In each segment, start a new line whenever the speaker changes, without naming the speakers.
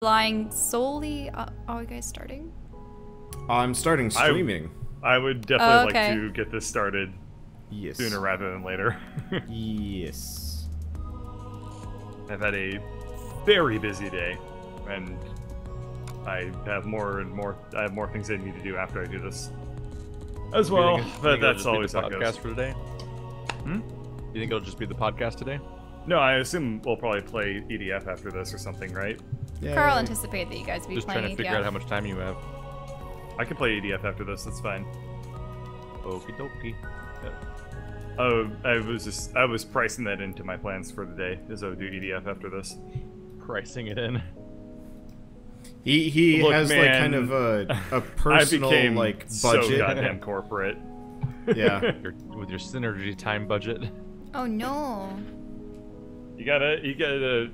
Relying solely. Are you guys starting?
I'm starting streaming.
I would definitely like to get this started sooner rather than later.
Yes.
I've had a very busy day, and I have more things I need to do after I do this as well. But that's always
the podcast for today. You think it'll just be the podcast today?
No, I assume we'll probably play EDF after this or something, right?
Yeah. Carl anticipated that you guys would be
just
playing
trying to figure out how much time you have.
I can play EDF after this. That's fine.
Okie dokie.
Yeah. Oh, I was pricing that into my plans for the day, as I would do EDF after this.
Pricing it in.
He
Look,
has
man,
like kind of a personal like budget.
So goddamn corporate.
Yeah.
With your synergy time budget.
Oh no.
You gotta.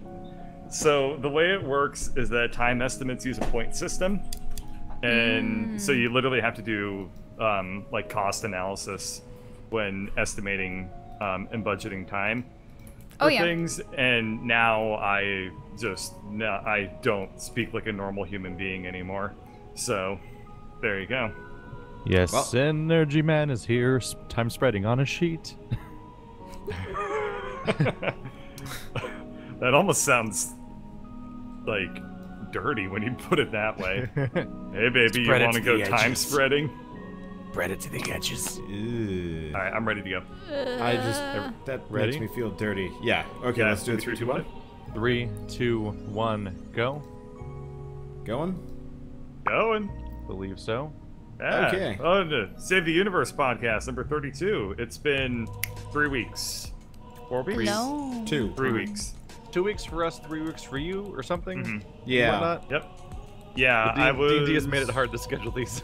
So the way it works is that time estimates use a point system, and so you literally have to do like cost analysis when estimating and budgeting time for things. And now I don't speak like a normal human being anymore. So there you go.
Yes, well, Energy Man is here. Time spreading on a sheet.
That almost sounds like dirty when you put it that way. Hey baby, you want to go time spreading?
Spread it to the edges.
Alright, I'm ready to go.
That makes me feel dirty. Yeah. Okay, let's do it.
3, 2, 1.
3, 2, 1, go.
Going.
Believe so.
Yeah.
Okay.
Oh, the Save the Universe podcast, number 32. It's been 3 weeks. 4 weeks?
No.
3 weeks.
2 weeks for us, 3 weeks for you, or something?
Yeah.
Yep. Yeah,
D&D has made it hard to schedule these.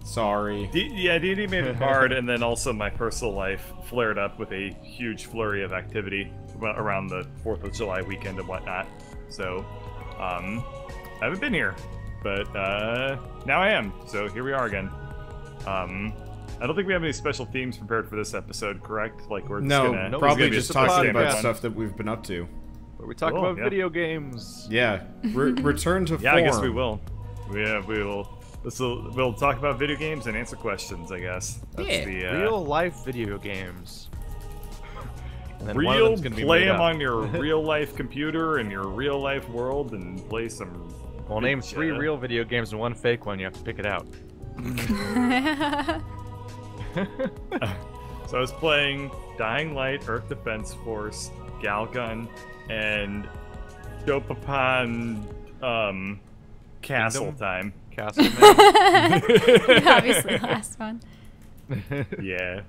Sorry.
D&D made it hard, and then also my personal life flared up with a huge flurry of activity around the 4th of July weekend and whatnot. So, I haven't been here, but now I am. So here we are again. I don't think we have any special themes prepared for this episode, correct? Like we're just
probably just talking about stuff that we've been up to.
Where we talk about video games.
Yeah, return to form.
Yeah, I guess we will. Yeah, we will. We'll talk about video games and answer questions, I guess. That's
real life video games. And then
play them on your real life computer in your real life world and play some.
Well, name 3 real video games and 1 fake one. You have to pick it out.
So I was playing Dying Light, Earth Defense Force, Galgun, and Dopapan Castle Time.
Castle
Obviously, last one.
Yeah.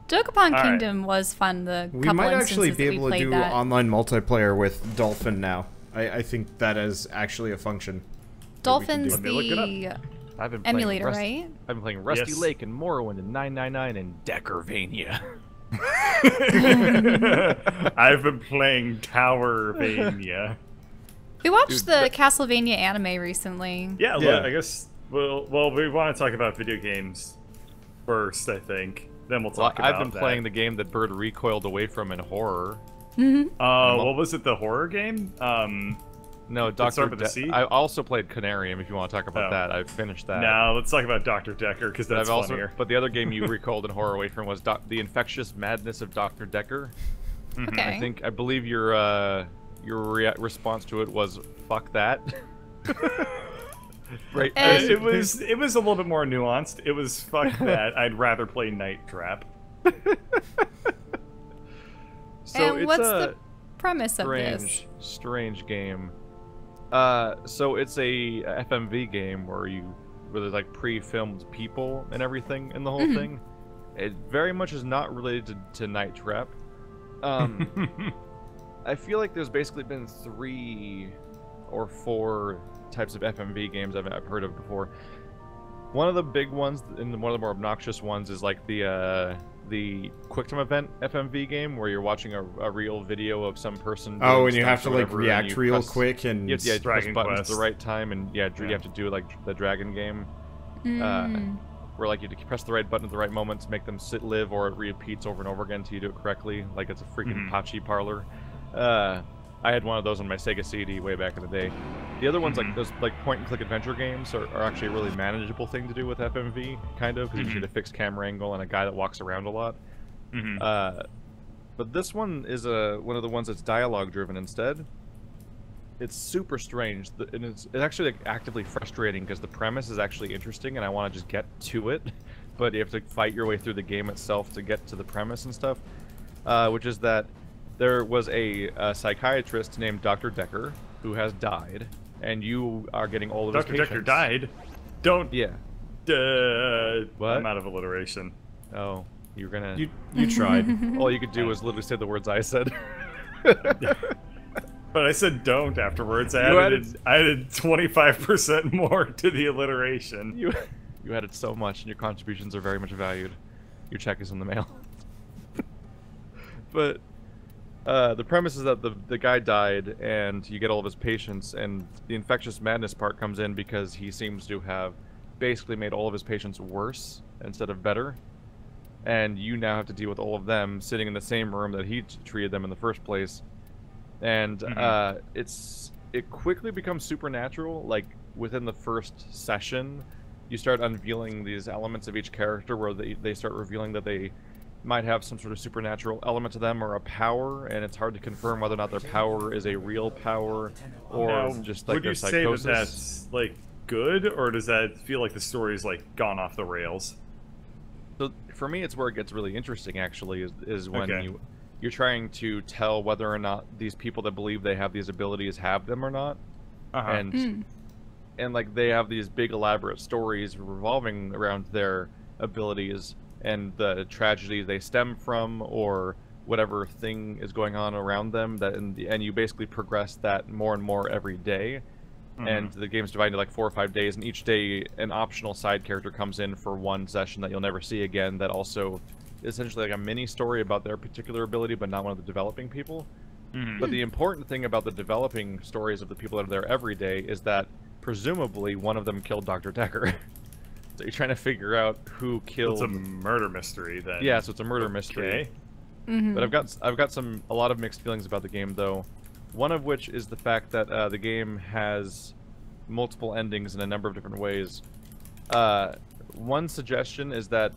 Dokapon Kingdom was fun.
We might actually be able to do online multiplayer with Dolphin now. I think that is actually a function.
Dolphin's the emulator, right?
I've been playing Rusty Lake and Morrowind and 999 and Deckervania.
I've been playing Towervania.
We watched the Castlevania anime recently.
Yeah, look, I guess well, we want to talk about video games first, I think. Then we'll talk about
I've been playing the game that Bird recoiled away from in horror.
What was it, the horror game?
No, Dr. I also played Canarium, if you want to talk about that. I finished that.
No, let's talk about Dr. Decker, because that's funnier.
But the other game you recoiled in horror away from was The Infectious Madness of Dr. Decker.
Okay.
I believe your response to it was, fuck that.
Right. It was a little bit more nuanced. It was, fuck that, I'd rather play Night Trap.
So and what's the premise of this?
Strange game. So it's a FMV game where there's like pre-filmed people and everything in the whole thing. It very much is not related to Night Trap. I feel like there's basically been 3 or 4 types of FMV games I've heard of before. One of the big ones and one of the more obnoxious ones is like the QuickTime event FMV game where you're watching a real video of some person.
Oh, and you have to like react real quick and
you press buttons at the right time, and you have to do like the Dragon game, where like you have to press the right button at the right moment to make them live, or it repeats over and over again until you do it correctly, like it's a freaking Pachi parlor. I had one of those on my Sega CD way back in the day. The other ones, like those like point-and-click adventure games, are actually a really manageable thing to do with FMV, kind of, because you just need a fixed camera angle and a guy that walks around a lot. But this one is one of the ones that's dialogue-driven instead. It's super strange, and it's actually like actively frustrating because the premise is actually interesting, and I want to just get to it, but you have to fight your way through the game itself to get to the premise and stuff. Which is that there was a psychiatrist named Dr. Decker who has died, and you are getting all of his patients.
Dr. Decker died? Don't...
Yeah.
What? I'm out of alliteration.
Oh, you're gonna...
You tried.
All you could do was literally say the words I said.
But I said don't afterwards. I added 25% more to the alliteration.
You added so much, and your contributions are very much valued. Your check is in the mail. But the premise is that the guy died, and you get all of his patients, and the infectious madness part comes in because he seems to have basically made all of his patients worse instead of better. And you now have to deal with all of them sitting in the same room that he treated them in the first place. And it quickly becomes supernatural. Like within the first session, you start unveiling these elements of each character where they start revealing that they might have some sort of supernatural element to them or a power, and it's hard to confirm whether or not their power is a real power or just like their psychosis.
Would you say that that's like good, or does that feel like the story's like gone off the rails?
So for me, it's where it gets really interesting. Actually, is when you're trying to tell whether or not these people that believe they have these abilities have them or not, and like they have these big elaborate stories revolving around their abilities and the tragedy they stem from, or whatever thing is going on around them. And you basically progress that more and more every day. And the game's divided into like 4 or 5 days, and each day an optional side character comes in for one session that you'll never see again, that also essentially like a mini story about their particular ability, but not one of the developing people. But the important thing about the developing stories of the people that are there every day is that presumably one of them killed Dr. Decker. So you're trying to figure out who killed...
It's a murder mystery then.
Yeah, so it's a murder mystery. But I've got a lot of mixed feelings about the game, though. One of which is the fact that the game has multiple endings in a number of different ways. One suggestion is that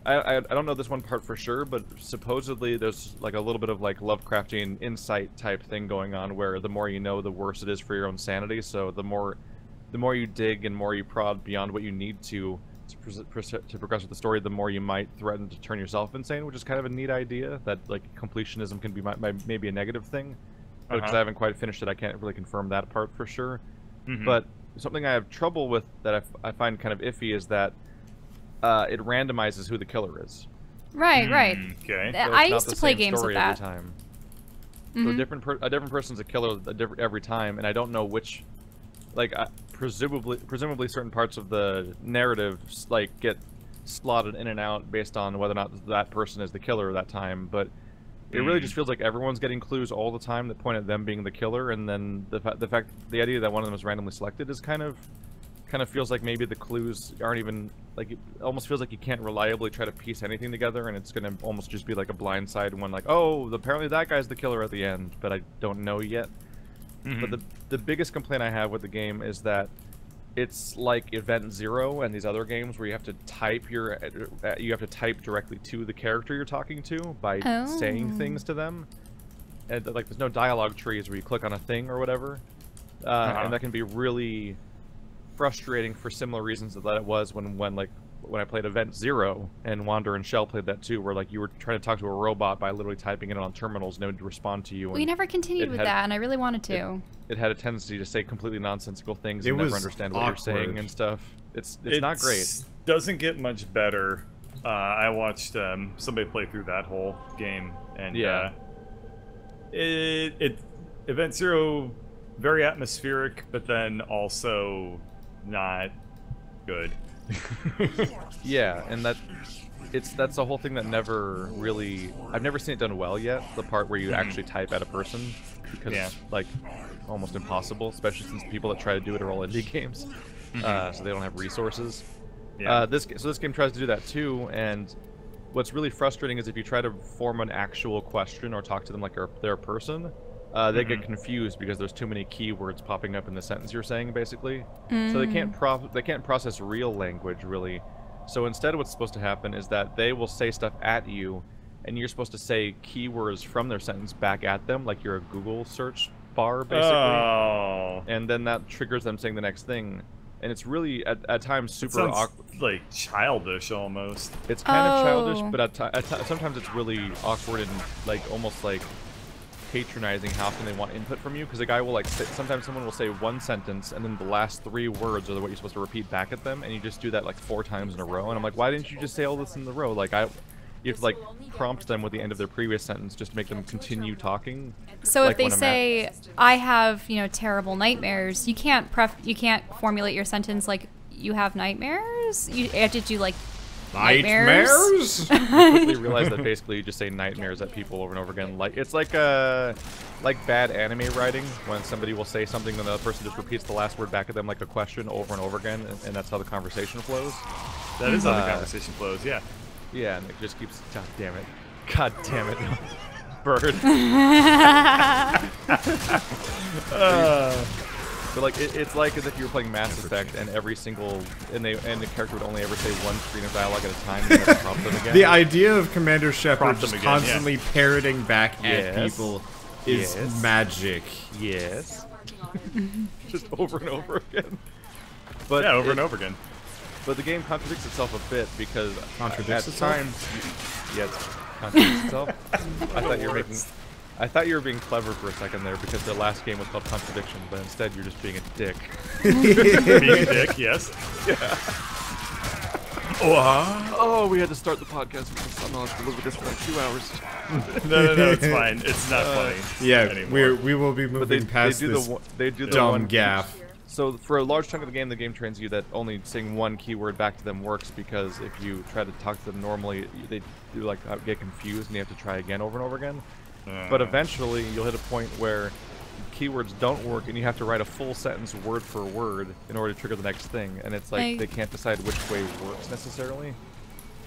I don't know this one part for sure, but supposedly there's like a little bit of like Lovecraftian insight type thing going on, where the more you know, the worse it is for your own sanity. So the more you dig and more you prod beyond what you need to progress with the story, the more you might threaten to turn yourself insane, which is kind of a neat idea. That like completionism can be maybe a negative thing. Because I haven't quite finished it, I can't really confirm that part for sure. But something I have trouble with that I find kind of iffy is that it randomizes who the killer is.
Right.
Okay.
So
I used to play games with that.
Every time. So a different person's a killer every time, and I don't know which. Like presumably certain parts of the narrative like get slotted in and out based on whether or not that person is the killer that time, but. It really just feels like everyone's getting clues all the time that point at them being the killer, and then the idea that one of them is randomly selected is kind of feels like maybe the clues aren't even like, it almost feels like you can't reliably try to piece anything together, and it's gonna almost just be like a blindside one, like, oh, apparently that guy's the killer at the end, but I don't know yet. But the biggest complaint I have with the game is that it's like Event Zero and these other games where you have to type directly to the character you're talking to by saying things to them, and like there's no dialogue trees where you click on a thing or whatever, and that can be really frustrating for similar reasons that it was when I played Event Zero, and Wander and Shell played that too, where like you were trying to talk to a robot by literally typing it on terminals and it would respond to you.
We never continued with that, and I really wanted to.
It had a tendency to say completely nonsensical things and never understand what you're saying and stuff. It's not great.
It doesn't get much better. I watched somebody play through that whole game, and Event Zero, very atmospheric, but then also not good.
Yeah, and that's the whole thing that never really, I've never seen it done well yet, the part where you actually type at a person, because it's like almost impossible, especially since people that try to do it are all indie games, so they don't have resources. This game tries to do that too, and what's really frustrating is if you try to form an actual question or talk to them like they're a person, they get confused because there's too many keywords popping up in the sentence you're saying, basically. So they can't process real language, really. So instead what's supposed to happen is that they will say stuff at you, and you're supposed to say keywords from their sentence back at them, like you're a Google search bar, basically.
Oh.
And then that triggers them saying the next thing. And it's really, at times, super awkward.
Like childish, almost.
It's kind of childish, but sometimes it's really awkward and like almost like patronizing how often they want input from you. Because a guy will like sometimes someone will say one sentence and then the last 3 words are what you're supposed to repeat back at them, and you just do that like 4 times in a row. And I'm like, why didn't you just say all this in a row? Like you have to like prompt them with the end of their previous sentence just to make them continue talking.
So
like
if they say, "I have, terrible nightmares," you can't formulate your sentence like you have nightmares. You have to do like nightmares.
You quickly realize that basically you just say nightmares at people over and over again. Like it's like bad anime writing when somebody will say something and the other person just repeats the last word back at them like a question over and over again, and that's how the conversation flows.
That is how the conversation flows. Yeah.
Yeah, and it just keeps. God damn it! God damn it! Bird. But like it's like as if you were playing Mass Effect and every single and the character would only ever say one screen of dialogue at a time and you have to prompt them again.
The idea of Commander Shepard just constantly parroting back at people is magic.
Yes. Just over and over again. But
yeah, over and over again.
But the game contradicts itself a bit because
contradicts
at
itself?
times, yeah, it contradicts itself. I thought you were being clever for a second there because the last game was called Contradiction, but instead you're just being a dick.
Being a dick, yes.
Yeah. Oh, we had to start the podcast because I'm not going to live with this for like 2 hours.
No, it's fine. It's not funny.
Yeah,
anymore.
we will be moving past this dumb gaff.
So for a large chunk of the game trains you that only saying one keyword back to them works because if you try to talk to them normally, they do like get confused and you have to try again over and over again. But eventually you'll hit a point where keywords don't work and you have to write a full sentence word for word in order to trigger the next thing, and it's like they can't decide which way works necessarily.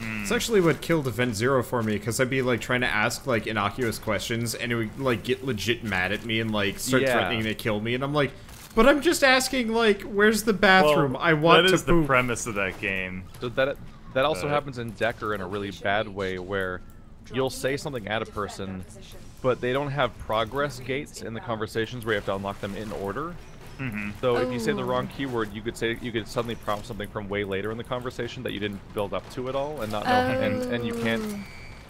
It's actually what killed Event Zero for me, because I'd be like trying to ask like innocuous questions and it would like get legit mad at me and like start threatening to kill me, and I'm like, but I'm just asking, like, where's the bathroom?
Well,
I want to poop.
That is the premise of that game.
So that also happens in Decker in a really bad way, where you'll say something at a person, but they don't have progress gates in the conversations where you have to unlock them in order. So if you say the wrong keyword, you could suddenly prompt something from way later in the conversation that you didn't build up to at all, and not know, and you can't.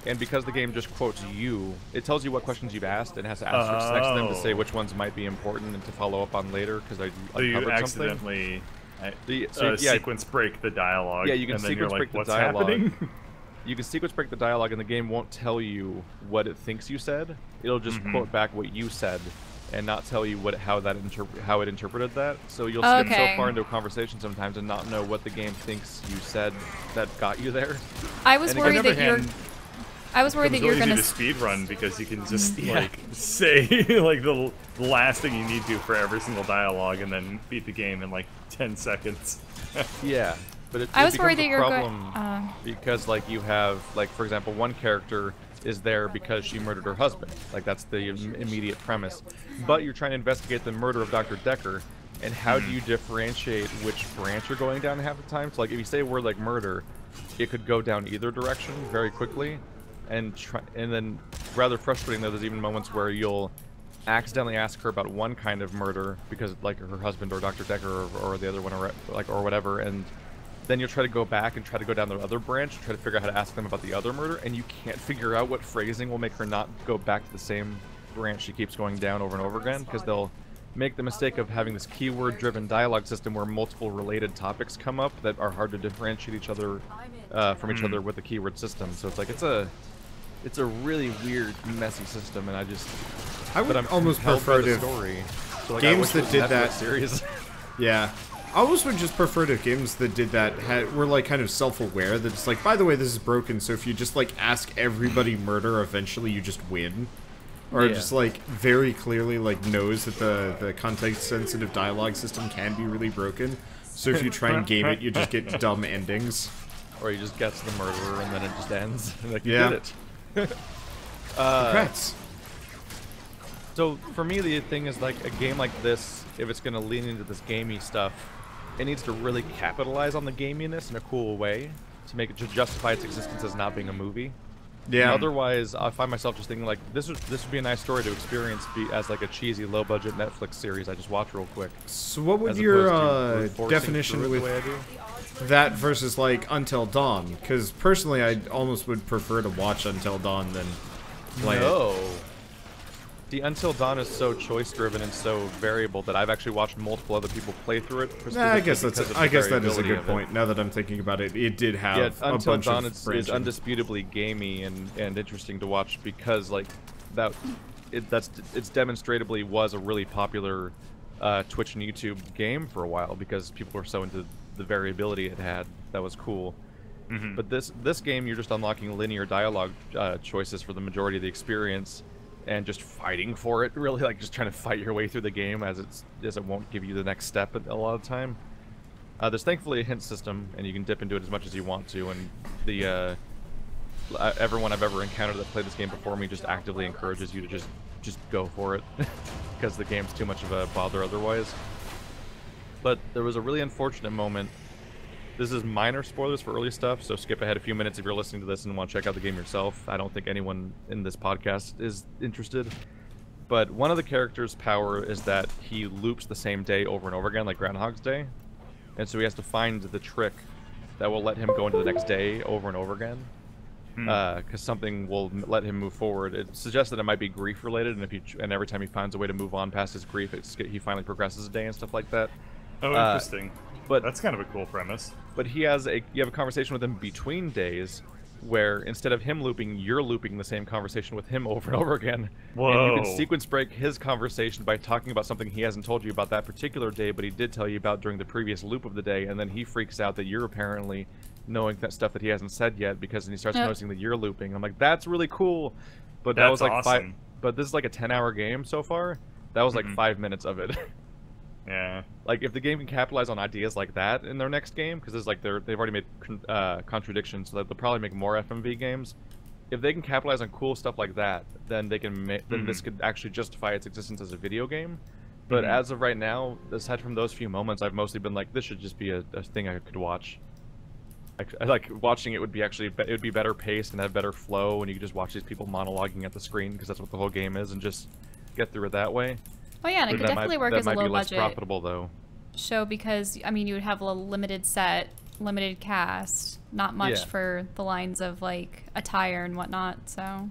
And because the game just quotes you, it tells you what questions you've asked and has to asterisks next to them to say which ones might be important and to follow up on later because I uncovered something.
Sequence break the dialogue.
Yeah, you can
and then
sequence
you're
break
like,
the
what's
dialogue.
happening?
You can sequence break the dialogue and the game won't tell you what it thinks you said. It'll just quote back what you said and not tell you how it interpreted that. So you'll skip so far into a conversation sometimes and not know what the game thinks you said that got you there.
I was worried that you're going to
speed run because you can just like say like the last thing you need to for every single dialogue and then beat the game in like 10 seconds.
Yeah, but
I was worried that
you're going because like you have like for example one character is there because she murdered her husband. Like that's the immediate premise. But you're trying to investigate the murder of Dr. Decker, and how do you differentiate which branch you're going down half the time? So like if you say a word like murder, it could go down either direction very quickly. And then, rather frustrating though, there's even moments where you'll accidentally ask her about one kind of murder because, like, her husband or Dr. Decker or the other one or whatever, and then you'll try to go back and try to go down the other branch, try to figure out how to ask them about the other murder, and you can't figure out what phrasing will make her not go back to the same branch she keeps going down over and over again, because they'll make the mistake of having this keyword-driven dialogue system where multiple related topics come up that are hard to differentiate each other from each other with the keyword system. So it's like it's a really weird, messy system, and
I would almost prefer to games that did that
series.
Yeah, I almost would just prefer to games that did that were like kind of self-aware. That it's like, by the way, this is broken. So if you just like ask everybody murder, eventually you just win, or just like very clearly like knows that the context-sensitive dialogue system can be really broken. So if you try and game it, you just get dumb endings.
Or you just get to the murderer and then it just ends. Like you did it.
Congrats.
So for me, the thing is like a game like this, if it's going to lean into this gamey stuff, it needs to really capitalize on the gaminess in a cool way to make it to justify its existence as not being a movie.
Yeah.
Otherwise, I find myself just thinking like this would be a nice story to experience as like a cheesy, low-budget Netflix series I just watch real quick.
So what would your definition with that versus like Until Dawn? Because personally, I almost would prefer to watch Until Dawn than play it.
The Until Dawn is so choice-driven and so variable that I've actually watched multiple other people play through it.
I guess that is a good point. Now that I'm thinking about it, it did have a
Until
bunch
Dawn
of
is undisputably gamey and interesting to watch because like it's demonstratably was a really popular Twitch and YouTube game for a while because people were so into the variability it had. That was cool.
Mm-hmm.
But this game, you're just unlocking linear dialogue choices for the majority of the experience. And just fighting for it, really, like just trying to fight your way through the game as it won't give you the next step a lot of the time. There's thankfully a hint system, and you can dip into it as much as you want to. And the everyone I've ever encountered that played this game before me just actively encourages you to just go for it, because the game's too much of a bother otherwise. But there was a really unfortunate moment. This is minor spoilers for early stuff, so skip ahead a few minutes if you're listening to this and want to check out the game yourself. I don't think anyone in this podcast is interested. But one of the characters' power is that he loops the same day over and over again, like Groundhog's Day. And so he has to find the trick that will let him go into the next day over and over again. Because something will let him move forward. It suggests that it might be grief-related, and every time he finds a way to move on past his grief, he finally progresses a day and stuff like that.
Oh, interesting.
But
that's kind of a cool premise.
But you have a conversation with him between days, where instead of him looping, you're looping the same conversation with him over and over again.
Whoa.
And you can sequence break his conversation by talking about something he hasn't told you about that particular day, but he did tell you about during the previous loop of the day, and then he freaks out that you're apparently knowing that stuff that he hasn't said yet, because then he starts noticing that you're looping. I'm like, that's really cool. But that was like
awesome.
But this is like a 10-hour game so far. That was like 5 minutes of it.
Yeah.
Like, if the game can capitalize on ideas like that in their next game, because it's like they've already made contradictions, so that they'll probably make more FMV games. If they can capitalize on cool stuff like that, then they can then this could actually justify its existence as a video game. But as of right now, aside from those few moments, I've mostly been like, this should just be a thing I could watch. I like watching it would be better paced and have better flow, and you could just watch these people monologuing at the screen, because that's what the whole game is, and just get through it that way.
Oh yeah, and it could definitely work as a low budget.
That might be less profitable though.
Show, because I mean you would have a limited set, limited cast, not much for the lines of like attire and whatnot. So,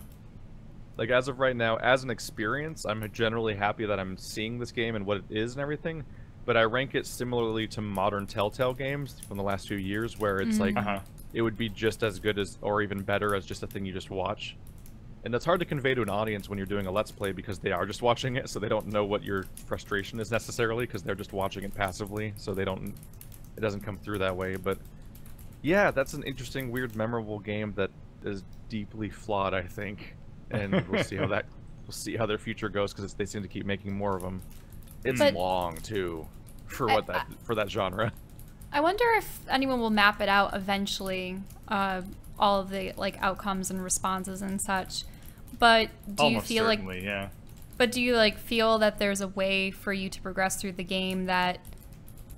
like as of right now, as an experience, I'm generally happy that I'm seeing this game and what it is and everything. But I rank it similarly to modern Telltale games from the last few years, where it's like it would be just as good as, or even better as, just a thing you just watch. And that's hard to convey to an audience when you're doing a Let's Play, because they are just watching it, so they don't know what your frustration is necessarily, because they're just watching it passively, so it doesn't come through that way. But yeah, that's an interesting, weird, memorable game that is deeply flawed, I think. And we'll see how their future goes, because they seem to keep making more of them. It's long too, for that genre.
I wonder if anyone will map it out eventually, all of the like outcomes and responses and such. But do you feel like But do you like feel that there's a way for you to progress through the game that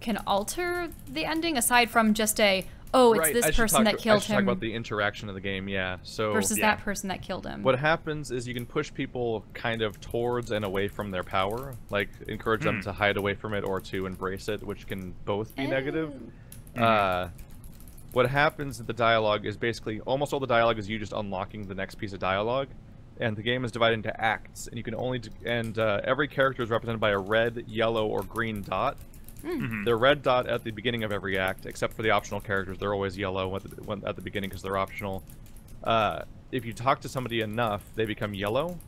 can alter the ending, aside from just it's this person that killed him?
Talk about the interaction of the game, yeah. So
versus that person that killed him.
What happens is you can push people kind of towards and away from their power, like encourage them to hide away from it or to embrace it, which can both be negative. What happens in the dialogue is basically almost all the dialogue is you just unlocking the next piece of dialogue, and the game is divided into acts, and you can only every character is represented by a red, yellow, or green dot. The red dot at the beginning of every act, except for the optional characters. They're always yellow at the beginning because they're optional. If you talk to somebody enough, they become yellow.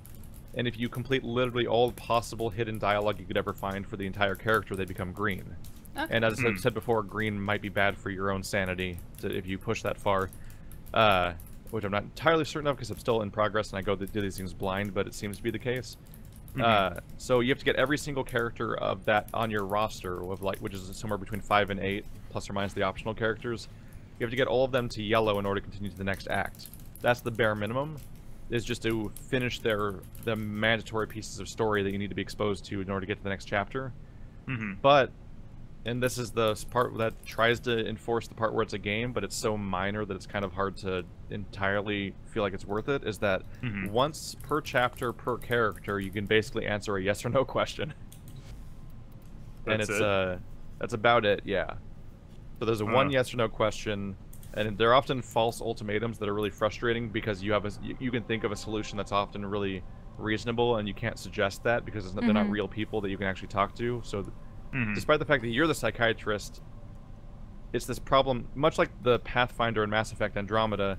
And if you complete literally all possible hidden dialogue you could ever find for the entire character, they become green. Okay. And as I said before, green might be bad for your own sanity if you push that far. Which I'm not entirely certain of, because I'm still in progress and I do these things blind, but it seems to be the case. So you have to get every single character of that on your roster, which is somewhere between 5 and 8, plus or minus the optional characters. You have to get all of them to yellow in order to continue to the next act. That's the bare minimum. is just to finish the mandatory pieces of story that you need to be exposed to in order to get to the next chapter. But, and this is the part that tries to enforce the part where it's a game, but it's so minor that it's kind of hard to entirely feel like it's worth it, is that once per chapter per character, you can basically answer a yes or no question. That's about it, yeah. So there's a one yes or no question, and they're often false ultimatums that are really frustrating because you can think of a solution that's often really reasonable, and you can't suggest that because they're not real people that you can actually talk to. So despite the fact that you're the psychiatrist, it's this problem, much like the Pathfinder in Mass Effect Andromeda,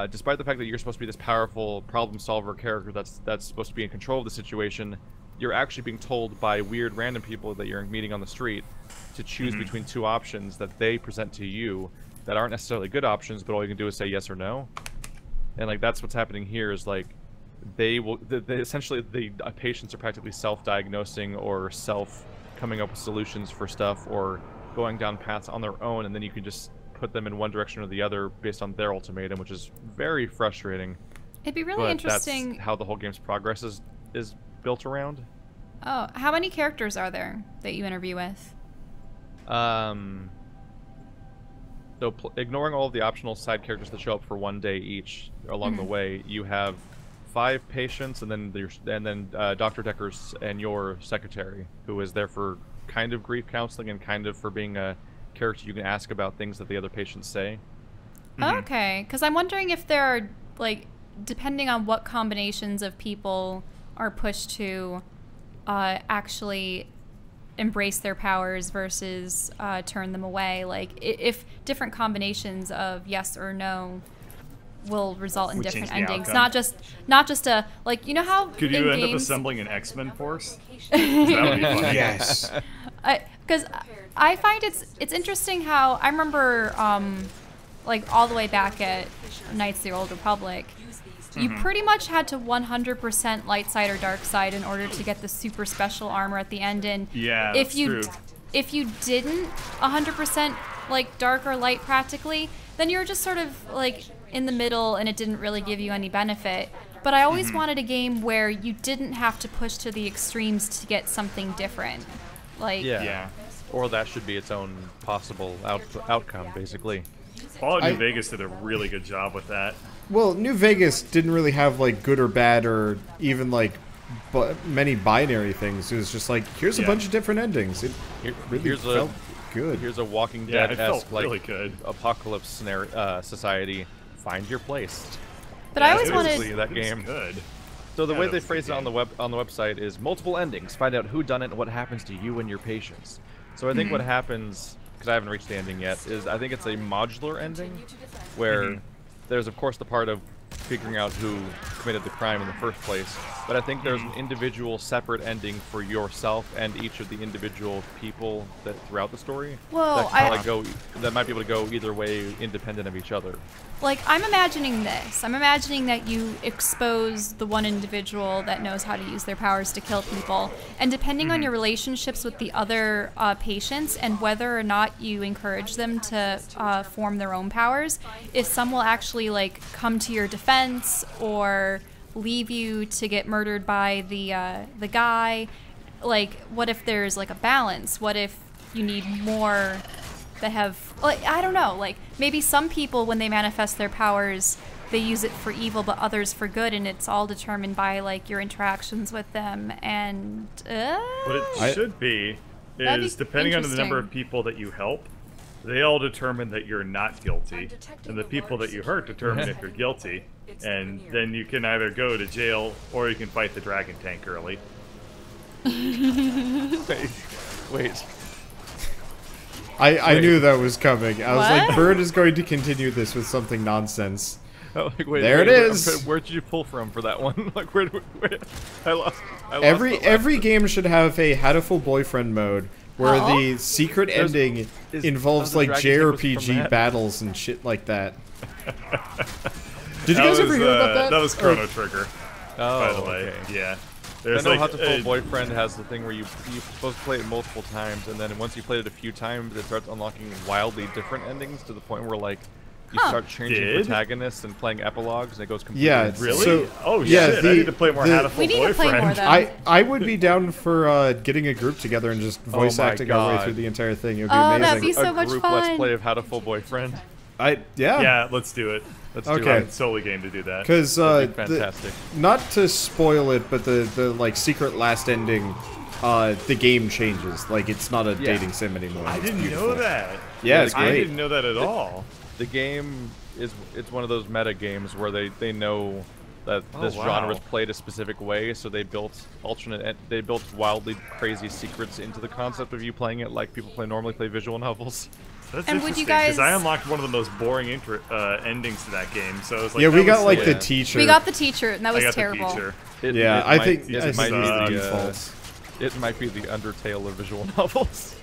despite the fact that you're supposed to be this powerful problem solver character that's supposed to be in control of the situation, you're actually being told by weird random people that you're meeting on the street to choose between two options that they present to you that aren't necessarily good options, but all you can do is say yes or no. And like that's what's happening here is like they essentially the patients are practically self-diagnosing or coming up with solutions for stuff or going down paths on their own, and then you can just put them in one direction or the other based on their ultimatum, which is very frustrating.
It'd be really interesting.
That's how the whole game's progress is built around.
Oh, how many characters are there that you interview with?
So ignoring all of the optional side characters that show up for one day each along the way, you have 5 patients, and then Dr. Decker's and your secretary, who is there for kind of grief counseling and kind of for being a character you can ask about things that the other patients say.
Okay, because I'm wondering if there are, like, depending on what combinations of people are pushed to actually embrace their powers versus turn them away, like if different combinations of yes or no will result in different endings, not just a, like, you know how
could you end up assembling an X-Men force? That would be funny.
Yes.
Because I find it's interesting how I remember like all the way back at Knights of the Old Republic, you pretty much had to 100% light side or dark side in order to get the super special armor at the end. And
yeah,
if you didn't 100% like dark or light practically, then you're just sort of like in the middle, and it didn't really give you any benefit. But I always wanted a game where you didn't have to push to the extremes to get something different. Like
or that should be its own possible outcome, basically.
Fallout New Vegas did a really good job with that.
Well, New Vegas didn't really have like good or bad or even like many binary things. It was just like, here's a bunch of different endings. It really felt good.
Here's a Walking Dead-esque
really
like
good
apocalypse scenario, society. Find your place.
But I always wanted
that game.
Good.
So the way they phrase it on the website is multiple endings. Find out who done it and what happens to you and your patients. So I think what happens, because I haven't reached the ending yet, is I think it's a modular ending where there's of course the part of figuring out who committed the crime in the first place, but I think there's an individual separate ending for yourself and each of the individual people that throughout the story.
Well,
that might be able to go either way independent of each other.
Like, I'm imagining this. I'm imagining that you expose the one individual that knows how to use their powers to kill people, and depending on your relationships with the other patients and whether or not you encourage them to form their own powers, if some will actually, like, come to your defense or leave you to get murdered by the guy. Like, what if there's, like, a balance? What if you need more that have, like, I don't know, like, maybe some people, when they manifest their powers, they use it for evil, but others for good, and it's all determined by, like, your interactions with them, and
what it should be is, depending on the number of people that you help, they all determine that you're not guilty, and the people that you hurt determine if you're guilty, and then you can either go to jail or you can fight the dragon tank early.
Wait.
I knew that was coming. I was like, Bird is going to continue this with something nonsense.
Oh,
there it is.
Where did you pull from for that one? Like, where I lost
every game should have a Hatoful Boyfriend mode where the secret ending involves like JRPG battles and shit like that. Did you guys ever hear about that?
That was Chrono Trigger, by the way.
Okay.
Yeah.
I know Hatoful Boyfriend has the thing where you're supposed to play it multiple times, and then once you played it a few times, it starts unlocking wildly different endings to the point where, like, You start changing protagonists and playing epilogues, and it goes completely insane.
Really?
So,
shit, I need to play more Hatoful
We need to play more,
Boyfriend.
though.
I would be down for getting a group together and just voice acting our way through the entire thing. It would be amazing.
That'd be so
a
much
group
fun.
Let's Play of Hatoful Boyfriend.
Yeah, let's do it.
Let's do
Okay.
it.
I'm solely game to do that.
Because
Fantastic.
not to spoil it, but the like secret last ending, the game changes. Like it's not a dating sim anymore.
I
It's
didn't
beautiful.
know that.
Yeah, it's
I
great.
didn't know that at all.
The game it's one of those meta games where they know that this genre is played a specific way, so they built wildly crazy secrets into the concept of you playing it like people normally play visual novels.
That's
And would you
interesting,
guys-
because I unlocked one of the most boring endings to that game, so I was like,
Yeah, we
that
got
was
like
sick.
the teacher.
We got the teacher, and that
I
was
got
terrible.
the teacher.
Yeah, I think
it
it's
might be
the
the
default.
it might be the Undertale of visual novels.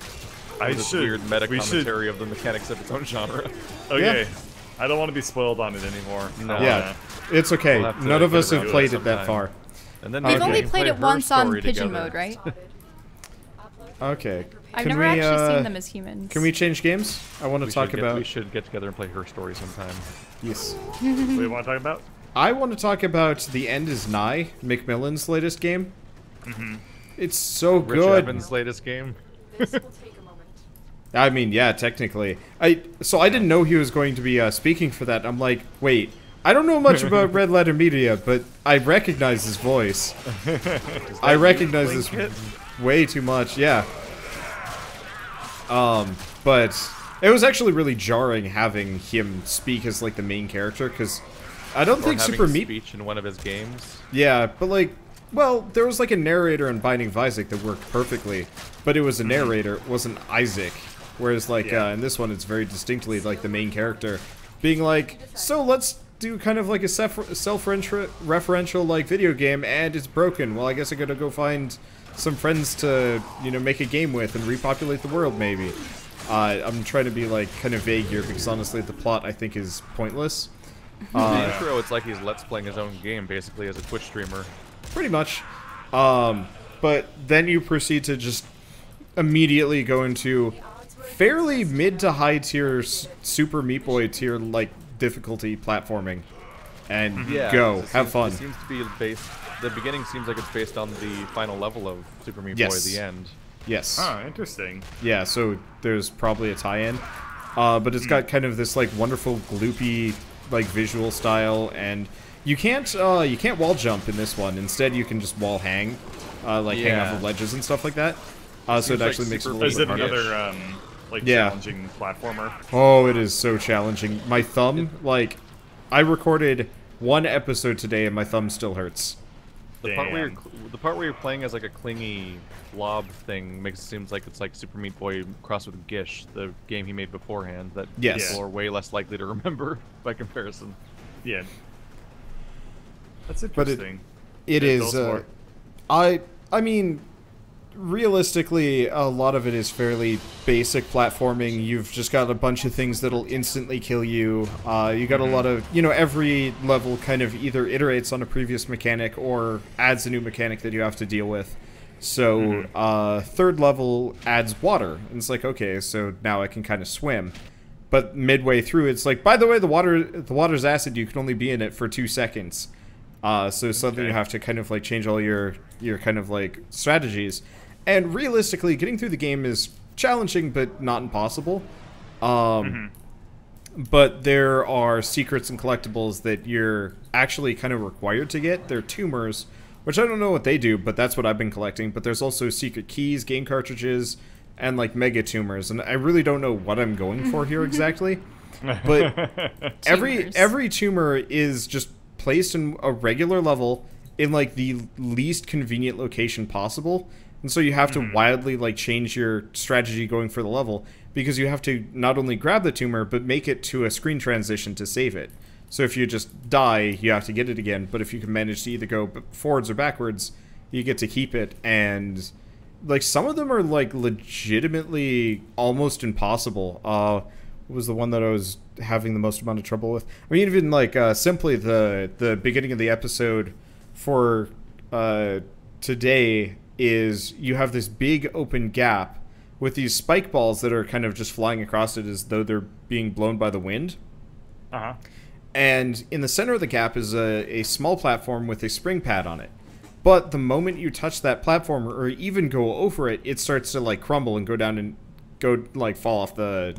I
This
should.
weird meta
we should.
commentary of the mechanics of its own genre.
Okay. I don't want to be spoiled on it anymore.
No.
Yeah, it's okay.
We'll have to
None of
get
us
around
have
to
played
it
it that
sometime.
far.
And then
We've
maybe we
only
can
played
play
it
her
once on
story
pigeon
together.
mode, right?
Okay.
I've
Can
never
we,
actually seen them as humans.
Can we change games? I want to talk
We
about.
should get together and play her story sometime.
Yes.
What do you want to talk about?
I want to talk about The End Is Nigh, McMillan's latest game. It's so
Rich
good.
Evans' latest game.
I mean, yeah, technically. So I didn't know he was going to be speaking for that. I'm like, wait, I don't know much about Red Letter Media, but I recognize his voice. I recognize this way too much, yeah. But it was actually really jarring having him speak as like the main character, because I don't think Super Meat.
Speech in one of his games.
Yeah, but like, well, there was like a narrator in Binding of Isaac that worked perfectly, but it was a narrator, it wasn't Isaac. Whereas like in this one, it's very distinctly like the main character being like, so let's do kind of like a self-referential like video game, and it's broken. Well, I guess I gotta go find some friends to, you know, make a game with and repopulate the world maybe. I'm trying to be like kind of vague here because honestly the plot I think is pointless.
The intro, it's like he's Let's Playing his own game basically as a Twitch streamer.
Pretty much. But then you proceed to just immediately go into fairly mid to high tier Super Meat Boy tier like difficulty platforming. And go. Have fun.
It seems to be based. The beginning seems like it's based on the final level of Super Meat
Yes.
Boy, the end.
Yes.
Oh, interesting.
Yeah, so there's probably a tie-in. But it's got kind of this like wonderful gloopy like visual style, and you can't wall jump in this one. Instead you can just wall hang. Hang off of ledges and stuff like that. So it actually makes it a little
Is
bit
it
harder.
another challenging platformer?
Oh, it is so challenging. My thumb, like, I recorded one episode today and my thumb still hurts.
The part where you're playing as like a clingy blob thing makes it seem like it's like Super Meat Boy crossed with Gish, the game he made beforehand that people are way less likely to remember by comparison.
Yeah. That's interesting.
But it is. I mean, realistically, a lot of it is fairly basic platforming. You've just got a bunch of things that'll instantly kill you. You got a lot of, every level kind of either iterates on a previous mechanic or adds a new mechanic that you have to deal with. So, third level adds water. And it's like, okay, so now I can kind of swim. But midway through, it's like, by the way, the water's acid. You can only be in it for 2 seconds. So suddenly you have to kind of like change all your kind of like strategies. And realistically, getting through the game is challenging, but not impossible. But there are secrets and collectibles that you're actually kind of required to get. They're tumors, which I don't know what they do, but that's what I've been collecting. But there's also secret keys, game cartridges, and like mega tumors. And I really don't know what I'm going for here exactly. But every tumor is just placed in a regular level in like the least convenient location possible. And so you have to wildly like change your strategy going for the level, because you have to not only grab the tumor but make it to a screen transition to save it. So if you just die, you have to get it again, but if you can manage to either go forwards or backwards, you get to keep it. And like some of them are like legitimately almost impossible. What was the one that I was having the most amount of trouble with? I mean, even like simply the beginning of the episode for today is you have this big open gap with these spike balls that are kind of just flying across it as though they're being blown by the wind.
Uh-huh.
And in the center of the gap is a small platform with a spring pad on it. But the moment you touch that platform or even go over it, it starts to like crumble and go down and go like fall off the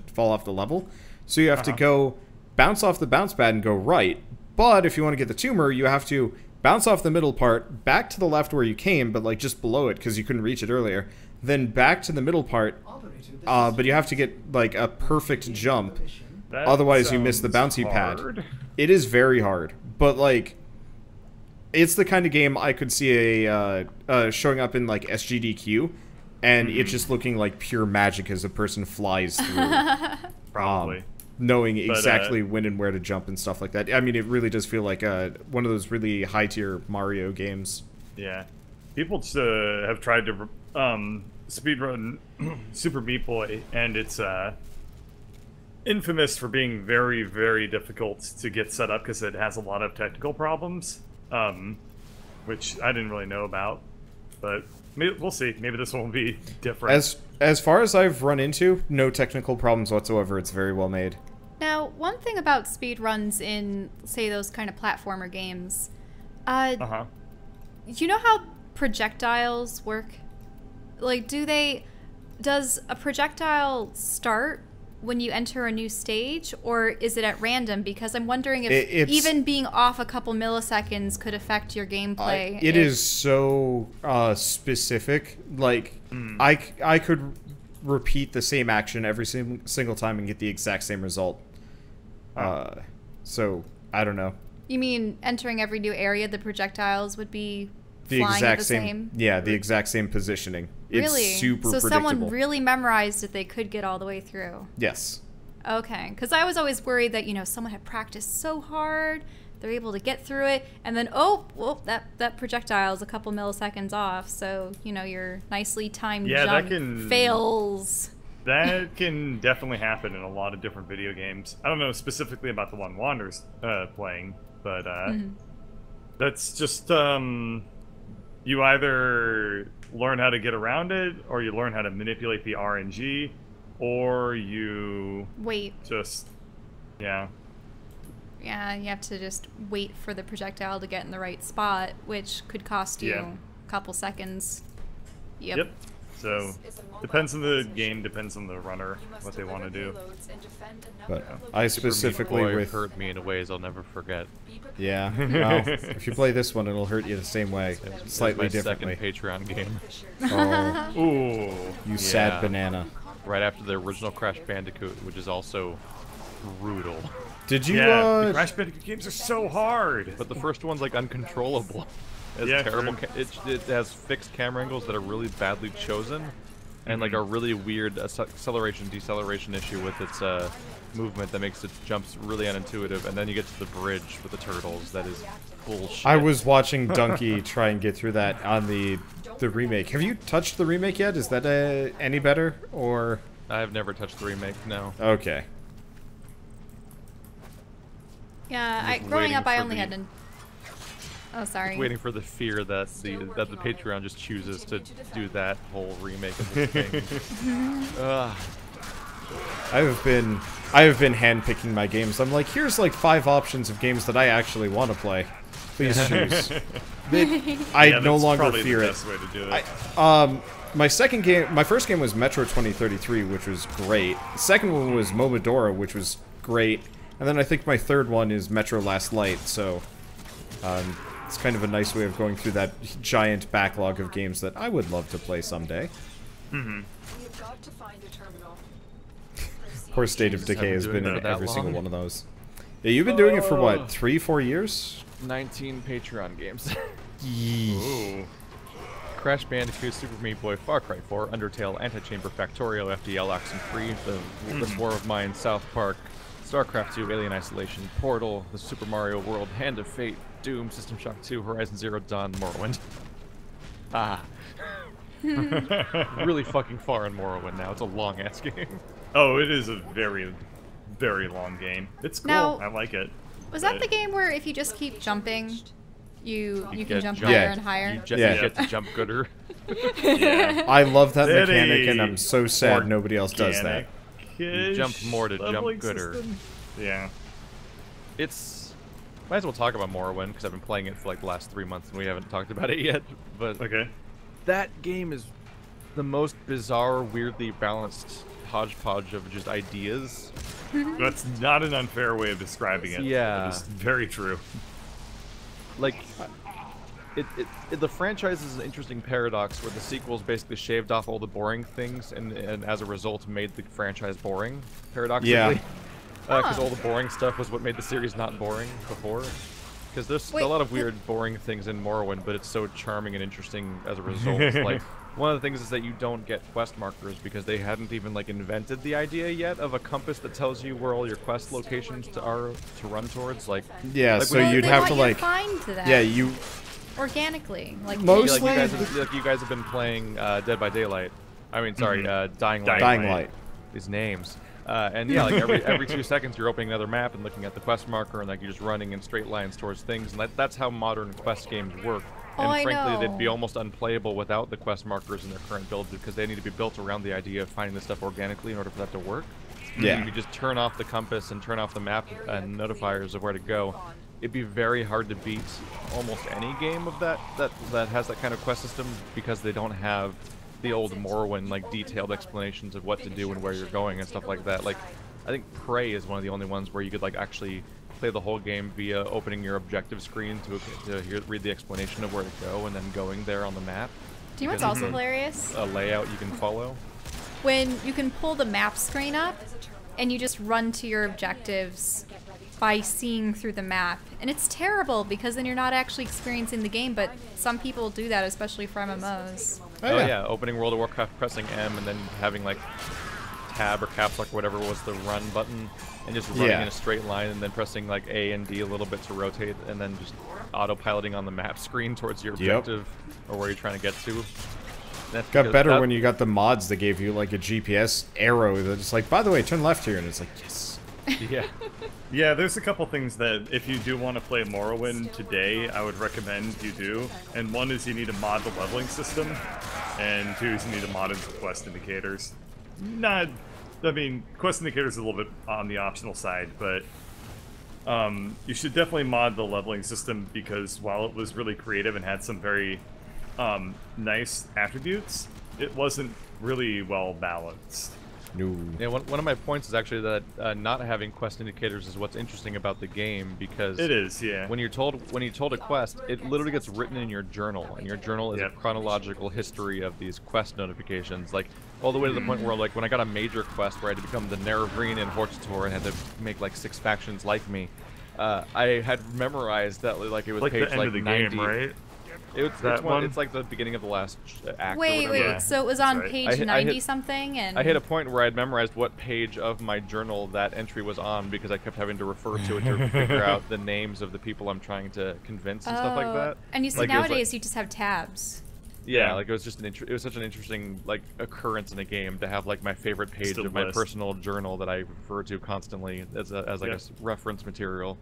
level. So you have to go bounce off the bounce pad and go right. But if you want to get the tumor, you have to bounce off the middle part, back to the left where you came, but like just below it because you couldn't reach it earlier. Then back to the middle part, but you have to get like a perfect jump.
That
Otherwise, you miss the bouncy
hard.
pad. It is very hard, but like, it's the kind of game I could see showing up in like SGDQ, and it just looking like pure magic as a person flies through.
Probably.
Knowing exactly when and where to jump and stuff like that. I mean, it really does feel like one of those really high-tier Mario games.
Yeah. People have tried to speedrun Super Meat Boy, and it's infamous for being very, very difficult to get set up because it has a lot of technical problems, which I didn't really know about. But we'll see. Maybe this one will be different.
As far as I've run into, no technical problems whatsoever. It's very well made.
Now, one thing about speedruns in, say, those kind of platformer games, you know how projectiles work? Like, does a projectile start when you enter a new stage, or is it at random? Because I'm wondering if even being off a couple milliseconds could affect your gameplay.
It is so specific. Like, I could repeat the same action every single time and get the exact same result. So, I don't know.
You mean entering every new area, the projectiles would be
the
flying
exact
at the same?
Yeah, the exact same positioning.
Really?
It's super
so
predictable.
Someone really memorized that they could get all the way through?
Yes.
Okay, because I was always worried that, you know, someone had practiced so hard, they're able to get through it, and then, that projectile is a couple milliseconds off, so, you know, your nicely timed jump fails.
That can definitely happen in a lot of different video games. I don't know specifically about the one Wander's playing, but that's just, you either learn how to get around it, or you learn how to manipulate the RNG, or you...
wait.
Just... Yeah.
Yeah, you have to just wait for the projectile to get in the right spot, which could cost you a couple seconds. Yep.
So, depends on the game, depends on the runner, what they want to do.
But I specifically
hurt me in ways I'll never forget.
Yeah, well, if you play this one, it'll hurt you the same way, slightly differently.
Second Patreon game.
Oh,
ooh,
you sad banana.
Right after the original Crash Bandicoot, which is also brutal.
Did you?
The Crash Bandicoot games are so hard.
But the first one's like uncontrollable. It's terrible. It has fixed camera angles that are really badly chosen, and like a really weird acceleration-deceleration issue with its movement that makes its jumps really unintuitive. And then you get to the bridge with the turtles. That is bullshit.
I was watching Donkey try and get through that on the remake. Have you touched the remake yet? Is that any better, or?
I've never touched the remake. No.
Okay.
Yeah, growing up, I only had to. Oh, sorry.
Waiting for the fear that the Patreon just chooses to do that whole remake of this thing.
I have been handpicking my games. I'm like, here's like 5 options of games that I actually want to play. Please choose. I no longer fear it.
Way to do it.
My first game was Metro 2033, which was great. The second one was Momodora, which was great. And then I think my third one is Metro Last Light, so it's kind of a nice way of going through that giant backlog of games that I would love to play someday.
Mm-hmm.
Of course, State of Decay has been in every single one of those. Yeah, you've been doing it for what, 3-4 years?
19 Patreon games.
Ooh.
Crash Bandicoot, Super Meat Boy, Far Cry 4, Undertale, Antichamber, Factorio, FDL, Oxenfree, The War of Mine, South Park, StarCraft 2, Alien Isolation, Portal, The Super Mario World, Hand of Fate, Doom, System Shock 2, Horizon Zero Dawn, Morrowind. Really fucking far in Morrowind now. It's a long-ass game.
Oh, it is a very, very long game. It's cool.
Now,
I like it.
Was that the game where if you just keep jumping, you can jump higher and higher?
You get to jump gooder.
Yeah.
I love that mechanic, and I'm so sad nobody else does that.
You jump more to jump gooder.
Yeah.
it's... Might as well talk about Morrowind, because I've been playing it for like the last 3 months and we haven't talked about it yet. But
okay.
That game is the most bizarre, weirdly balanced hodgepodge of just ideas.
That's not an unfair way of describing it.
Yeah.
It's very true.
Like, the franchise is an interesting paradox where the sequels basically shaved off all the boring things and as a result made the franchise boring, paradoxically.
Yeah.
Because all the boring stuff was what made the series not boring before. Because there's a lot of weird, boring things in Morrowind, but it's so charming and interesting as a result. Like, one of the things is that you don't get quest markers because they hadn't even like invented the idea yet of a compass that tells you where all your quest locations are to run towards. Like,
yeah,
like
so you'd have to like
find that.
Yeah, you
organically, like
mostly
like you guys have been playing Dead by Daylight. I mean, sorry, Dying Light.
Dying Light.
These names. And yeah, like every 2 seconds you're opening another map and looking at the quest marker and like you're just running in straight lines towards things, and that's how modern quest games work. And frankly, they'd be almost unplayable without the quest markers in their current build because they need to be built around the idea of finding this stuff organically in order for that to work.
Yeah.
If you just turn off the compass and turn off the map and notifiers of where to go, it'd be very hard to beat almost any game of that has that kind of quest system because they don't have the old Morrowind like detailed explanations of what to do and where you're going and stuff like that. Like, I think Prey is one of the only ones where you could like actually play the whole game via opening your objective screen to read the explanation of where to go and then going there on the map.
Do you know what's also hilarious?
A layout you can follow.
When you can pull the map screen up and you just run to your objectives by seeing through the map. And it's terrible because then you're not actually experiencing the game, but some people do that, especially for MMOs.
Oh yeah, opening World of Warcraft, pressing M, and then having like tab or caps lock or whatever was the run button, and just running in a straight line, and then pressing like A and D a little bit to rotate, and then just autopiloting on the map screen towards your objective or where you're trying to get to.
Got better when you got the mods that gave you like a GPS arrow that's like, by the way, turn left here, and it's like, yes.
Yeah.
Yeah, there's a couple things that if you do want to play Morrowind today, I would recommend you do. And one is you need to mod the leveling system, and two is you need to mod into quest indicators. I mean, quest indicators are a little bit on the optional side, but you should definitely mod the leveling system because while it was really creative and had some very nice attributes, it wasn't really well balanced.
No.
Yeah, one of my points is actually that not having quest indicators is what's interesting about the game because
it is, yeah.
When you're told a quest, it literally gets written in your journal, and your journal is a chronological history of these quest notifications, like all the way to the point where like when I got a major quest where I had to become the Nerevrine in Hortator and had to make like 6 factions like me, I had memorized that like it was
like
page
the end of the
90.
game, right?
It's like the beginning of the last act.
Wait, so it was on page 90 something, and
I hit a point where I'd memorized what page of my journal that entry was on because I kept having to refer to it to figure out the names of the people I'm trying to convince and stuff like that.
And you see,
like,
nowadays you just have tabs.
Yeah, like it was just it was such an interesting like occurrence in a game to have like my favorite page of my personal journal that I refer to constantly as like a reference material.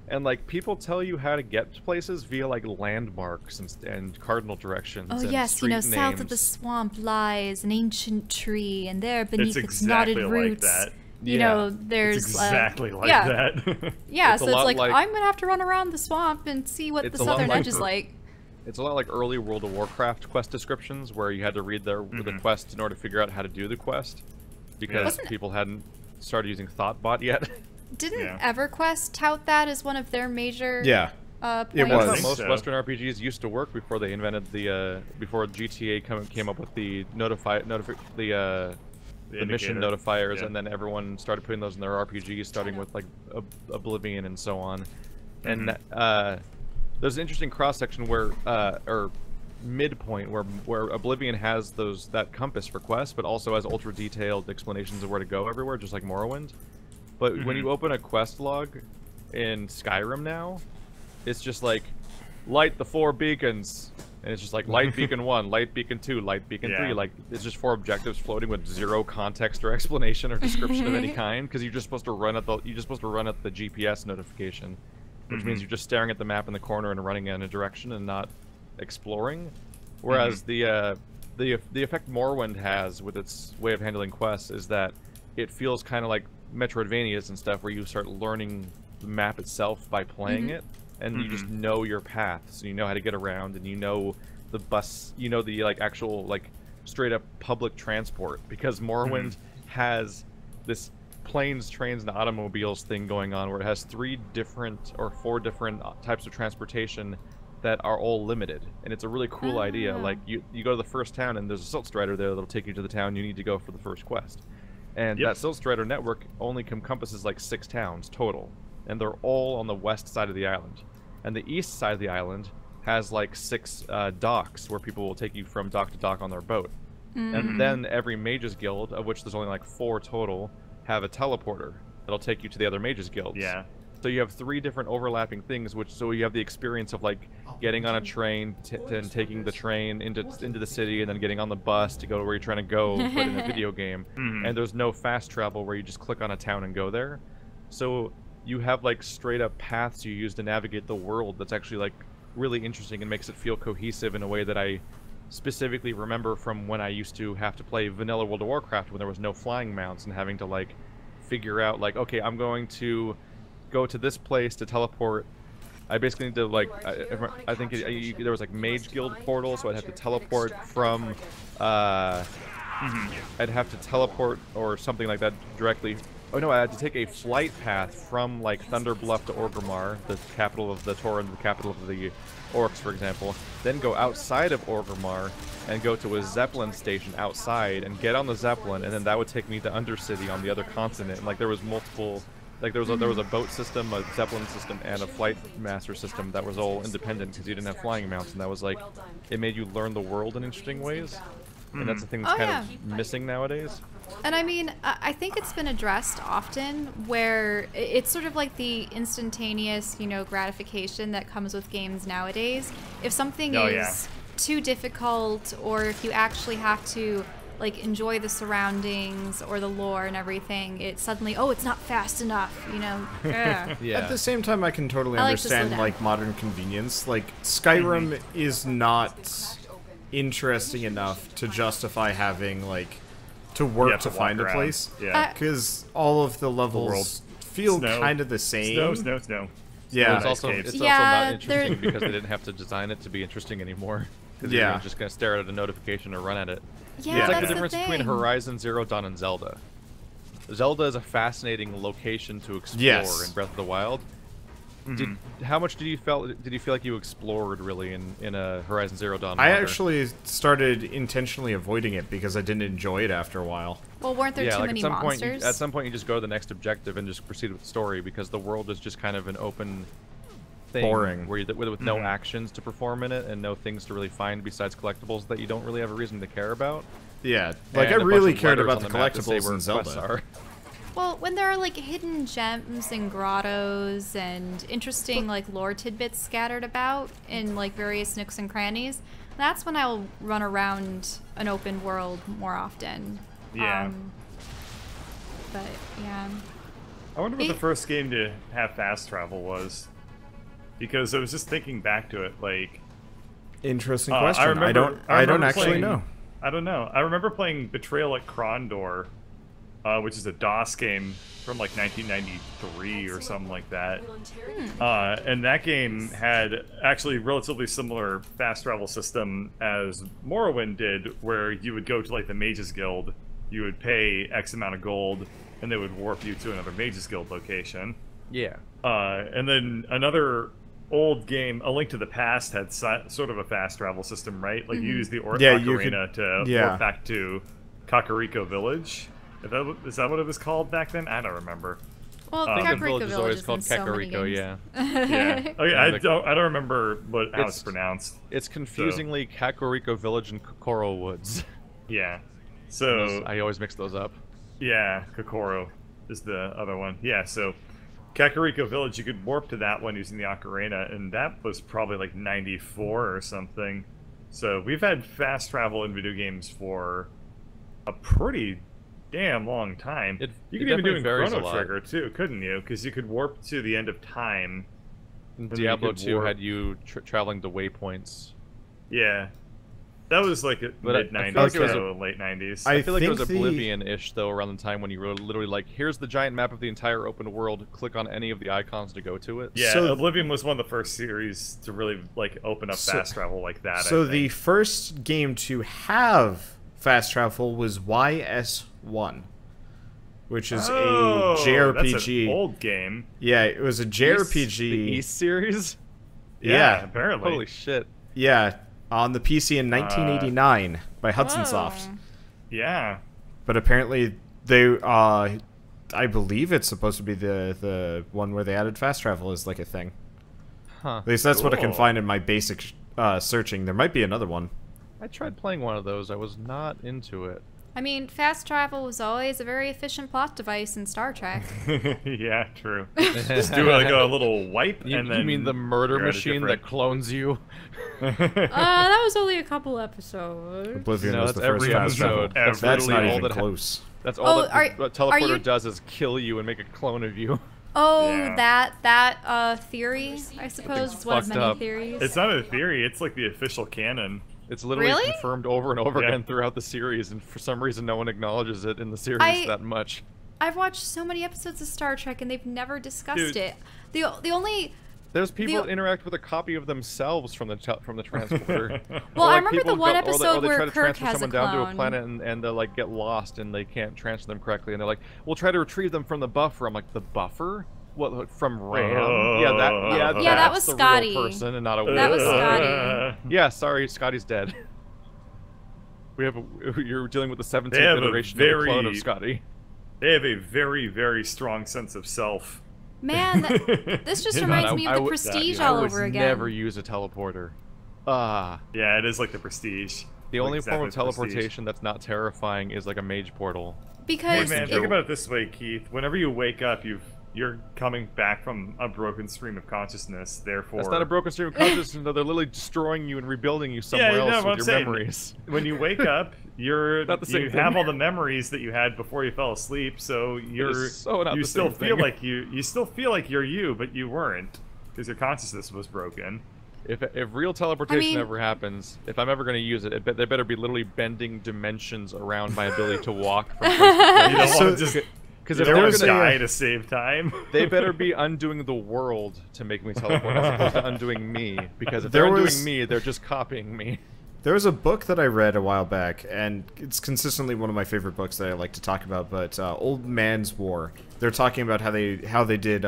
And like people tell you how to get to places via like landmarks and cardinal directions.
Oh
and
yes,
street names.
South of the swamp lies an ancient tree, and there beneath its
exactly
knotted roots,
like that.
you know, there's
it's exactly like that.
Yeah, so it's like I'm gonna have to run around the swamp and see what the southern edge is like.
It's a lot like early World of Warcraft quest descriptions, where you had to read the quest in order to figure out how to do the quest, because people hadn't started using Thoughtbot yet.
Didn't EverQuest tout that as one of their major points?
It was.
That's how most Western RPGs used to work before they invented the before GTA came up with the mission notifiers, and then everyone started putting those in their RPGs, starting with like Oblivion and so on. And there's an interesting cross section where or midpoint where Oblivion has that compass for quests, but also has ultra detailed explanations of where to go everywhere, just like Morrowind. But when you open a quest log in Skyrim now, it's just like, light the 4 beacons. And it's just like, light beacon 1, light beacon 2, light beacon 3. Like, it's just 4 objectives floating with 0 context or explanation or description of any kind. Because you're just supposed to run at the GPS notification. Which means you're just staring at the map in the corner and running in a direction and not exploring. Whereas the effect Morrowind has with its way of handling quests is that it feels kind of like Metroidvanias and stuff, where you start learning the map itself by playing it, and you just know your paths, and you know how to get around, and you know the bus, you know the like actual like straight up public transport, because Morrowind has this planes, trains, and automobiles thing going on where it has 3 different or 4 different types of transportation that are all limited, and it's a really cool idea. Like you go to the first town and there's a Silt Strider there that'll take you to the town you need to go for the first quest, and that Silt Strider network only encompasses like 6 towns total, and they're all on the west side of the island, and the east side of the island has like 6 docks where people will take you from dock to dock on their boat, and then every Mages Guild, of which there's only like 4 total, have a teleporter that'll take you to the other Mages Guilds.
Yeah.
So you have 3 different overlapping things, so you have the experience of like getting on a train, then taking the train into the city, and then getting on the bus to go to where you're trying to go, but in a video game. And there's no fast travel where you just click on a town and go there. So you have like straight up paths you use to navigate the world that's actually like really interesting and makes it feel cohesive in a way that I specifically remember from when I used to have to play vanilla World of Warcraft when there was no flying mounts and having to like figure out like, okay, I'm going to go to this place to teleport. I basically need to like, I think there was like Mage Guild portal, so I'd have to teleport from, I'd have to teleport or something like that directly. Oh no, I had to take a flight path from like Thunderbluff to Orgrimmar, the capital of the Tauren, the capital of the Orcs, for example. Then go outside of Orgrimmar and go to a Zeppelin station outside and get on the Zeppelin, and then that would take me to Undercity on the other continent. And like there was multiple, like there was a boat system, a Zeppelin system, and a flight master system that was all independent because you didn't have flying mounts, and that was like, it made you learn the world in interesting ways. And that's the thing that's kind of missing nowadays.
And I mean, I think it's been addressed often where it's sort of like the instantaneous, you know, gratification that comes with games nowadays. If something is too difficult, or if you actually have to like enjoy the surroundings or the lore and everything, it's suddenly, oh, it's not fast enough, you know.
At the same time, I can totally understand like modern convenience. Like Skyrim is not interesting enough to justify having like to work to find a place, because all of the levels feel kind of the same.
Snow.
Yeah, it's also not interesting because they didn't have to design it to be interesting anymore. Because you're just gonna stare at a notification or run at it.
Yeah,
it's like the difference between Horizon Zero Dawn and Zelda. Zelda is a fascinating location to explore in Breath of the Wild. How much did you feel like you explored really in a Horizon Zero Dawn?
I actually started intentionally avoiding it because I didn't enjoy it after a while.
Well, weren't there too many monsters?
At some point, you just go to the next objective and just proceed with the story, because the world is just kind of an open thing,
boring,
where with no actions to perform in it and no things to really find besides collectibles that you don't really have a reason to care about.
Yeah, like I really cared about the collectibles in Zelda.
Well, when there are like hidden gems and grottos and interesting like lore tidbits scattered about in like various nooks and crannies, that's when I'll run around an open world more often.
Yeah.
But yeah.
I wonder what the first game to have fast travel was, because I was just thinking back to it. Like,
interesting question. I don't actually know.
I don't know. I remember playing Betrayal at Krondor, which is a DOS game from like 1993 or something like that. And that game had actually relatively similar fast travel system as Morrowind did, where you would go to like the Mages Guild, you would pay X amount of gold, and they would warp you to another Mages Guild location.
Yeah.
And then another old game, A Link to the Past, had sort of a fast travel system, right? Like you use the Ocarina to warp back to Kakariko Village. Is that what it was called back then? I don't remember.
Well, Kakariko Village is always called Kakariko,
yeah. Okay, I don't remember how it's pronounced.
It's confusingly Kakariko Village and Kokoro Woods.
Yeah. So
I always mix those up.
Yeah, Kokoro is the other one. Yeah, so Kakariko Village, you could warp to that one using the Ocarina, and that was probably like 94 or something. So we've had fast travel in video games for a pretty damn long time. You could even do it in Chrono Trigger too, couldn't you? Because you could warp to the end of time.
Diablo 2 had you traveling to waypoints.
Yeah. That was like mid-90s, late 90s.
I feel like it was Oblivion-ish, though, around the time when you were literally like, here's the giant map of the entire open world, click on any of the icons to go to it.
Yeah, so, Oblivion was one of the first series to really like open up fast travel like that.
So the first game to have fast travel was YS1. Which is a JRPG.
That's an old game.
Yeah, it was a JRPG.
The East series?
Yeah, apparently.
Holy shit.
Yeah, on the PC in 1989 by Hudson Soft.
Yeah.
But apparently they, I believe it's supposed to be the one where they added fast travel as like a thing.
Huh.
At least that's what I can find in my basic searching. There might be another one.
I tried playing one of those. I was not into it.
I mean, fast travel was always a very efficient plot device in Star Trek.
Yeah, true. Just do like a little wipe, and then...
You mean the murder machine that clones you?
That was only a couple episodes.
Oblivion was the first fast travel. That's not even close.
That's all that teleporter does is kill you and make a clone of you.
Oh, yeah. that theory, I suppose, is one of many theories.
It's not a theory, it's like the official canon.
It's literally confirmed over and over again throughout the series, and for some reason no one acknowledges it in the series that much.
I've watched so many episodes of Star Trek, and they've never discussed it. The only...
There's people that interact with a copy of themselves from the transporter.
Well, I remember the one episode where Kirk has a clone.
They try to transfer someone down to a planet, and they like get lost, and they can't transfer them correctly, and they're like, "We'll try to retrieve them from the buffer." I'm like, "The buffer? What, from RAM?"
That was
the
Scotty.
Real person and not a
that was Scotty.
Yeah, sorry, Scotty's dead. You're dealing with the 17th iteration of the clone of Scotty.
They have a very, very strong sense of self.
Man, this just reminds me of the Prestige all over again.
I would never use a teleporter.
Yeah, it is like the Prestige.
The only form of teleportation that's not terrifying is like a mage portal.
Because
hey man, think about it this way, Keith. Whenever you wake up, you're coming back from a broken stream of consciousness, therefore...
That's not a broken stream of consciousness, they're literally destroying you and rebuilding you somewhere else with your memories.
When you wake up, you have all the memories that you had before you fell asleep, so you still feel like you're you, but you weren't, because your consciousness was broken.
If real teleportation ever happens, if I'm ever going to use it, there better be literally bending dimensions around my ability to walk from place to place.
You don't want to just... Because if they're going to die to save time,
they better be undoing the world to make me teleport, as opposed to undoing me. Because if they're undoing me, they're just copying me.
There was a book that I read a while back, and it's consistently one of my favorite books that I like to talk about. But Old Man's War. They're talking about how they did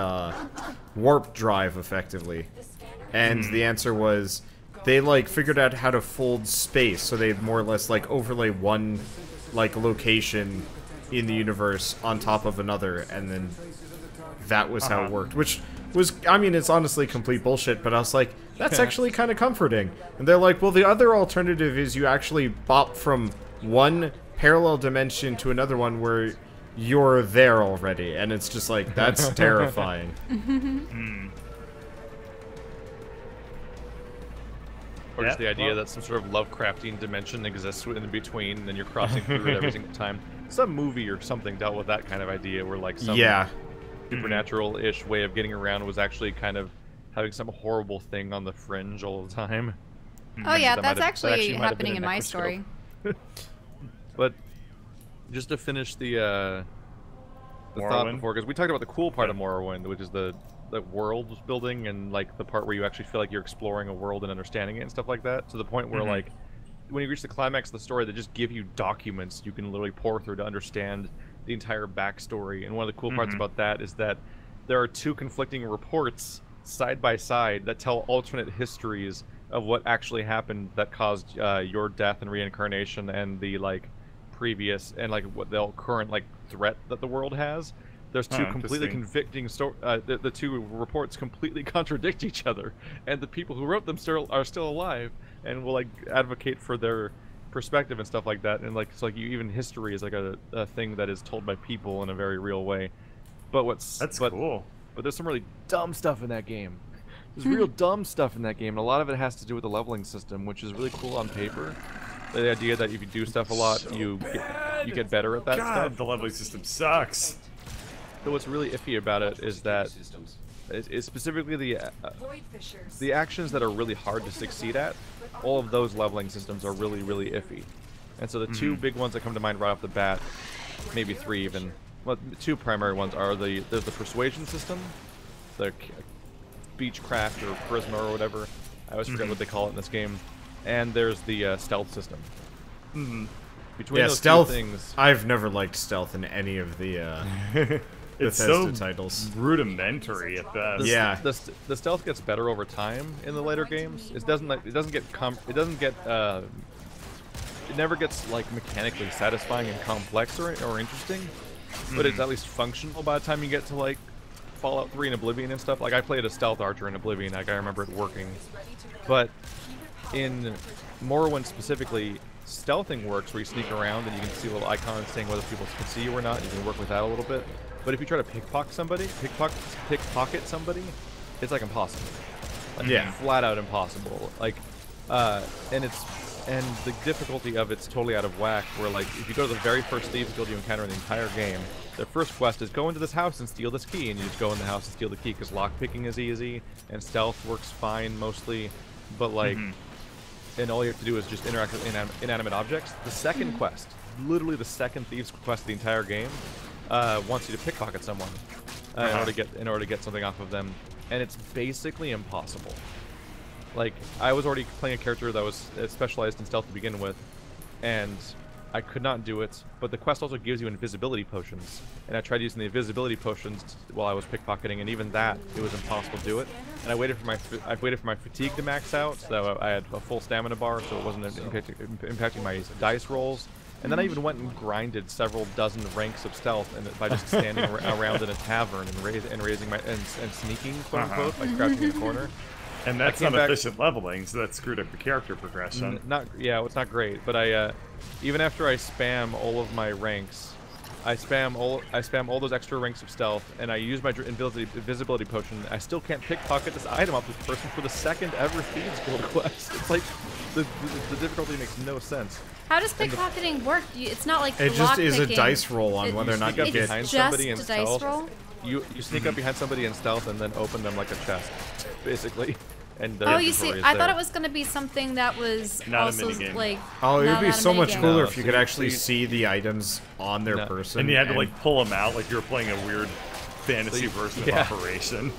warp drive effectively, and the answer was they like figured out how to fold space, so they more or less like overlay one like location in the universe on top of another, and then that was how it worked, which was, I mean, it's honestly complete bullshit, but I was like, that's actually kind of comforting. And they're like, well, the other alternative is you actually bop from one parallel dimension to another one where you're there already, and it's just like, that's terrifying.
Or just the idea that some sort of Lovecraftian dimension exists in between, and then you're crossing through it every single time. Some movie or something dealt with that kind of idea, where like some supernatural-ish way of getting around was actually kind of having some horrible thing on the fringe all the time.
Oh yeah, that's actually happening in my story.
But just to finish the thought before, because we talked about the cool part of Morrowind, which is the world building and like the part where you actually feel like you're exploring a world and understanding it and stuff like that, to the point where like when you reach the climax of the story, they just give you documents you can literally pour through to understand the entire backstory. And one of the cool parts about that is that there are two conflicting reports side by side that tell alternate histories of what actually happened that caused your death and reincarnation, and the like previous and like what the current like threat that the world has. There's two completely convicting the two reports completely contradict each other, and the people who wrote them are still alive and will like advocate for their perspective and stuff like that. And like, so like even history is like a thing that is told by people in a very real way. But that's cool. But there's some really dumb stuff in that game. There's real dumb stuff in that game, and a lot of it has to do with the leveling system, which is really cool on paper. The idea that if you do stuff a lot, you get better at that stuff.
The leveling system sucks.
So what's really iffy about it is that is specifically the actions that are really hard to succeed at. All of those leveling systems are really, really iffy. And so the two big ones that come to mind right off the bat, maybe three even, well, the two primary ones are there's the persuasion system, the beechcraft or charisma or whatever. I always forget what they call it in this game. And there's the stealth system. Between those
stealth.
two things,
I've never liked stealth in any of the
it's
Bethesda
so
titles.
rudimentary at best.
The stealth gets better over time in the later games. It never gets like mechanically satisfying and complex or interesting, but it's at least functional by the time you get to like Fallout 3 and Oblivion and stuff. Like I played a stealth archer in Oblivion, like I remember it working. But in Morrowind specifically, stealthing works where you sneak around and you can see little icons saying whether people can see you or not. You can work with that a little bit. But if you try to pickpocket somebody, it's like impossible. Like, flat out impossible. Like, and the difficulty of it's totally out of whack. Where like if you go to the very first thieves guild you encounter in the entire game, their first quest is go into this house and steal this key, and you just go in the house and steal the key because lockpicking is easy and stealth works fine mostly. But like, and all you have to do is just interact with inanimate objects. The second quest, literally the second thieves quest of the entire game, wants you to pickpocket someone in order to get something off of them, and it's basically impossible. Like, I was already playing a character that was specialized in stealth to begin with, and I could not do it, but the quest also gives you invisibility potions, and I tried using the invisibility potions while I was pickpocketing, and even that, it was impossible to do it. And I waited for my fatigue to max out, so I had a full stamina bar, so it wasn't impacting my dice rolls. And then I even went and grinded several dozen ranks of stealth, and by just standing around in a tavern and raising my and sneaking, quote unquote, by crouching in a corner.
And that's not efficient leveling, so that screwed up the character progression.
It's not great. But I, even after I spam all of my ranks, I spam all those extra ranks of stealth, and I use my invisibility potion. I still can't pickpocket this item off this person for the second ever Thieves Guild quest. It's like the difficulty makes no sense.
How does pickpocketing work? It's not like
it just is a dice roll on whether or not you get
behind somebody in stealth. You sneak up behind somebody in stealth and then open them like a chest, basically. And
you see, I thought it was going to be something that was
not
also like.
Oh, it would be so much cooler if you could actually see the items on their person.
And you had to like pull them out like you were playing a weird fantasy version of Operation.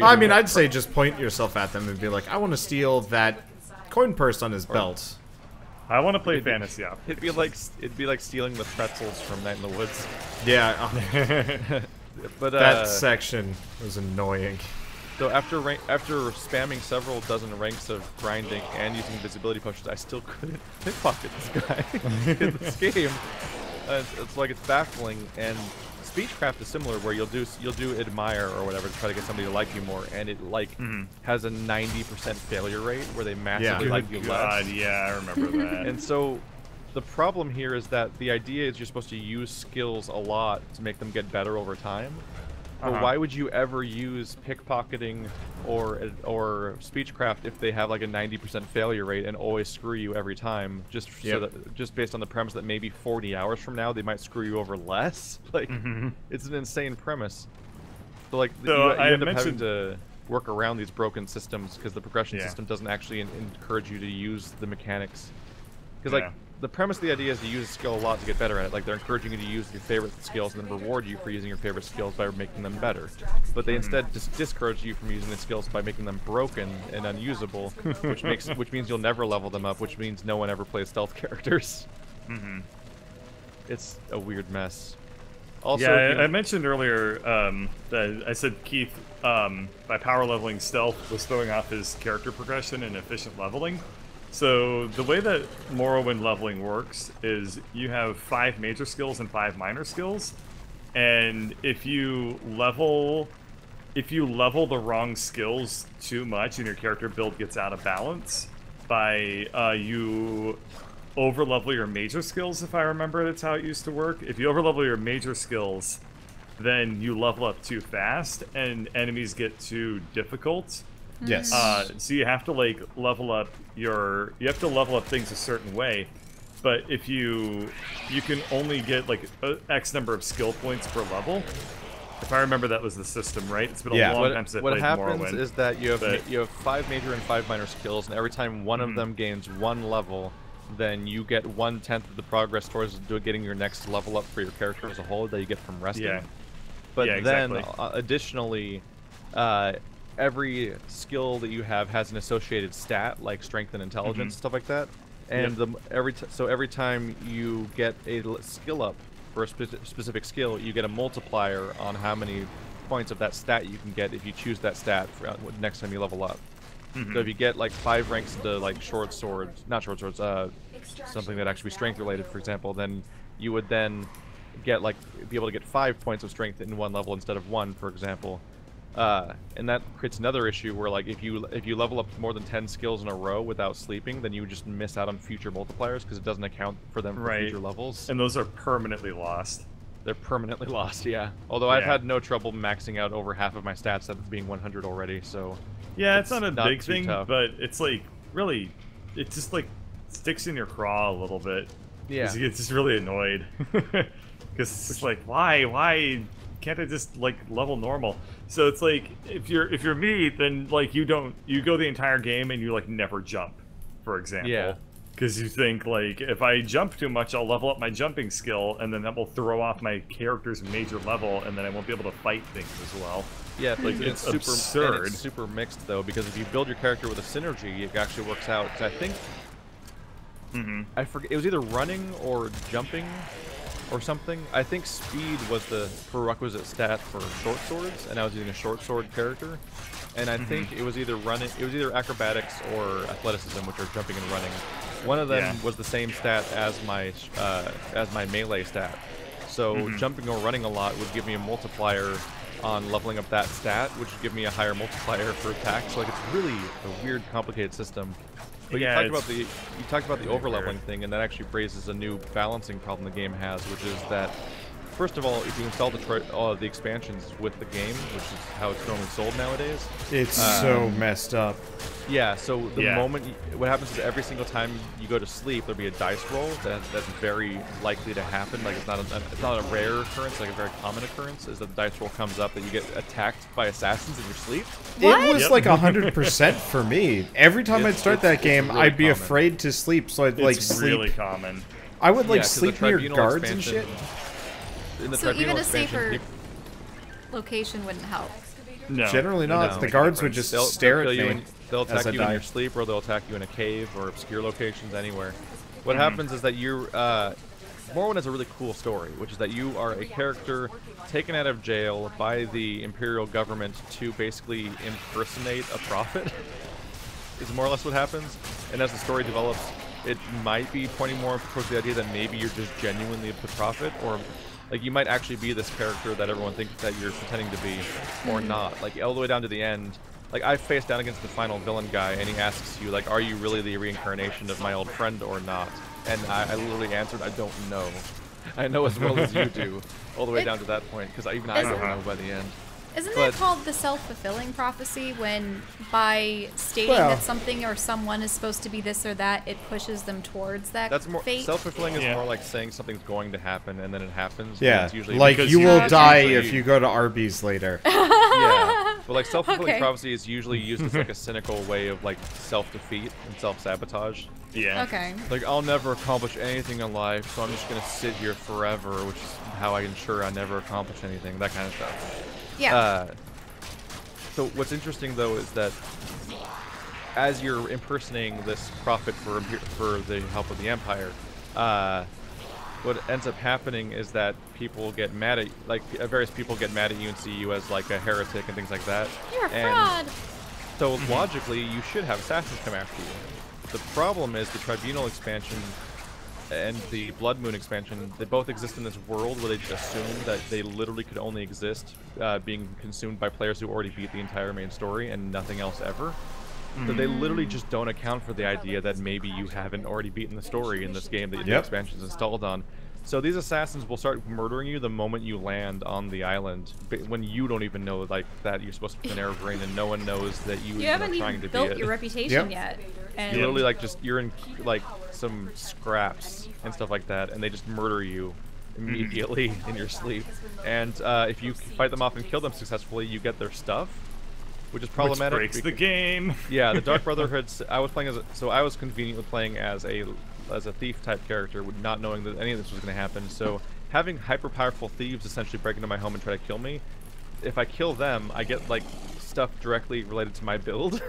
I mean, I'd say just point yourself at them and be like, I want to steal that coin purse on his belt.
I want to play fantasy op.
It'd be like stealing the pretzels from Night in the Woods.
Yeah.
But
that section was annoying.
So after spamming several dozen ranks of grinding and using invisibility potions, I still couldn't pickpocket this guy in this game. It's like it's baffling. And Speechcraft is similar, where you'll do admire or whatever to try to get somebody to like you more, and it like has a 90% failure rate where they massively like you less.
Yeah, I remember that.
And so the problem here is that the idea is you're supposed to use skills a lot to make them get better over time. But why would you ever use pickpocketing or Speechcraft if they have like a 90% failure rate and always screw you every time? Just based on the premise that maybe 40 hours from now they might screw you over less. Like it's an insane premise. So like you end up having to work around these broken systems because the progression system doesn't actually encourage you to use the mechanics. Because like the premise of the idea is to use a skill a lot to get better at it. Like they're encouraging you to use your favorite skills and then reward you for using your favorite skills by making them better. But they instead just discourage you from using the skills by making them broken and unusable, which means you'll never level them up, which means no one ever plays stealth characters. It's a weird mess. Also,
I mentioned earlier that I said Keith, by power leveling stealth, was throwing off his character progression and efficient leveling. So the way that Morrowind leveling works is you have 5 major skills and 5 minor skills, and if you level the wrong skills too much and your character build gets out of balance, by you overlevel your major skills, if I remember that's how it used to work. If you overlevel your major skills, then you level up too fast and enemies get too difficult.
Yes.
So you have to like level up things a certain way, but if you can only get like X number of skill points per level, If I remember, that was the system, right? It's been a long time since I played Morrowind.
What happens is that you have 5 major and 5 minor skills, and every time one of them gains 1 level, then you get 1/10 of the progress towards getting your next level up for your character as a whole that you get from resting.
Yeah.
But
exactly.
then, additionally, every skill that you have has an associated stat, like strength and intelligence, stuff like that. And every time you get a skill up for a specific skill, you get a multiplier on how many points of that stat you can get if you choose that stat for next time you level up. So if you get like 5 ranks into like not short swords, something that actually be strength related, for example, then you would then get be able to get 5 points of strength in 1 level instead of 1, for example. And that creates another issue where like if you level up more than 10 skills in a row without sleeping, then you would just miss out on future multipliers because it doesn't account for them for future levels.
And those are permanently lost.
They're permanently lost, yeah. Although I've had no trouble maxing out over half of my stats at being 100 already, so...
Yeah, it's not a big thing, but it's like, really, it just like sticks in your craw a little bit. Yeah. It's just really annoyed. Because it's just like, why can't I just like level normal? So it's like, if you're me, then like you go the entire game and you like never jump, for example. Yeah. Because you think, like, if I jump too much, I'll level up my jumping skill, and then that will throw off my character's major level, and then I won't be able to fight things as well.
Yeah,
like, it's super absurd.
It's super mixed, though, because if you build your character with a synergy, it actually works out. I think... I forget, it was either running or jumping or something. I think speed was the prerequisite stat for short swords, and I was using a short sword character. And I think it was either acrobatics or athleticism, which are jumping and running. One of them was the same stat as my melee stat. So jumping or running a lot would give me a multiplier on leveling up that stat, which would give me a higher multiplier for attack. So like it's really a weird, complicated system. But you talked about the overleveling thing, and that actually raises a new balancing problem the game has, which is that, first of all, if you install the expansions with the game, which is how it's normally sold nowadays,
it's so messed up.
Yeah, so the moment what happens is every single time you go to sleep, there'll be a dice roll that's very likely to happen. Like it's not a rare occurrence, like a very common occurrence, is that the dice roll comes up that you get attacked by assassins in your sleep.
What?
It was like 100% for me. Every time I'd start that game, really I'd be afraid to sleep, so I'd like sleep.
It's really common.
I would like sleep near guards and shit.
So even a safer location wouldn't help.
No, generally not. No. The guards would just stare at me.
They'll attack you in your sleep, or they'll attack you in a cave or obscure locations anywhere. What happens is that Morrowind has a really cool story, which is that you are a character taken out of jail by the Imperial government to basically impersonate a prophet. Is more or less what happens. And as the story develops, it might be pointing more towards the idea that maybe you're just genuinely the prophet, or like you might actually be this character that everyone thinks that you're pretending to be, or not. Like all the way down to the end. Like I faced down against the final villain guy, and he asks you, like, "Are you really the reincarnation of my old friend or not?" And I literally answered, "I don't know. I know as well as you do." All the way down to that point, because even I don't know by the end.
Isn't that called the self-fulfilling prophecy, when by stating that something or someone is supposed to be this or that, it pushes them towards that fate?
Self-fulfilling is more like saying something's going to happen and then it happens.
Yeah,
it's usually
like you will die if you go to Arby's later.
Yeah, but like self-fulfilling prophecy is usually used as like a cynical way of like self-defeat and self-sabotage.
Yeah.
Okay.
Like, I'll never accomplish anything in life, so I'm just gonna sit here forever, which is how I ensure I never accomplish anything, that kind of stuff.
Yeah.
So what's interesting though is that as you're impersonating this prophet for the help of the Empire, what ends up happening is that people get mad at, like, various people get mad at you and see you as like a heretic and things like that.
You're a fraud.
So logically, you should have assassins come after you. The problem is the Tribunal expansion and the Blood Moon expansion, they both exist in this world where they just assume that they literally could only exist being consumed by players who already beat the entire main story and nothing else ever. So they literally just don't account for the idea that maybe you haven't already beaten the story in this game that the expansion is installed on. So these assassins will start murdering you the moment you land on the island, when you don't even know like that you're supposed to be an airbrain and no one knows that you
haven't
trying
even
to
built
be
your reputation yet.
And literally like you're in like some scraps and stuff like that, and they just murder you immediately in your sleep. And if you fight them off and kill them successfully, you get their stuff, which is problematic.
Which breaks the game.
Yeah, the Dark Brotherhood. I was playing so I was conveniently playing as a thief type character, not knowing that any of this was going to happen. So having hyper powerful thieves essentially break into my home and try to kill me, if I kill them, I get like stuff directly related to my build.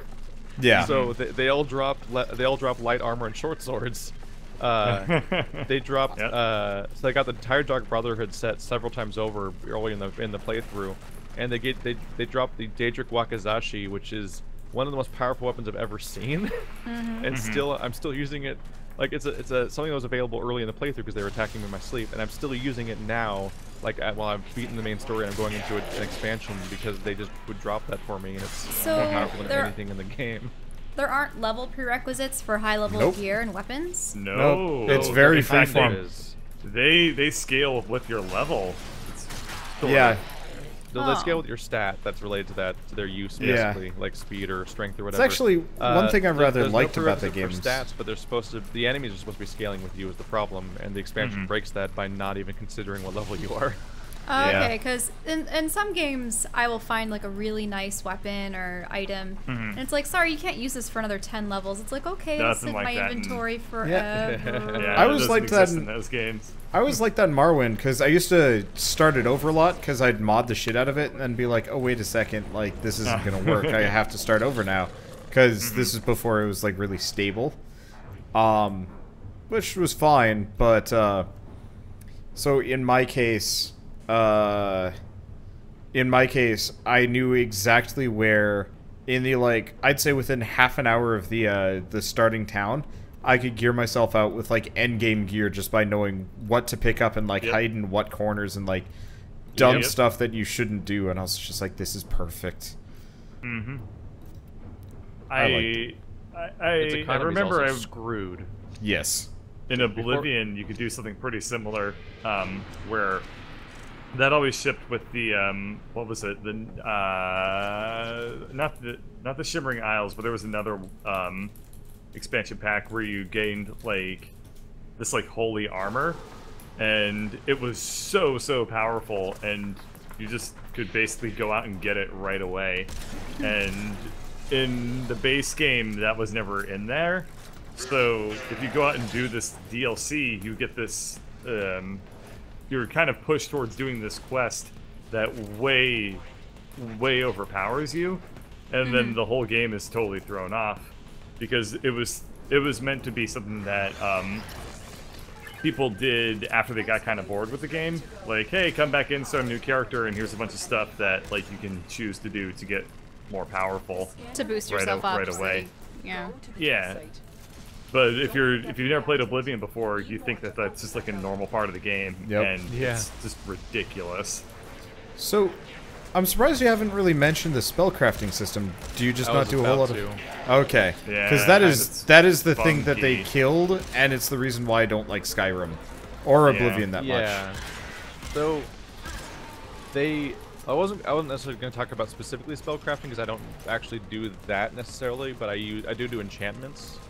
Yeah.
So they all drop light armor and short swords. They dropped. So I got the entire Dark Brotherhood set several times over early in the playthrough, and they dropped the Daedric Wakizashi, which is one of the most powerful weapons I've ever seen, and I'm still using it. Like it's something that was available early in the playthrough because they were attacking me in my sleep, and I'm still using it now. Like while I'm beating the main story and I'm going into an expansion because they just would drop that for me, and it's more powerful than anything in the game.
There aren't level prerequisites for high-level gear and weapons?
No.
It's very freeform.
They scale with your level.
Yeah.
They scale with your stat that's related to their use, basically, like speed or strength or whatever.
It's actually one thing I've rather liked about the game.
Stats, but the enemies are supposed to be scaling with you is the problem, and the expansion breaks that by not even considering what level you are.
Okay, because in some games I will find like a really nice weapon or item, and it's like, sorry, you can't use this for another 10 levels. It's like, okay, it'll sit in my inventory forever.
Yeah,
I always liked that
in those games.
I always liked that in Morrowind because I used to start it over a lot because I'd mod the shit out of it and then be like, oh wait a second, like this isn't gonna work. I have to start over now because this is before it was like really stable, which was fine. But so in my case, I knew exactly where in the I'd say within half an hour of the starting town, I could gear myself out with like endgame gear just by knowing what to pick up and like hide in what corners and like dumb stuff that you shouldn't do. And I was just like, this is perfect.
I remember I
screwed.
Yes.
In Oblivion, you could do something pretty similar, where that always shipped with the what was it? The not the Shimmering Isles, but there was another expansion pack where you gained like this holy armor, and it was so powerful, and you just could basically go out and get it right away. And in the base game, that was never in there. So if you go out and do this DLC, you get this. You're kind of pushed towards doing this quest that way overpowers you, and then the whole game is totally thrown off. Because it was meant to be something that people did after they got kind of bored with the game. Like, hey, come back in, start a new character, and here's a bunch of stuff that you can choose to do to get more powerful.
To boost yourself up
right away.
Yeah.
Yeah. But if you've never played Oblivion before, you think that that's just like a normal part of the game, and it's just ridiculous.
So, I'm surprised you haven't really mentioned the spellcrafting system. Do you just not do a whole lot of? Okay, because that is the thing that they killed, and it's the reason why I don't like Skyrim or Oblivion that much.
So I wasn't necessarily going to talk about specifically spellcrafting because I don't actually do that necessarily, but I do enchantments.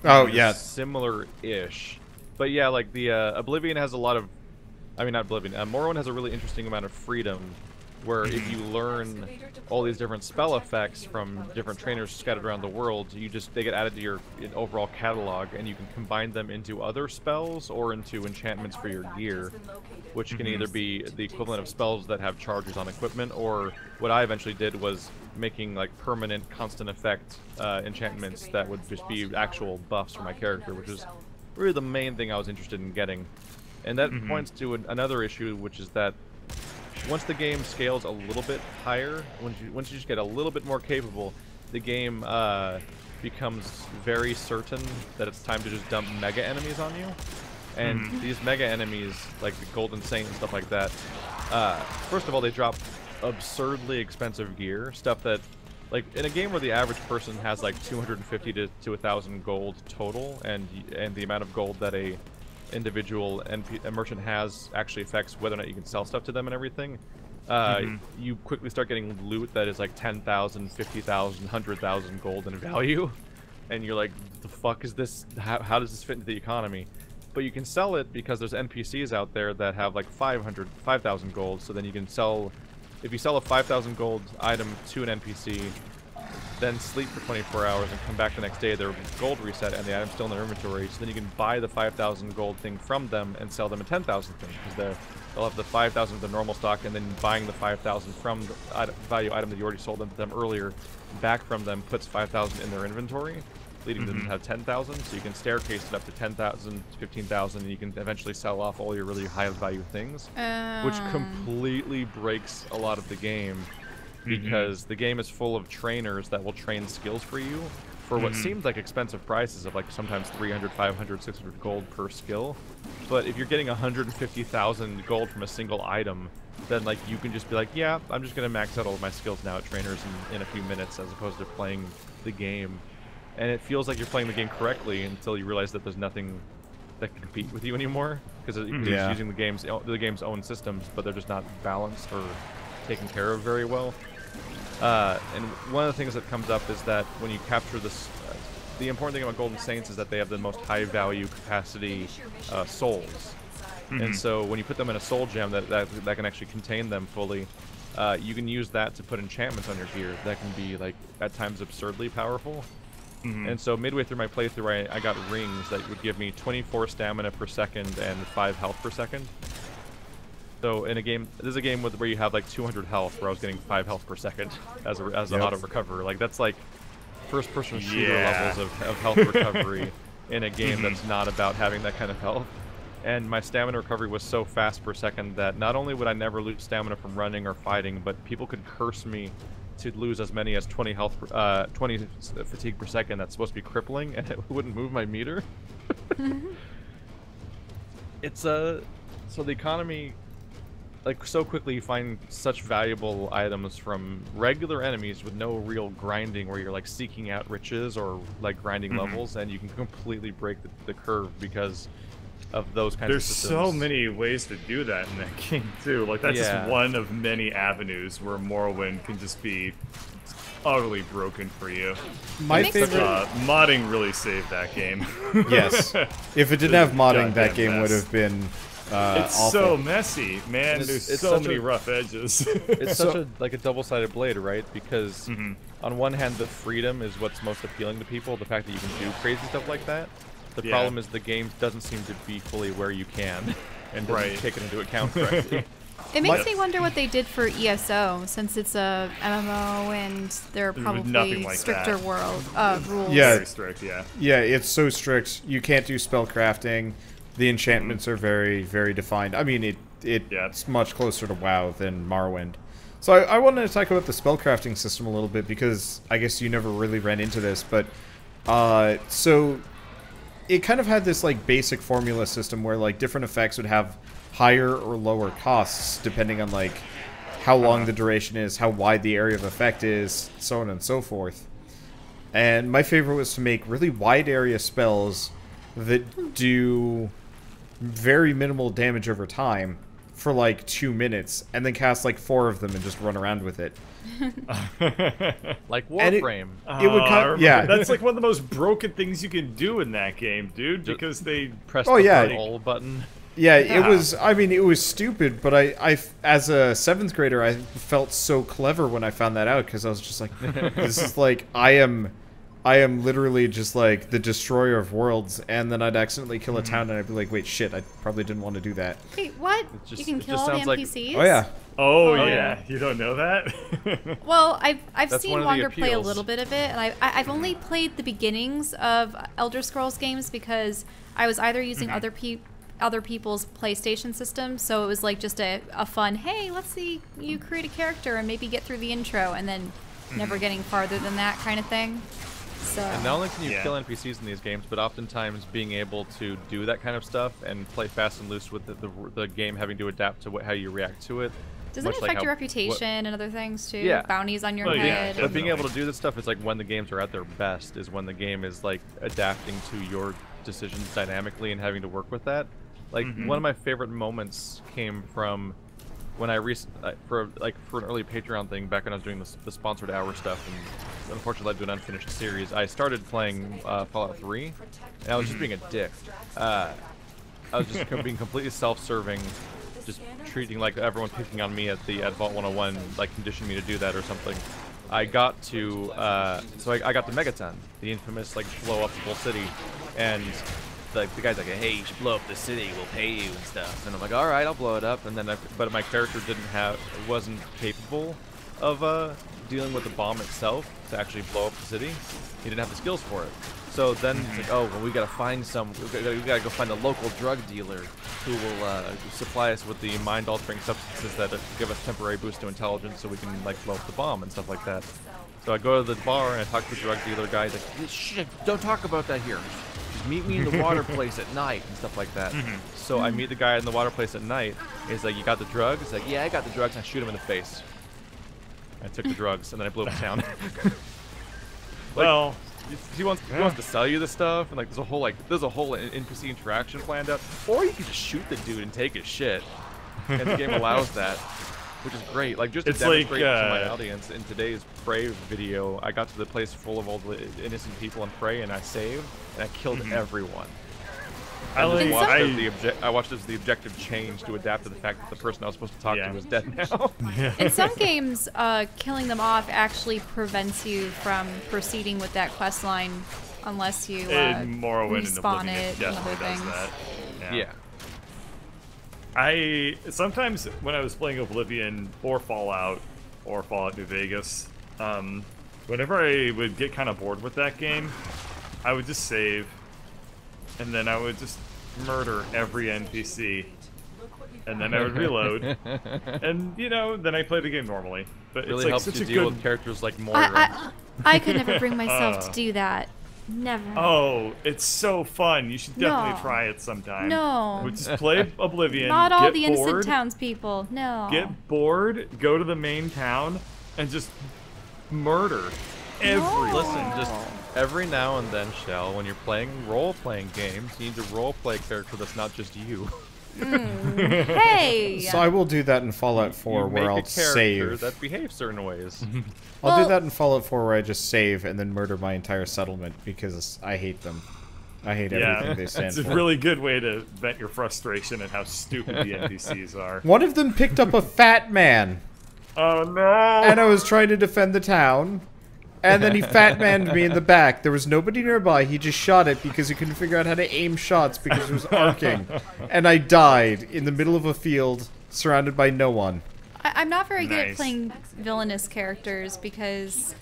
Oh yeah,
similar-ish. But yeah, like the Oblivion has a lot of, I mean not Oblivion. Morrowind has a really interesting amount of freedom, where if you learn all these different spell effects from different trainers scattered around the world, they get added to your overall catalog, and you can combine them into other spells or into enchantments for your gear, which can either be the equivalent of spells that have charges on equipment, or what I eventually did was making like permanent, constant effect enchantments that would just be actual buffs for my character, which was really the main thing I was interested in getting. And that points to another issue, which is that once the game scales a little bit higher, once you just get a little bit more capable, the game becomes very certain that it's time to just dump mega enemies on you. And these mega enemies, like the Golden Saint and stuff like that, first of all, they drop absurdly expensive gear, stuff that, like, in a game where the average person has like 250 to 1,000 gold total, and the amount of gold that a merchant has actually affects whether or not you can sell stuff to them and everything. You quickly start getting loot that is like 10,000, 50,000, 100,000 gold in value, and you're like, the fuck is this? How does this fit into the economy? but you can sell it because there's NPCs out there that have like 5,000 gold. So then you can sell, if you sell a 5,000 gold item to an NPC, then sleep for 24 hours and come back the next day, their gold reset and the item's still in their inventory. So then you can buy the 5,000 gold thing from them and sell them a 10,000 thing, because they'll have the 5,000 of the normal stock, and then buying the 5,000 from the value item that you already sold them to them earlier back from them puts 5,000 in their inventory, leading them to have 10,000. So you can staircase it up to 10,000, 15,000, and you can eventually sell off all your really high value things, which completely breaks a lot of the game, because the game is full of trainers that will train skills for you for what seems like expensive prices of like sometimes 300, 500, 600 gold per skill. But if you're getting 150,000 gold from a single item, then like you can just be like, yeah, I'm just gonna max out all of my skills now at trainers in a few minutes, as opposed to playing the game. And it feels like you're playing the game correctly until you realize that there's nothing that can compete with you anymore, because you're just using the game's own systems, but they're just not balanced or taken care of very well. And one of the things that comes up is that when you capture this, the important thing about Golden Saints is that they have the most high value capacity souls. And so when you put them in a soul gem that can actually contain them fully, you can use that to put enchantments on your gear that can be like at times absurdly powerful. And so midway through my playthrough, I got rings that would give me 24 stamina per second and 5 health per second. So in a game, this is a game where you have like 200 health, where I was getting 5 health per second as an auto recover. Like that's like first-person shooter levels of health recovery in a game that's not about having that kind of health. And my stamina recovery was so fast per second that not only would I never lose stamina from running or fighting, but people could curse me to lose as many as 20 fatigue per second. That's supposed to be crippling, and it wouldn't move my meter. It's so the economy, like, so quickly you find such valuable items from regular enemies with no real grinding, where you're like seeking out riches or like grinding levels, and you can completely break the curve because of those kinds of systems.
There's so many ways to do that in that game too. Like that's just one of many avenues where Morrowind can just be utterly broken for you.
My favorite
modding really saved that game.
Yes, if it didn't have modding, that game would have been
it's
awful.
so messy, man. There's so many rough edges.
It's such a double-sided blade, right? Because on one hand, the freedom is what's most appealing to people, the fact that you can do crazy stuff like that. The problem is the game doesn't seem to be fully where you can, and doesn't take it into account correctly.
It makes me wonder what they did for ESO, since it's a MMO and there are probably stricter rules.
Yeah,
very strict.
Yeah, it's so strict. You can't do spell crafting. The enchantments are very, very defined. I mean, it's much closer to WoW than Morrowind. So I wanted to talk about the spellcrafting system a little bit, because I guess you never really ran into this, but so it kind of had this like basic formula system where like different effects would have higher or lower costs depending on like how long the duration is, how wide the area of effect is, so on and so forth. And my favorite was to make really wide area spells that do very minimal damage over time for like 2 minutes, and then cast like 4 of them and just run around with it.
Like Warframe.
It would
that's like one of the most broken things you can do in that game, dude, because they
press the all button.
Yeah, it was, I mean, it was stupid, but I as a 7th grader, I felt so clever when I found that out, because I was just like, this is like, I am literally just like the destroyer of worlds, and then I'd accidentally kill a town, and I'd be like, wait, shit, I probably didn't want to do that.
Wait, what? You can kill all the NPCs?
Oh, yeah.
Oh, yeah. You don't know that?
Well, I've seen Longer play a little bit of it, and I've only played the beginnings of Elder Scrolls games, because I was either using other people's PlayStation systems, so it was like just a fun, hey, let's see you create a character and maybe get through the intro, and then never getting farther than that kind of thing. So.
And not only can you kill NPCs in these games, but oftentimes being able to do that kind of stuff and play fast and loose with the game having to adapt to how you react to it.
Doesn't it affect your reputation and other things too? Yeah. Bounties on your head.
But being able to do this stuff is like when the games are at their best, is when the game is like adapting to your decisions dynamically and having to work with that. Like one of my favorite moments came from when I for an early Patreon thing back when I was doing the sponsored hour stuff, and unfortunately led to an unfinished series. I started playing Fallout 3, and I was just being a dick. I was just being completely self-serving, just treating like everyone picking on me at Vault 101 like conditioned me to do that or something. I got to I got the Megaton, the infamous like blow up the whole city, and like the guy's like, hey, you should blow up the city, we'll pay you and stuff. And I'm like, all right, I'll blow it up. And then but my character wasn't capable of dealing with the bomb itself to actually blow up the city. He didn't have the skills for it. So then it's like, oh, well, we gotta find we gotta go find a local drug dealer who will supply us with the mind-altering substances that give us temporary boost to intelligence, so we can like blow up the bomb and stuff like that. So I go to the bar and I talk to the drug dealer guy. He's like, shit, don't talk about that here. Just meet me in the water place at night and stuff like that. So I meet the guy in the water place at night. He's like, you got the drugs? He's like, yeah, I got the drugs. And I shoot him in the face. I took the drugs and then I blew up the town.
Well.
He wants to sell you the stuff, and like there's a whole NPC interaction planned out, or you can just shoot the dude and take his shit, and the game allows that, which is great. Like just to demonstrate to my audience, in today's Prey video, I got to the place full of all the innocent people in Prey, and I saved and I killed everyone. I watched as the objective change to adapt to the fact that the person I was supposed to talk to was dead now.
In some games, killing them off actually prevents you from proceeding with that quest line unless you respawn it and other things.
Yeah. I sometimes when I was playing Oblivion or Fallout New Vegas, whenever I would get kind of bored with that game, I would just save. And then I would just murder every NPC, and then I would reload, and then I play the game normally. But
it really
it's like
helps
such
you
a
deal
good
with characters like Moira.
I could never bring myself to do that. Never.
Oh, it's so fun! You should definitely try it sometime.
No.
We just play Oblivion.
Not all the innocent townspeople. No.
Get bored, go to the main town, and just murder everyone.
Listen, just every now and then, Shell, when you're playing role-playing games, you need to role-play a character that's not just you.
Hey!
So I will do that in Fallout 4 where I'll save.
That behaves certain ways.
I'll do that in Fallout 4 where I just save and then murder my entire settlement because I hate them. I hate everything they stand for.
It's a really good way to vent your frustration at how stupid the NPCs are.
One of them picked up a fat man.
Oh no!
And I was trying to defend the town. And then he fat-manned me in the back. There was nobody nearby. He just shot it because he couldn't figure out how to aim shots because it was arcing. And I died in the middle of a field, surrounded by no one.
I'm not very good at playing villainous characters because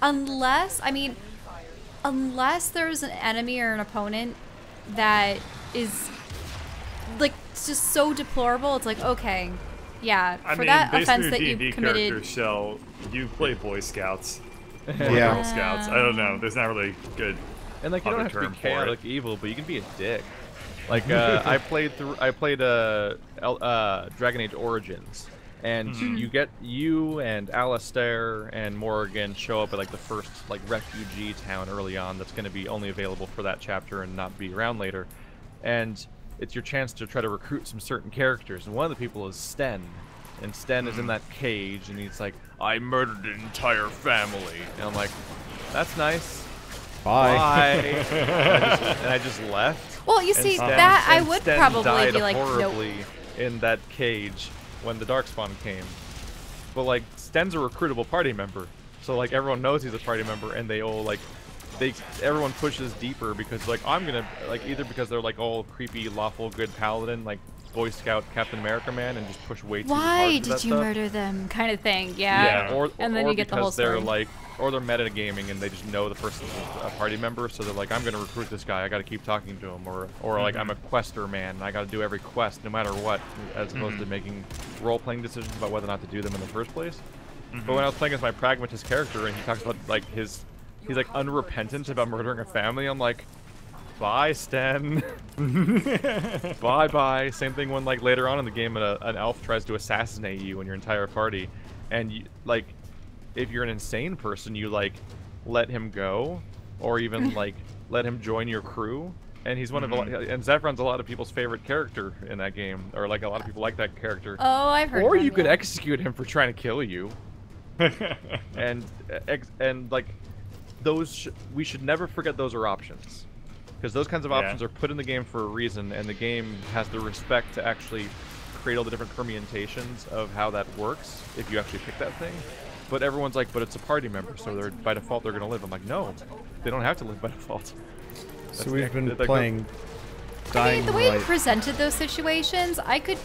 unless there's an enemy or an opponent that is like just so deplorable, it's like, okay, yeah, for that offense that you committed.
Shell, you play Boy Scouts.
Yeah.
Girl Scouts. I don't know. There's not really good.
And like you don't have to be chaotic evil, but you can be a dick. Like I played Dragon Age Origins, and you and Alistair and Morrigan show up at like the first like refugee town early on that's going to be only available for that chapter and not be around later, and it's your chance to try to recruit some certain characters. And one of the people is Sten. And Sten is in that cage, and he's like, I murdered an entire family. And I'm like, that's nice.
Bye.
And I just left.
Well, you see, that I would probably be like,
horribly in that cage when the Darkspawn came. But like, Sten's a recruitable party member, so like everyone knows he's a party member, and they all like, everyone pushes deeper because like I'm gonna like either because they're like all creepy, lawful, good paladin like Boy Scout Captain America man and just push way too hard.
Why did you murder them? Kind of thing, yeah. And then you get the whole story.
They're like, or they're metagaming and they just know the person's a party member, so they're like, I'm gonna recruit this guy. I gotta keep talking to him, or like I'm a quester man and I gotta do every quest no matter what, as opposed to making role-playing decisions about whether or not to do them in the first place. But when I was playing as my pragmatist character and he talks about like he's like unrepentant about murdering a family, I'm like, bye, Sten. Bye. Same thing when like later on in the game an elf tries to assassinate you and your entire party, and you, like if you're an insane person, you like let him go, or even like let him join your crew. And he's one of and Zephyron's a lot of people's favorite character in that game, or like a lot of people like that character.
Oh, I've heard.
Or you could execute him for trying to kill you. and like those we should never forget those are options. Because those kinds of options are put in the game for a reason, and the game has the respect to actually create all the different permutations of how that works if you actually pick that thing. But everyone's like, but it's a party member, so they're by default they're going to live. I'm like, no, they don't have to live by default.
So we've been playing Dying
the way
Light.
it presented those situations, I could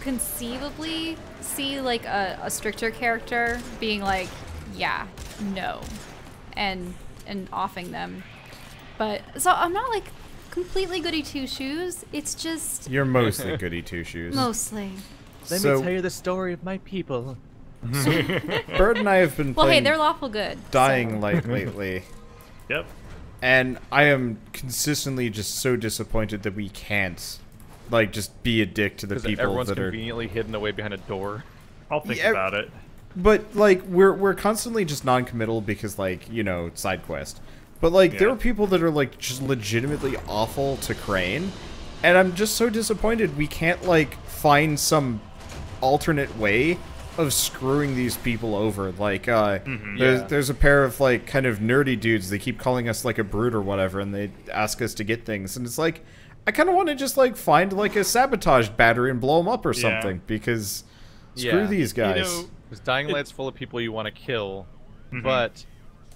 conceivably see like a stricter character being like, yeah, no, and offing them. But so I'm not like completely goody two shoes. It's just
you're mostly goody two shoes.
Mostly.
Let me tell you the story of my people.
Bird and I have been
well,
playing
hey, they're lawful good.
Dying Light lately.
Yep.
And I am consistently just so disappointed that we can't, like, just be a dick to the people
everyone's
that are
conveniently hidden away behind a door.
I'll think about it.
But like, we're constantly just non-committal because, like, you know, side quest. But like, there are people that are like just legitimately awful to Crane, and I'm just so disappointed we can't like find some alternate way of screwing these people over. Like, there's a pair of like kind of nerdy dudes. They keep calling us like a brute or whatever, and they ask us to get things, and it's like, I kind of want to just like find like a sabotage battery and blow them up or something because screw these guys.
You know, because Dying Light's full of people you want to kill, but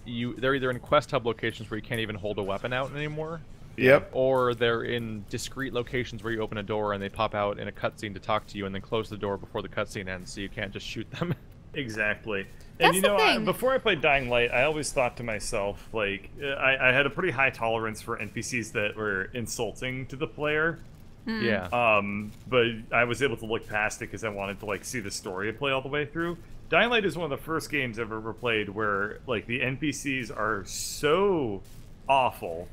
they're either in quest hub locations where you can't even hold a weapon out anymore.
Yep.
Or they're in discrete locations where you open a door and they pop out in a cutscene to talk to you and then close the door before the cutscene ends, so you can't just shoot them.
Exactly.
That's
And you know, before I played Dying Light, I always thought to myself, like, I had a pretty high tolerance for NPCs that were insulting to the player.
Yeah.
But I was able to look past it because I wanted to like see the story and play all the way through. Dying Light is one of the first games I've ever played where like the NPCs are so awful,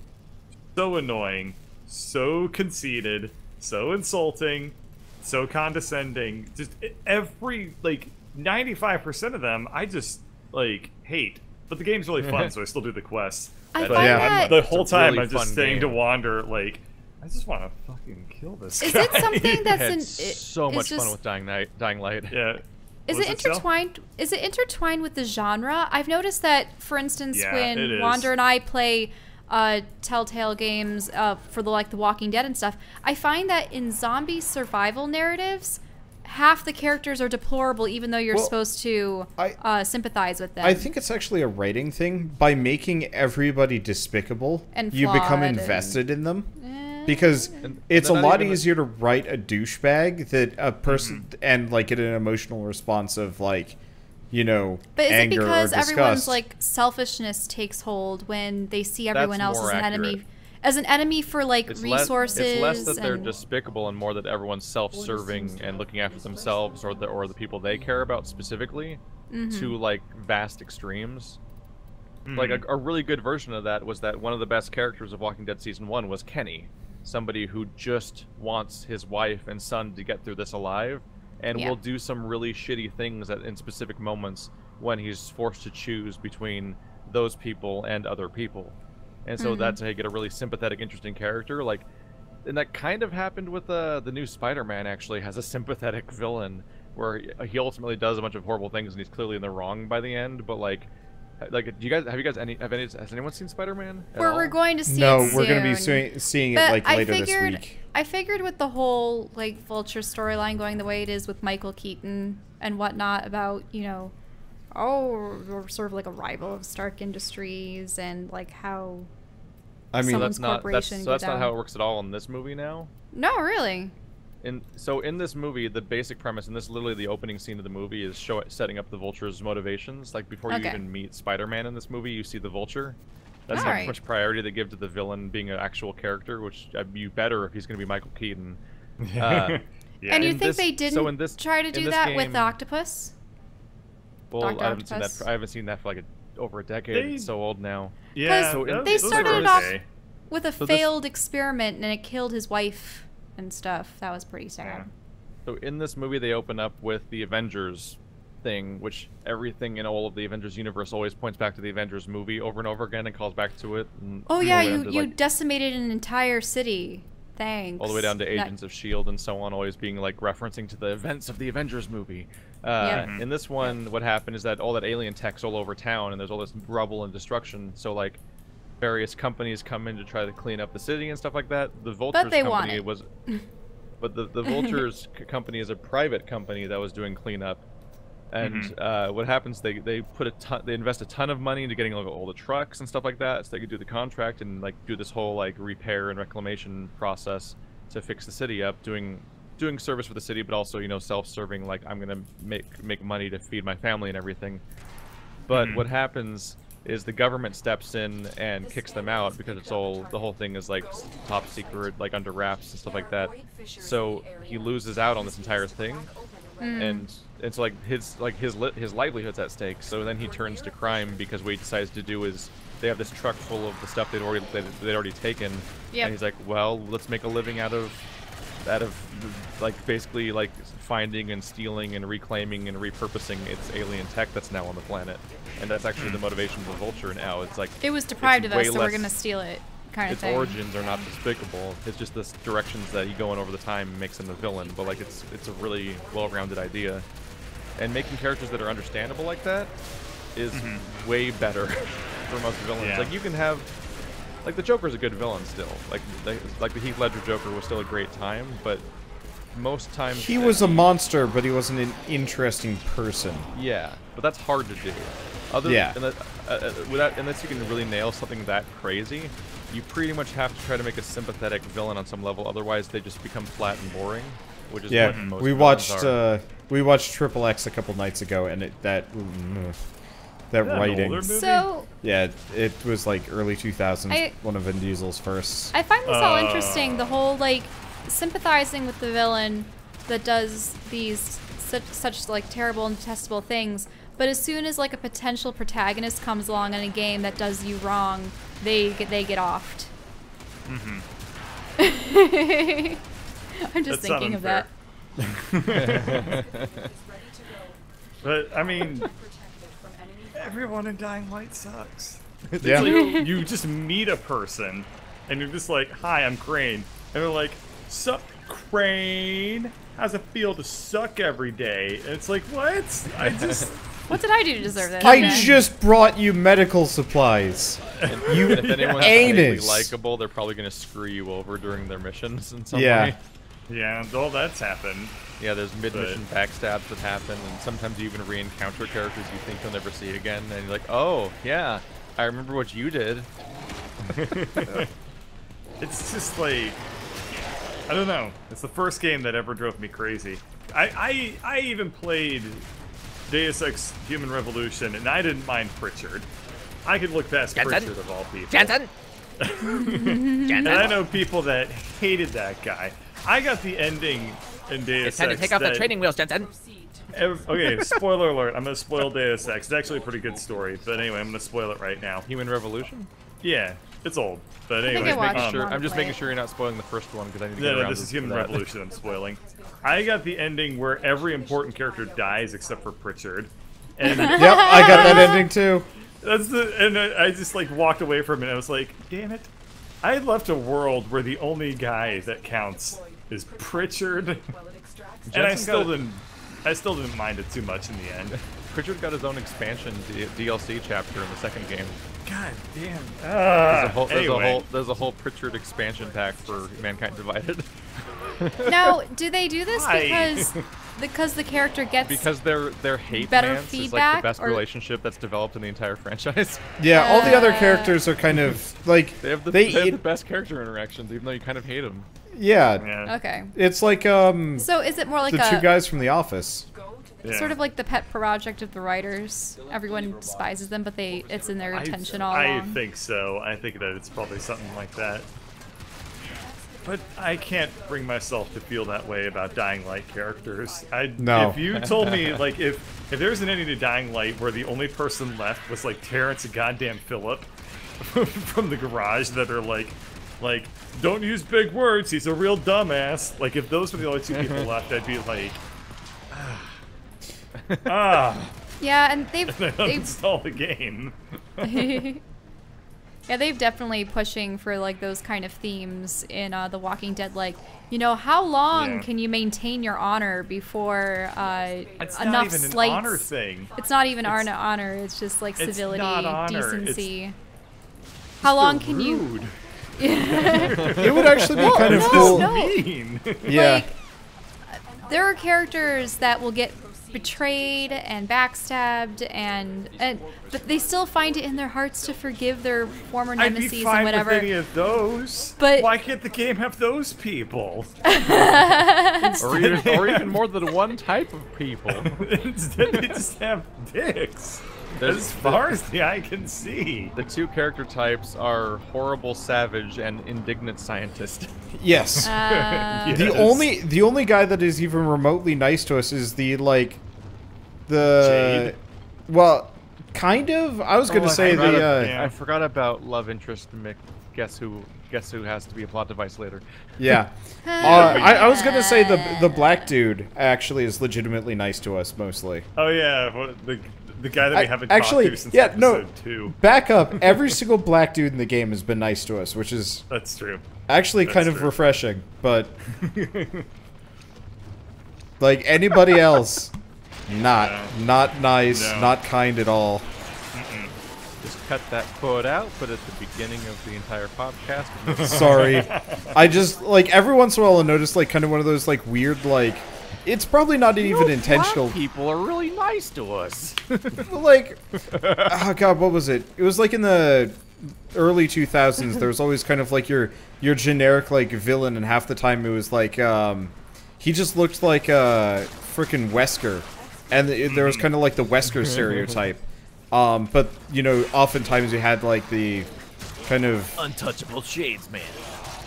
so annoying, so conceited, so insulting, so condescending. Just every like 95% of them I just like hate. But the game's really fun, so I still do the quests.
I find that
the whole time
really
I'm just staying
game.
to wander like, I just want to fucking kill this guy.
Is it something that's
Had so much fun with Dying Light.
Yeah.
Is it intertwined? Is it intertwined with the genre? I've noticed that, for instance, when Wander and I play Telltale games for the Walking Dead and stuff, I find that in zombie survival narratives, half the characters are deplorable, even though you're supposed to sympathize with them.
I think it's actually a writing thing. By making everybody despicable,
and
you become invested in them. Because it's a lot easier to write a douchebag that a person and like get an emotional response of like, you know,
but is
anger
it because
or disgust.
Everyone's like selfishness takes hold when they see everyone else as an enemy? As an enemy for like resources.
It's less that they're despicable and more that everyone's self-serving and looking after themselves or the people they care about specifically to like vast extremes. Like a really good version of that was that one of the best characters of Walking Dead Season 1 was Kenny. Somebody who just wants his wife and son to get through this alive and will do some really shitty things in specific moments when he's forced to choose between those people and other people. And so that's how you get a really sympathetic, interesting character. Like, and that kind of happened with the new Spider-Man. Actually, has a sympathetic villain where he ultimately does a bunch of horrible things and he's clearly in the wrong by the end. But like, has anyone seen Spider-Man?
We're going to see.
No,
it
we're going to
soon.
be seeing it like later this week.
I figured with the whole like Vulture storyline going the way it is with Michael Keaton and whatnot about, you know, we're sort of like a rival of Stark Industries and like how.
I mean,
that's not
that's not how it works at all in this movie now.
No, really.
So in this movie, the basic premise, and this is literally the opening scene of the movie, is setting up the Vulture's motivations. Like before you even meet Spider-Man in this movie, you see the Vulture. That's how much priority they give to the villain being an actual character, which you better if he's going to be Michael Keaton.
And you think they didn't try to do that with the Octopus?
Well, I haven't seen that for like over a decade. It's so old now.
Yeah,
they started it off with a failed experiment, and it killed his wife and stuff. That was pretty sad.
Yeah. So in this movie, they open up with the Avengers thing, which everything in all of the Avengers universe always points back to the Avengers movie over and over again and calls back to it.
Oh yeah, you decimated an entire city. Thanks.
All the way down to Agents of S.H.I.E.L.D. and so on, always being like referencing to the events of the Avengers movie. In this one, what happened is that all that alien tech's all over town, and there's all this rubble and destruction. So like, various companies come in to try to clean up the city and stuff like that. The Vultures company was, but the Vultures company is a private company that was doing cleanup. And what happens? They invest a ton of money into getting all the trucks and stuff like that, so they could do the contract and like do this whole like repair and reclamation process to fix the city up, doing service for the city, but also self-serving. Like I'm gonna make money to feed my family and everything. But what happens is the government steps in and kicks them out because the whole thing is like top secret, like under wraps and stuff like that. So he loses out on this entire thing. And so like his livelihood's at stake. So then he turns to crime because what he decides to do is they have this truck full of the stuff they'd already taken. Yep. And he's like, well, let's make a living out of like basically like finding and stealing and reclaiming and repurposing its alien tech that's now on the planet. And that's actually the motivation of the Vulture now. It's like
it was deprived of us, so we're gonna steal it. Kind of
its
thing.
origins are not despicable. It's just the directions that you go in over the time makes him the villain. But like it's a really well-rounded idea, and making characters that are understandable like that is way better for most villains. Yeah. Like you can have, like the Joker's a good villain still. Like the Heath Ledger Joker was still a great time, but most times
he was a monster, but he wasn't an interesting person.
Yeah, but that's hard to do. Unless you can really nail something that crazy. You pretty much have to try to make a sympathetic villain on some level, otherwise they just become flat and boring, which is what most villains are.
We watched Triple X a couple nights ago, and that writing.
So
yeah, it was like early 2000s, one of Vin Diesel's first.
I find this all interesting. The whole like sympathizing with the villain that does these such like terrible and detestable things. But as soon as like a potential protagonist comes along in a game that does you wrong, they get offed. I'm just thinking of that.
But I mean, everyone in Dying Light sucks.
Yeah.
Like, you just meet a person, and you're just like, "Hi, I'm Crane," and they're like, "Sup, Crane? How's it feel to suck every day?" And it's like, what? I just.
What did I do to deserve that?
I just brought you medical supplies.
You if anyone's really likable, they're probably going to screw you over during their missions in some way.
Yeah, all that's happened.
Yeah, there's mid-mission backstabs that happen, and sometimes you even re-encounter characters you think you'll never see again, and you're like, oh, yeah, I remember what you did.
It's just like, I don't know. It's the first game that ever drove me crazy. I even played Deus Ex Human Revolution, and I didn't mind Pritchard. I could look past Pritchard of all people.
Jensen!
And I know people that hated that guy. I got the ending in Deus Ex.
It's time to take off the training wheels, Jensen.
Okay, spoiler alert. I'm going to spoil Deus Ex. It's actually a pretty good story, but anyway, I'm going to spoil it right now.
Human Revolution?
Yeah, it's old. But anyway,
I'm just making sure you're not spoiling the first one, because I need to get around
this is Human Revolution I'm spoiling. I got the ending where every important character dies except for Pritchard. And
yep, I got that ending too.
I just like walked away from it and I was like, damn it. I left a world where the only guy that counts is Pritchard. And I still didn't mind it too much in the end.
Pritchard got his own expansion DLC chapter in the second game.
God damn.
There's a whole Pritchard expansion pack for Mankind Divided.
Now, do they do this because the character gets
their hate
better
mance
feedback,
is like the best relationship that's developed in the entire franchise?
Yeah, all the other characters are kind of like
they have the best character interactions, even though you kind of hate them.
Yeah.
Okay.
It's like
So is it more like
the two guys from The Office?
Yeah.
Sort of like the pet project of the writers. Everyone despises them, but it's in their intention all along.
I think so. I think that it's probably something like that. But I can't bring myself to feel that way about Dying Light characters.
No.
If you told me, like, if there's an ending to Dying Light where the only person left was, like, Terrence and goddamn Phillip from the garage that are like, don't use big words, he's a real dumbass. Like, if those were the only two people left, I'd be like,
Yeah, and they've
uninstall the game.
Yeah, they've definitely pushing for like those kind of themes in The Walking Dead. Like, you know, how long can you maintain your honor before
it's
enough
not even
slights?
An honor thing.
It's not even honor. It's just like civility,
not honor.
decency. How long can you?
It would actually be kind of cool. Yeah.
Like, there are characters that will get betrayed and backstabbed, but they still find it in their hearts to forgive their former nemesis and whatever.
I'd be fine with any of those.
But
why can't the game have those people?
or even more than one type of people.
Instead, they just have dicks. As far as the eye can see.
The two character types are horrible savage and indignant scientist.
Yes.
Yes.
The only guy that is even remotely nice to us is
Jade?
Well, kind of. I was going to say
I forgot about love interest. Guess who has to be a plot device later.
Yeah. I was going to say the black dude actually is legitimately nice to us mostly.
Oh yeah, the guy that we haven't talked to since episode 2.
Back up. Every single black dude in the game has been nice to us, which is
that's true.
Actually, kind of refreshing, but like anybody else, not nice, not kind at all.
Just cut that quote out. Put it at the beginning of the entire podcast.
Sorry, I just every once in a while I'll notice kind of one of those weird It's probably not even intentional.
Black people are really nice to us.
Oh god, what was it? It was in the early 2000s. There was always kind of your generic villain, and half the time it was he just looked like a frickin' Wesker, and there was kind of the Wesker stereotype. But oftentimes you had the kind of
untouchable shades man,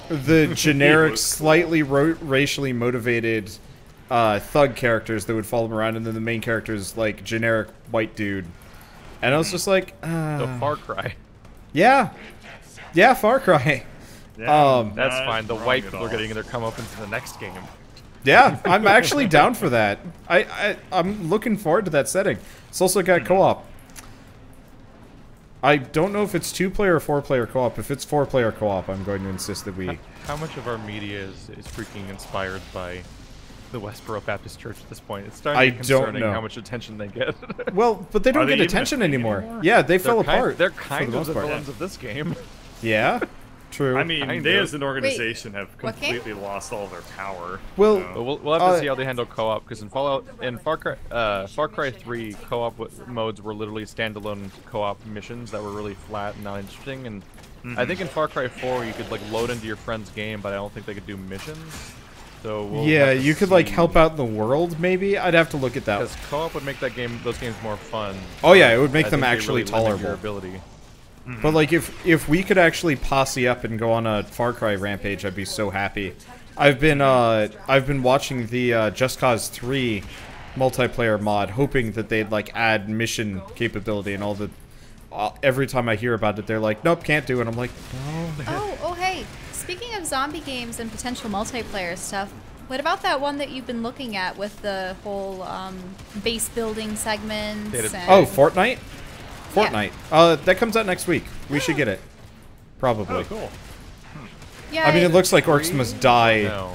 the generic, slightly racially motivated thug characters that would follow him around, and then the main character is generic white dude. And I was just
the Far Cry.
Yeah, Far Cry.
Yeah,
that's fine. The white people are getting their comeuppance in the next game.
Yeah, I'm actually down for that. I'm looking forward to that setting. It's also got co-op. I don't know if it's 2-player or 4-player co-op. If it's 4-player co-op, I'm going to insist that we...
How much of our media is freaking inspired by the Westboro Baptist Church at this point? It's starting to be concerning how much attention they get.
Well, but they don't get attention anymore. Yeah, they fell apart.
They're kind of the villains of this game.
Yeah, true.
I mean, they as an organization have completely lost all their power.
Well,
we'll have to see how they handle co-op, because in Far Cry 3, co-op modes were literally standalone co-op missions that were really flat and not interesting. And I think in Far Cry 4 you could load into your friend's game, but I don't think they could do missions. So
yeah, you could help out in the world. Maybe I'd have to look at that.
Because co-op would make those games more fun.
Oh yeah, it would make them actually tolerable.
Your ability.
But if we could actually posse up and go on a Far Cry rampage, I'd be so happy. I've been watching the Just Cause 3 multiplayer mod, hoping that they'd add mission capability and all the. Every time I hear about it, they're like, "Nope, can't do it." I'm like, "No."
Oh, hey. Speaking of zombie games and potential multiplayer stuff, what about that one that you've been looking at with the whole base building segments?
Oh, Fortnite. Yeah. That comes out next week. We should get it. Probably.
Oh, cool.
Yeah.
I mean, it looks like Orcs Must Die.
No.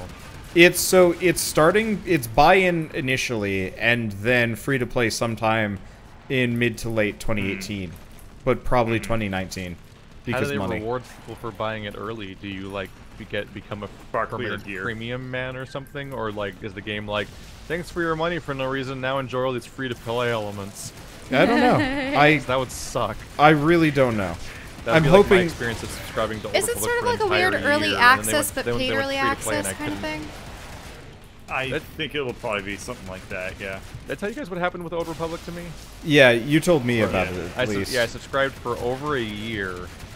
It's buy-in initially, and then free to play sometime in mid to late 2018, but probably 2019 because
how do they
money.
reward people for buying it early? Do you become a permanent premium man or something, or is the game thanks for your money for no reason, now enjoy all these free to play elements?
I don't know.
That would suck.
I really don't know.
I'm hoping my experience of subscribing to
Is it sort of like a weird early access but paid early access kind of thing?
I think it will probably be something like that, yeah.
Did I tell you guys what happened with Old Republic to me?
Yeah, you told me about it, at least.
I subscribed for over a year.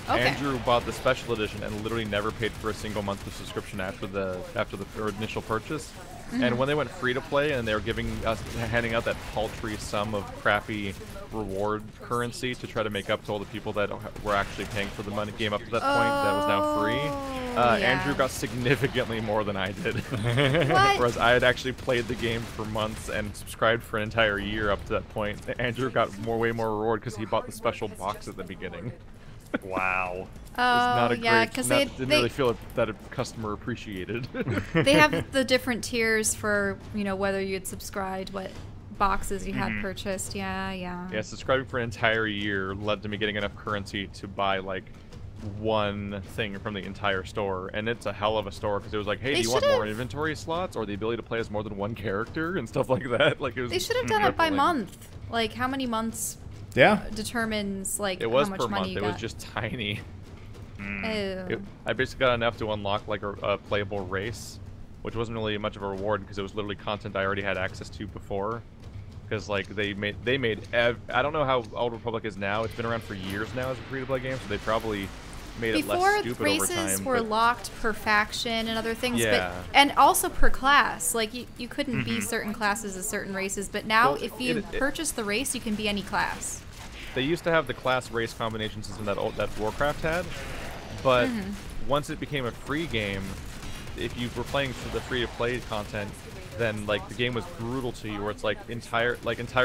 Okay.
Andrew bought the special edition and literally never paid for a single month of subscription after the initial purchase. And when they went free to play and they were handing out that paltry sum of crappy reward currency to try to make up to all the people that were actually paying for the game up to that point that was now free, Andrew got significantly more than I did. Whereas I had actually played the game for months and subscribed for an entire year up to that point. Andrew got way more reward because he bought the special box at the beginning.
Wow.
Oh, yeah, because they
didn't really feel that a customer appreciated.
They have the different tiers for whether you had subscribed, what boxes you had purchased. Yeah.
Yeah, subscribing for an entire year led to me getting enough currency to buy one thing from the entire store, and it's a hell of a store because it was like, hey, do you want more inventory slots or the ability to play as more than one character and stuff like that? Like, it was.
They should have done it by month. Like, how many months?
Yeah.
Determines like
it was
how much
per
money
month.
you
It
got.
was just tiny.
Ew.
I basically got enough to unlock like a playable race, which wasn't really much of a reward because it was literally content I already had access to before. Because like they made I don't know how Old Republic is now. It's been around for years now as a free-to-play game, so they probably made it less stupid over time.
Before, races were locked per faction and other things,
yeah.
and also per class. Like, you couldn't be certain classes as certain races, but now if you purchase the race, you can be any class.
They used to have the class race combination system that Warcraft had, but once it became a free game, if you were playing for the free-to-play content, then like the game was brutal to you, where it's like entire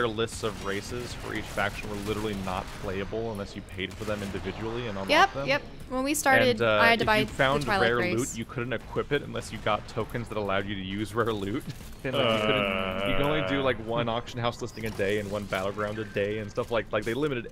lists of races for each faction were literally not playable unless you paid for them individually and unlocked them.
Yep. When we started,
and,
I had to buy
if you found
the Twilight
rare
race.
loot, you couldn't equip it unless you got tokens that allowed you to use rare loot. And like, you could only do like one auction house listing a day and one battleground a day and stuff like they limited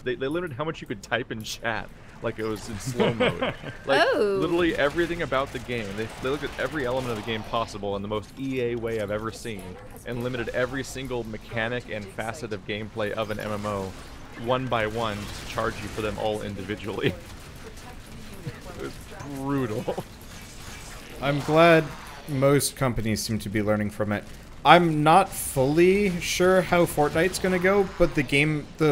they limited how much you could type in chat. Like it was in slow mode. Like literally everything about the game. They looked at every element of the game possible in the most EA way I've ever seen, and limited every single mechanic and facet of gameplay of an MMO one by one to charge you for them all individually. It was brutal.
I'm glad most companies seem to be learning from it. I'm not fully sure how Fortnite's gonna go, but the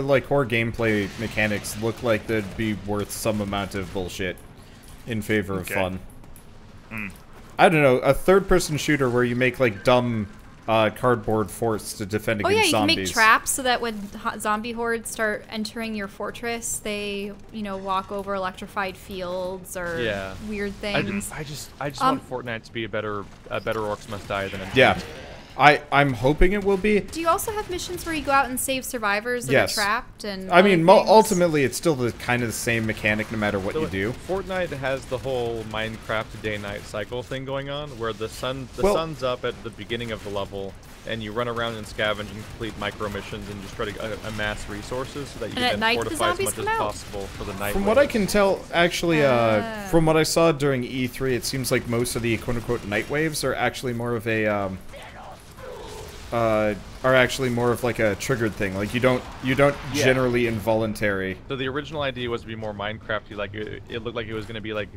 like core gameplay mechanics look like they'd be worth some amount of bullshit in favor of fun. I don't know, a third-person shooter where you make like dumb cardboard forts to defend against zombies.
Oh yeah, you can make traps so that when zombie hordes start entering your fortress, they, walk over electrified fields or weird things.
I just want Fortnite to be a better Orcs Must Die than a
Yeah. I'm hoping it will be.
Do you also have missions where you go out and save survivors that are trapped? And
I mean, ultimately, it's still kind of the same mechanic no matter what you do.
Fortnite has the whole Minecraft day-night cycle thing going on, where the sun's up at the beginning of the level, and you run around and scavenge and complete micro missions and just try to amass resources so that you can then fortify as much as possible for the night.
From what I can tell, actually, from what I saw during E3, it seems like most of the quote-unquote night waves are actually more of a like a triggered thing. Like you don't generally involuntary.
So the original idea was to be more Minecrafty. Like it looked like it was going to be like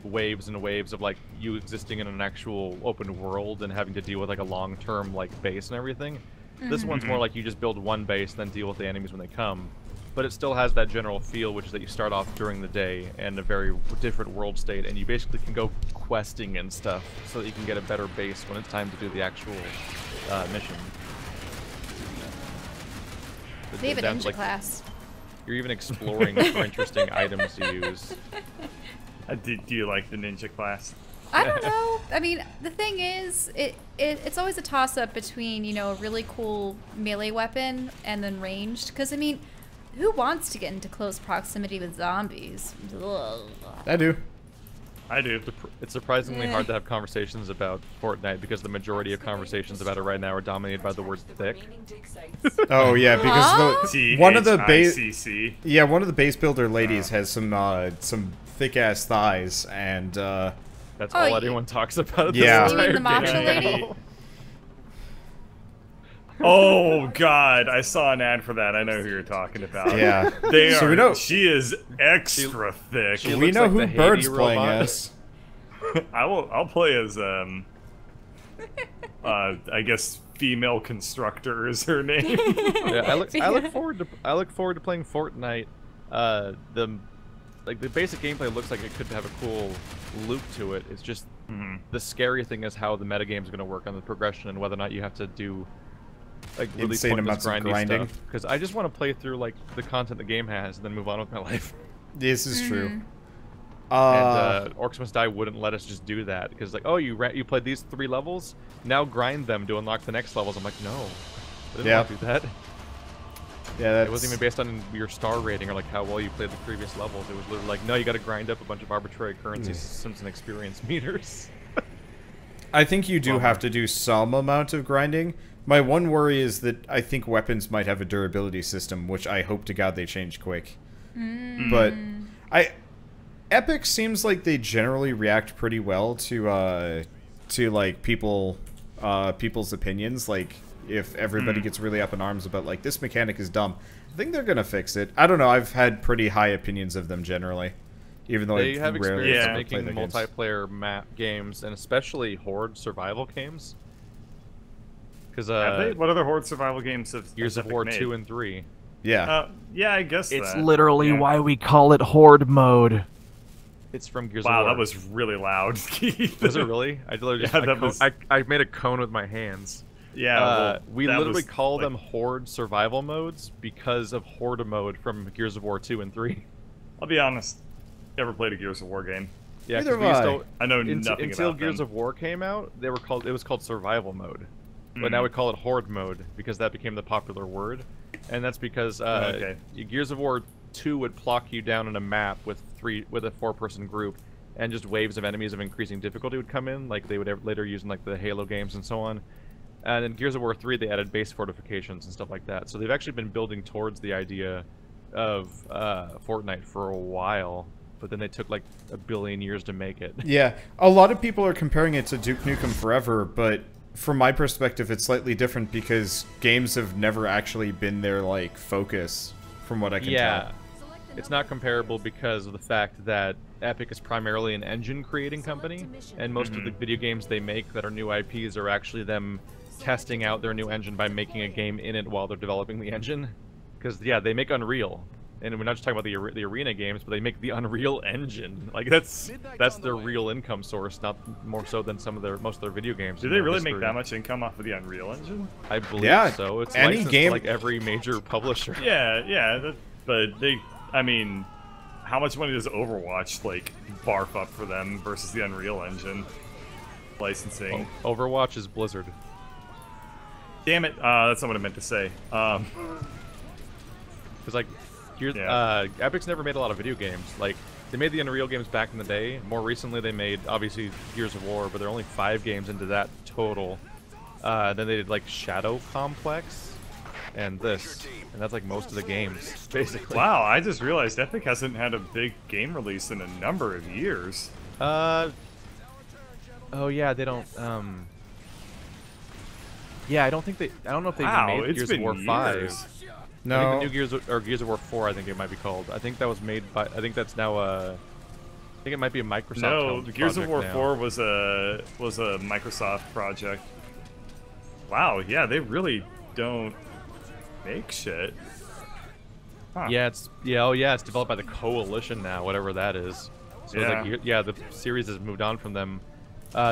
waves and waves of like you existing in an actual open world and having to deal with like a long-term like base and everything. This one's more like you just build one base and then deal with the enemies when they come. But it still has that general feel, which is that you start off during the day and a very different world state, and you basically can go questing and stuff so that you can get a better base when it's time to do the actual mission.
They have a ninja class.
You're even exploring for interesting items to use.
Do you like the ninja class?
I don't know. I mean, the thing is, it's always a toss-up between, a really cool melee weapon and then ranged. Because, I mean, who wants to get into close proximity with zombies? Ugh.
I do.
It's surprisingly hard to have conversations about Fortnite because the majority of conversations about it right now are dominated by the word thick.
Oh yeah, because one of the base builder ladies has some thick ass thighs, and
that's all anyone talks about.
Yeah,
you mean the macho lady?
Oh God! I saw an ad for that. I know who you're talking about.
Yeah,
so we know she is extra thick.
We know who Bird's playing as.
I'll play as I guess female constructor is her name.
Yeah, I look forward to playing Fortnite. The basic gameplay looks like it could have a cool loop to it. It's just the scary thing is how the metagame is going to work on the progression and whether or not you have to do like really
insane amounts of grinding.
Because I just want to play through like the content the game has and then move on with my life.
This is true.
And Orcs Must Die wouldn't let us just do that because like, oh, you played these 3 levels, now grind them to unlock the next levels. I'm like, no, I didn't want to do that.
Yeah,
it wasn't even based on your star rating or like how well you played the previous levels. It was literally like, no, you got to grind up a bunch of arbitrary currency systems and experience meters.
I think you do have to do some amount of grinding. My one worry is that I think weapons might have a durability system, which I hope to God they change quick. But Epic seems like they generally react pretty well to like people's opinions. Like, if everybody gets really up in arms about like this mechanic is dumb, I think they're gonna fix it. I don't know. I've had pretty high opinions of them generally, even though
they have experience making
games.
multiplayer map games and especially horde survival games. Because
what other horde survival games have
Gears of War
made?
2 and 3?
Yeah.
Yeah, I guess
it's literally why we call it horde mode.
It's from Gears of War.
Wow, that was really loud.
Was it really? I literally just I made a cone with my hands.
Yeah,
we literally call them horde survival modes because of horde mode from Gears of War 2 and 3.
I'll be honest, never played a Gears of War game.
Yeah,
neither have I.
I know nothing
until
about
Gears
them.
of War came out. It was called survival mode, but now we call it horde mode because that became the popular word, and that's because Gears of War 2 would plock you down on a map with a 4-person group, and just waves of enemies of increasing difficulty would come in, like they would later use in like the Halo games and so on. And in Gears of War 3, they added base fortifications and stuff like that. So they've actually been building towards the idea of Fortnite for a while, but then they took like a billion years to make it.
Yeah, a lot of people are comparing it to Duke Nukem Forever, but from my perspective, it's slightly different because games have never actually been their like focus, from what I can tell.
It's not comparable because of the fact that Epic is primarily an engine creating company, and most of the video games they make that are new IPs are actually them testing out their new engine by making a game in it while they're developing the engine. Because they make Unreal, and we're not just talking about the arena games, but they make the Unreal Engine. Like that's their real income source, not more so than most of their video games.
Do they really make that much income off of the Unreal Engine?
I believe so. It's
any
licensed
game
to, like every major publisher.
Yeah, but I mean, how much money does Overwatch like barf up for them versus the Unreal Engine licensing?
Overwatch is Blizzard.
Damn it! That's not what I meant to say.
Because like, Epic's never made a lot of video games. Like, they made the Unreal games back in the day. More recently, they made obviously Gears of War, but they're only 5 games into that total. Then they did like Shadow Complex and this, and that's like most of the games, basically.
Wow, I just realized Epic hasn't had a big game release in a number of years.
Oh yeah, they don't. Yeah, I don't know if they even made Gears of War 5.
No.
I think the new Gears of War 4, I think it might be called. I think that was made by. I think that's now I think it might be a Microsoft.
No, Gears of War
now.
4 was a Microsoft project. Wow, yeah, they really don't make shit. Huh.
Yeah, it's developed by the Coalition now, whatever that is. So the series has moved on from them.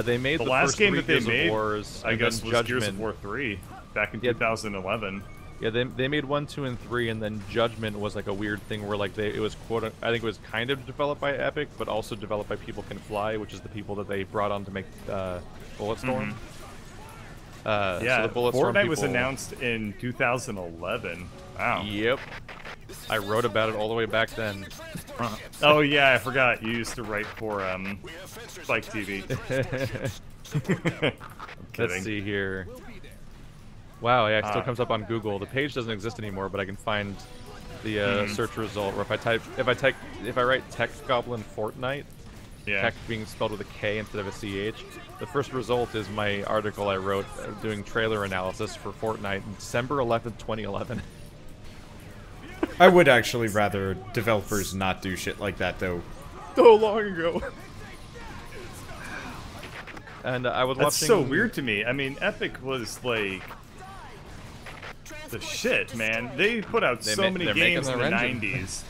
They made the
last
first
game
3
that they
Gears
made,
of Wars,
I guess, was
Judgment.
Gears of War 3 back in 2011.
Yeah, they made 1, 2, and 3, and then Judgment was like a weird thing where like it was I think it was kind of developed by Epic, but also developed by People Can Fly, which is the people that they brought on to make Bulletstorm.
Yeah,
so the Bulletstorm
Fortnite was announced in 2011. Wow.
Yep. I wrote about it all the way back then.
Oh yeah, I forgot. You used to write for Spike TV.
Let's see here. Wow, yeah, it still comes up on Google. The page doesn't exist anymore, but I can find the search result. Or if I write Tech Goblin Fortnite, Tech being spelled with a K instead of a CH, the first result is my article I wrote doing trailer analysis for Fortnite on December 11th, 2011.
I would actually rather developers not do shit like that, though.
So long ago. And I was watching...
That's so weird to me. I mean, Epic was like the shit, man. They put out so many games in the 90s,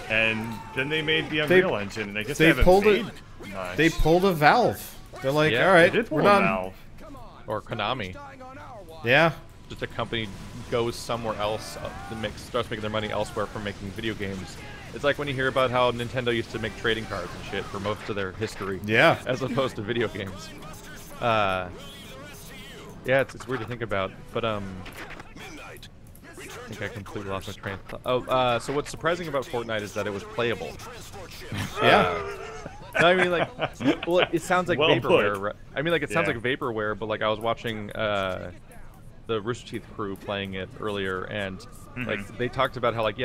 and then they made the Unreal Engine, and I guess they pulled it.
They pulled a Valve. They're like, all right, we're done.
Valve.
Or Konami.
Yeah.
Just a company goes somewhere else starts making their money elsewhere from making video games. It's like when you hear about how Nintendo used to make trading cards and shit for most of their history.
Yeah.
As opposed to video games. Yeah, it's weird to think about, but I think I completely lost my train of thought. So what's surprising about Fortnite is that it was playable.
Yeah.
No, I mean, like, well, it sounds like vaporware. Right? I mean, like, it sounds
Yeah.
like vaporware, but like, I was watching the Rooster Teeth crew playing it earlier, and like, they talked about how like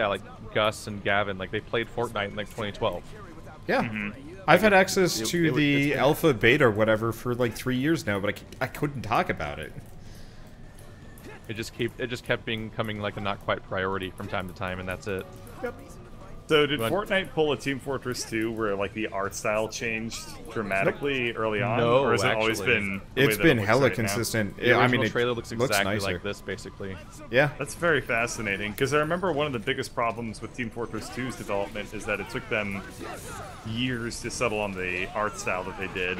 Gus and Gavin, like, they played Fortnite in like 2012.
Yeah. I've had access to the alpha, beta, or whatever for like 3 years now, but I couldn't talk about it.
It just kept becoming like a not quite priority from time to time, and that's it.
Yep.
So did Fortnite pull a Team Fortress 2 where like the art style changed dramatically early on?
No,
or has it
actually.
always been
It's been hella consistent.
The
I mean, it
trailer looks exactly
nicer.
like this, basically.
Yeah.
That's very fascinating, because I remember one of the biggest problems with Team Fortress 2's development is that it took them years to settle on the art style that they did,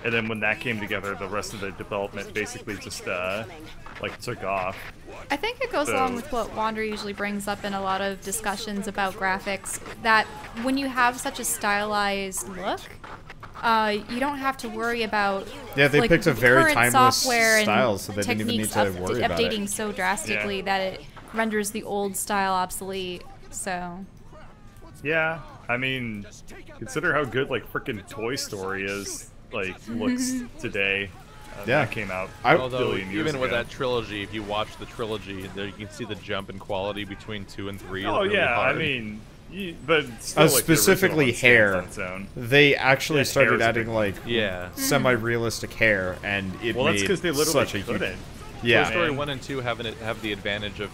and then when that came together, the rest of the development basically just like took off.
I think it goes along with what Wander usually brings up in a lot of discussions about graphics, that when you have such a stylized look, you don't have to worry about
they
like,
picked a very
current
timeless
software
style,
and
so they didn't even need to worry about
updating
it.
so drastically that it renders the old style obsolete. So
Yeah, I mean, consider how good like frickin' Toy Story is, like looks today. That came out
Although
billion years
even with
ago.
that trilogy, if you watch the trilogy, there you can see the jump in quality between 2 and 3.
Oh
really
yeah,
hard.
I mean, but still, like,
specifically
the original
hair.
one stands on its own.
They actually started
hair's a
adding
big
like semi-realistic hair, and it
Well,
made
that's because they literally
such a
couldn't.
huge.
Toy Story 1 and 2 have the advantage of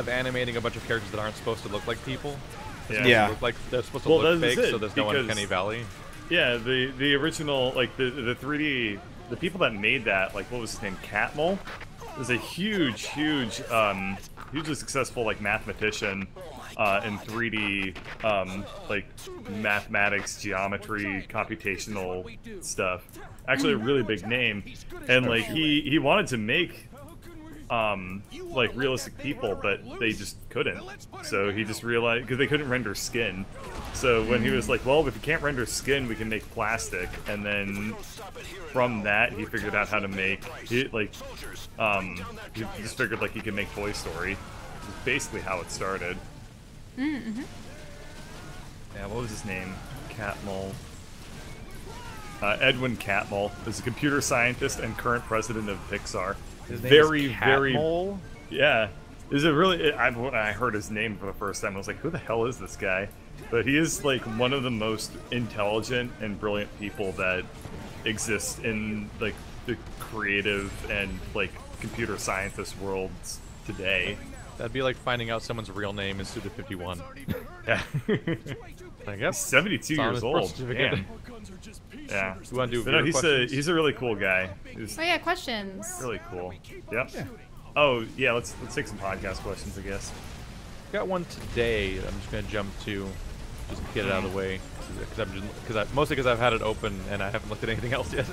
animating a bunch of characters that aren't supposed to look like people.
Yeah.
Look like they're supposed to look fake, so there's no
because-
uncanny valley.
Yeah, the original, like the 3D, the people that made that, like what was his name, Catmull, was a hugely successful like mathematician in 3D, like mathematics, geometry, computational stuff. Actually, a really big name, and like he wanted to make like realistic people, but they just couldn't. So he just realized, because they couldn't render skin. So when he was like, well, if you can't render skin, we can make plastic. And then from that, he figured out how to make it, like, he just figured like he could make Toy Story. It's basically how it started.
Mm-hmm.
Yeah, what was his name? Catmull. Edwin Catmull is a computer scientist and current president of Pixar.
His name
very,
is
very,
Catmull?
yeah. Is it really? When I heard his name for the first time, I was like, "Who the hell is this guy?" But he is like one of the most intelligent and brilliant people that exist in like the creative and like computer scientist worlds today.
That'd be like finding out someone's real name is Suda51.
Yeah.
I guess.
72 years old. Damn. Yeah.
You want to do
But no,
questions?
he's a really cool guy. He's
oh yeah, questions.
really cool. Yep. Yeah. Oh yeah, let's take some podcast questions, I guess.
Got one today that I'm just gonna jump to, just get it out of the way, mostly because I've had it open and I haven't looked at anything else yet.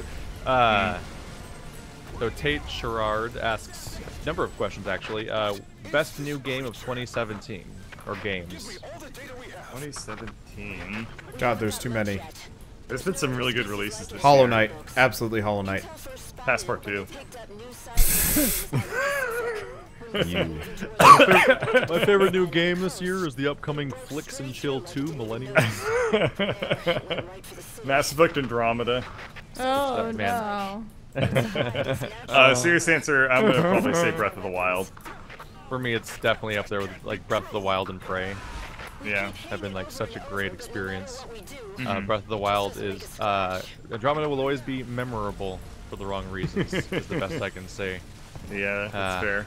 So Tate Sherrard asks a number of questions actually. Best new game of 2017 or games?
2017.
God, there's too many.
There's been some really good releases this
Hollow
year.
Knight, absolutely Hollow Knight.
Passport 2.
My favorite new game this year is the upcoming Flicks and Chill 2 Millennium.
Mass Effect Andromeda.
Oh
man.
no.
Serious answer, I'm gonna probably say Breath of the Wild.
For me, it's definitely up there with like Breath of the Wild and Prey.
Yeah.
Have been like such a great experience. Breath of the Wild is Andromeda will always be memorable for the wrong reasons. Is the best I can say.
Yeah, that's fair.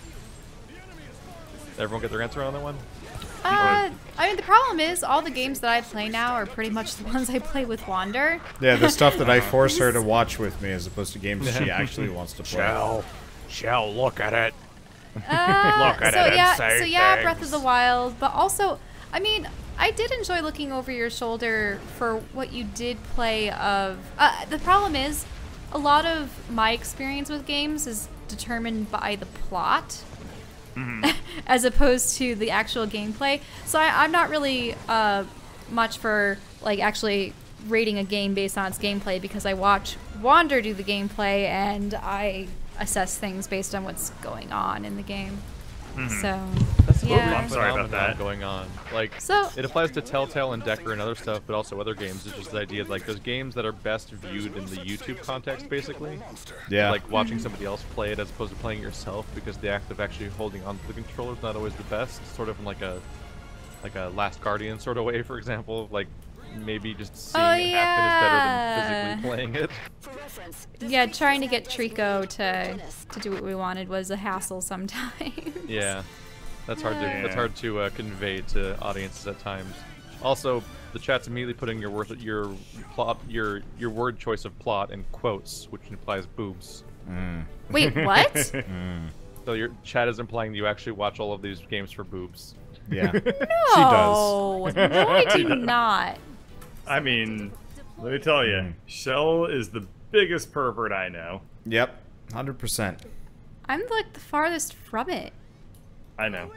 Everyone get their answer on that one?
I mean, the problem is all the games that I play now are pretty much the ones I play with Wander.
Yeah, the stuff that I force her to watch with me as opposed to games she actually wants to play.
Shall look at it.
Look at
it and say
so yeah,
things.
Breath of the Wild, but also, I mean, I did enjoy looking over your shoulder for what you did play of. The problem is, a lot of my experience with games is determined by the plot, as opposed to the actual gameplay. So I'm not really much for like actually rating a game based on its gameplay, because I watch Wander do the gameplay and I assess things based on what's going on in the game. So
That's
yeah.
I'm sorry about that.
Going on. Like,
So-
it applies to Telltale and Decker and other stuff, but also other games. It's just the idea of, like, there's games that are best viewed in the YouTube context, basically.
Yeah.
Like watching somebody else play it as opposed to playing it yourself, because the act of actually holding onto the controller is not always the best. Sort of in like a Last Guardian sort of way, for example. Like, maybe just seeing it happen is better than physically playing it.
Yeah, trying to get Trico to do what we wanted was a hassle sometimes.
Yeah, that's hard to convey to audiences at times. Also, the chat's immediately putting your word choice of plot in quotes, which implies boobs.
Wait, what?
So your chat is implying you actually watch all of these games for boobs.
Yeah.
No,
She does.
No, I do not.
I mean, let me tell you, Shell is the biggest pervert I know.
Yep. 100%.
I'm like the farthest from it.
I know.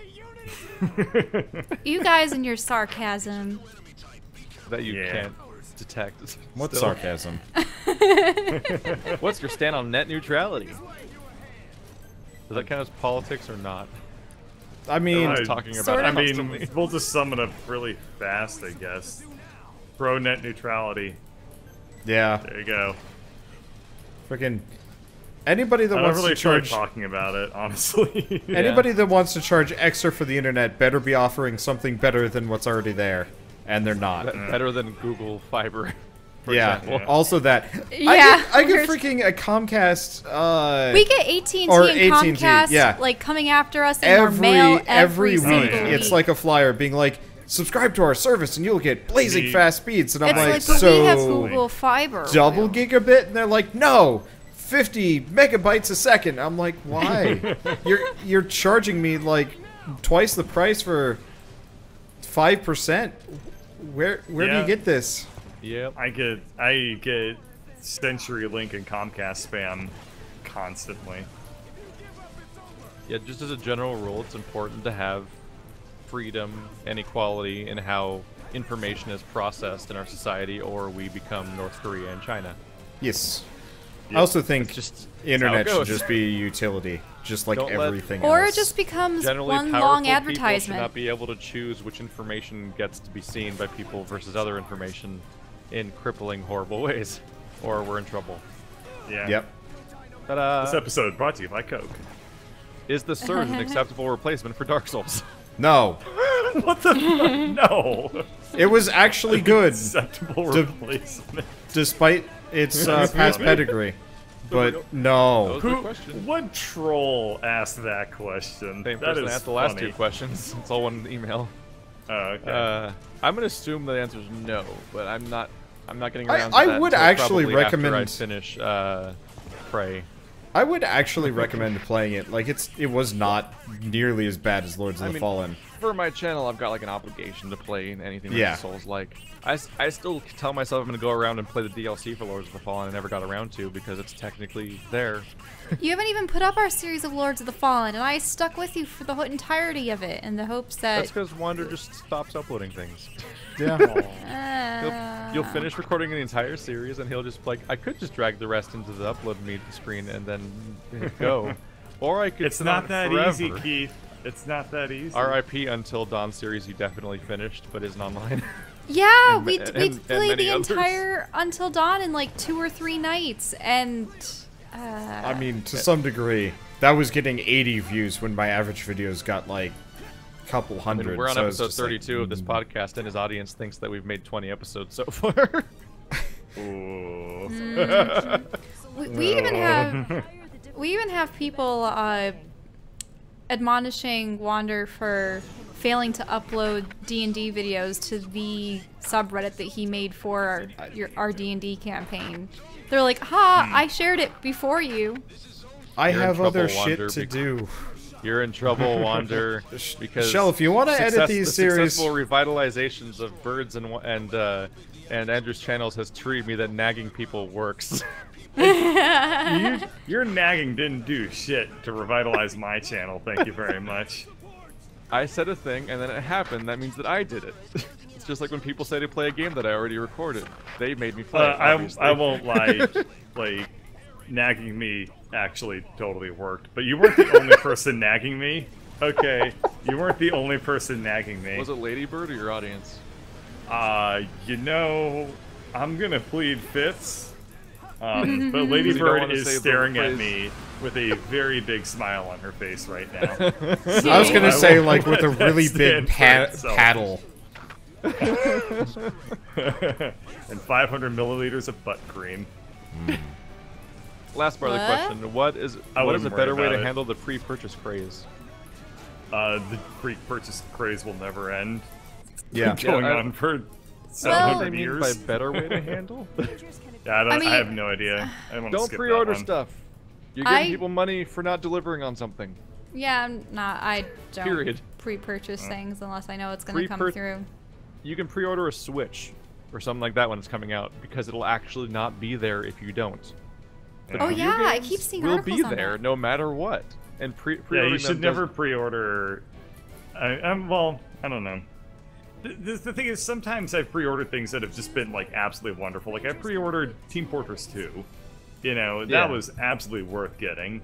You guys and your sarcasm.
That you can't detect.
What
still.
sarcasm?
What's your stand on net neutrality? Does that count as politics or not?
I mean,
talking about
sort
it
of.
I mean,
constantly.
we'll just sum it up really fast, I guess. Pro net neutrality.
yeah.
There you go.
Freaking anybody that
I don't
wants
really
to
feel like
charge
talking about it, honestly.
anybody that wants to charge extra for the internet better be offering something better than what's already there, and they're not.
Better than Google Fiber. For
Yeah.
example.
Also that.
Yeah,
I get freaking a Comcast.
We get AT&T
or
and
AT&T,
Comcast
yeah.
like coming after us in our mail every single
week.
week.
It's like a flyer being like, subscribe to our service and you'll get blazing
The-
fast speeds. And I'm
It's
like,
like, but
so
we have Google Fiber.
double gigabit? And they're like, no, 50 megabytes a second. I'm like, why? you're charging me like twice the price for 5%. Where do you get this?
Yep.
I get CenturyLink and Comcast spam constantly.
Yeah, just as a general rule, it's important to have freedom and equality in how information is processed in our society, or we become North Korea and China.
Yes.
Yep.
I also think
just
internet
how it
should
goes.
just be a utility, just like
Don't let-
everything
Or
else.
it just becomes
Generally,
one
powerful
long
people should
advertisement.
not be able to choose which information gets to be seen by people versus other information in crippling, horrible ways, or we're in trouble.
Yeah.
Yep.
Ta-da!
This episode brought to you by Coke.
Is the Surge an acceptable replacement for Dark Souls?
No.
What the fuck? No.
It was actually good,
Acceptable
De-
replacement.
despite its past pedigree. But no.
That was the question.
What troll asked that question?
Same
That
person
is
asked the last
funny.
two questions. It's all one email.
Oh, okay.
I'm gonna assume the answer is no, but I'm not getting
I-
around to
I
that
would
until
actually
probably
recommend-
after I finish Prey.
I would actually recommend playing it. Like, it was not nearly as bad as Lords of the Fallen.
For my channel, I've got like an obligation to play anything that
Yeah.
Souls like. I still tell myself I'm gonna go around and play the DLC for Lords of the Fallen. I never got around to because it's technically there.
You haven't even put up our series of Lords of the Fallen, and I stuck with you for the entirety of it in the hopes that
That's because Wander just stops uploading things.
Yeah.
You'll finish recording the entire series, and he'll just like, I could just drag the rest into the upload screen and then hit go, or I could.
It's
sit
not
on
that
forever.
easy, Keith. It's not that easy.
R.I.P. Until Dawn series, you definitely finished, but isn't online.
yeah,
and-
we
and-
played
many
the
others.
entire Until Dawn in like 2 or 3 nights, and
I mean, to some degree, that was getting 80 views when my average videos got like a couple
I
hundred.
mean, we're on
so it's
episode
just like,
32 of this podcast, and his audience thinks that we've made 20 episodes so far.
Ooh.
we even have people admonishing Wander for failing to upload D&D videos to the subreddit that he made for our D&D campaign. They're like, ha, I shared it before you.
I
You're in
have other
trouble,
shit
Wander,
to do.
You're in trouble, Wander, because
Shell, if you want to edit these
the
series,
successful revitalizations of Birds and Andrew's channels has treated me that nagging people works.
Your nagging didn't do shit to revitalize my channel. Thank you very much.
I said a thing, and then it happened. That means that I did it. It's just like when people say to play a game that I already recorded. They made me play it, obviously.
I won't lie. Like, nagging me actually totally worked. But you weren't the only person nagging me. Okay, you weren't the only person nagging me.
Was it Ladybird or your audience?
You know, I'm gonna plead fifths. But
You don't
Ladybird
wanna say
is
the
staring at
phrase.
me with a very big smile on her face right now.
I was gonna
I
say
won't
like with a
let that
really big
stand for itself.
paddle.
And 500 milliliters of butt cream.
Last part of the question: what is a better way to handle the pre-purchase craze?
The pre-purchase craze will never end.
Yeah,
going on for 700 years.
By better way to handle?
Yeah, I have no idea.
Don't pre-order stuff. You're giving people money for not delivering on something.
Yeah, I don't pre-purchase things unless I know it's going to come through.
You can pre-order a Switch or something like that when it's coming out because it'll actually not be there if you don't.
Oh yeah, I keep seeing articles on that.
Will be there no matter what. And pre-ordering
you should never pre-order. Well, I don't know. The thing is, sometimes I've pre-ordered things that have just been like absolutely wonderful. Like I pre-ordered Team Fortress 2. You know, that was absolutely worth getting.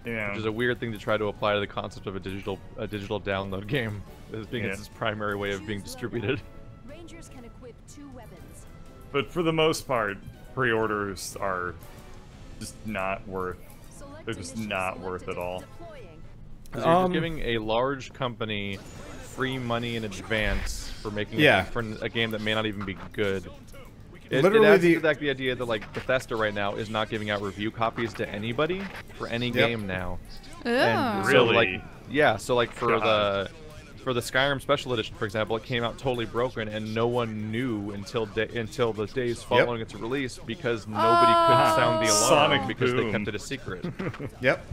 You know. Which
is a weird thing to try to apply to the concept of a digital download game, as being its primary way of being distributed.
Rangers can equip 2 weapons.
But for the most part, pre-orders are just not worth. They're just not worth it all.
You're just giving a large company free money in advance for making for a game that may not even be good. It adds to the idea that like Bethesda right now is not giving out review copies to anybody for any game now. And
really?
So like, yeah, so like for the Skyrim Special Edition, for example, it came out totally broken, and no one knew until the days following its release because nobody could sound the alarm because they kept it a secret.
Yep.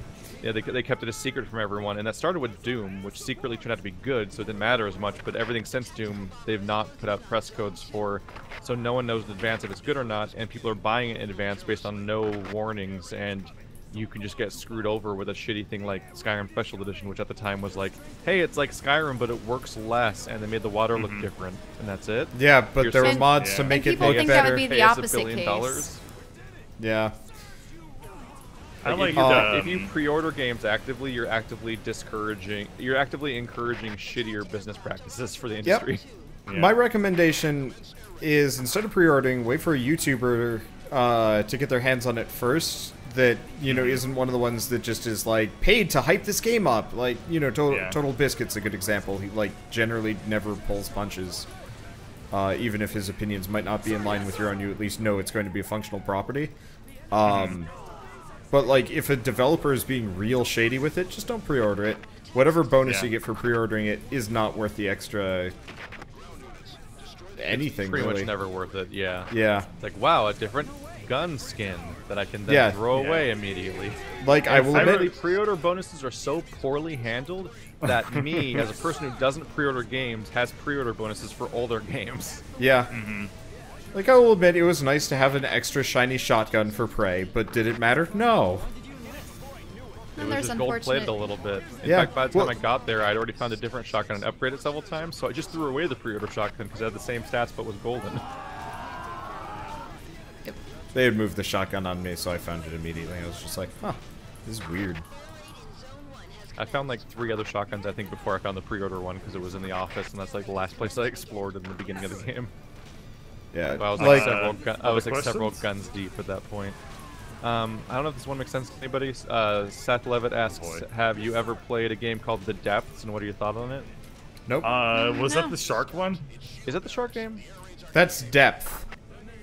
Yeah, they kept it a secret from everyone, and that started with Doom, which secretly turned out to be good, so it didn't matter as much, but everything since Doom, they've not put out press codes for, so no one knows in advance if it's good or not, and people are buying it in advance based on no warnings, and you can just get screwed over with a shitty thing like Skyrim Special Edition, which at the time was like, hey, it's like Skyrim, but it works less, and they made the water look different, and that's it.
Yeah, but there were mods to make it look better.
People think that would be the opposite case.
Yeah.
If you pre-order games actively, you're actively encouraging shittier business practices for the industry.
Yep. Yeah. My recommendation is instead of pre-ordering, wait for a YouTuber to get their hands on it first. That isn't one of the ones that just is like paid to hype this game up. Like Total Biscuit's a good example. He like generally never pulls punches. Even if his opinions might not be in line with your own, you at least know it's going to be a functional property. But, like, if a developer is being real shady with it, just don't pre-order it. Whatever bonus you get for pre-ordering it is not worth the extra anything,
pretty much never worth it, yeah.
Yeah.
It's like, wow, a different gun skin that I can then throw away immediately.
Like, I will admit...
pre-order bonuses are so poorly handled that me, as a person who doesn't pre-order games, has pre-order bonuses for all their games.
Yeah. Like, I will admit, it was nice to have an extra shiny shotgun for Prey, but did it matter? No.
It was just gold-plated a little bit. In fact, by the time I got there, I'd already found a different shotgun and upgraded it several times, so I just threw away the pre-order shotgun because it had the same stats but was golden.
Yep. They had moved the shotgun on me, so I found it immediately. I was just like, huh, this is weird.
I found like 3 other shotguns, I think, before I found the pre-order one because it was in the office, and that's like the last place I explored in the beginning of the game.
Yeah,
so I was like several guns deep at that point. I don't know if this one makes sense to anybody. Seth Levitt asks, have you ever played a game called The Depths, and what are your thoughts on it?
Nope.
Was that the shark one?
Is that the shark game?
That's Depth.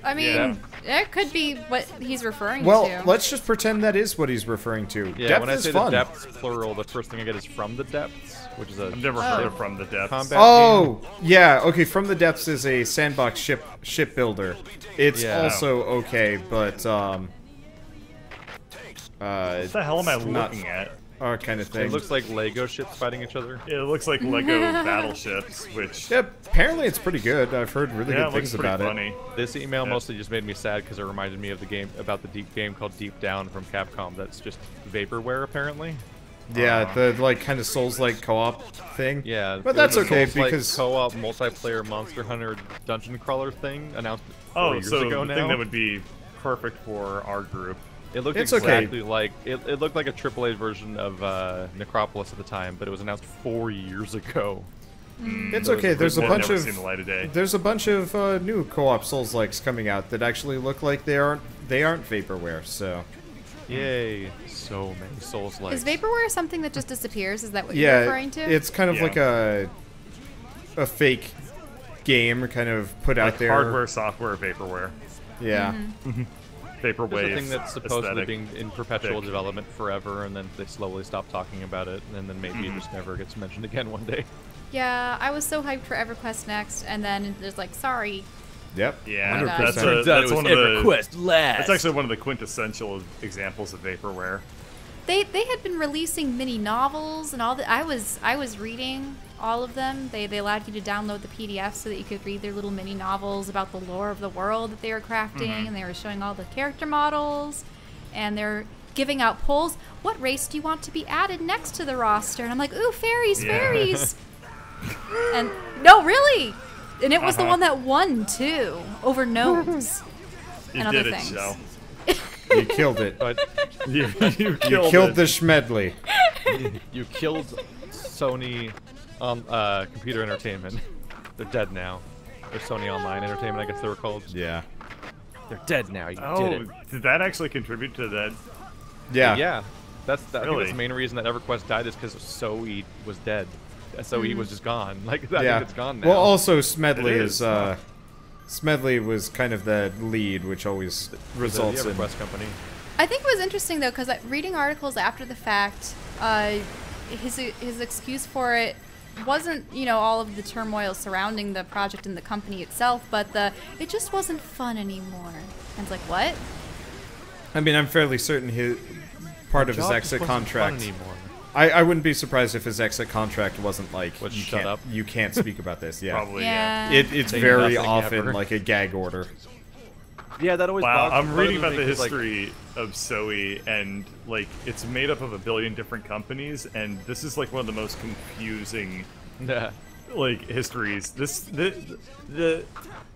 I mean, it could be what he's referring to.
Well, let's just pretend that is what he's referring to.
Yeah,
Depth
when I say
fun.
The Depths, plural, the first thing I get is From the Depths, which is
I've never heard of From the Depths.
Oh, yeah, okay, From the Depths is a sandbox ship builder. It's also okay, but,
what the hell am I looking at?
Our kind of thing.
It looks like Lego ships fighting each other.
It looks like Lego battleships, which...
Yeah, apparently it's pretty good. I've heard really good things about it.
This email mostly just made me sad because it reminded me of the game, about the game called Deep Down from Capcom that's just vaporware, apparently.
Yeah, the, like, kind of Souls-like co-op thing.
Yeah.
But that's okay, because...
co-op multiplayer Monster Hunter dungeon crawler thing announced 4 years ago now.
I think that would be perfect for our group.
It looked exactly like it looked like a AAA version of Necropolis at the time, but it was announced 4 years ago.
It's okay. There's a bunch of new co-op Souls-likes coming out that actually look like they aren't vaporware. So,
yay! So many Souls-likes.
Is vaporware something that just disappears? Is that what you're referring to?
It's kind of like a fake game kind of put
like
out there.
Hardware, software, vaporware.
Yeah.
Vaporwave.
There's a thing that's supposedly
aesthetic.
being in perpetual development forever, and then they slowly stop talking about it, and then maybe it just never gets mentioned again one day.
Yeah, I was so hyped for EverQuest Next, and then there's like, sorry.
Yep.
Yeah,
100%.
that's one of the.
EverQuest last.
That's actually one of the quintessential examples of vaporware.
They had been releasing mini novels and all that. I was reading all of them. They allowed you to download the PDF so that you could read their little mini novels about the lore of the world that they were crafting, and they were showing all the character models, and they're giving out polls. What race do you want to be added next to the roster? And I'm like, ooh, fairies, fairies. And no, really. And it was the one that won too, over gnomes and other things.
Joe.
You killed it.
But
You
You killed the Schmedley.
you killed Sony Computer Entertainment. They're dead now. They're Sony Online Entertainment, I guess they were called.
Yeah.
They're dead now. You
Oh,
did it.
did that actually contribute to that?
Yeah.
Yeah. I think
Really?
that's the main reason that EverQuest died is because Zoe was dead. SOE was just gone. Like, I
Yeah.
think it's gone now.
Well, also Smedley
It
is.
is.
Smedley was kind of the lead, which always results
the
in.
EverQuest company.
I think it was interesting though, because reading articles after the fact, his excuse for it wasn't, you know, all of the turmoil surrounding the project and the company itself, but it just wasn't fun anymore. And it's like, what?
I mean, I'm fairly certain part of his
Job
exit
just wasn't fun
contract.
anymore.
I wouldn't be surprised if his exit contract wasn't like
What,
you
shut
can't
up?
you can't speak about this. Yeah.
Probably.
Yeah.
It's
Say
very
nothing
often
ever.
like a gag order.
Yeah, that always
Wow,
bothers
I'm reading about the
me 'cause, like,
history of Zoe, and like it's made up of a billion different companies, and this is like one of the most confusing
yeah.
like histories.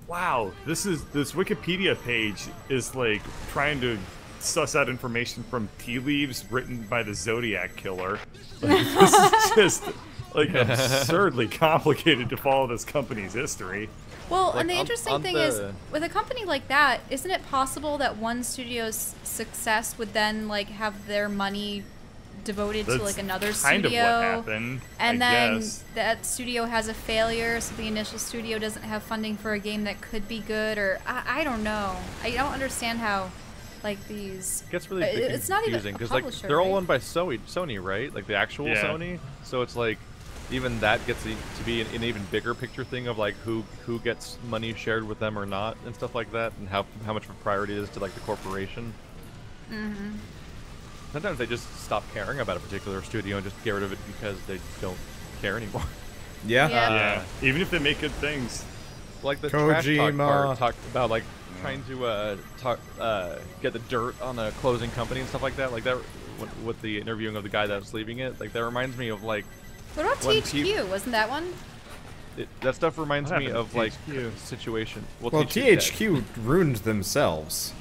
Wow, this Wikipedia page is like trying to suss out information from tea leaves written by the Zodiac Killer. Like, this is just like absurdly complicated to follow this company's history.
Well,
Like,
and the
on-
interesting
on
thing
the-
is, with a company like that, isn't it possible that one studio's success would then like have their money devoted to
That's
like another
kind
studio,
of what happened,
and
I
then
guess.
that studio has a failure, so the initial studio doesn't have funding for a game that could be good, or I don't know. I don't understand how, like these.
It gets really
it's not even
confusing
a
because like
publisher,
they're all
right?
owned by Sony, right? Like the actual
Yeah.
Sony. So it's like even that gets to be an even bigger picture thing of like who gets money shared with them or not and stuff like that, and how much of a priority it is to like the corporation.
Mm-hmm.
Sometimes they just stop caring about a particular studio and just get rid of it because they don't care anymore.
Yeah.
Yeah.
Yeah, even if they make good things.
Like the trash talk
Kojima.
part talked about like trying to get the dirt on a closing company and stuff like that. Like that with the interviewing of the guy that was leaving it. Like that reminds me of like
What about
When
THQ? Wasn't that one?
that stuff reminds
What
me
happened
of
to
like
THQ?
situation.
Well,
THQ's dead.
THQ ruined themselves.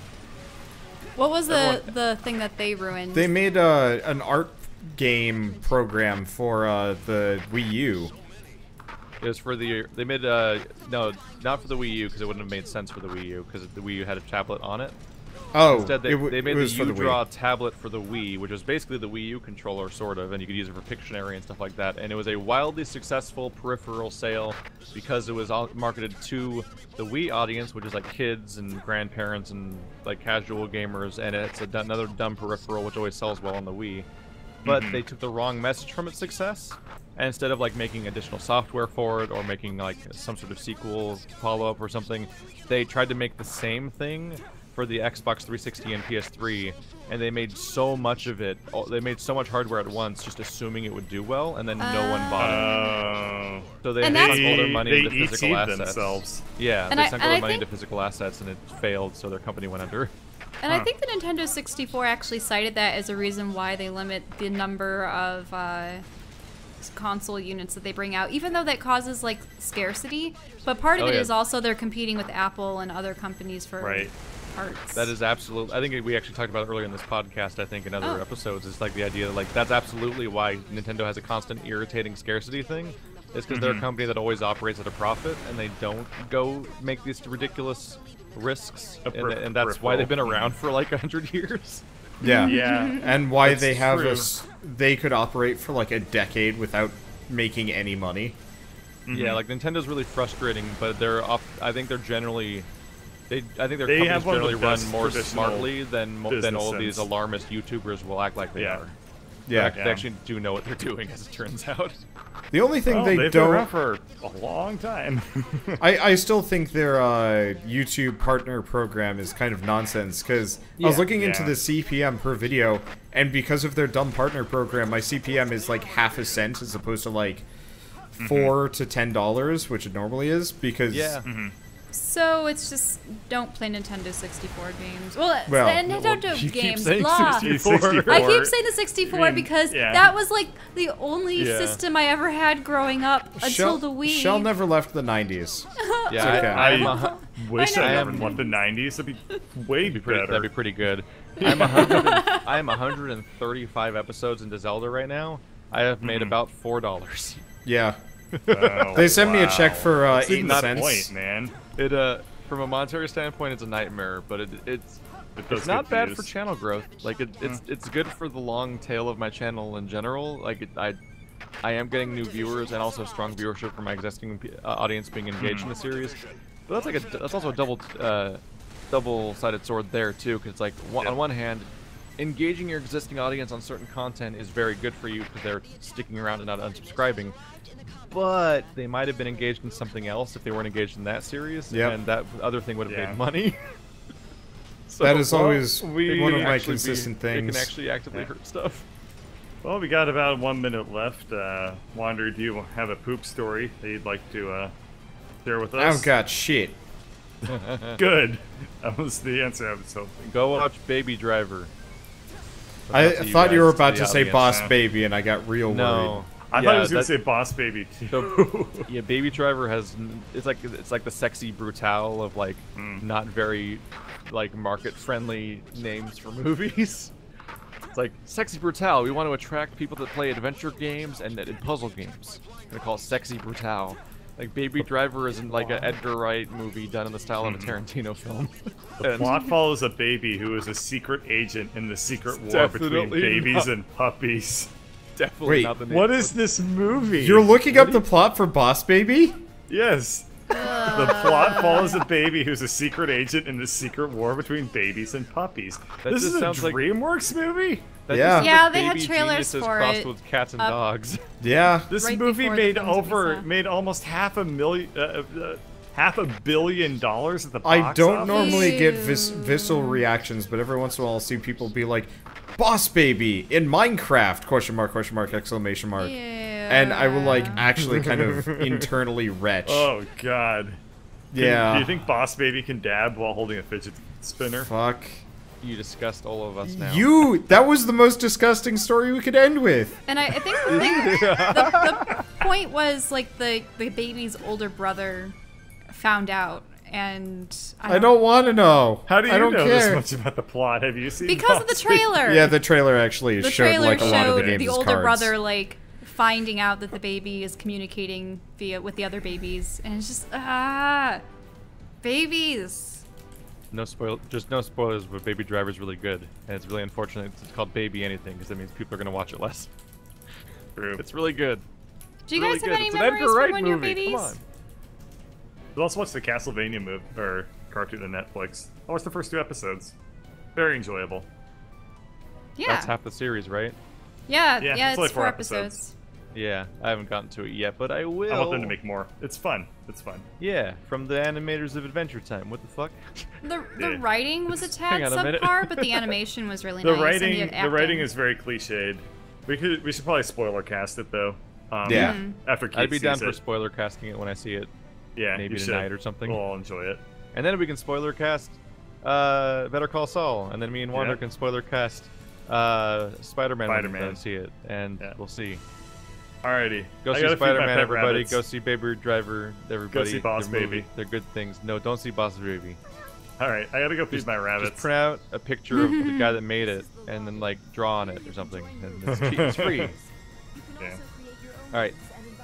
What was
Everyone-
the thing that they ruined?
They made an art game program for the Wii U.
It was for they made no, not for the Wii U because it wouldn't have made sense for the Wii U because the Wii U had a tablet on it.
Oh,
Instead, they made
it
the
was for the
U-Draw
Wii.
tablet for the Wii, which was basically the Wii U controller, sort of, and you could use it for Pictionary and stuff like that. And it was a wildly successful peripheral sale because it was all marketed to the Wii audience, which is like kids and grandparents and like casual gamers, and it's another dumb peripheral which always sells well on the Wii. But they took the wrong message from its success, and instead of like making additional software for it or making like some sort of sequel follow-up or something, they tried to make the same thing for the Xbox 360 and PS3, and they made so much of it. They made so much hardware at once, just assuming it would do well, and then no one bought it. So they
And
sunk
that's-
all their money
they
into physical
ET'd
assets.
themselves.
Yeah,
And
they
I-
sunk
and
all
I
their money
think-
into physical assets, and it failed, so their company went under.
And I think the Nintendo 64 actually cited that as a reason why they limit the number of console units that they bring out, even though that causes like scarcity. But part of
Oh,
it
yeah.
is also they're competing with Apple and other companies for
Right.
parts.
That is absolute. I think we actually talked about it earlier in this podcast. I think in other
Oh.
episodes, it's like the idea that like that's absolutely why Nintendo has a constant irritating scarcity thing. It's because they're a company that always operates at a profit, and they don't go make these ridiculous risks, and that's why they've been around for like 100 years.
Yeah.
Yeah.
And why
That's
they have
true.
they could operate for like a decade without making any money.
Yeah, like Nintendo's really frustrating, but I think they're generally, I think their
They
companies
have one of the
generally run
best
more
traditional
smartly than all
business
these
sense.
alarmist YouTubers will act like they are.
Yeah.
They actually do know what they're doing, as it turns out.
The only thing
They've
they
been around
don't...
for a long time.
I still think their YouTube partner program is kind of nonsense, because I was looking into the CPM per video, and because of their dumb partner program, my CPM is like half a cent as opposed to like $4 to $10, which it normally is, because...
Yeah.
So it's just don't play Nintendo 64 games. Well, Nintendo
you keep
games,
saying
blah.
64.
I keep saying the 64
I mean,
because
yeah.
that was like the only
Yeah.
system I ever had growing up until the Wii.
Shell never left the 90s.
Yeah,
okay.
I wish I never
am-
left the 90s. That'd be way better.
That'd be pretty good. I am 135 episodes into Zelda right now. I have made about $4.
Yeah.
Oh,
They sent me a check
wow.
for
That's
8
not
cents.
the point, man.
It from a monetary standpoint, it's a nightmare, but it's
does
not
good
bad
views.
for channel growth. Like it's good for the long tail of my channel in general. Like I am getting new viewers and also strong viewership from my existing audience being engaged in the series. But that's also a double-sided sword there too, because like on one hand, engaging your existing audience on certain content is very good for you because they're sticking around and not unsubscribing. But they might have been engaged in something else if they weren't engaged in that series, and that other thing would have made money. So,
That is always
we
one of my
actually
consistent
It
things.
can actually actively hurt stuff.
Well, we got about 1 minute left. Wander, do you have a poop story that you'd like to share with
I
us?
don't got shit.
Good. That was the answer I was hoping.
Go watch Baby Driver.
I
That's
thought you
guys
were
to
about
the
to say
audience.
Boss Baby, and I got real worried.
No.
I thought he was going to say Boss Baby, too.
So, yeah, Baby Driver has it's like the sexy brutale of like not very like market friendly names for movies. It's like sexy brutale. We want to attract people that play adventure games and puzzle games. We're gonna call it sexy brutale. Like Baby Driver isn't like an Edgar Wright movie done in the style of a Tarantino film.
The plot follows a baby who is a secret agent in the secret war between
Definitely
babies
not.
and puppies.
Definitely
Wait,
not the name.
What is this movie?
You're looking up the plot for Boss Baby?
Yes. The plot follows a baby who's a secret agent in the secret war between babies and puppies.
That
This
just
is a
sounds like-
DreamWorks movie?
That
Yeah.
just sounds
Yeah,
like
they had
Baby
trailers
Geniuses
for
crossed
it.
with cats and dogs.
Yeah.
This
Right
movie
before the
made
films we saw.
made almost $500 million at the box
I don't
office.
normally get visceral reactions, but every once in a while I'll see people be like, Boss Baby in Minecraft, question mark, exclamation mark. And I will like actually kind of internally retch.
Oh god.
Yeah.
Do you think Boss Baby can dab while holding a fidget spinner?
Fuck.
You disgust all of us now.
That was the most disgusting story we could end with.
And I think the point was like the baby's older brother found out, and
I don't want to know.
How do you
I don't
know
care.
this much about the plot? Have you seen
because of the
Boss Baby?
trailer.
Yeah, the trailer actually
The
showed
trailer
like a lot of the
showed
game's
the older
cards.
brother like finding out that the baby is communicating with the other babies, and it's just babies.
Just no spoilers, but Baby Driver's really good, and it's really unfortunate it's called Baby Anything because that means people are gonna watch it less.
True.
It's really good.
Do you
Really
guys have
good.
any
It's an
memories
Edgar Wright
from when you were
movie.
babies?
Come on.
We also watched the Castlevania movie or cartoon on Netflix. I watched the first 2 episodes. Very enjoyable.
Yeah.
That's half the series, right?
Yeah,
Yeah,
yeah,
it's
it's
only
4
4
episodes.
Yeah, I haven't gotten to it yet, but I will.
I want them to make more. It's fun. It's fun.
Yeah, from the animators of Adventure Time. What the fuck?
The
Yeah.
writing was a tad
Hang on a minute.
subpar, but the animation was really
The
nice.
writing,
and
the writing
acting.
is very cliched. We should probably spoiler cast it though.
Yeah.
After Keith
I'd be down
sees
for
it.
spoiler casting it when I see it.
Yeah,
maybe
you
tonight
should.
or something.
We'll all enjoy it.
And then we can spoiler cast Better Call Saul, and then me and Wander
Yeah.
can spoiler cast Spider-Man when
Spider-Man.
we see it, and
Yeah.
we'll see.
Alrighty.
Go
I
see
gotta feed my
Spider-Man,
pet
everybody.
rabbits.
Go see Baby Driver, everybody.
see Boss
They're
Baby.
They're good things. No, don't see Boss Baby.
Alright, I gotta go feed my rabbits.
Just print out a picture of the guy that made it, and then like draw on it or something. And it's cheap. It's free.
Yeah.
All right,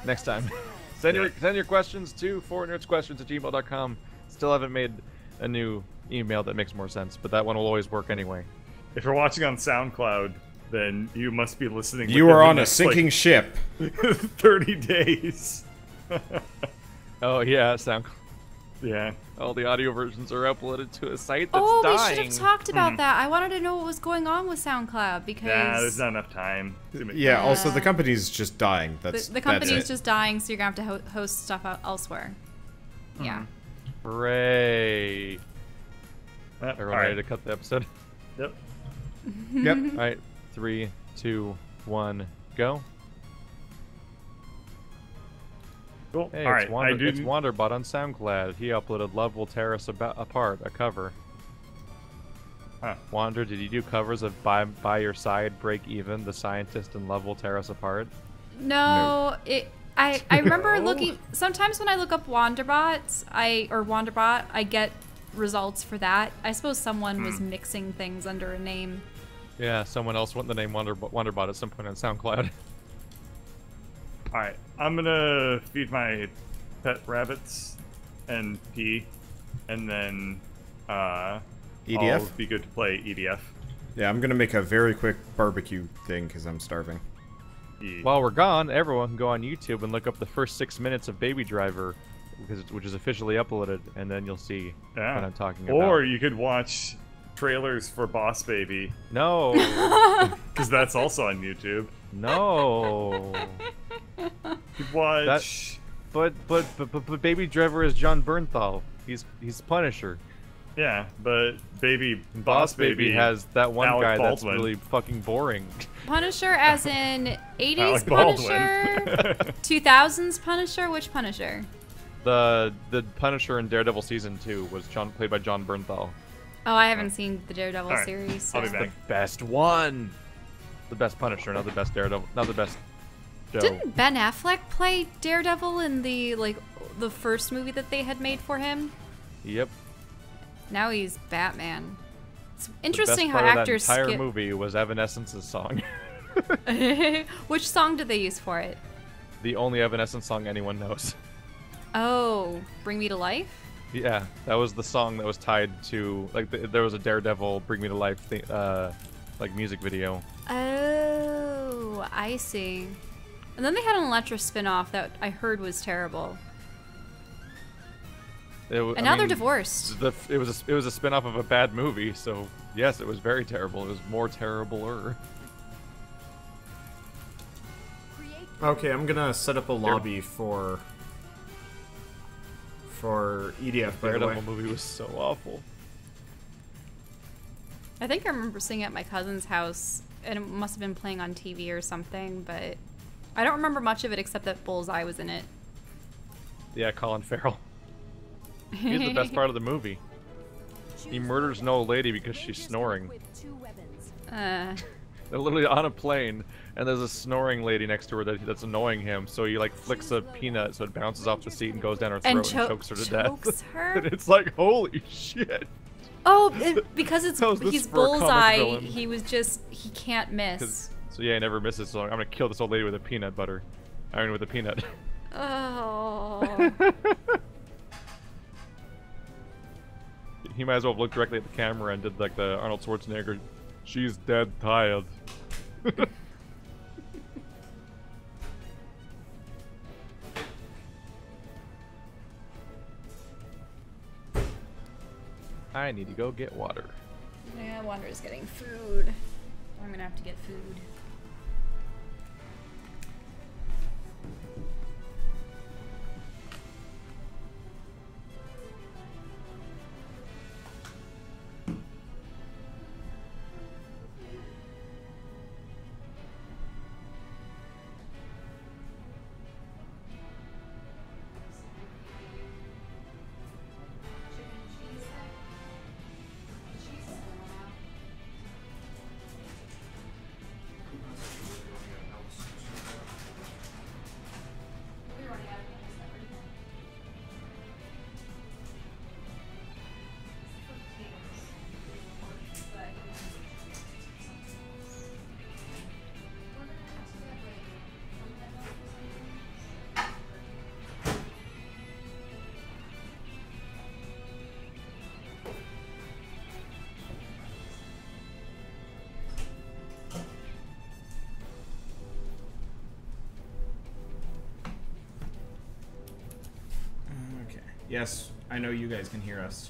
next time. Send your questions to fournerdsquestions@gmail.com. Still haven't made a new email that makes more sense, but that one will always work anyway.
If you're watching on SoundCloud, then you must be listening.
You
within
are
the
on a
next,
sinking ship.
30 days.
Oh yeah, SoundCloud.
Yeah.
All the audio versions are uploaded to a site that's
we
dying.
should have talked about that. I wanted to know what was going on with SoundCloud because
there's not enough time.
Yeah. Also, the company's just dying. That's
the company's
that's it.
just dying, so you're gonna have to host stuff out elsewhere. Yeah.
Hooray!
Yep.
Everyone ready to cut the episode?
Yep.
Yep.
All right, 3, 2, 1, go.
Cool.
Hey,
All right.
it's Wanderbot on SoundCloud. He uploaded "Love Will Tear Us Apart," a cover.
Huh.
Wander, did you do covers of "By Your Side," "Break Even," "The Scientist," and "Love Will Tear Us Apart"?
No. I remember looking. Sometimes when I look up Wanderbot, I get results for that. I suppose someone was mixing things under a name.
Yeah, someone else went the name Wanderbot at some point on SoundCloud.
Alright, I'm gonna feed my pet rabbits and pee, and then I'll
EDF?
be good to play EDF.
Yeah, I'm gonna make a very quick barbecue thing because I'm starving.
While we're gone, everyone can go on YouTube and look up the first 6 minutes of Baby Driver, which is officially uploaded, and then you'll see what I'm talking about.
Or you could watch trailers for Boss Baby.
No!
Because that's also on YouTube.
No!
You watch...
But Baby Driver is John Bernthal. He's Punisher.
Yeah, but
Boss Baby has that one
Alec
guy
Baldwin.
that's really fucking boring.
Punisher as in 80s
Alec
Punisher? 2000s Punisher? Which Punisher?
The Punisher in Daredevil Season 2 was played by John Bernthal.
Oh, I haven't seen the Daredevil
All right,
series. So.
I'll be back.
The best one! The best Punisher, not the best Daredevil, not the best Joe.
Didn't Ben Affleck play Daredevil in the first movie that they had made for him?
Yep.
Now he's Batman. It's interesting
the
how
best part
actors
of that entire
skip.
movie was Evanescence's song.
Which song did they use for it?
The only Evanescence song anyone knows.
Oh, Bring Me to Life?
Yeah, that was the song that was tied to there was a Daredevil Bring Me to Life music video.
Oh, I see. And then they had an Elektra spin-off that I heard was terrible. And now they're divorced.
It was a spin-off of a bad movie, so yes, it was very terrible. It was more terribler.
Okay, I'm gonna set up a lobby for EDF, by the way.
Daredevil movie was so awful.
I think I remember seeing it at my cousin's house, and it must have been playing on TV or something, but I don't remember much of it except that Bullseye was in it.
Yeah, Colin Farrell. He's the best part of the movie. He murders an old lady because she's snoring. They're literally on a plane, and there's a snoring lady next to her that's annoying him, so he flicks a peanut so it bounces off the seat and goes down her throat and chokes her to death.
Her?
And it's like, holy shit.
Oh, because he's
for a comic
Bullseye,
villain?
he can't miss.
So yeah, he never misses, so I'm gonna kill this old lady with a peanut butter. I mean, with a peanut.
Oh.
He might as well have looked directly at the camera and did the Arnold Schwarzenegger, she's dead tired. I need to go get water.
Yeah, Wander's getting food. I'm gonna have to get food.
Yes, I know you guys can hear us.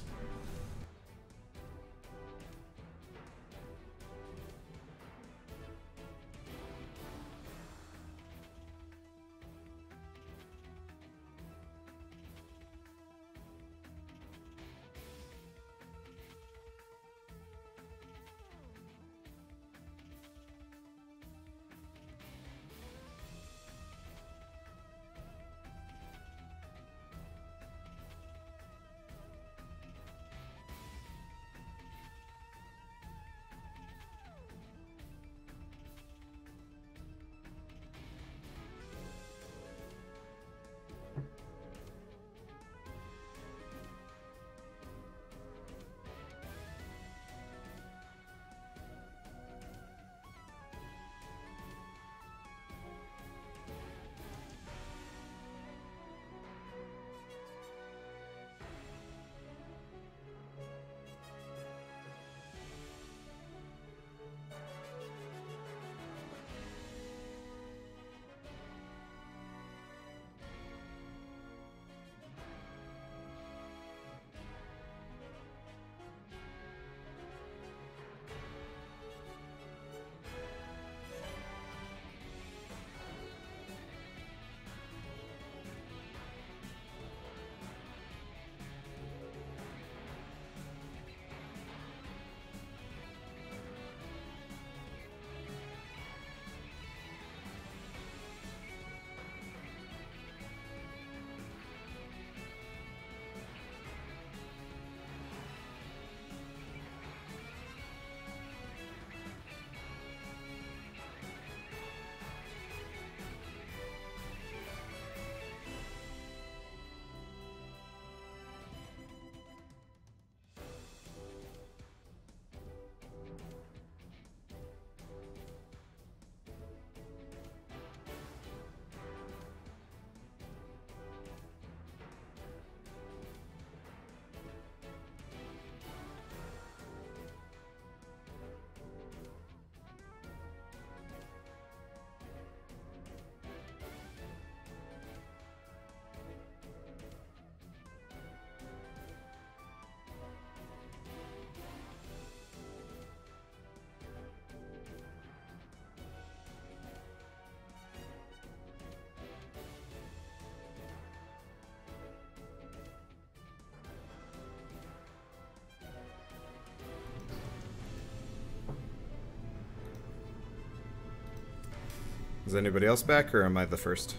Is anybody else back, or am I the first?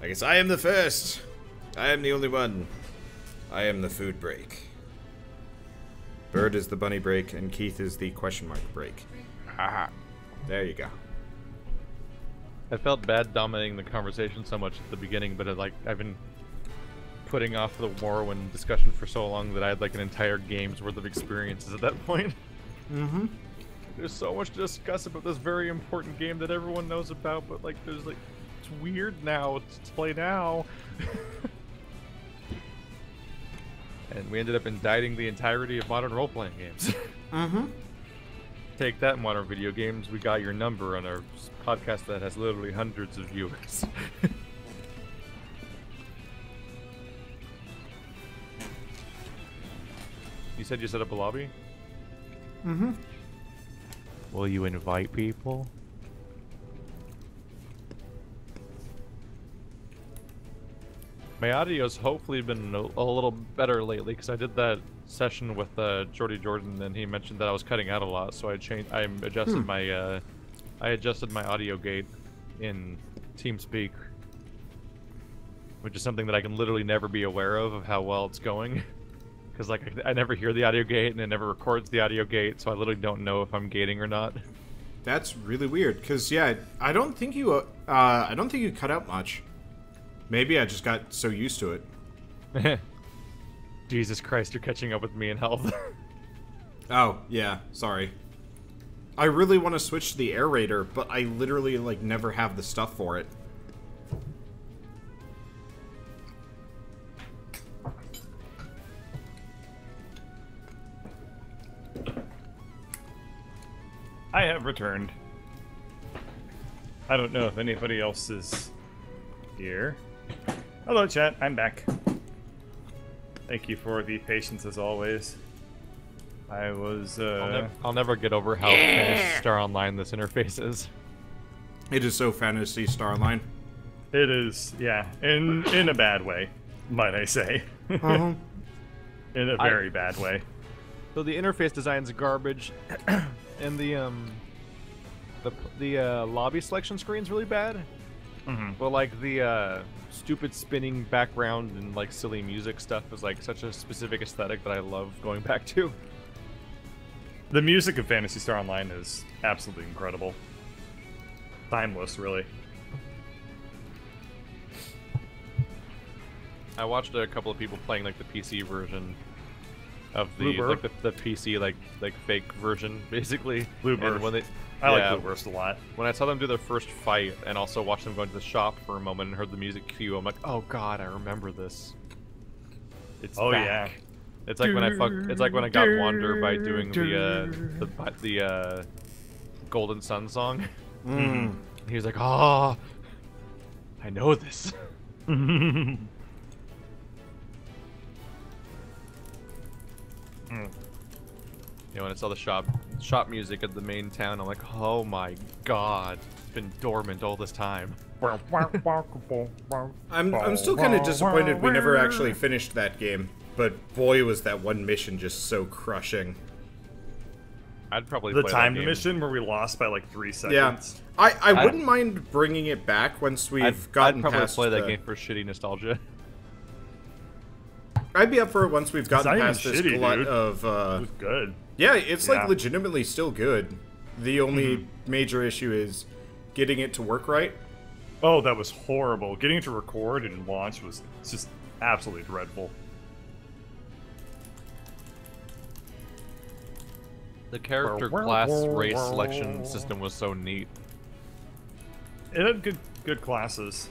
I guess I am the first. I am the only one. I am the food break. Bird is the bunny break, and Keith is the question mark break. Haha. There you go.
I felt bad dominating the conversation so much at the beginning, but I've been putting off the Morrowind discussion for so long that I had like an entire game's worth of experiences at that point.
Mm-hmm.
There's so much to discuss about this very important game that everyone knows about, but like there's like it's weird now to play now. And we ended up indicting the entirety of modern role-playing games.
Mm-hmm.
Take that, modern video games. We got your number on our podcast that has literally hundreds of viewers. You said you set up a lobby?
Mm-hmm.
Will you invite people? My audio's hopefully been a little better lately because I did that session with Jordy Jordan and he mentioned that I was cutting out a lot, so I adjusted my audio gate in TeamSpeak, which is something that I can literally never be aware of how well it's going. Because like I never hear the audio gate and it never records the audio gate, so I literally don't know if I'm gating or not.
That's really weird. Cause yeah, I don't think you cut out much. Maybe I just got so used to it.
Jesus Christ, you're catching up with me in health.
Oh yeah, sorry. I really want to switch to the aerator, but I literally like never have the stuff for it.
I have returned. I don't know if anybody else is here. Hello, chat. I'm back. Thank you for the patience as always. I was.
I'll never get over how Phantasy Star Online this interface is.
It is so Phantasy Star Online.
It is, yeah, in a bad way, might I say.
Uh-huh.
In a very bad way.
So the interface design's garbage, and the lobby selection screen's really bad.
Mm-hmm.
But like the stupid spinning background and like silly music stuff is like such a specific aesthetic that I love going back to.
The music of Phantasy Star Online is absolutely incredible. Timeless, really.
I watched a couple of people playing like the PC version of the
Bluebird.
like the PC like fake version basically.
Bluebird.
And when they,
I like Bluebird a lot.
When I saw them do their first fight and also watched them go into the shop for a moment and heard the music cue, I'm like, oh god, I remember this. It's
Oh
back.
yeah.
It's like when I got Wander by doing the Golden Sun song.
Mm.
He was like, oh, I know this. You know, when I saw the shop music at the main town, I'm like, oh my god, it's been dormant all this time.
I'm still kind of disappointed we never actually finished that game, but boy was that one mission just so crushing.
I'd probably
The
play
timed
that game.
mission where we lost by like 3
Yeah,
seconds.
I wouldn't mind bringing it back once we've gotten
I'd probably
past
play that
the-
game for shitty nostalgia.
I'd be up for it once we've gotten
not even
past this
shitty,
glut
dude.
of.
It was good.
Yeah, it's like
Yeah.
legitimately still good. The only major issue is getting it to work right.
Oh, that was horrible. Getting it to record and launch was just absolutely dreadful.
The character class race selection system was so neat.
It had good classes.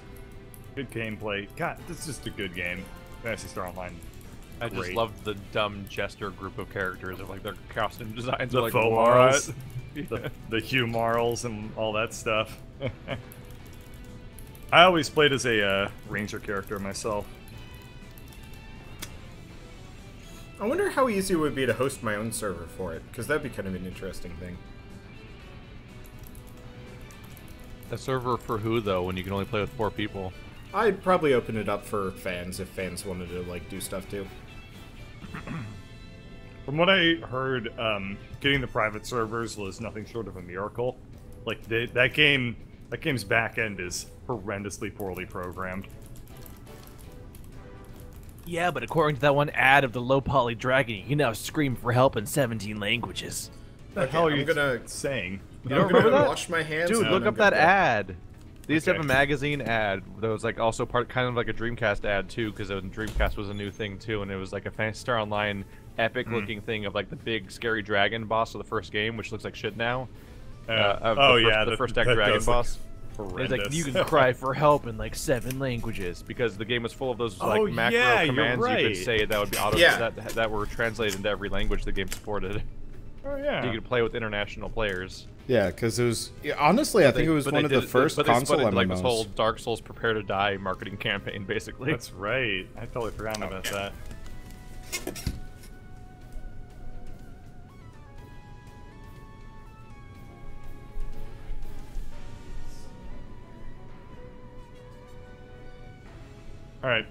Good gameplay. God, this is just a good game. Phantasy Star Online.
I just
Great.
loved the dumb jester group of characters of like their costume designs.
The
are like,
faux
what?
morals. The Hugh Marls and all that stuff. I always played as a ranger character myself.
I wonder how easy it would be to host my own server for it, because that'd be kind of an interesting thing.
A server for who though? When you can only play with 4 people.
I'd probably open it up for fans if fans wanted to like do stuff too.
From what I heard, getting the private servers was nothing short of a miracle. Like that game's back end is horrendously poorly programmed.
Yeah, but according to that one ad of the low poly dragon, you can now scream for help in 17 languages.
What the hell are
I'm
you
gonna-
saying?
You don't remember that?
Wash my hands.
Dude,
and
look
I'm
up that
gonna-
ad. They used to have a
Okay.
magazine ad that was like also kind of like a Dreamcast ad too, because Dreamcast was a new thing too, and it was like a Phantasy Star Online epic looking thing of like the big scary dragon boss of the first game, which looks like shit now. The first deck
that
dragon
does look
boss.
It's like, you
horrendous.
can cry for help in like 7 languages.
Because the game was full of those like
Oh,
macro
yeah, you're
commands you
right.
could say that would be
Yeah.
that were translated into every language the game supported.
Oh yeah.
You could play with international players.
Yeah, because it was honestly, I think it was one of the first console
MMOs. Like
MMOs.
this whole Dark Souls Prepare to Die marketing campaign, basically.
That's right. I totally forgot about that. All right.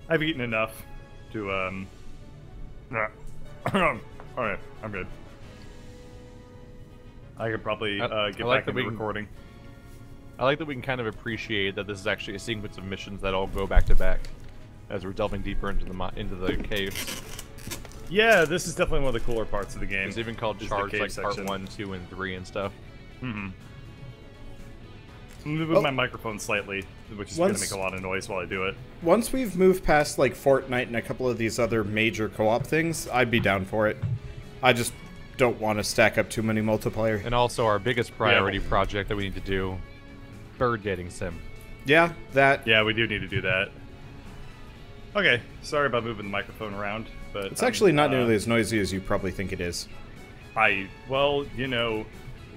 I've eaten enough to All right, I'm good. I could probably get
I like
back
that
into
we can-
recording.
I like that we can kind of appreciate that this is actually a sequence of missions that all go back to back, as we're delving deeper into the caves.
Yeah, this is definitely one of the cooler parts of the game.
It's even called
is the
Charge,
cave
like
section.
part 1, 2, and 3 and stuff.
Mm-hmm. I'm gonna move my microphone slightly, which is gonna make a lot of noise while I do it.
Once we've moved past like Fortnite and a couple of these other major co-op things, I'd be down for it. I just don't want to stack up too many multiplayer.
And also our biggest priority project that we need to do, bird dating sim.
Yeah, that.
Yeah, we do need to do that. Okay, sorry about moving the microphone around, but
It's actually not nearly as noisy as you probably think it is.
Well, you know,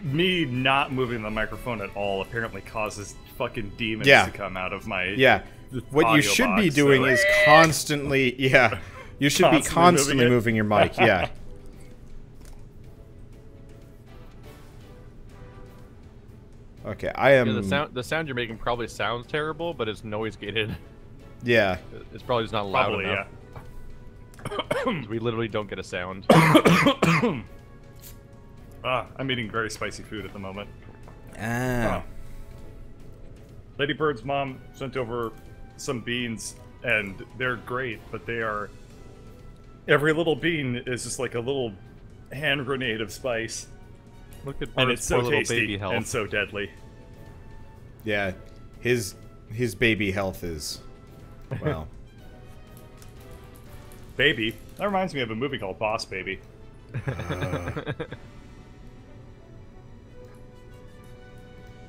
me not moving the microphone at all apparently causes fucking demons
Yeah.
to come out of my...
Yeah, What you should be doing is constantly, yeah. You should be constantly moving your mic, yeah. Okay, I am.
Yeah, the sound you're making probably sounds terrible, but it's noise gated.
Yeah.
It's probably just not loud enough.
Yeah.
We literally don't get a sound.
I'm eating very spicy food at the moment.
Ah.
Lady Bird's mom sent over some beans, and they're great, but they are... Every little bean is just like a little hand grenade of spice.
Look at
and
Bird's
it's so
poor
tasty
little baby health.
and so deadly.
Yeah. His baby health is... Well...
Baby? That reminds me of a movie called Boss Baby.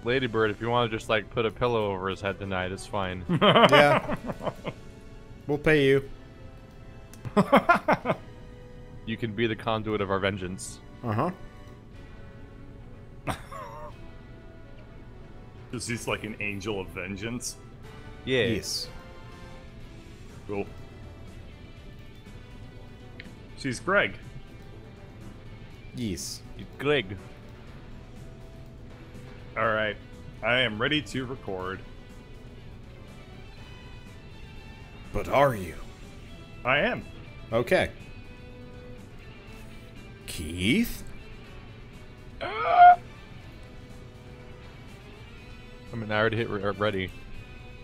Ladybird, if you want to just like put a pillow over his head tonight, it's fine.
Yeah. We'll pay you.
You can be the conduit of our vengeance.
Uh-huh.
Because he's like an angel of vengeance.
Yeah.
Yes.
Cool. She's Greg.
Yes.
Greg.
Alright. I am ready to record.
But are you?
I am.
Okay. Keith?
I mean, I already hit ready.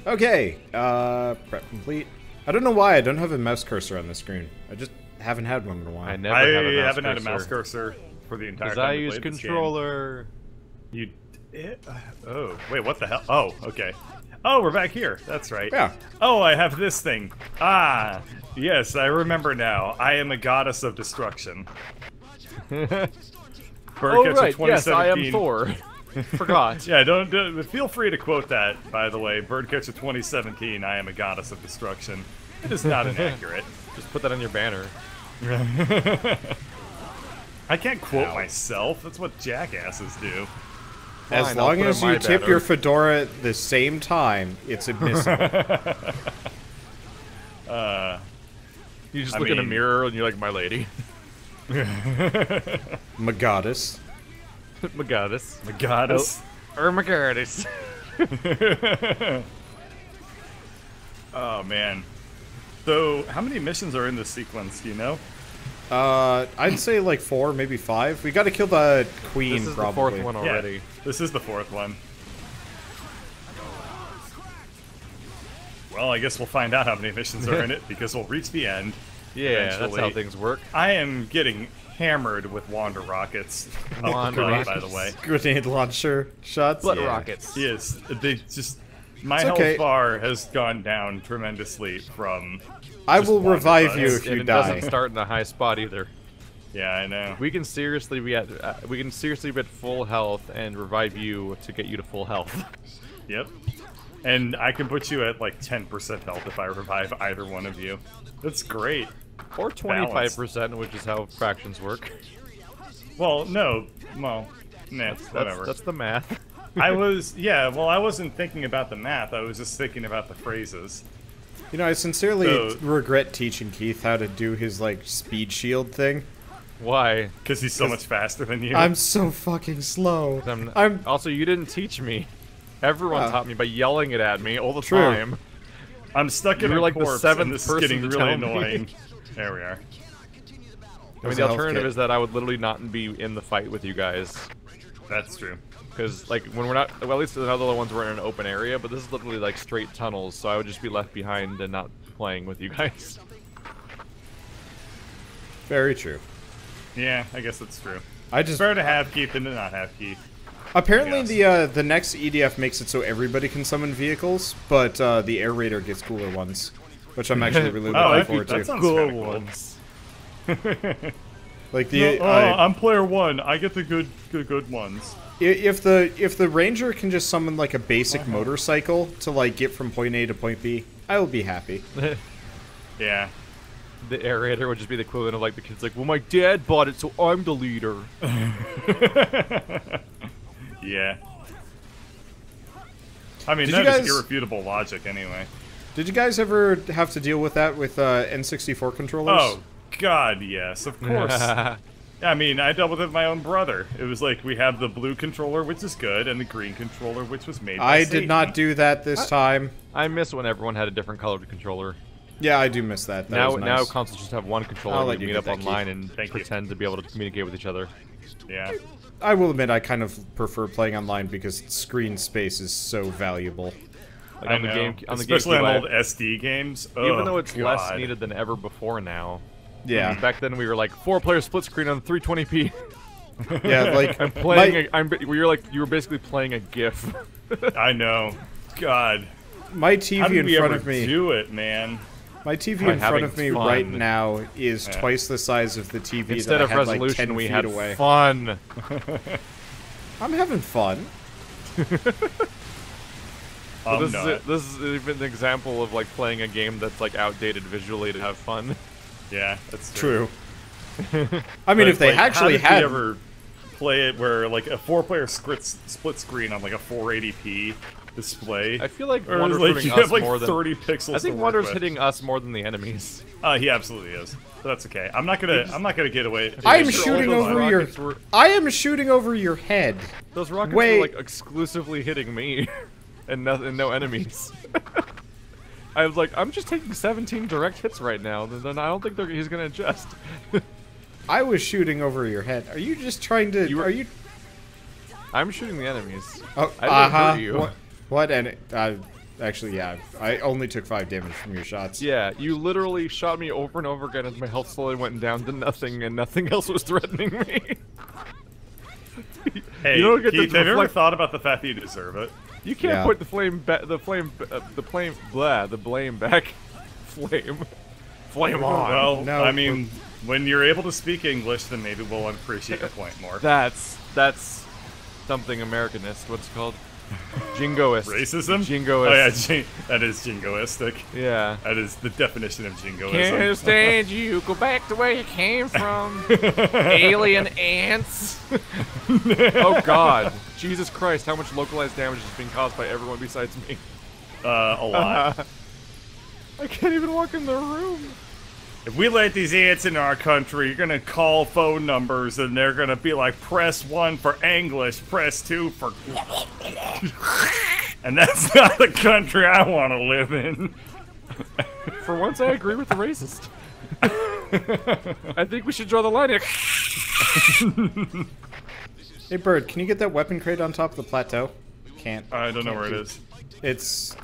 Okay. Prep complete. I don't know why I don't have a mouse cursor on the screen. I just haven't had one in a while.
I
haven't
had a mouse cursor for the entire
because
time
I
we
use
played this
controller.
game. Oh, wait, what the hell? Oh, okay. Oh, we're back here. That's right.
Yeah.
Oh, I have this thing. Ah, yes, I remember now. I am a goddess of destruction.
Oh right, yes, I am Thor. Forgot.
Yeah, don't feel free to quote that, by the way. Birdcatcher 2017, I am a goddess of destruction. It is not inaccurate.
Just put that on your banner.
I can't quote myself. That's what jackasses do.
As
Fine,
long
I'll
as
put it on
you
my
tip
banner.
your fedora at the same time, it's admissible.
You just look in a mirror and you're like, my lady.
My goddess.
My goddess.
My goddess.
Or my goddess.
Oh, man. So, how many missions are in this sequence, do you know?
I'd say like 4, maybe 5. We gotta kill the queen,
This is
probably.
the 4th one already.
Yeah, this is the 4th one. Well, I guess we'll find out how many missions are in it, because we'll reach the end.
Yeah,
eventually.
that's how things work.
I am getting hammered with Wander rockets.
Wander
by the way.
Grenade launcher shots.
Butt
Yeah.
rockets.
Yes, they just... My
It's
health
okay.
bar has gone down tremendously from...
I
just
will
Wander
revive
buttons.
you if
And
you
it
die.
doesn't start in a high spot either.
Yeah, I know.
We can seriously be at full health and revive you to get you to full health.
Yep. And I can put you at like 10% health if I revive either one of you. That's great.
Or 25%, which is how fractions work.
Well, no. Well, nah, whatever.
That's the math.
I wasn't thinking about the math. I was just thinking about the phrases.
You know, I sincerely
So-
regret teaching Keith how to do his, like, speed shield thing.
Why?
Because he's so much faster than you.
I'm so fucking slow.
Also, you didn't teach me. Everyone taught me by yelling it at me all the
True.
time.
I'm stuck in
You're
a
like the
corpse,
seventh
and this is
person
getting
to
really
tell me.
annoying. There we are.
I mean, the alternative is that I would literally not be in the fight with you guys.
That's true.
Because, like, when we're not... Well, at least the other ones were in an open area, but this is literally, like, straight tunnels, so I would just be left behind and not playing with you guys.
Very true.
Yeah, I guess that's true.
I just...
Better to have Keith than to not have Keith.
Apparently
Yes.
the next EDF makes it so everybody can summon vehicles, but the Air Raider gets cooler ones. Which I'm actually really looking forward
that
to.
sounds
Cool
kinda cool.
ones.
Like the
I'm player 1. I get the good ones.
if the Ranger can just summon like a basic motorcycle to like get from point A to point B, I will be happy.
Yeah.
The aerator would just be the equivalent of, like, the kids like, well, my dad bought it, so I'm the leader.
Yeah. I mean,
Did
that
you
is
guys-
irrefutable logic anyway.
Did you guys ever have to deal with that with N64 controllers?
Oh, God, yes, of course. I mean, I dealt with it with my own brother. It was like, we have the blue controller, which is good, and the green controller, which was made by Satan.
did not do that this time.
I miss when everyone had a different colored controller.
Yeah, I do miss that.
Now consoles just have one controller and we meet up online and
Thank
pretend to be able to communicate with each other.
Yeah.
I will admit I kind of prefer playing online because screen space is so valuable.
Like
I
on the
know.
game,
Especially on
GameCube,
old SD games.
even though it's
God.
less needed than ever before now.
Yeah.
Back then we were like 4-player split screen on 320p.
Yeah, like
I'm playing. You were basically playing a GIF.
I know. God.
My
How
TV
did
in
we
front
ever
of me.
do it, man?
My TV
By
in front
having
of me
fun.
right now is twice the size of the TV
Instead
that
of
I had
resolution,
like 10
we
feet
had
away.
fun.
I'm having fun.
I'm not.
This is even an example of like playing a game that's like outdated visually to have fun.
Yeah, that's true.
I mean,
But,
if they
like,
actually
how did
had...
we ever play it where like a 4-player split screen on like a 480p display?
I feel like
Or
Wonder's
like
hitting
you
us
have like
more than
30 pixels.
I think
to work
Wonder's
with.
hitting us more than the enemies.
He absolutely is. But that's okay. I'm not gonna get away.
I am
Sure,
shooting
all those
over your...
rockets were-
I am shooting over your head.
Those rockets
Wait.
were like exclusively hitting me, and no enemies. I was like, I'm just taking 17 direct hits right now. Then I don't think he's gonna adjust.
I was shooting over your head. Are you just trying to... Are you...
I'm shooting the enemies.
Oh,
I didn't hurt you.
What? And actually, yeah. I only took 5 damage from your shots.
Yeah, you literally shot me over and over again as my health slowly went down to nothing, and nothing else was threatening me.
Hey,
you don't get
Keith,
to
have you ever
reflect-
thought about the fact that you deserve it?
You can't
Yeah.
put the blame back. Flame. Flame on.
Well,
No,
I mean, when you're able to speak English, then maybe we'll appreciate your point more.
That's something Americanist. What's it called? Jingoist.
Racism?
Jingoist.
Oh yeah, that is jingoistic.
Yeah.
That is the definition of jingoism.
Can't stand you. Go back to where you came from. Alien ants. Oh God. Jesus Christ! How much localized damage is being caused by everyone besides me?
A lot.
I can't even walk in the room.
If we let these ants into our country, you're gonna call phone numbers and they're gonna be like, press 1 for English, press 2 for... And that's not the country I want to live in.
For once, I agree with the racist. I think we should draw the line here.
Hey, Bird, can you get that weapon crate on top of the plateau? Can't.
I don't know where it is.
It's,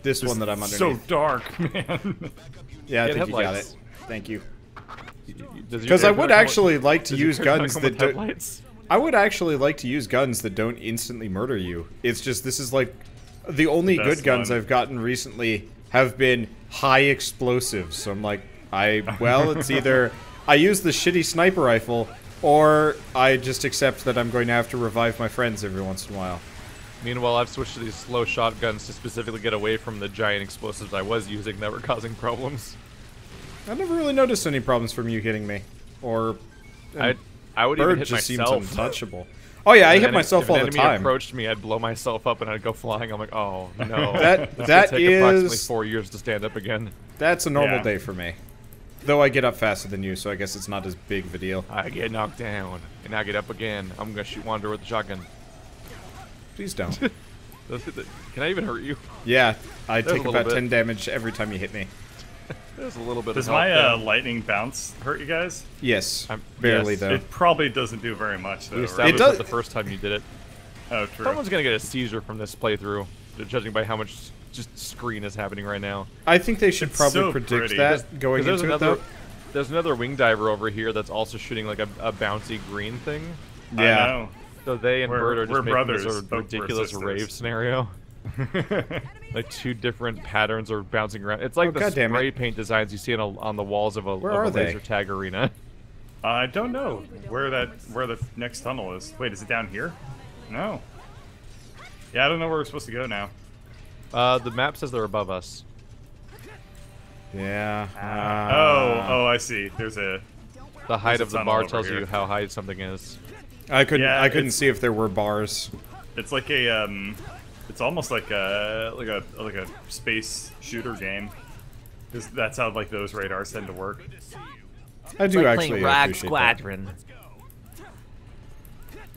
this one that I'm underneath.
So dark, man.
Yeah, I
Get
think you got it.
headlights.
Thank you.
Does your
Because I
character
would
come
actually like to
does your
use
character
guns
come
that
with
don't...
headlights?
I would actually like to use guns that don't instantly murder you. It's just, this is like... The only
Best
good guns
one.
I've gotten recently have been high explosives. So I'm like, well, it's either I use the shitty sniper rifle, or I just accept that I'm going to have to revive my friends every once in a while.
Meanwhile, I've switched to these slow shotguns to specifically get away from the giant explosives I was using that were causing problems.
I never really noticed any problems from you hitting me. Or...
I would even
Bird
hit
just seems
myself.
untouchable. Oh yeah, I hit myself all the
If an enemy
time.
approached me, I'd blow myself up and I'd go flying. I'm like, oh no.
That
It's gonna take approximately
is...
4 years to stand up again.
That's a normal
Yeah.
day for me. Though I get up faster than you, so I guess it's not as big of a deal.
I get knocked down and I get up again. I'm gonna shoot Wander with the shotgun.
Please don't.
Can I even hurt you?
Yeah, I
There's
take
a little
about
bit.
10 damage every time you hit me.
There's a little bit
Does
of
my
help there.
lightning bounce hurt you guys?
Yes,
I'm-
barely
yes,
though.
It probably doesn't do very much, though.
We
right?
established
does-
that the first time you did it.
Oh, true.
Someone's gonna get a seizure from this playthrough, judging by how much just screen is happening right now.
I think they should
It's
probably
so
predict
pretty.
that going
There's
into it
another,
though.
there's another wing diver over here that's also shooting like a bouncy green thing.
I
Yeah.
know.
So they and
We're-
Bird are just
we're
making
brothers,
this sort of
but we're
ridiculous
sisters.
rave scenario. Like 2 different patterns are bouncing around. It's like
Oh,
the
God damn it.
spray paint designs you see on the walls of a,
Where
of
are
a
they?
laser tag arena.
I don't know where the next tunnel is. Wait, is it down here? No. Yeah, I don't know where we're supposed to go now.
The map says they're above us.
Yeah.
Oh, I see. There's a...
The height
There's
of
a
the
tunnel
bar
over
tells
here.
you how high something is.
I couldn't.
Yeah,
I couldn't
it's-
see if there were bars.
It's like a, It's almost like a space shooter game. Because that's how like those radars tend to work.
I do
like
actually
playing Rogue
appreciate
Squadron.
that.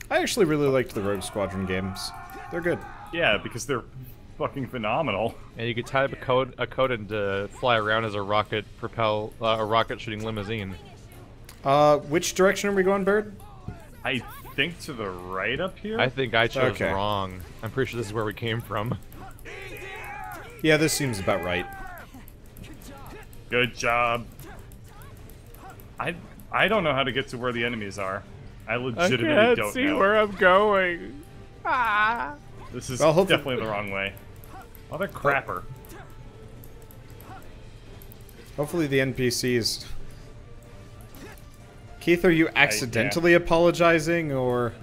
I actually really liked the Rogue Squadron games. They're good.
Yeah, because they're fucking phenomenal.
And you could type a code and fly around as a rocket shooting limousine.
Which direction are we going, Bird?
I think to the right up here.
I think I chose
Okay.
wrong. I'm pretty sure this is where we came from.
Yeah, this seems about right.
Good job. I don't know how to get to where the enemies are. I legitimately don't know.
where I'm going. Ah.
This is
Well, hopefully-
definitely the wrong way. Mother crapper.
Hopefully the NPCs... Keith, are you accidentally apologizing, or...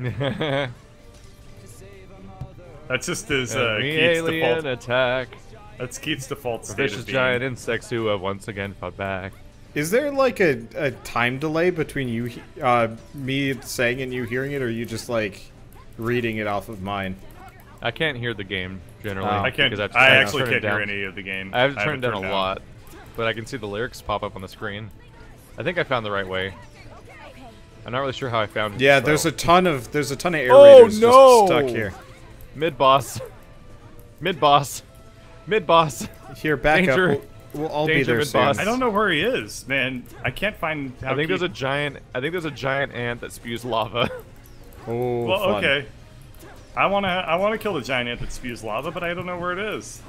That's just his
Enemy
Keith's
alien
default.
attack.
That's Keith's default state
Vicious
of being.
giant insects who have once again fought back.
Is there, like, a time delay between you, me saying it and you hearing it, or are you just, like, reading it off of mine?
I can't hear the game generally.
Oh.
I can't.
because
I
I've
actually
turned it
can't hear
down.
any of the game.
I have
it
turned it down a lot, but I can see the lyrics pop up on the screen. I think I found the right way. I'm not really sure how I found it.
Yeah,
though.
there's a ton of air
Oh,
raiders
no!
just stuck here.
Mid boss. Mid boss. Mid boss.
Here, back
Danger.
up. We'll all be
Danger,
there soon.
mid-boss.
I don't know where he is, man. I can't find. How
I think
Keith...
there's a giant ant that spews lava.
Oh,
Well,
fun.
okay. I wanna kill the giant ant that spews lava, but I don't know where it is.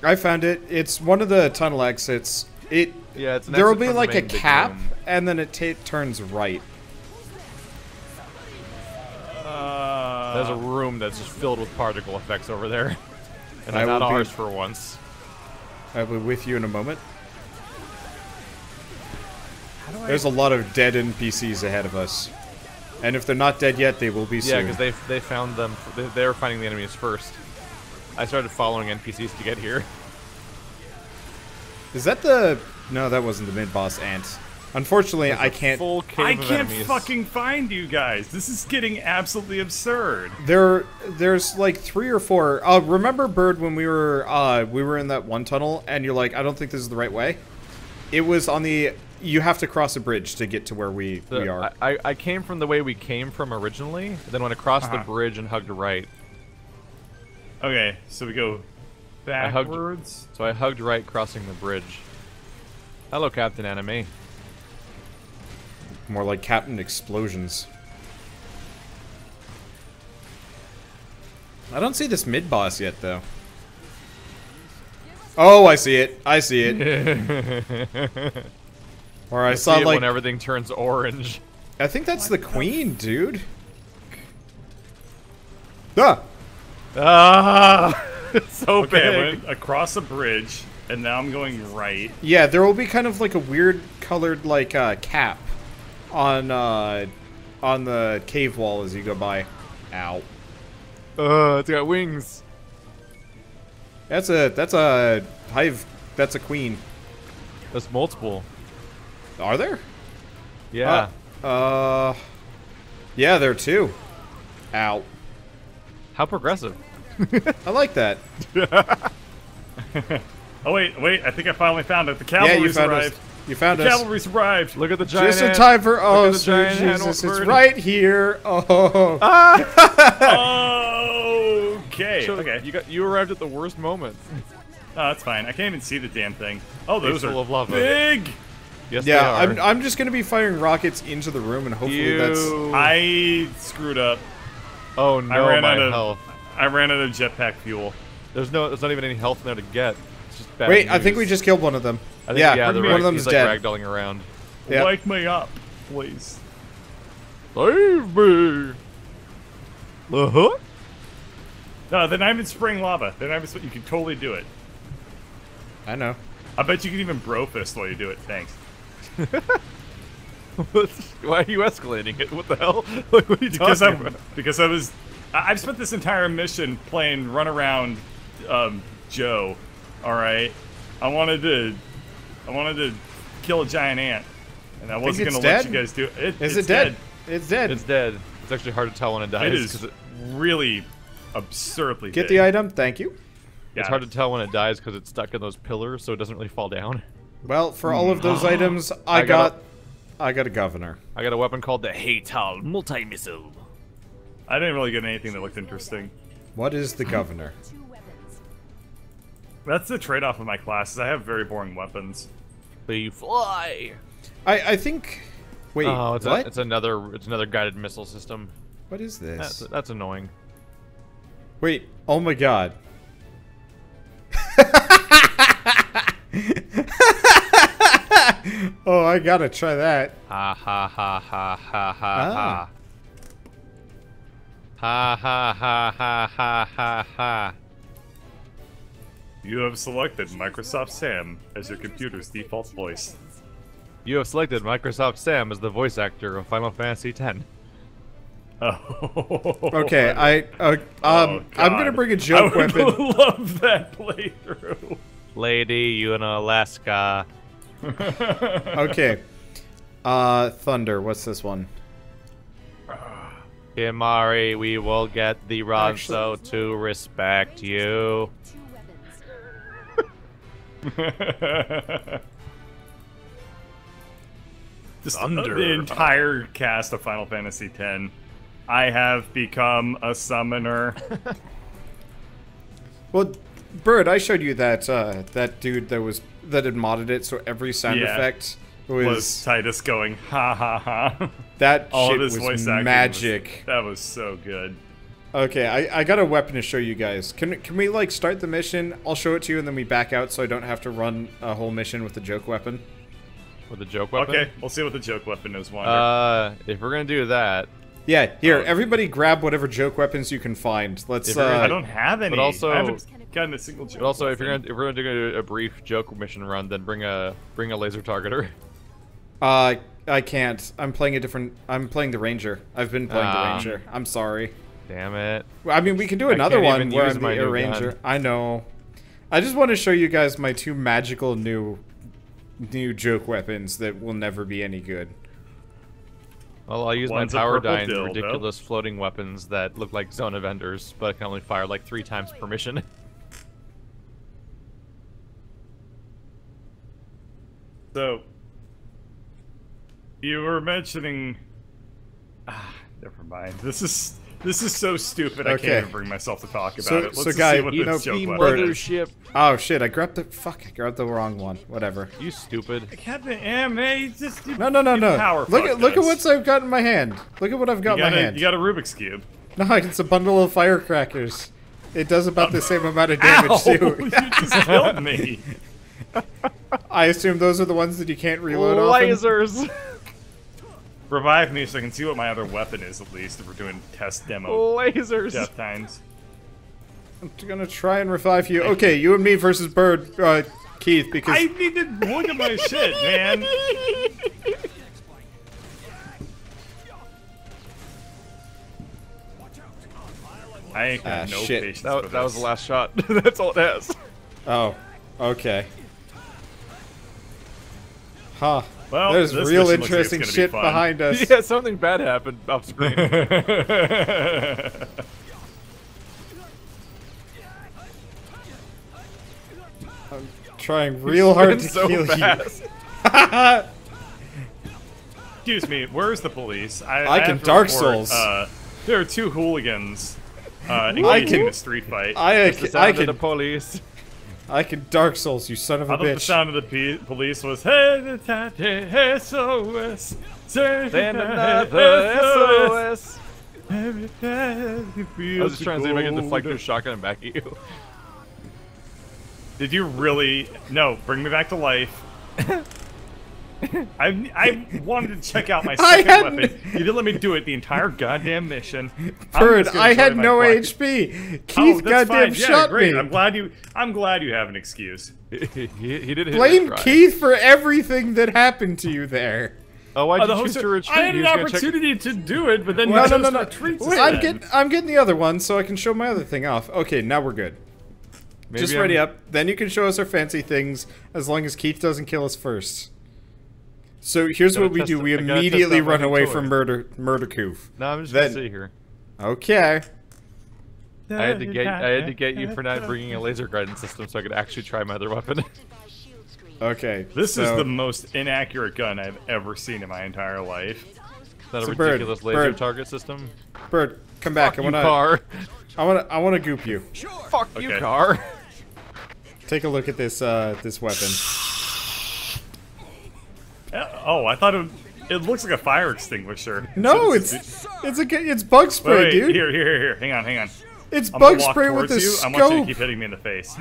I found it. It's one of the tunnel exits.
Yeah, it's an
there will
exit
be
from the
like a
main big
cap,
room.
and then it turns right.
There's a room that's just filled with particle effects over there. And
I
they're not
will be-
ours for once.
I'll be with you in a moment. There's a lot of dead NPCs ahead of us. And if they're not dead yet, they will be
Yeah,
soon.
because they found them. They were finding the enemies first. I started following NPCs to get here.
Is that the... No, that wasn't the mid-boss ant. Unfortunately, I can't...
Full cave
I
of
can't
enemies.
fucking find you guys. This is getting absolutely absurd.
There's like 3 or 4. Remember, Bird, when we were in that one tunnel, and you're like, I don't think this is the right way? It was on the... You have to cross a bridge to get to where we are.
I came from the way we came from originally, then went across the bridge and hugged right.
Okay, so we go backwards.
So I hugged right, crossing the bridge. Hello, Captain Anime.
More like Captain Explosions. I don't see this mid-boss yet, though. Oh, I see it. I see it. Or I saw,
See it
like...
when everything turns orange.
I think that's the queen, dude. Ah!
Ah! It's so
Okay, I
big.
went across a bridge, and now I'm going right.
Yeah, there will be kind of like a weird colored, like, cap on the cave wall as you go by. Ow.
It's got wings.
That's a hive. That's a queen.
That's multiple.
Are there?
Yeah.
Yeah, there are 2. Ow.
How progressive.
I like that.
Oh wait, I think I finally found it. The cavalry's arrived.
You found
The
us.
cavalry's arrived.
Look at the giant
Just in
ant.
time for... Oh,
at the
sweet
giant ant
Jesus, it's
bird.
right here. Oh.
Okay. Okay.
You arrived at the worst moment.
Oh, that's fine. I can't even see the damn thing. Oh, those
Full
are
of lava.
big.
Yes,
Yeah,
they are.
I'm just gonna be firing rockets into the room, and hopefully that's...
I screwed up.
Oh no,
I ran
my
out of
health.
I ran out of jetpack fuel.
There's not even any health there to get. It's just bad
Wait, I think we
news.
just killed one of them.
I think,
yeah,
the
one of them's
he's
dead.
like ragdolling around.
Yeah.
Wake me up, please.
Save me. Uh-huh.
No, they're not even spraying lava. They're not even. You can totally do it.
I know.
I bet you can even bro fist while you do it. Thanks.
Why are you escalating it? What the hell? Like, what are you talking about?
Because I've spent this entire mission playing run around Joe. All right. I wanted to kill a giant ant, and I wasn't
it's
gonna let
dead?
you guys do it.
Is
it's
it dead?
dead.
It's dead.
It's dead. It's actually hard to tell when it dies.
It is
'cause
really absurdly
Get
big.
the item. Thank you.
It's hard to tell when it dies because it's stuck in those pillars, so it doesn't really fall down.
Well, for all of those items, I got a governor.
I got a weapon called the
Haytal multi-missile.
I didn't really get anything that looked interesting.
What is the governor?
That's the trade-off of my classes. I have very boring weapons.
They fly.
I think. Wait.
Oh,
what?
It's another guided missile system.
What is this?
That's annoying.
Wait. Oh my god. Oh, I gotta try that.
Ha ha ha ha ha ha ha. Ha ha ha ha ha ha ha.
You have selected Microsoft Sam as your computer's default voice.
You have selected Microsoft Sam as the voice actor of Final Fantasy X.
Oh.
Okay, I'm gonna bring a joke weapon.
I would love that playthrough.
Lady, you in Alaska.
Okay. Thunder, what's this one?
Himari, we will get the Ronso to respect you.
Just
Thunder.
the entire cast of Final Fantasy X. I have become a summoner.
Well, Bird, I showed you that that dude that had modded it, so every sound effect was
Titus going ha ha ha.
That
All
shit
of his
was
voice acting
magic.
that was so good.
Okay, I got a weapon to show you guys. Can we like start the mission? I'll show it to you and then we back out so I don't have to run a whole mission with the joke weapon.
With the joke weapon?
Okay, we'll see what the joke weapon is, Wander.
If we're gonna do that.
Yeah, here, everybody grab whatever joke weapons you can find. Let's
I don't have any.
But also,
I haven't gotten a single joke.
But also, if
weapon.
we're gonna do a brief joke mission run, then bring a laser targeter.
I can't. I'm playing the Ranger. I've been playing the Ranger. I'm sorry.
Damn it.
Well, I mean, we can do another
can't
one
even
where
use
I'm
my
the
new
Ranger.
gun.
I know. I just want to show you guys my two magical new joke weapons that will never be any good.
Well, I'll use
One's
my
a
power
purple
dine
dildo.
ridiculous floating weapons that look like zone vendors, but can only fire like 3 times per mission.
So, you were mentioning. Never mind. This is so stupid. I
Okay.
can't even bring myself to talk about
So-
it. Let's
so
just
guy,
see what
you
this
know,
joke
Bird-
weapon is.
Mothership.
Oh shit! I grabbed the wrong one. Whatever.
You stupid.
Captain M, just
No. Look at what I've got in my hand. Look at what I've got in my hand.
You got a Rubik's cube.
No, it's a bundle of firecrackers. It does about the same amount of damage
Ow!
too.
You just killed me.
I assume those are the ones that you can't reload often.
Lasers.
Revive me so I can see what my other weapon is, at least, if we're doing test demo
Lasers.
death times.
I'm gonna try and revive you. Okay, you and me versus Bird, Keith, because
I need to look at my shit, man. I ain't got no
shit.
patience for
That was
this.
the last shot. That's all it has.
Oh, okay. Huh.
Well,
There's
this
real
mission looks like it's
interesting
gonna be
shit
fun.
behind us.
Yeah, something bad happened off screen.
Trying real hard to
so
kill
fast.
you.
Excuse me, where's the police?
I can
have to
Dark
report,
Souls.
There are 2 hooligans engaging in a street fight.
I
The sound of the
can
police.
Dark Souls, you son of a
I thought the
bitch.
sound of the police was hey, hey, SOS.
Then another SOS. I was just trying to see if I can deflect your shotgun and back at you.
Did you really? No, bring me back to life. I wanted to check out my second weapon. You didn't let me do it the entire goddamn mission.
Bird, I had no HP. Keith goddamn shot
great.
me.
I'm glad you have an excuse.
he did hit
Blame
his
Keith for everything that happened to you there.
Oh, why'd
The
you choose
host-
to retreat?
I had
He
an
was gonna check-
opportunity to do it, but then
No,
you chose
no.
to retreat.
Wait, I'm getting the other one so I can show my other thing off. Okay, now we're good.
Maybe
Just ready up. Then you can show us our fancy things as long as Keith doesn't kill us first. So here's
Gotta
what we
test
do.
it-
We
I gotta test
immediately
out my
run
new
away
toy.
from Murder Coof.
No, I'm just
Then-
gonna sit here.
Okay.
I had to get you for not bringing a laser guidance system so I could actually try my other weapon.
Okay.
This is the most inaccurate gun I've ever seen in my entire life.
Is that a ridiculous laser target system?
Bird, come back.
Fuck car.
I wanna goop you.
Fuck you, car.
Take a look at this this weapon.
Oh, I thought it looks like a fire extinguisher.
No, it's bug spray,
wait,
dude.
Here. Hang on.
It's bug spray with a scope.
I want you to keep hitting me in the face.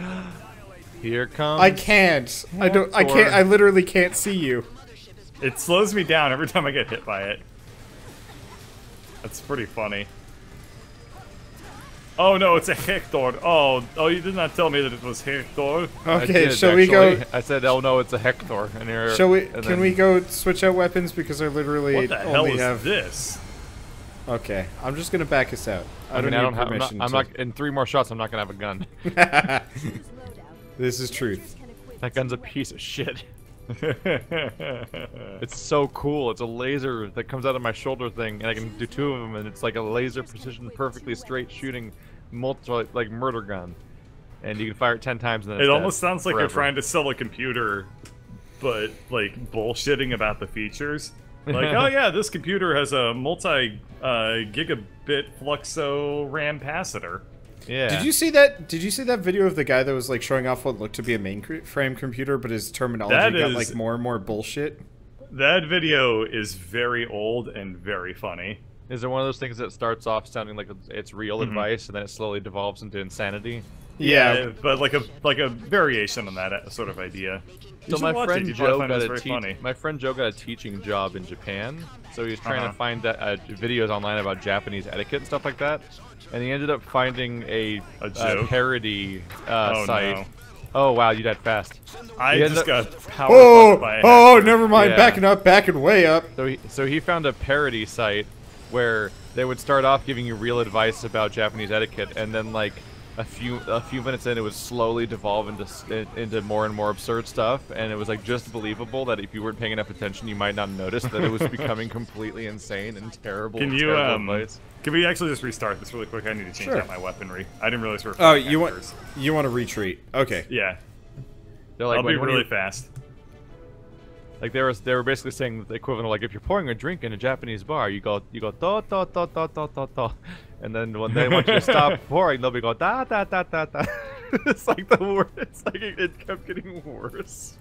Here comes.
I can't. I can't. I literally can't see you.
It slows me down every time I get hit by it. That's pretty funny. Oh no, it's a Hector. Oh, you did not tell me that it was Hector.
Okay, shall we go?
I said, oh no, it's a Hector. And
shall we? Can we go switch out weapons because I literally
what the hell
only
is
have
this?
Okay, I'm just gonna back us out. I don't need permission.
I'm not. In 3 more shots, I'm not gonna have a gun.
This is truth.
That gun's a piece of shit. It's so cool. It's a laser that comes out of my shoulder thing, and I can do 2 of them, and it's like a laser precision, perfectly straight shooting, like murder gun, and you can fire it 10 times. And then
it almost sounds like you're trying to sell a computer, but like bullshitting about the features. Like, oh yeah, this computer has a multi-gigabit fluxo RAM capacitor.
Yeah.
Did you see that? Did you see that video of the guy that was like showing off what looked to be a mainframe computer, but his terminology got like more and more bullshit?
That video is very old and very funny.
Is it one of those things that starts off sounding like it's real advice, and then it slowly devolves into insanity?
Yeah, but like a variation on that sort of idea.
So my friend Joe got a teaching job in Japan, so he was trying to find videos online about Japanese etiquette and stuff like that, and he ended up finding a parody site. No. Oh wow, you died fast.
I just got power by a
never mind, yeah. backing way up.
So he found a parody site where they would start off giving you real advice about Japanese etiquette, and then like a few minutes in, it would slowly devolve into more and more absurd stuff, and it was like just believable that if you weren't paying enough attention, you might not notice that it was becoming completely insane and terrible. Terrible advice.
Can we actually just restart this really quick? I need to change out my weaponry. I didn't realize we were.
Oh, you want to retreat? Okay.
Yeah.
They're like,
I'll be really fast.
Like they were basically saying the equivalent of like if you're pouring a drink in a Japanese bar, you go da da da da da da da, and then when they want you to stop pouring, they'll be go da da da da da. It's like the worst. It's like it kept getting worse.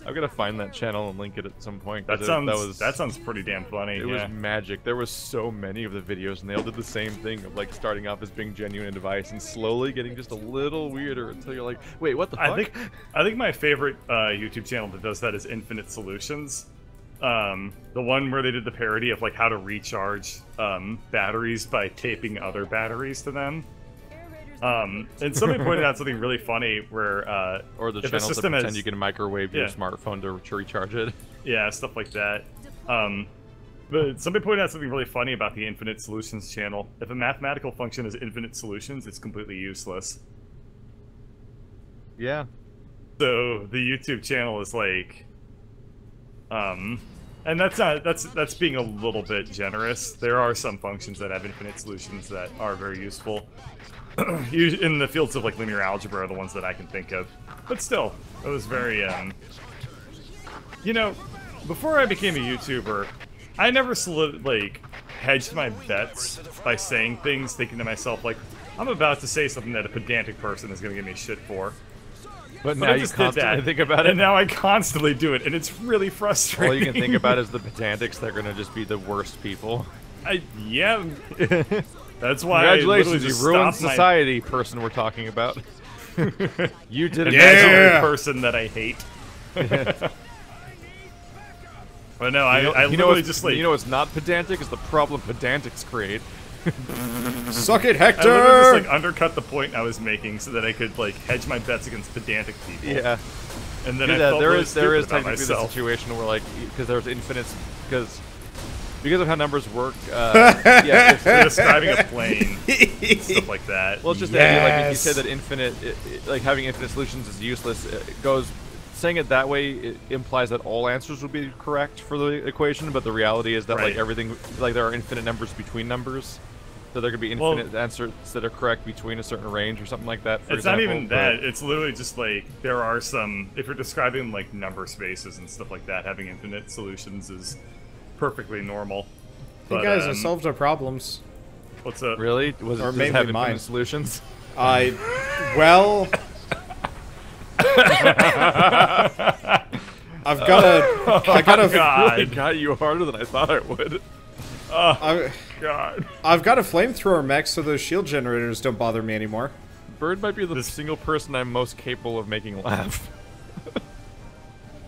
I'm gonna find that channel and link it at some point.
That sounds pretty damn funny.
It was magic. There was so many of the videos, and they all did the same thing of like starting off as being genuine advice and slowly getting just a little weirder until you're like, wait, what the fuck?
I think my favorite YouTube channel that does that is Infinite Solutions. The one where they did the parody of like how to recharge batteries by taping other batteries to them. And somebody pointed out something really funny where
or the channels that pretend you can microwave your smartphone to recharge it.
Yeah, stuff like that. But somebody pointed out something really funny about the Infinite Solutions channel. If a mathematical function is infinite solutions, it's completely useless.
Yeah.
So the YouTube channel is like, and that's being a little bit generous. There are some functions that have infinite solutions that are very useful. In the fields of like linear algebra are the ones that I can think of. But still, it was very, you know, before I became a YouTuber, I never hedged my bets by saying things, thinking to myself like, I'm about to say something that a pedantic person is going to give me shit for.
But now you constantly think about it.
And now I constantly do it, and it's really frustrating.
All you can think about is the pedantics. They're going to just be the worst people.
Yeah. That's why
congratulations, you ruined society, person we're talking about. You did it.
Imaginary person that I hate. But no, I literally just like...
You know what's not pedantic is the problem pedantics create.
Suck it, Hector!
I literally just like undercut the point I was making so that I could like hedge my bets against pedantic people.
Yeah.
And then I felt
there
really
is
myself.
technically the situation where like, because there's infinite, because of how numbers work, yeah, if
you're describing a plane, stuff like that.
Well, it's just the idea, like if you said that infinite, like having infinite solutions is useless, it goes, saying it that way, it implies that all answers would be correct for the equation, but the reality is that like everything, like there are infinite numbers between numbers. So there could be infinite answers that are correct between a certain range or something like that. For
it's
example,
not even that. It's literally just like there are some. If you're describing like number spaces and stuff like that, having infinite solutions is perfectly normal.
Hey guys, I solved our problems.
What's up?
Really? Was
or
it
maybe
have
mine.
infinite solutions?
Well, I
God. It got you harder than I thought it would.
Oh, God.
I've got a flamethrower mech, so those shield generators don't bother me anymore.
Bird might be the single person I'm most capable of making laugh.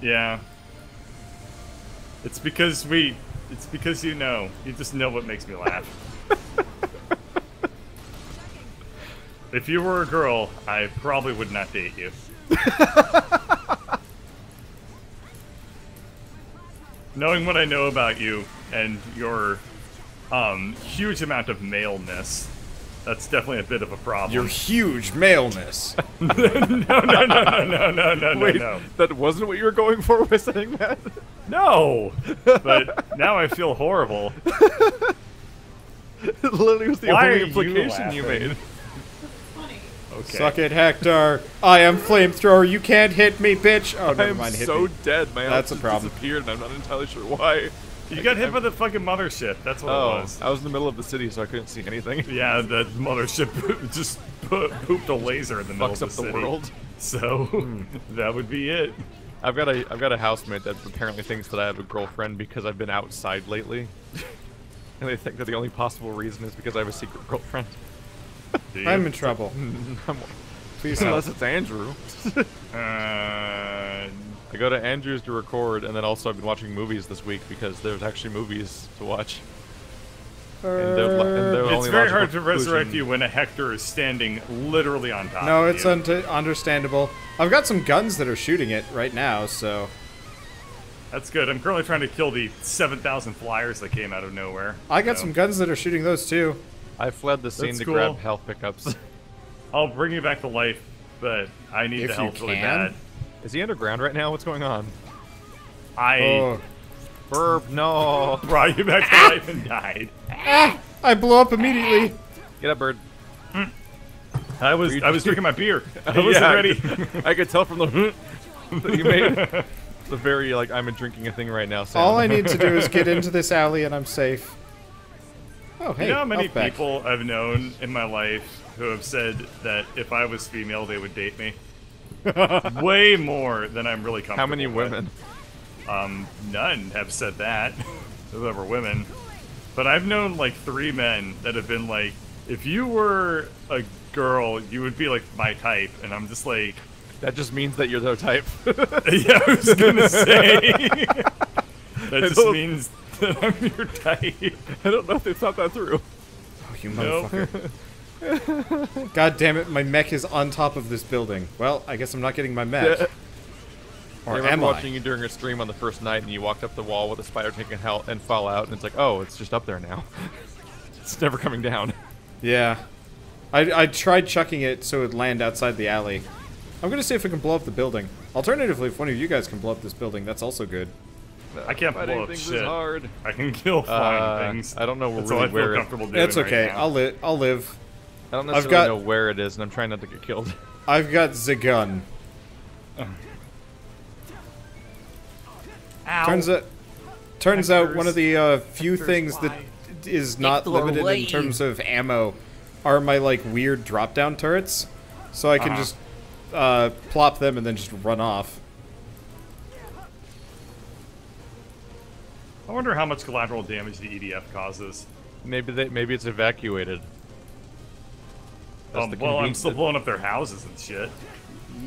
Yeah. It's because you know. You just know what makes me laugh. If you were a girl, I probably would not date you. Knowing what I know about you and your huge amount of maleness, that's definitely a bit of a problem.
Your huge maleness.
No.
Wait, that wasn't what you were going for with saying that?
No! But now I feel horrible.
It literally was the only implication you made.
Okay.
Suck it, Hector. I am flamethrower. You can't hit me, bitch. Oh, never mind.
I am so dead. My
That's a
just
problem.
disappeared, and I'm not entirely sure why.
You got hit by the fucking mothership. That's what it was.
I was in the middle of the city, so I couldn't see anything.
Yeah, the mothership just pooped a laser in the middle of the city.
Fucks up the world.
So that would be it.
I've got a housemate that apparently thinks that I have a girlfriend because I've been outside lately, and they think that the only possible reason is because I have a secret girlfriend.
I'm in trouble. Please help.
Unless it's Andrew. I go to Andrew's to record, and then also I've been watching movies this week because there's actually movies to watch.
It's very hard to resurrect you when a Hector is standing literally on top of you.
No, it's understandable. I've got some guns that are shooting it right now, so...
That's good. I'm currently trying to kill the 7,000 flyers that came out of nowhere.
I got some guns that are shooting those, too.
I fled the scene to grab health pickups.
I'll bring you back to life, but I need the health really bad.
Is he underground right now? What's going on?
Burp,
no.
Brought you back to life and died.
I blew up immediately.
Get up, Bird.
I was drinking my beer. I wasn't ready.
I could tell from the that you made. The very, like, I'm drinking a thing right now. Sound.
All I need to do is get into this alley and I'm safe. Oh, hey,
you know how many people I've known in my life who have said that if I was female, they would date me? Way more than I'm really comfortable
How many women?
None have said that. Those were women. But I've known, like, 3 men that have been like, if you were a girl, you would be, like, my type. And I'm just like...
That just means that you're their type.
Yeah, I was gonna say. That just means that I'm your type.
I don't know if they thought that through.
Oh, you motherfucker. God damn it, my mech is on top of this building. Well, I guess I'm not getting my mech.
Yeah.
Or
I remember watching you during a stream on the first night, and you walked up the wall with a spider taking out and fall out, and it's like, oh, it's just up there now. It's never coming down.
Yeah. I tried chucking it so it would land outside the alley. I'm gonna see if we can blow up the building. Alternatively, if one of you guys can blow up this building, that's also good.
I can't blow up shit.
Hard.
I can kill flying things.
I don't know
that's
really
all I
where
feel comfortable doing.
It's okay.
Right now.
I'll live.
I don't necessarily know where it is, and I'm trying not to get killed.
I've got the gun.
Ow.
Turns out one of the few things that is not limited in terms of ammo are my, like, weird drop-down turrets. So I can just plop them and then just run off.
I wonder how much collateral damage the EDF causes.
Maybe it's evacuated.
Well, I'm still blowing up their houses and shit.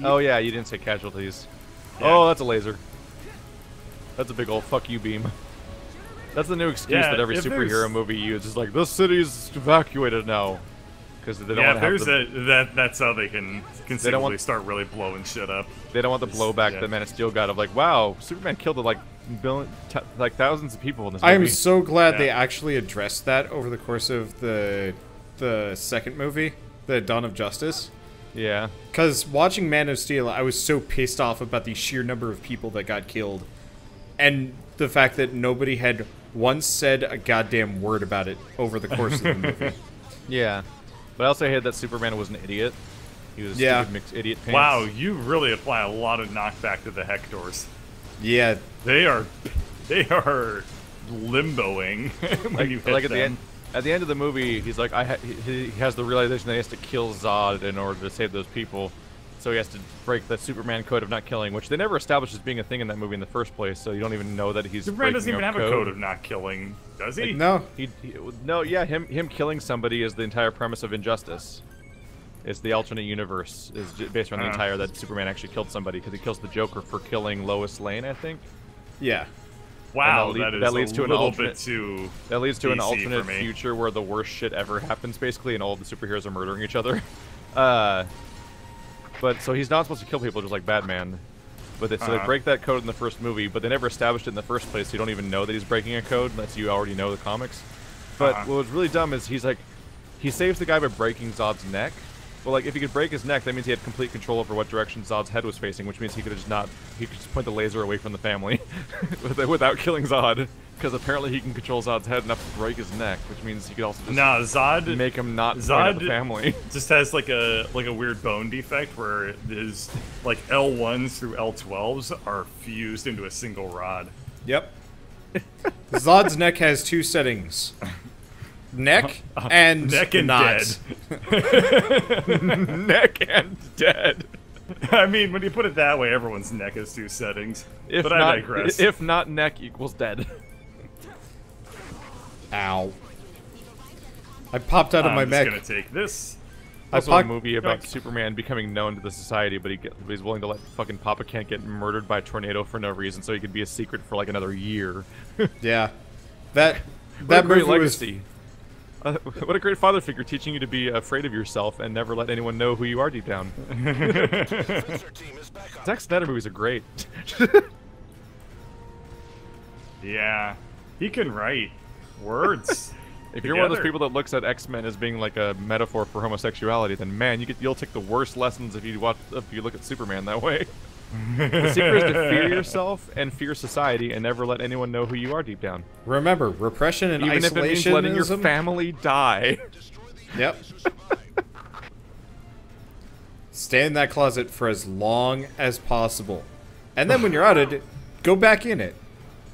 Oh yeah, you didn't say casualties. Yeah. Oh, that's a laser. That's a big old fuck you beam. That's the new excuse that every superhero movie uses. Like, this city's evacuated now. Because they don't want to have
that's how they can conceivably start really blowing shit up.
They don't want the blowback that Man of Steel got of like, wow, Superman killed like thousands of people in this movie.
I am so glad they actually addressed that over the course of the second movie, the Dawn of Justice.
Yeah.
Because watching Man of Steel, I was so pissed off about the sheer number of people that got killed. And the fact that nobody had once said a goddamn word about it over the course of the movie.
Yeah. But I also hated that Superman was an idiot. He was a stupid mixed idiot pants.
Wow, you really apply a lot of knockback to the Hectors.
Yeah.
They are limboing when you hit them.
At the end of the movie, he's like, he has the realization that he has to kill Zod in order to save those people. So he has to break the Superman code of not killing, which they never established as being a thing in that movie in the first place. So you don't even know that he's
Superman
breaking
doesn't even have
code.
a code of not killing, does he?
Like, no.
No, yeah, him killing somebody is the entire premise of Injustice. It's the alternate universe is based on the entire that Superman actually killed somebody because he kills the Joker for killing Lois Lane, I think.
Yeah.
Wow,
that leads to an alternate
DC
future where the worst shit ever happens, basically, and all the superheroes are murdering each other. But so he's not supposed to kill people, just like Batman. But so they break that code in the first movie, but they never established it in the first place, so you don't even know that he's breaking a code unless you already know the comics. But what was really dumb is he saves the guy by breaking Zod's neck. Well, like, if he could break his neck, that means he had complete control over what direction Zod's head was facing, which means he could just point the laser away from the family without killing Zod. Because apparently he can control Zod's head enough to break his neck, which means he could also just make him not point at the family.
Just has like a weird bone defect where his like L1s through L12s are fused into a single rod.
Yep. Zod's neck has 2 settings. Neck and not.
Dead.
Neck and dead.
I mean, when you put it that way, everyone's neck has 2 settings. But I digress.
If not neck equals dead.
Ow. I popped out of my mech.
I'm just gonna take this.
Also a movie about Superman becoming known to the society, but he's willing to let fucking Papa Kent get murdered by a tornado for no reason, so he could be a secret for like another year.
Yeah. That
great
movie
legacy. What a great father figure, teaching you to be afraid of yourself and never let anyone know who you are deep down. Zack Snyder movies are great.
Yeah, he can write words.
If you're one of those people that looks at X-Men as being like a metaphor for homosexuality, then man, you'll take the worst lessons if you look at Superman that way. The secret is to fear yourself and fear society and never let anyone know who you are deep down.
Remember, repression and
even
isolationism.
if it means letting your family die.
Yep. Stay in that closet for as long as possible. And then when you're out of it, go back in it.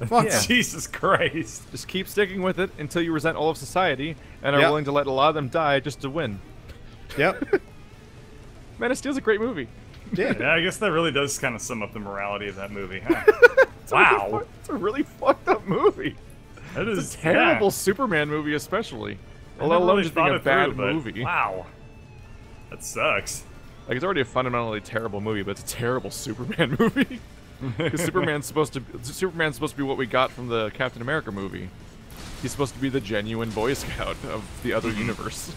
Fuck.
Yeah. Jesus Christ.
Just keep sticking with it until you resent all of society and are willing to let a lot of them die just to win.
Yep.
Man of Steel's a great movie.
Yeah, I guess that really does kind of sum up the morality of that movie, huh? Wow.
It's a really fucked up movie. It's a terrible Superman movie, especially. Let alone just being a bad movie.
Wow. That sucks.
Like, it's already a fundamentally terrible movie, but it's a terrible Superman movie. Because Superman's supposed to be what we got from the Captain America movie. He's supposed to be the genuine Boy Scout of the other universe.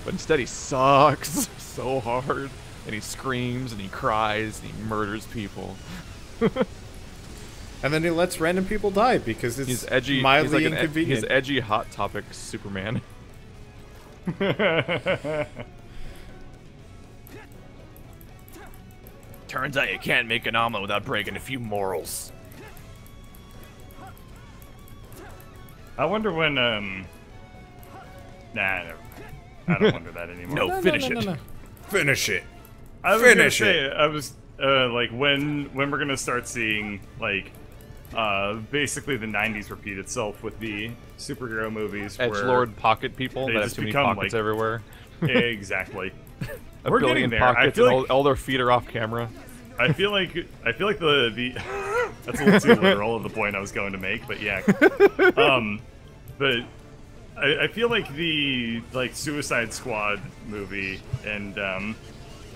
But instead he sucks so hard. And he screams and he cries and he murders people.
And then he lets random people die because it's edgy, mildly inconvenient.
He's edgy Hot Topic Superman.
Turns out you can't make an omelet without breaking a few morals.
I wonder when, Nah, I don't wonder that anymore.
No, finish it.
Finish it.
I was gonna say, I was, like, when we're gonna start seeing, like, basically the 90s repeat itself with the superhero movies.
Edgelord pocket people that have too many pockets everywhere.
Exactly.
We're getting there. Pockets and like all their feet are off camera.
I feel like the that's a little too literal of the point I was going to make, but yeah. But I feel like the Suicide Squad movie and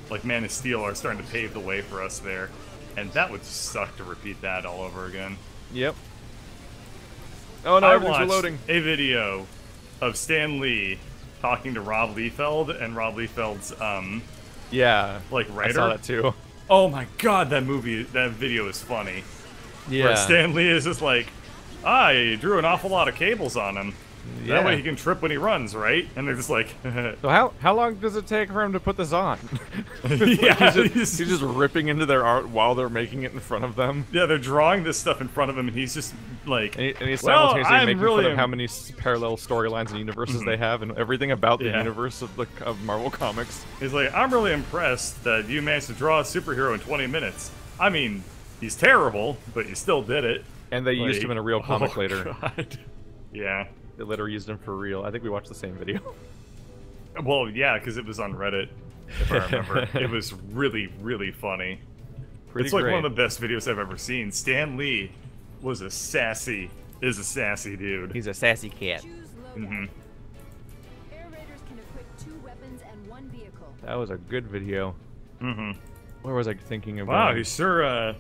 like Man of Steel are starting to pave the way for us there, and that would suck to repeat that all over again.
Yep. Oh no,
I
everything's
watched
reloading.
A video of Stan Lee talking to Rob Liefeld and Rob Liefeld's
yeah,
like writer.
I saw that too.
Oh my god, that video is funny.
Yeah.
Where Stan Lee is just like, I drew an awful lot of cables on him. That way he can trip when he runs, right? And they're just like...
So how long does it take for him to put this on?
Yeah,
he's just ripping into their art while they're making it in front of them.
Yeah, they're drawing this stuff in front of him, and he's just like...
And he's simultaneously making fun of how many parallel storylines and universes they have, and everything about the universe of Marvel Comics.
He's like, I'm really impressed that you managed to draw a superhero in 20 minutes. I mean, he's terrible, but you still did it.
And they used him in a real comic later.
God. Yeah.
They later used him for real. I think we watched the same video.
Well, yeah, because it was on Reddit, if I remember. It was really, really funny. It's like one of the best videos I've ever seen. Stan Lee is a sassy dude.
He's a sassy cat.
Mm-hmm.
Air Raiders can equip 2 weapons and 1 vehicle.
That was a good video.
Mm-hmm.
What was I thinking about?
Wow, he sure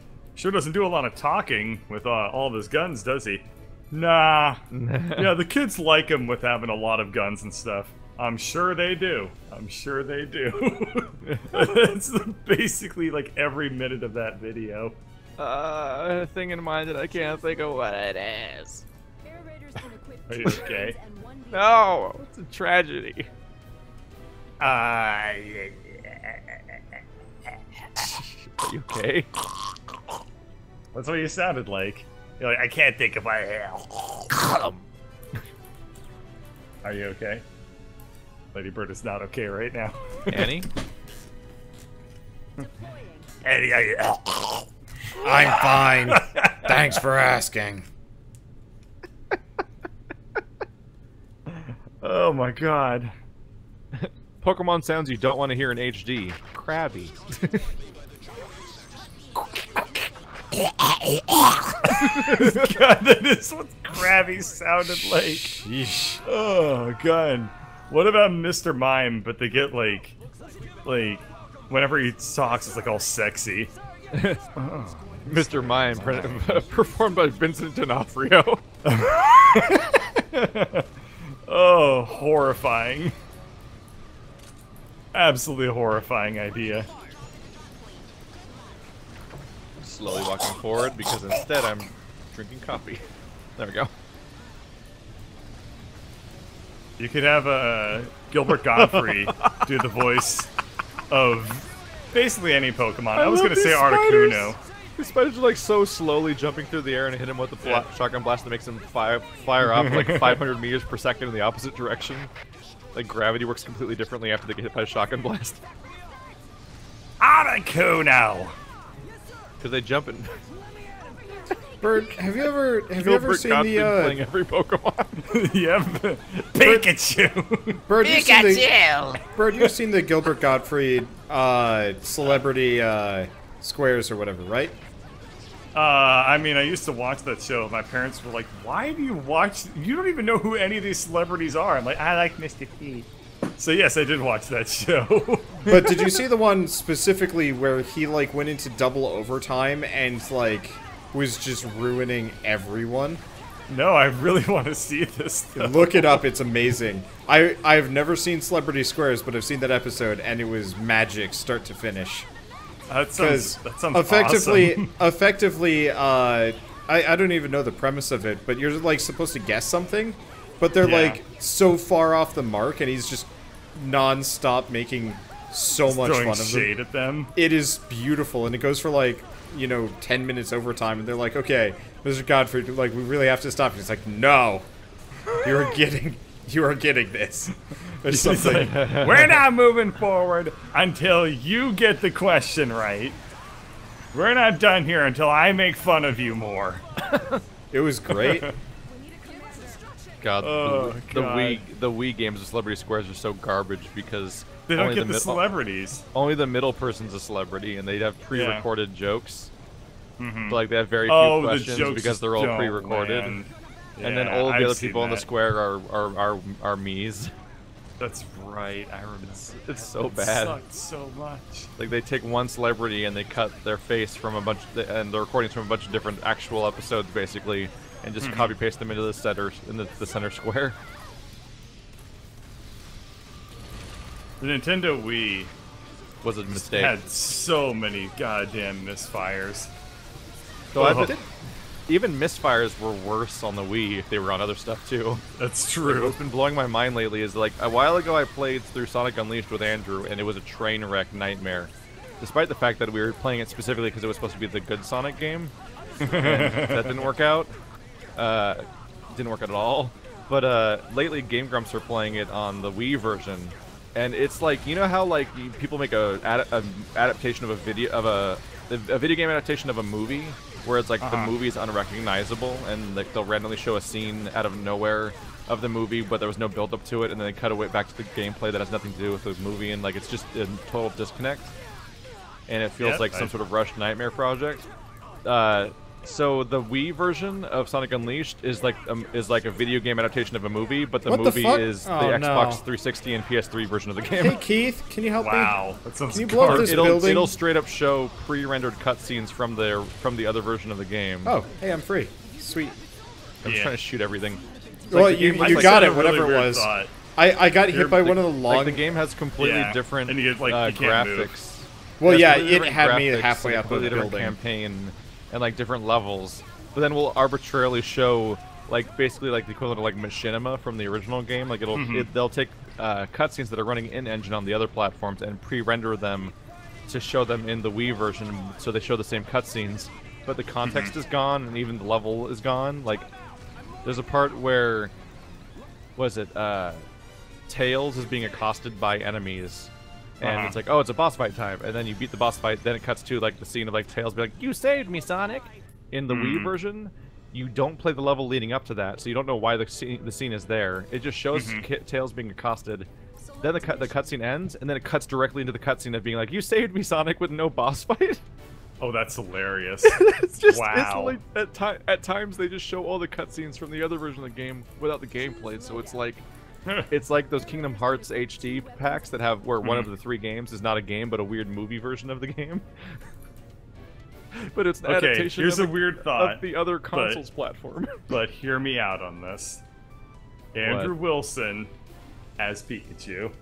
doesn't do a lot of talking with all of his guns, does he? Nah. Yeah, the kids like him with having a lot of guns and stuff. I'm sure they do. I'm sure they do. It's basically like every minute of that video.
A thing in mind that I can't think of what it is.
Air Raiders can equip
Are
2
you
weapons
okay?
and 1 vehicle.
No, it's a tragedy.
Yeah.
Are you okay?
That's what you sounded like. You're like, I can't think of my hair. Are you okay? Lady Bird is not okay right now.
Annie?
Annie, are you...
I'm fine. Thanks for asking.
Oh my god.
Pokemon sounds you don't want to hear in HD. Krabby.
God, that is what Krabby sounded like.
Sheesh.
Oh god. What about Mr. Mime? But they get like, whenever he talks, it's like all sexy.
Mr. Mime, performed by Vincent D'Onofrio.
Oh, horrifying. Absolutely horrifying idea.
Slowly walking forward because instead I'm drinking coffee. There we go.
You could have Gilbert Godfrey do the voice of basically any Pokemon. I was going to say Articuno.
The spiders are like so slowly jumping through the air and hit him with the shotgun blast that makes him fire up like 500 meters per second in the opposite direction. Like gravity works completely differently after they get hit by a shotgun blast.
Articuno!
Because they jump in.
Bird, have you ever seen
Godfrey
the
playing every Pokemon?
Yep. Pikachu!
Bird, you've seen the Gilbert Gottfried celebrity squares or whatever, right?
I mean, I used to watch that show. My parents were like, why do you watch? You don't even know who any of these celebrities are. I'm like, I like Mr. P. So yes, I did watch that show.
But did you see the one specifically where he like went into double overtime and like was just ruining everyone?
No, I really want to see this stuff.
Look it up, it's amazing. I've never seen Celebrity Squares, but I've seen that episode and it was magic start to finish.
That sounds
effectively,
awesome.
Effectively, I don't even know the premise of it, but you're like supposed to guess something, but they're like so far off the mark, and he's just non-stop making so much fun of them.
Shade at them.
It is beautiful, and it goes for like, you know, 10 minutes overtime, and they're like, okay, Mr. Godfrey, like, we really have to stop. And he's like, no, you are getting this. There's something.
Like, we're not moving forward until you get the question right. We're not done here until I make fun of you more.
It was great.
God,
oh,
the Wii games of Celebrity Squares are so garbage because
they don't get the celebrities.
Only the middle person's a celebrity, and they'd have pre-recorded jokes.
Mm-hmm.
But like they have very few questions because they're all pre-recorded.
Yeah,
and then all of the other people in the square are me's.
That's right. I remember.
It's so bad. It
sucked so much.
Like they take one celebrity and they cut their face from a bunch, and the recordings from a bunch of different actual episodes, basically, and just copy paste them into the center square.
The Nintendo Wii
was a mistake.
Had so many goddamn misfires.
So even misfires were worse on the Wii if they were on other stuff too.
That's true.
What's been blowing my mind lately is like a while ago I played through Sonic Unleashed with Andrew, and it was a train wreck nightmare. Despite the fact that we were playing it specifically because it was supposed to be the good Sonic game, and that didn't work out. Didn't work out at all. But lately, Game Grumps are playing it on the Wii version, and it's like, you know how like people make a adaptation of a video game adaptation of a movie, where it's like the movie is unrecognizable, and like they'll randomly show a scene out of nowhere of the movie, but there was no build up to it, and then they cut away back to the gameplay that has nothing to do with the movie, and like it's just a total disconnect, and it feels like some sort of rushed nightmare project. So the Wii version of Sonic Unleashed is like a video game adaptation of a movie, but the movie is the Xbox 360 and PS3 version of the game.
Hey Keith, can you help me?
Wow, that sounds.
Can you blow up this building?
It'll straight up show pre-rendered cutscenes from the other version of the game.
Oh, hey, I'm free. Sweet.
I'm just trying to shoot everything.
Well, you got it, whatever it was. I got hit by one of the long.
Like the game has completely different
and you get, like, you can't move.
graphics.
Well, yeah, it had me halfway up the
different
building.
Campaign and like different levels, but then we'll arbitrarily show like basically like the equivalent of like machinima from the original game. Like they'll take cutscenes that are running in engine on the other platforms and pre-render them to show them in the Wii version, so they show the same cutscenes, but the context is gone and even the level is gone. Like there's a part where Tails is being accosted by enemies. And it's like, oh, it's a boss fight time, and then you beat the boss fight. Then it cuts to like the scene of like Tails be like, "You saved me, Sonic." In the Wii version, you don't play the level leading up to that, so you don't know why the scene is there. It just shows Tails being accosted. Then the cutscene ends, and then it cuts directly into the cutscene of being like, "You saved me, Sonic," with no boss fight.
Oh, that's hilarious.
It's just
wow.
It's like at times they just show all the cutscenes from the other version of the game without the gameplay, so it's like. It's like those Kingdom Hearts HD packs that have where one of the 3 games is not a game but a weird movie version of the game. But it's an adaptation
here's a weird thought
of the other console's platform.
But hear me out on this. Andrew Wilson as Pikachu.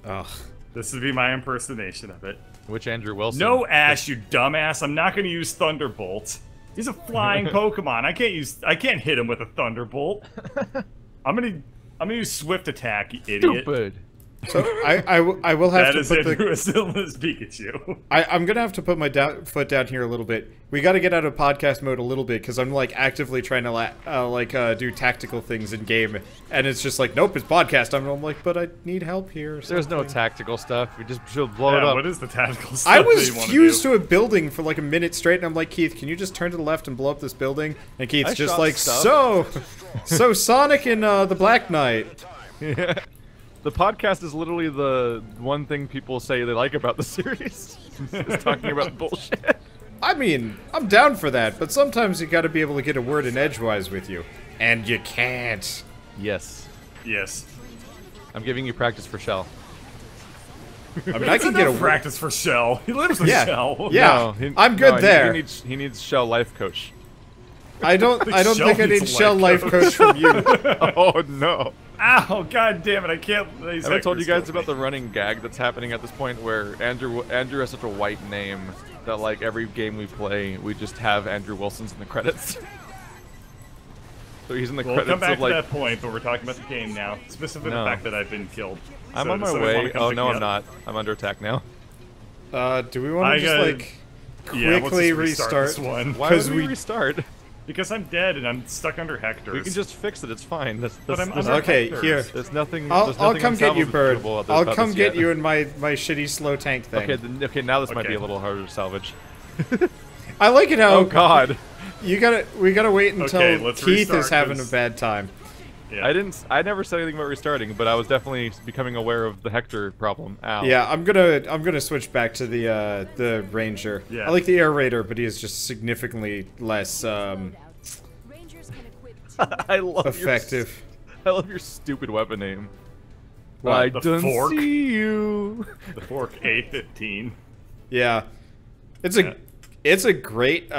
Ugh.
This would be my impersonation of it.
Which Andrew Wilson?
No, Ash, you dumbass. I'm not going to use Thunderbolt. He's a flying Pokemon. I can't hit him with a Thunderbolt. I'm gonna use Swift Attack, you idiot.
Stupid.
So I will have to put
Andrew Pikachu.
I'm gonna have to put my foot down here a little bit. We got to get out of podcast mode a little bit because I'm like actively trying to do tactical things in game, and it's just like, nope, it's podcast. I'm like, but I need help here.
There's no tactical stuff. We just should blow it up.
What is the tactical stuff?
I was fused to a building for like a minute straight, and I'm like, Keith, can you just turn to the left and blow up this building? And Keith's just like, so Sonic and the Black Knight.
Yeah. The podcast is literally the one thing people say they like about the series. Is talking about bullshit.
I mean, I'm down for that, but sometimes you gotta be able to get a word in edgewise with you. And you can't.
Yes.
Yes.
I'm giving you practice for Shell.
I mean, I can get a
practice for Shell. He lives with Shell.
Yeah,
no,
I'm good there.
He needs Shell life coach.
I don't think I need Shell life coach from you.
Oh no.
Ow, god damn it, I can't...
Have I told you guys about the running gag that's happening at this point where Andrew has such a white name that like every game we play, we just have Andrew Wilson's in the credits. So he's in the credits
come back
of like...
to that point, but we're talking about the game now. Specifically the fact that I've been killed.
I'm on my way. Oh no, I'm not. I'm under attack now.
Do we want to just like quickly restart
this one?
Why would we restart?
Because I'm dead and I'm stuck under Hector's.
We can just fix it. It's fine.
Okay, here.
There's nothing.
I'll come get you, Bird. I'll come get you
in
in my shitty slow tank thing.
Okay. Now this might be a little harder to salvage.
I like it how.
Oh God.
We gotta wait until Keith is having a bad time.
Yeah.
I never said anything about restarting, but I was definitely becoming aware of the Hector problem. Ow.
Yeah, I'm gonna switch back to the Ranger.
Yeah.
I like the Air Raider, but he is just significantly less
I love
effective.
I love your stupid weapon name.
What,
I
the
don't
fork?
see you.
The Fork A15.
Yeah, it's a great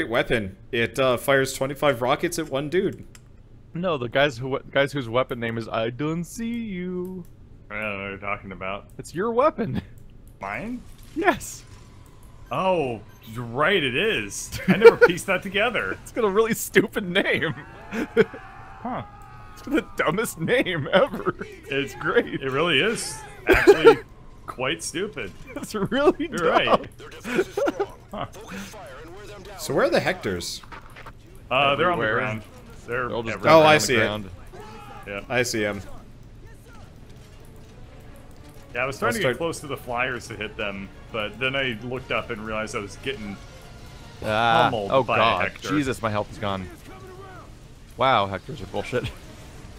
weapon. It fires 25 rockets at one dude.
No, the guys whose weapon name is I don't see you.
I don't know what you're talking about.
It's your weapon.
Mine?
Yes.
Oh, you're right, it is. I never pieced that together.
It's got a really stupid name.
Huh.
It's the dumbest name ever.
It's great. It really is actually quite stupid.
It's really dumb.
You're right. Huh.
So where are the Hectors?
They're on the
Everywhere.
ground. They're
They'll just
everywhere.
Oh,
run
I
on the
see it.
ground.
Yeah.
I see him.
Yeah, I was trying to
start-
get close to the flyers to hit them, but then I looked up and realized I was getting pummeled
Oh
by a
god,
Hector.
Jesus, my health is gone. Wow, Hectors are bullshit.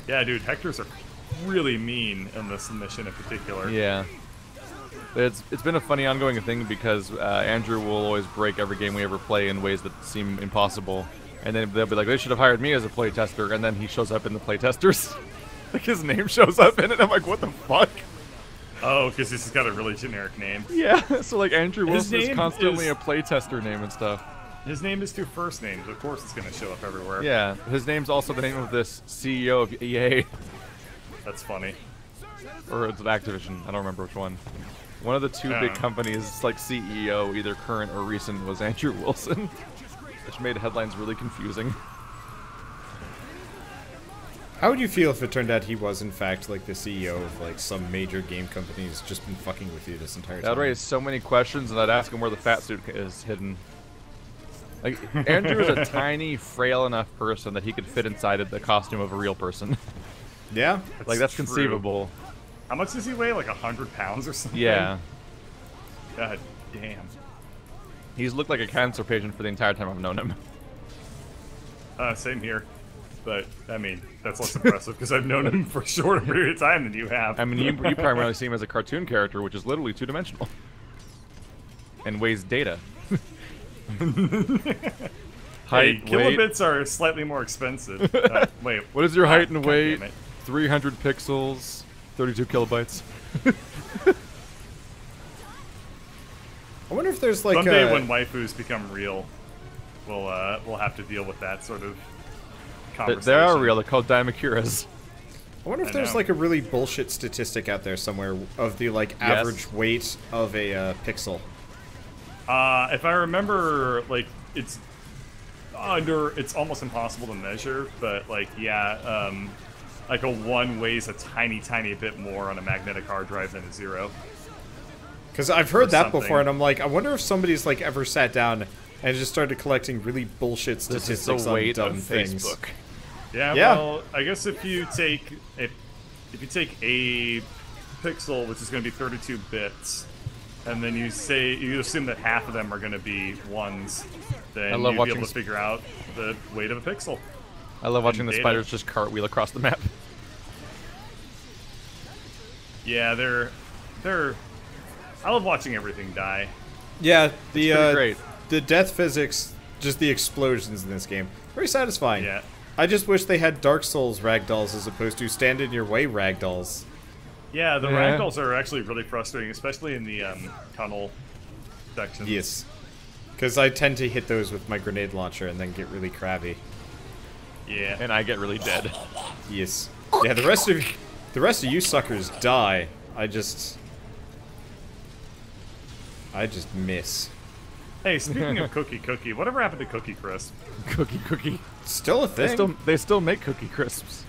Yeah, dude, Hectors are really mean in this mission in particular.
Yeah. It's been a funny ongoing thing because Andrew will always break every game we ever play in ways that seem impossible. And then they'll be like, they should have hired me as a playtester, and then he shows up in the playtesters. Like his name shows up in it, I'm like, what the fuck?
Oh, because this has got a really generic name.
Yeah, so like Andrew
His
Wilson is
name
constantly
is-
a playtester name and stuff.
His name is 2 first names. Of course it's going to show up everywhere.
Yeah, his name's also the name of this CEO of EA.
That's funny.
Or it's Activision, I don't remember which one. One of the two big companies, like CEO, either current or recent, was Andrew Wilson. Which made headlines really confusing.
How would you feel if it turned out he was in fact like the CEO of like some major game company who's just been fucking with you this entire time?
That'd raise so many questions, and I'd ask him where the fat suit is hidden. Like, Andrew is a tiny, frail enough person that he could fit inside of the costume of a real person.
Yeah?
Like, that's
true.
conceivable.
How much does he weigh? Like 100 pounds or something?
Yeah.
God damn.
He's looked like a cancer patient for the entire time I've known him.
Same here. But, I mean, that's less impressive because I've known him for a shorter period of time than you have.
I mean, you primarily see him as a cartoon character, which is literally two-dimensional. And weighs data.
Hey,
Height, weight.
kilobits are slightly more expensive. Wait.
What is your height and
God
weight?
damn it.
300 pixels, 32 kilobytes.
I wonder if there's like
Someday when waifus become real, we'll have to deal with that sort of conversation.
They are real. They're called Daimakuras.
I wonder if
I
there's
know.
like a really bullshit statistic out there somewhere of the like average weight of a pixel.
If I remember, like it's almost impossible to measure, but like yeah, like a 1 weighs a tiny bit more on a magnetic hard drive than a 0.
Because I've heard
Or
that
something.
before, and I'm like, I wonder if somebody's like ever sat down and just started collecting really bullshit
This is
statistics
the
on
weight
dumb
of
things.
Facebook.
Yeah,
Yeah.
well, I guess if you take a pixel, which is going to be 32 bits, and then you assume that half of them are going to be ones, then
I love
you'd be
watching
able to figure out the weight of a pixel.
I love watching the
data.
spiders just cartwheel across the map.
Yeah, they're. I love watching everything die.
Yeah,
pretty great.
the death physics, just the explosions in this game, very satisfying.
Yeah.
I just wish they had Dark Souls ragdolls as opposed to stand in your way ragdolls.
Yeah, the
Yeah.
ragdolls are actually really frustrating, especially in the tunnel sections.
Yes. Because I tend to hit those with my grenade launcher and then get really crabby.
Yeah.
And I get really dead.
Yes. Yeah, the rest of you suckers die. I just miss.
Hey, speaking of Cookie, whatever happened to Cookie Crisp?
Cookie.
Still a thing.
They still make Cookie Crisps.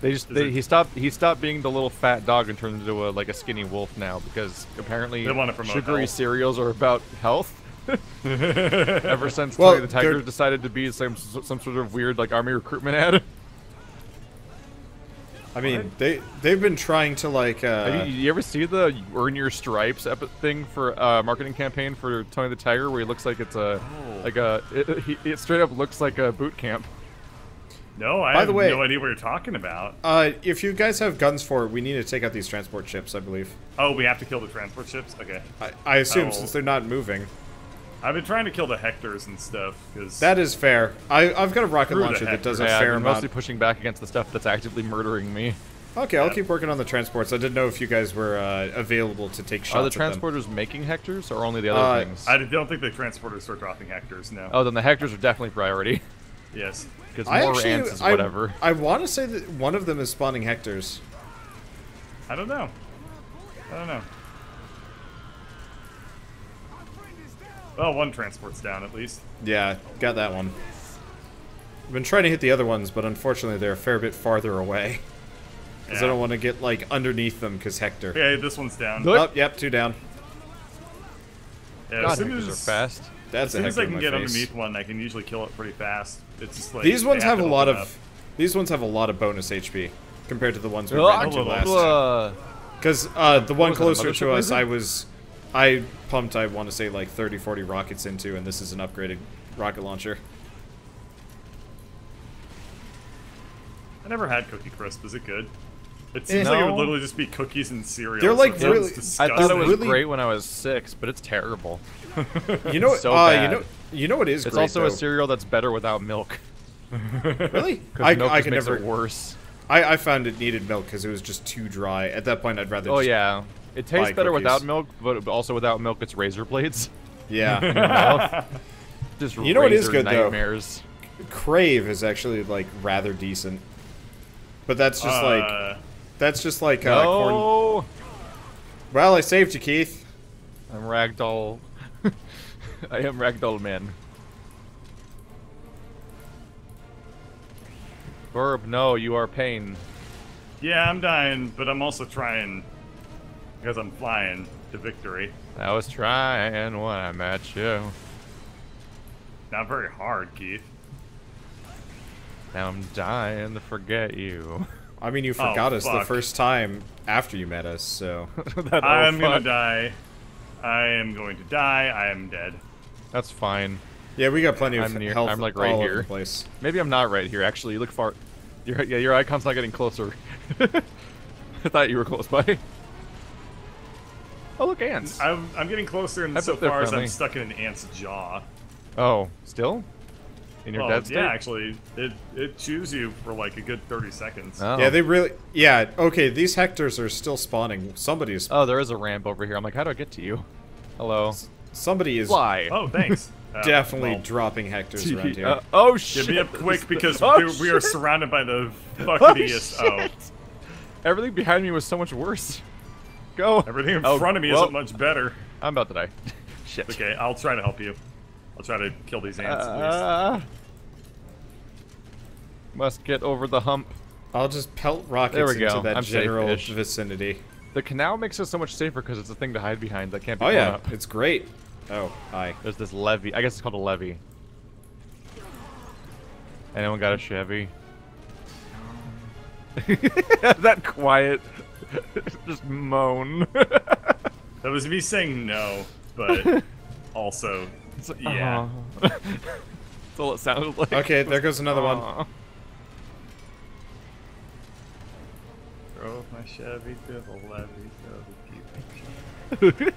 He stopped being the little fat dog and turned into a skinny wolf now because apparently
They wanna promote
sugary
health.
cereals are about health. Ever since
Well,
Tony the Tiger
they're-
decided to be some sort of weird army recruitment ad.
I mean, they've been trying to
You ever see the Earn Your Stripes thing for marketing campaign for Tony the Tiger where he looks like it's it straight up looks like a boot camp.
No, I
By
have
the way-
no idea what you're talking about.
if you guys have guns for it, we need to take out these transport ships, I believe.
Oh, we have to kill the transport ships? Okay.
I assume
Oh.
since they're not moving.
I've been trying to kill the Hectors and stuff, because...
That is fair. I've got a rocket
Screw the
launcher that
heck.
does a
Yeah,
fair
I'm mostly
amount.
pushing back against the stuff that's actively murdering me.
Okay, I'll keep working on the transports. I didn't know if you guys were available to take shots
Are the
at them.
transporters making Hectors or only the other things?
I don't think the transporters start dropping Hectors, no.
Oh, then the Hectors are definitely priority.
Yes.
Because
I
more
actually,
ants is whatever.
I want to say that one of them is spawning Hectors.
I don't know. Well, one transport's down at least.
Yeah, got that one. I've been trying to hit the other ones, but unfortunately they're a fair bit farther away. Because I don't want to get, like, underneath them, because Hector.
Okay, this one's down.
Oh, yep, 2 down.
Yeah,
God,
as soon
Hectors
as,
are fast.
That's
as soon as I can get
face.
underneath one, I can usually kill it pretty fast. It's just like
These ones have a lot
open
of...
up.
These ones have a lot of bonus HP compared to the ones we ran into last time.
Uh,
Because the one
was that, a
closer to
mothership
us, I pumped, I want to say, like 30, 40 rockets into, and this is an upgraded rocket launcher.
I never had Cookie Crisp. Is it good? It seems like it would literally just be cookies and cereal.
They're like
so
really.
I thought it was
really
great when I was 6, but it's terrible.
You know,
So bad.
you know what is
It's
great,
also
though?
a cereal that's better without milk.
Really?
Because milk
I
just
could
makes
never.
it worse.
I found it needed milk because it was just too dry. At that point, I'd rather.
Oh
just
yeah, it tastes
buy
better
cookies.
without milk, but also without milk, it's razor blades.
Yeah.
Just
You know what is
razor
good, though?
nightmares.
Crave is actually like rather decent, but that's just like corn.
No,
Well, I saved you, Keith.
I'm ragdoll. I am ragdoll man. Verb, no, you are pain.
Yeah, I'm dying, but I'm also trying because I'm flying to victory.
I was trying when I met you.
Not very hard, Keith.
Now I'm dying to forget you.
I mean, you forgot us the
fuck.
first time after you met us, so.
I'm gonna die. I am going to die. I am dead.
That's fine.
Yeah, we got plenty of
I'm near-
health
I'm, like, right
all over
here.
the place.
Maybe I'm not right here. Actually, you look far. Your icon's not getting closer. I thought you were close by. Oh, look, ants.
I'm getting closer
I
so
bet they're
far as I'm
friendly.
stuck in an ant's jaw.
Oh, still? In your
Well,
dead state?
yeah, actually, it chews you for like a good 30 seconds.
Oh.
Yeah, they really. Yeah, okay, these Hectors are still spawning. Somebody is.
Oh, there is a ramp over here. I'm like, how do I get to you? Hello.
Somebody is
Fly.
Oh, thanks.
definitely
Well,
dropping Hectors around here.
Oh, shit.
Give me up quick because
Oh,
we are
shit.
surrounded by the fuckiest. Oh,
Everything behind me was so much worse. Go.
everything in
Oh,
front of me
well.
isn't much better.
I'm about to die. Shit.
Okay, I'll try to help you. I'll try to kill these ants at least.
Must get over the hump.
I'll just pelt rockets
There we go.
into that
I'm
general
safe-ish.
vicinity.
The canal makes it so much safer because it's a thing to hide behind that can't be
Oh
blown
yeah,
up.
it's great. Oh, hi.
There's this levee. I guess it's called a levee. Anyone got a Chevy? That quiet. Just moan.
That was me saying no, but also, yeah.
That's all it sounded like.
Okay, there goes another one.
Aw.
Drove my Chevy to the levee so the people.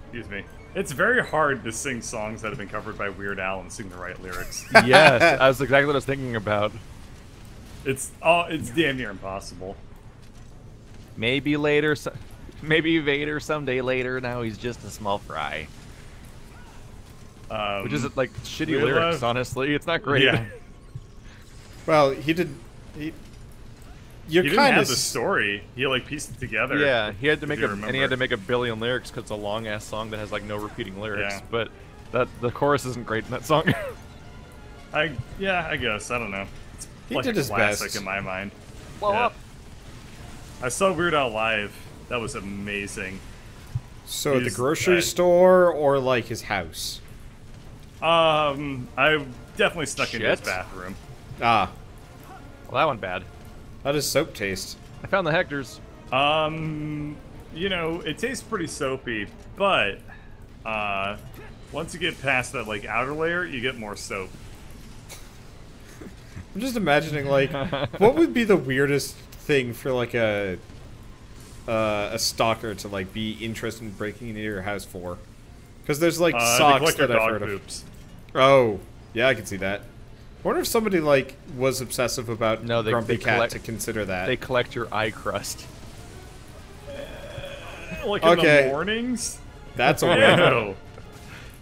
Excuse me. It's very hard to sing songs that have been covered by Weird Al and sing the right lyrics.
Yes, that's exactly what I was thinking about.
It's damn near impossible.
Maybe later, maybe Vader someday later. Now he's just a small fry. Which is like shitty
we
lyrics,
love-
honestly. It's not great.
Yeah.
Well, he did. You're
He didn't
kind
have
of.
the story. He like pieced it together.
Yeah, he had to
if
make
you
and he had
remember.
to make a billion lyrics because it's a long ass song that has like no repeating lyrics.
Yeah.
But the chorus isn't great in that song.
I guess I don't know. It's
He
like
did
a
his
classic
best.
in my mind.
Blow
Yeah.
up.
I saw Weird Al live. That was amazing.
So at the
He's-
grocery store or like his house?
I definitely stuck into his
Shit.
bathroom.
Ah,
Well, that one bad.
how does soap taste?
I found the Hectors.
You know, it tastes pretty soapy, but once you get past that like outer layer, you get more soap.
I'm just imagining like, what would be the weirdest thing for like a stalker to like be interested in breaking into your house for? Because there's like
They
socks
collect your
that I've
dog
heard of.
poops.
Oh, yeah, I can see that. I wonder if somebody like was obsessive about
No, they
Grumpy Cat
collect-
to consider that.
They collect your eye crust.
Like
Okay.
in the mornings.
That's a win.
Ew.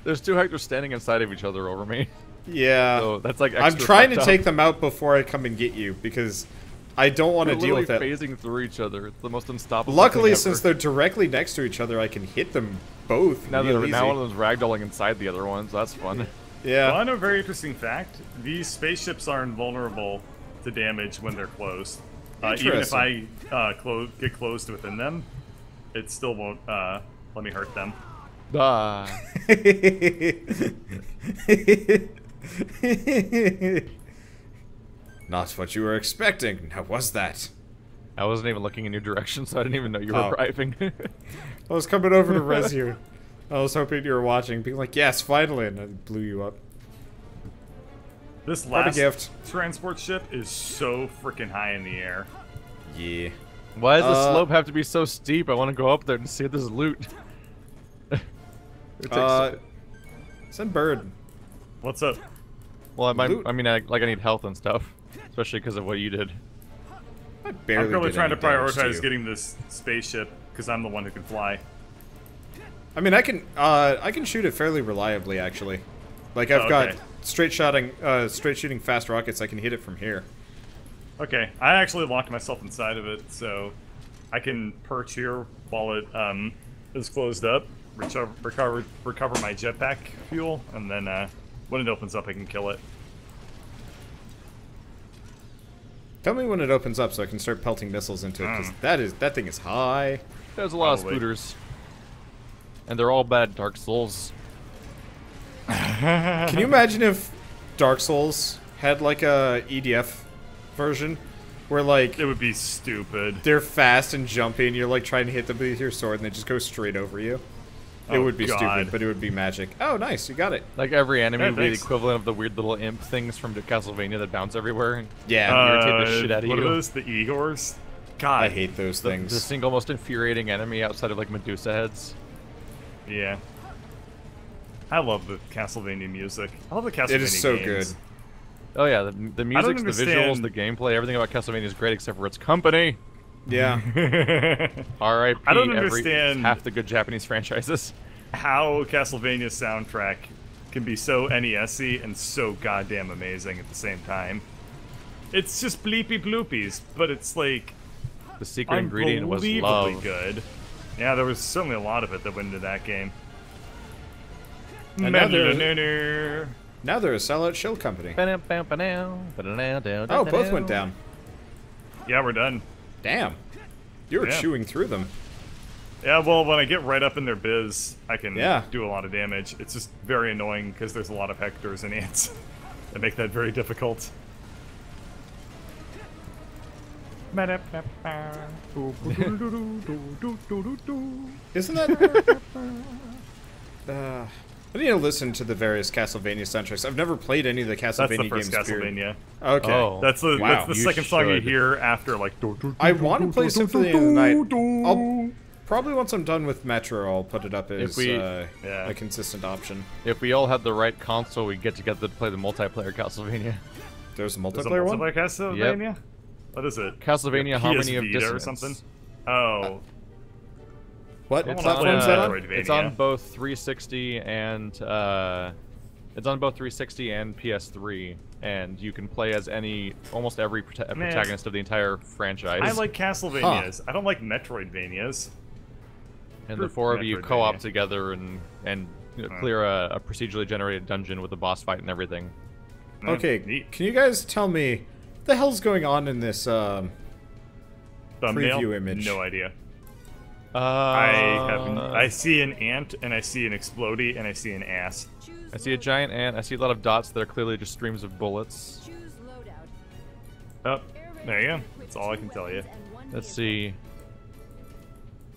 There's two Hectors standing inside of each other over me.
Yeah.
So that's like
I'm
extra
trying to
fucked
take
up.
them out before I come and get you because I don't want to deal with it.
Phasing through each other. It's the most unstoppable.
Luckily, since they're directly next to each other, I can hit them both.
Now one of them's ragdolling inside the other one, so that's fun.
Yeah.
Well, I know a very interesting fact. These spaceships are invulnerable to damage when they're closed. Even if I get closed within them, it still won't let me hurt them.
Not what you were expecting. How was that?
I wasn't even looking in your direction, so I didn't even know you were arriving.
I was coming over to res you. I was hoping you were watching, being like, yes, finally, and I blew you up.
This last transport ship is so freaking high in the air.
Yeah.
Why does the slope have to be so steep? I want to go up there and see if there's loot.
Send Bird.
What's up?
Well, I need health and stuff, especially because of what you did.
I barely
I'm really trying to prioritize
to
getting this spaceship because I'm the one who can fly.
I mean, I can shoot it fairly reliably, actually. Like I've got straight shooting fast rockets. I can hit it from here.
Okay, I actually locked myself inside of it, so I can perch here while it is closed up, recover my jetpack fuel, and then when it opens up, I can kill it.
Tell me when it opens up so I can start pelting missiles into it, because that thing is high.
There's a lot of spooters. And they're all bad Dark Souls.
Can you imagine if Dark Souls had like a EDF version? Where like...
It would be stupid.
They're fast and jumpy and you're like trying to hit them with your sword and they just go straight over you. It would be stupid, but it would be magic. Oh, nice, you got it.
Like every enemy would be the equivalent of the weird little imp things from Castlevania that bounce everywhere.
Yeah.
Irritate the shit out of you.
What are those? The Igors? God.
I hate those things.
The single most infuriating enemy outside of like Medusa heads.
Yeah. I love the Castlevania music. I love the Castlevania
It is so
games.
good.
Oh yeah, the music, the visuals, the gameplay, everything about Castlevania is great except for its company.
Yeah.
R.I.P.
I don't understand
half the good Japanese franchises.
How Castlevania's soundtrack can be so NES-y and so goddamn amazing at the same time. It's just bleepy bloopies, but it's like
the secret ingredient was love.
Good. Yeah, there was certainly a lot of it that went into that game.
And now they're a sellout shill company. Oh, both went down.
Yeah, we're done.
Damn. You were chewing through them.
Yeah, well, when I get right up in their biz, I can do a lot of damage. It's just very annoying because there's a lot of Hectors and ants that make that very difficult.
Isn't that... I need to listen to the various Castlevania soundtracks. I've never played any of the Castlevania games.
That's the first Castlevania.
Okay.
Oh,
that's the second song you hear after, like...
I want to play Symphony of the Night. I'll probably, once I'm done with Metro, I'll put it up as a consistent option.
If we all had the right console, we'd get together to play the multiplayer Castlevania.
There's a multiplayer one?
Multiplayer Castlevania?
Yep.
What is it?
Castlevania Harmony of
PS
Dissonance.
or something? Oh.
What
It's
platform is that on?
It's on both 360 and PS3, and you can play as almost every protagonist of the entire franchise.
I like Castlevanias. I don't like Metroidvanias.
And the four of you co-op together and clear a procedurally generated dungeon with a boss fight and everything.
Okay, can you guys tell me what the hell's going on in this
thumbnail?
preview image?
No idea. I see an ant, and I see an explodey, and I see an ass.
I see a giant ant. I see a lot of dots that are clearly just streams of bullets.
Oh, there you go. That's all I can tell you.
Let's see.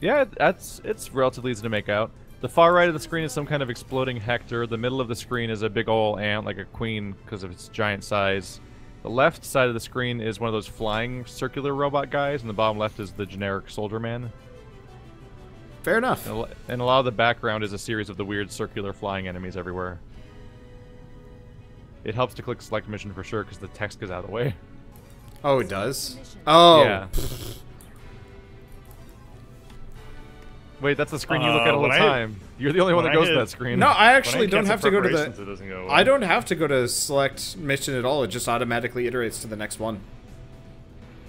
Yeah, it's relatively easy to make out. The far right of the screen is some kind of exploding Hector. The middle of the screen is a big ol' ant, like a queen, because of its giant size. The left side of the screen is one of those flying circular robot guys, and the bottom left is the generic soldier man.
Fair enough.
And a lot of the background is a series of the weird circular flying enemies everywhere. It helps to click select mission for sure, because the text goes out of the way.
Oh, it does? Oh.
Yeah. Wait, that's the screen you look at all the time. You're the only one that goes to that screen.
No, I actually don't have to go to the... I don't have to go to select mission at all. It just automatically iterates to the next one.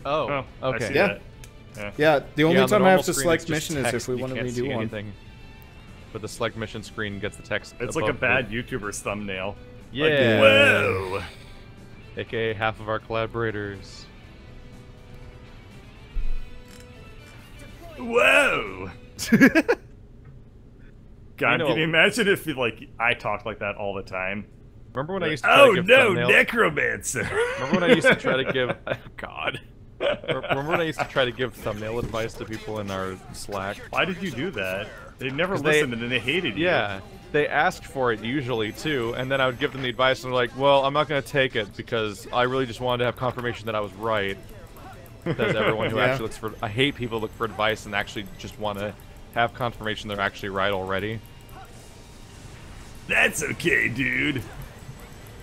Oh,
I
okay.
see
Yeah.
that. Yeah.
Yeah, the only
on the
time I have
normal
to
screen,
select
it's just
mission is
text,
if we
you
want to
can't
redo
see
one.
anything. But the select mission screen gets the text.
It's like a
above
bad
it.
YouTuber's thumbnail.
Yeah.
Whoa!
AKA half of our collaborators.
Whoa! God,
know-
can you imagine if I talked like that all the time?
Remember when I used to try to give thumbnails?
necromancer!
Remember when I used to try to give... God. Remember when I used to try to give thumbnail advice to people in our Slack?
Why did you do that? They never
'Cause they-
listened and they hated you.
Yeah. They asked for it usually, too, and then I would give them the advice and they're like, well, I'm not going to take it because I really just wanted to have confirmation that I was right. That's everyone who
Yeah.
actually looks for... I hate people who look for advice and actually just want to have confirmation they're actually right already.
That's okay, dude.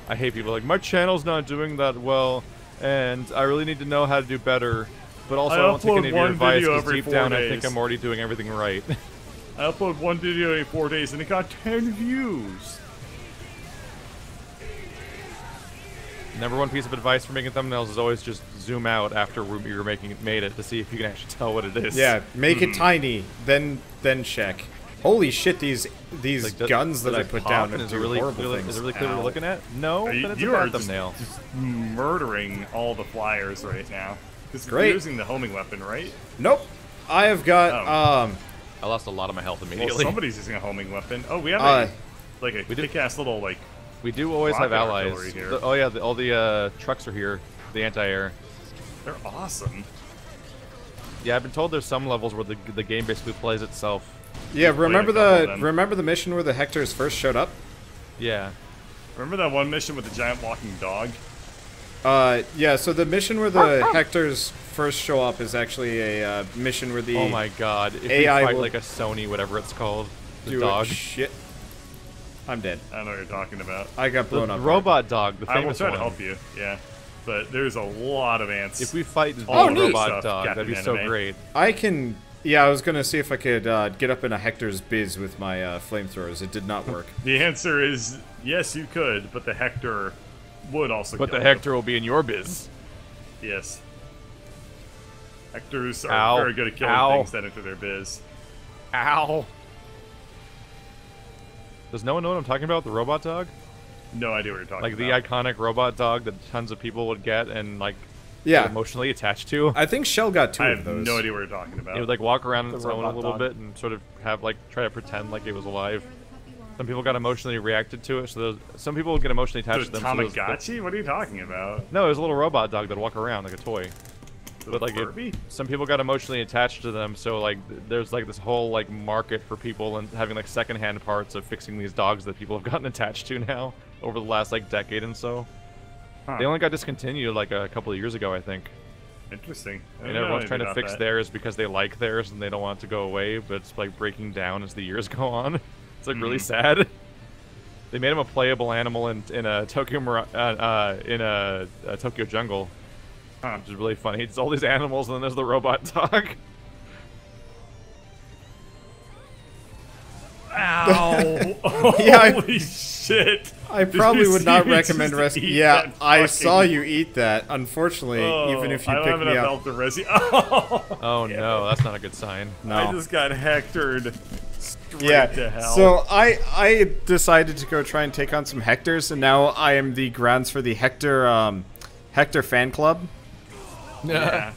I hate people like, my channel's not doing that well, and I really need to know how to do better, but also I won't take
upload
any of your
one
advice
video
because
every
deep
4
down I
days.
think I'm already doing everything right.
I upload one video in 4 days and it got 10 views.
Number one piece of advice for making thumbnails is always just zoom out after you're made it to see if you can actually tell what it is.
Yeah, make it tiny, then check. Holy shit, these
Like,
guns that
does
I
it
put
pop
down
and
and
is it
do
really
horrible
clear,
things.
is it really clear what
Ow.
you're looking at? No, then it's a
You
bad
are
thumbnail.
just murdering all the flyers right now. Because
Great.
you're using the homing weapon, right?
Nope. I have got
I lost a lot of my health
Well,
immediately.
somebody's using a homing weapon. Oh, we have
Uh,
a kick-ass little
We do always have
rocket
allies.
artillery here.
Oh yeah, all the trucks are here. The anti-air.
They're awesome.
Yeah, I've been told there's some levels where the game basically plays itself.
yeah. Remember
a couple of
the
them.
remember the mission where the Hectors first showed up?
Yeah.
Remember that one mission with the giant walking dog?
Yeah. So the mission where the Hectors first show up is actually a mission where the
Oh my god. If
AI
we fight
will
like a Sony, whatever it's called, the
do
dog.
Shit. I'm dead.
I don't know what you're talking about.
I got
The
blown up.
robot dog, the
I will
famous
try
one.
to help you, yeah. But there's a lot of ants.
If we fight the
Oh, neat.
robot
Stuff,
dog,
Captain
that'd be so
Anime.
great.
I can. Yeah, I was gonna see if I could get up in a Hector's biz with my flamethrowers. It did not work.
The answer is yes, you could, but the Hector would also
But
kill
the
you.
Hector will be in your biz.
Yes. Hectors are
Ow.
very good at killing
Ow.
things that enter their biz.
Ow. Does no one know what I'm talking about? The robot dog?
No idea what you're talking
Like the
about.
iconic robot dog that tons of people would get and like
Yeah.
get emotionally attached to.
I think Shell got two
I
of
have
those.
no idea what you're talking about.
It would like walk around on its own a
robot
little
dog.
bit and sort of have like try to pretend like it was alive. Some people got emotionally reacted to it, so some people would get emotionally attached
The
to them. so those-
Tamagotchi? What are you talking about?
No, it was a little robot dog that'd walk around like a toy. But like
Furby?
some people got emotionally attached to them, so like there's like this whole like market for people and having like secondhand parts of fixing these dogs that people have gotten attached to now over the last like decade and so.
Huh.
They only got discontinued like a couple of years ago, I think.
Interesting. I
And
don't know
everyone's
anything
trying to
about
fix
that.
theirs because they like theirs and they don't want it to go away, but it's like breaking down as the years go on. It's like really sad. They made him a playable animal in a Tokyo Tokyo Jungle, which is really funny. It's all these animals and then there's the robot dog.
Ow!
Yeah,
Holy shit!
I
Did
probably
you
would
see
not
me
recommend
just
rescue.
eat
Yeah,
that
I
fucking-
saw you eat that. Unfortunately,
Oh,
even if you
I don't
pick
have
me
enough
up,
health to resi. Oh,
Oh no, that's not a good sign.
no.
I just got hectored straight
Yeah.
to hell.
So I decided to go try and take on some Hectors, and now I am the grounds for the Hector fan club.
yeah.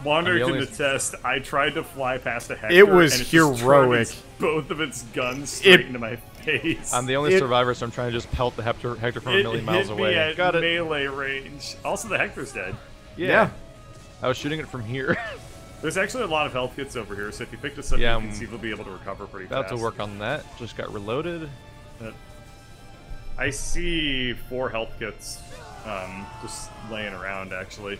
Wander
I'm the
can
only-
attest. I tried to fly past a Hector.
It was
and it just
heroic.
threw both of its guns straight into my face.
I'm the only
It-
survivor, so I'm trying to just pelt the Hector from a
it
million
hit
miles
me
away.
at
Got it.
melee range. Also, the Hector's dead.
Yeah. I was shooting it from here.
There's actually a lot of health kits over here, so if you pick this up,
Yeah,
you
I'm
can see we'll be able to recover pretty
About
fast.
to work on that. Just got reloaded.
I see 4 health kits just laying around, actually.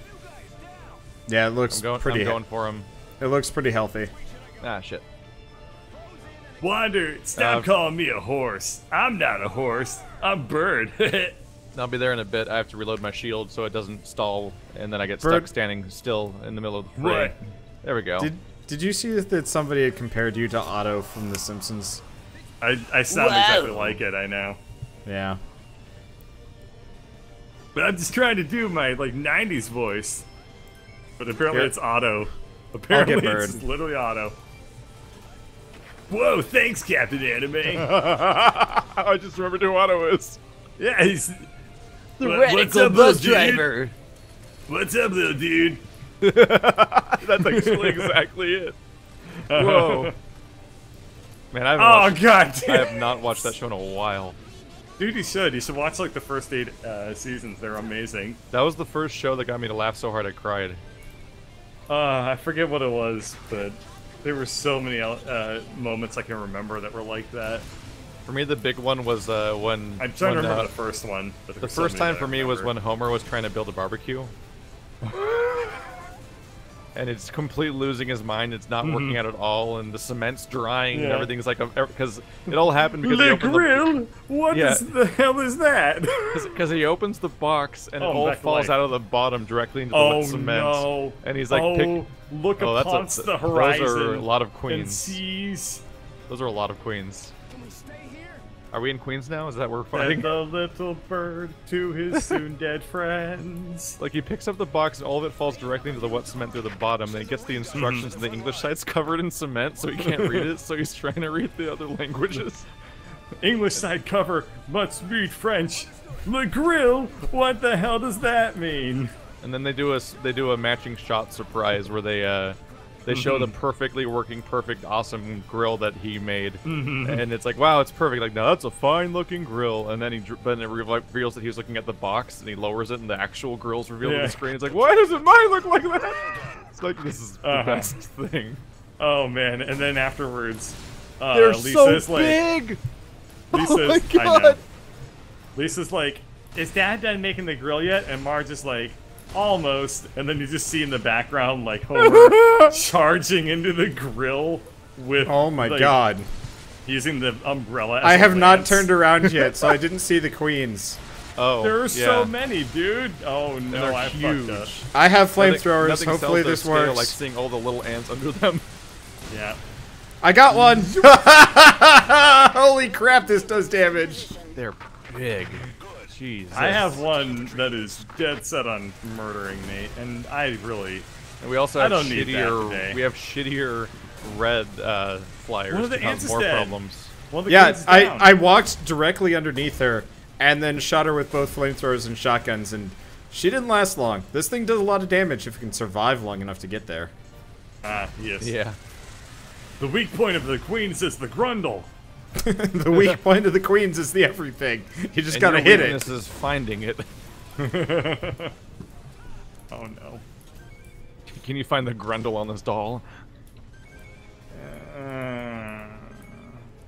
Yeah, it looks
I'm
pretty.
going for him.
It looks pretty healthy.
Ah, shit.
Wander, stop calling me a horse. I'm not a horse. I'm Bird.
I'll be there in a bit. I have to reload my shield so it doesn't stall, and then I get
Bird-
stuck standing still in the middle of the fray.
What?
There we go.
Did you see that somebody had compared you to Otto from The Simpsons?
I sound exactly like it, I know.
Yeah.
But I'm just trying to do my, 90s voice. But apparently
Here.
it's auto.
I'll
Apparently
get
it's
bird.
literally auto. Whoa, thanks, Captain Anime.
I just remembered who Otto is.
Yeah, he's...
The
What's
radical
up,
bus
dude?
driver.
What's up, little dude?
That's actually exactly it. Whoa. Man, I have not watched that show in a while.
Dude, you should. You should watch like the first 8 seasons. They're amazing.
That was the first show that got me to laugh so hard I cried.
I forget what it was, but there were so many moments I can remember that were like that.
For me, the big one was when...
I'm trying to remember the first one. But
the first time for me was when Homer was trying to build a barbecue. And it's completely losing his mind. It's not working out at all, and the cement's drying, and everything's like... Because it all happened because he opened
grill? What the hell is that?
Because he opens the box, and it all
back to
falls
life.
out of the bottom directly into the wet cement.
No.
And he's like,
look upon the horizon.
Those are a lot of
And
queens.
seas.
Those are a lot of queens. Are we in Queens now? Is that where we're fighting?
And the little bird to his soon dead friends.
Like, he picks up the box and all of it falls directly into the wet cement through the bottom. Then he gets the instructions and the English side's covered in cement, so he can't read it, so he's trying to read the other languages.
English side cover must read French. Le grill? What the hell does that mean?
And then they do a matching shot surprise where they show the perfectly working, perfect, awesome grill that he made, and it's like, wow, it's perfect. Like, no, that's a fine-looking grill. And then but it reveals that he was looking at the box, and he lowers it, and the actual grill's revealed on the screen. It's like, why doesn't mine look like that? It's like, this is the best thing.
Oh man! And then afterwards,
they're
Lisa's
so
like,
big.
Lisa's,
Oh my
I
God.
know. Lisa's like, is Dad done making the grill yet? And Marge is like, almost. And then you just see in the background like Homer charging into the grill with.
Oh my
like,
God!
Using the umbrella. As
I
a
have not
lance.
turned around yet, so I didn't see the queens.
Oh,
There are
yeah.
so many, dude. Oh no,
they're
I
huge.
fucked up.
I have
Nothing
flamethrowers.
sells
Hopefully
their
this
scale
works.
like seeing all the little ants under them.
Yeah.
I got one! Holy crap, this does damage.
They're big. Jesus.
I have one that is dead set on murdering me, and I really.
And we also
I
have
don't need that
shittier.
today.
We have shittier red flyers.
One of the
to
ants
cause
is
more
dead.
problems.
One of the
Yeah,
kids is down.
I walked directly underneath her and then shot her with both flamethrowers and shotguns, and she didn't last long. This thing does a lot of damage if it can survive long enough to get there.
Ah, yes.
Yeah.
The weak point of the queens is the grundle.
The weak point of the queens is the everything. You just
And
gotta
your
hit
weakness
it.
is finding it.
Oh no.
Can you find the grundle on this doll?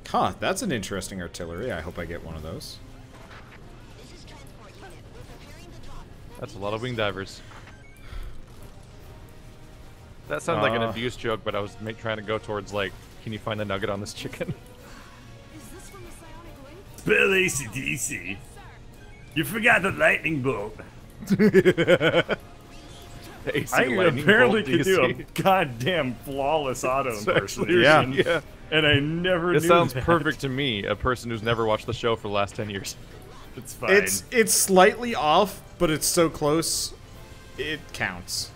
Huh, that's an interesting artillery. I hope I get one of those.
That's a lot of wing divers. That sounds like an abuse joke, but I was trying to go towards like, can you find the nugget on this chicken?
Is this from the psionic link?
Spell ACDC. You forgot the lightning bolt.
AC
I
lightning
apparently
bolt
could do a
DC.
goddamn flawless auto impersonation.
Yeah.
And I never
It
knew
sounds
that.
perfect to me, a person who's never watched the show for the last 10 years.
It's fine.
It's slightly off, but it's so close, it counts.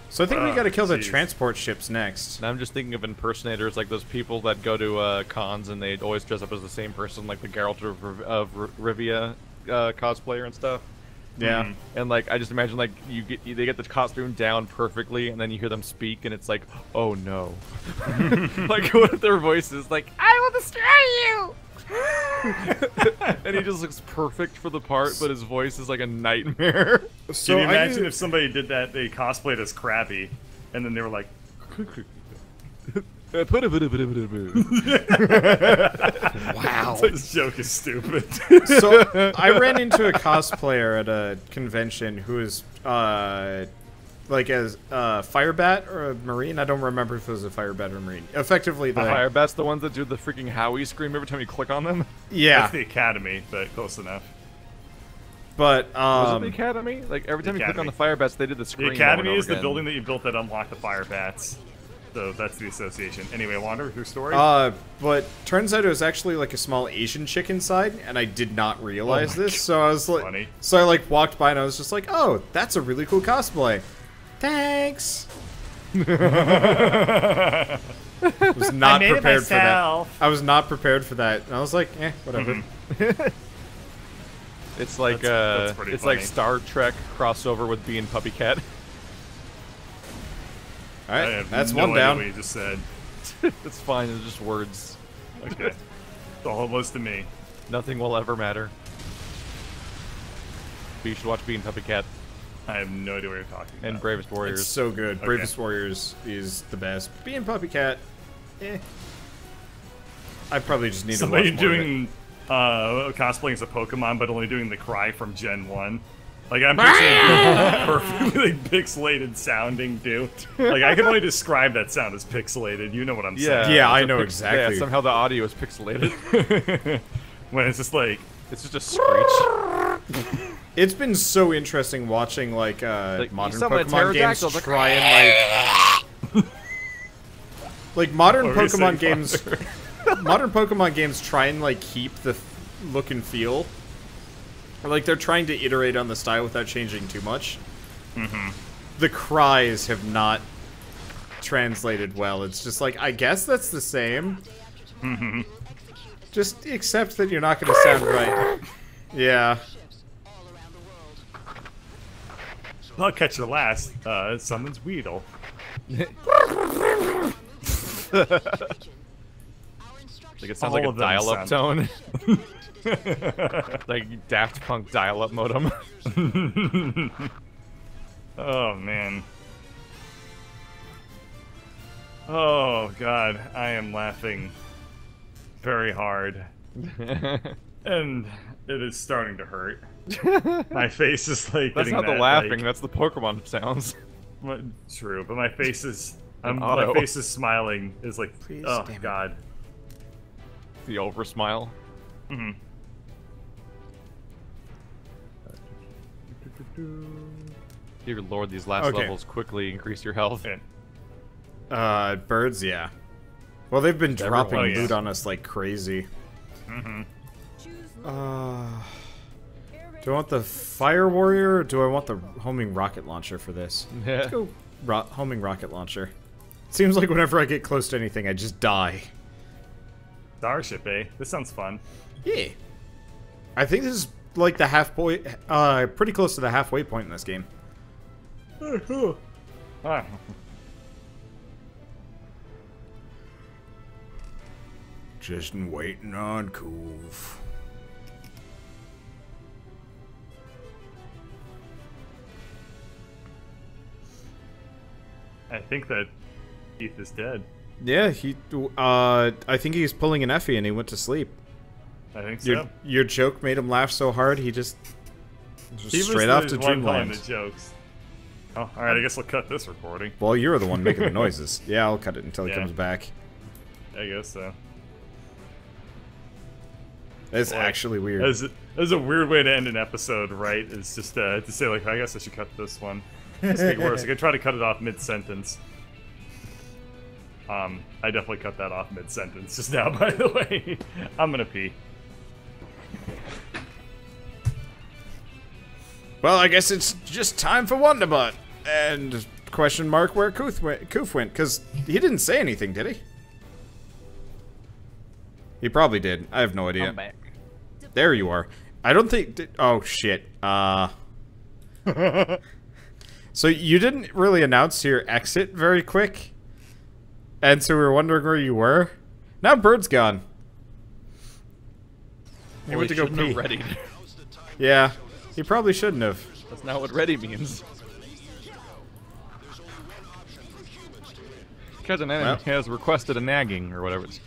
So I think we gotta kill the
jeez.
transport ships next.
And I'm just thinking of impersonators, like those people that go to cons and they always dress up as the same person, like the Geralt of Rivia cosplayer and stuff.
Yeah.
And like, I just imagine like they get the costume down perfectly, and then you hear them speak, and it's like, oh no, like what if their voice is like, I will destroy you, and he just looks perfect for the part, but his voice is like a nightmare.
So
Can you
I
imagine
knew-
if somebody did that, they cosplayed as Krabby, and then they were like,
Wow.
this joke is stupid.
So I ran into a cosplayer at a convention who was like as Firebat or a Marine. I don't remember if it was a Firebat or a Marine. Effectively, the
Firebat's the ones that do the freaking Howie scream every time you click on them.
yeah.
That's the Academy, but close enough.
But
Was it the Academy? Like every time you click on the
Academy.
Firebats, they did the
The
scream.
Academy
over and
is the
over again.
building that you built that unlocked the fire bats. So that's the association. Anyway, wander through story.
But turns out it was actually like a small Asian chick inside, and I did not realize this. So I was like,
funny.
so I like walked by and I was just like, oh, that's a really cool cosplay. Thanks. Was not prepared for that. I was not prepared for that. And I was like, eh, whatever.
It's like
that's
it's
funny.
like Star Trek crossover with being Puppy Cat.
All right,
I have
that's
no
one
idea
down.
What you just said.
It's fine. It's just words.
Okay. It's all it was to me.
Nothing will ever matter. But you should watch Being Puppy Cat
I have no idea what you're talking about.
and Bravest Warriors.
It's so good.
Okay.
Bravest Warriors is the best. Being Puppy Cat, eh. I probably just need
Somebody
to watch more
doing cosplaying as a Pokemon, but only doing the cry from Gen 1. Like, I'm picturing perfectly pixelated sounding, too. Like, I can only describe that sound as pixelated. You know what I'm saying.
Yeah, I
it's a
know exactly.
Yeah, somehow the audio is pixelated.
When it's just like...
It's just a screech.
It's been so interesting watching like modern
you summon a
Pokemon games
pterodactyl, like,
try and like modern
What were you saying,
Pokemon games. Modern Pokemon games try and like keep the look and feel. Or, like they're trying to iterate on the style without changing too much. The cries have not translated well. It's just like, I guess that's the same. Just accept that you're not going to sound right. Yeah.
I'll catch the last. Summons Weedle.
Like it sounds like
All
a
of them
dial-up
sound-
tone. Like Daft Punk dial-up modem.
Oh, man. Oh, God. I am laughing very hard. And it is starting to hurt. My face is like
That's
getting
not the
that,
laughing,
like,
that's the Pokemon sounds.
true, but my face is... my
auto.
face is smiling. Is like,
Please,
oh,
damn it.
God.
The over smile. Dear Lord, these last
Okay.
levels quickly increase your health.
Okay.
Birds, yeah. Well, they've been dropping
Oh, yeah.
loot on us like crazy.
Choose
Do I want the Fire Warrior, or do I want the homing rocket launcher for this? Let's go homing rocket launcher. Seems like whenever I get close to anything, I just die.
Starship, eh? This sounds fun.
Yeah. I think this is like the halfway, pretty close to the halfway point in this game.
Ah.
Just waiting on Cove.
I think that Keith is dead.
Yeah, I think he's pulling an Effie and he went to sleep.
I think so.
Your joke made him laugh so hard he just
He was
straight off
the
to
one telling
Dreamland.
the jokes. Oh, alright, I guess we'll cut this recording.
Well, you're the one making the noises. Yeah, I'll cut it until he
Yeah.
comes back.
I guess so.
It's actually weird.
That's a weird way to end an episode, right? It's just to say, like, I guess I should cut this one. It's make it worse. I could try to cut it off mid-sentence. I definitely cut that off mid-sentence just now, by the way. I'm gonna pee.
Well, I guess it's just time for Wonderbot. And question mark where Koof went, because he didn't say anything, did he? He probably did. I have no idea.
I'm back.
There you are. I don't think... oh, shit. So you didn't really announce your exit very quick? And so we were wondering where you were? Now Bird's gone. He went to go pee.
Ready.
Yeah. He probably shouldn't have.
That's not what ready means. Because an enemy has requested a nagging, or whatever it's...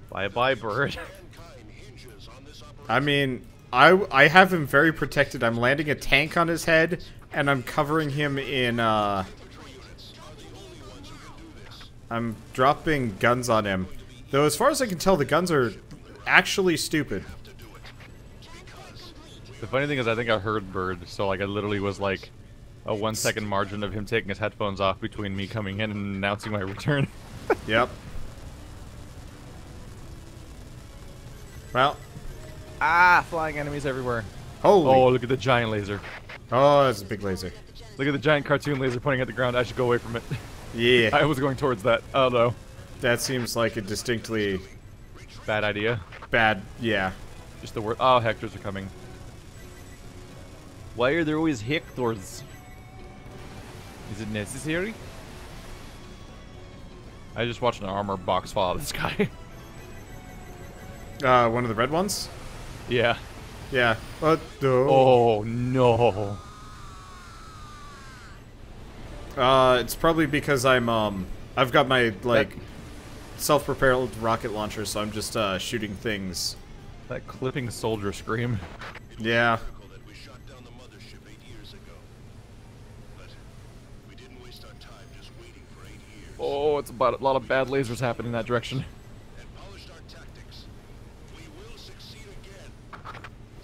Bye-bye, bird.
I mean, I have him very protected. I'm landing a tank on his head, and I'm covering him in, I'm dropping guns on him. Though, as far as I can tell, the guns are actually stupid.
The funny thing is, I think I heard bird, so like I literally was like a 1 second margin of him taking his headphones off between me coming in and announcing my return.
Yep. Well.
Ah, flying enemies everywhere.
Holy.
Oh, look at the giant laser.
Oh, that's a big laser.
Look at the giant cartoon laser pointing at the ground. I should go away from it.
Yeah.
I was going towards that. Oh no.
That seems like a distinctly
Bad idea.
bad, yeah.
Just the word. Oh, Hectors are coming. Why are there always Hectors? Is it necessary? I just watched an armor box fall out of the sky.
One of the red ones?
Yeah.
Yeah.
Oh no.
It's probably because I've got my, like, self-propelled rocket launcher, so I'm just, shooting things.
That clipping soldier scream.
Yeah.
Oh, it's about a lot of bad lasers happening in that direction.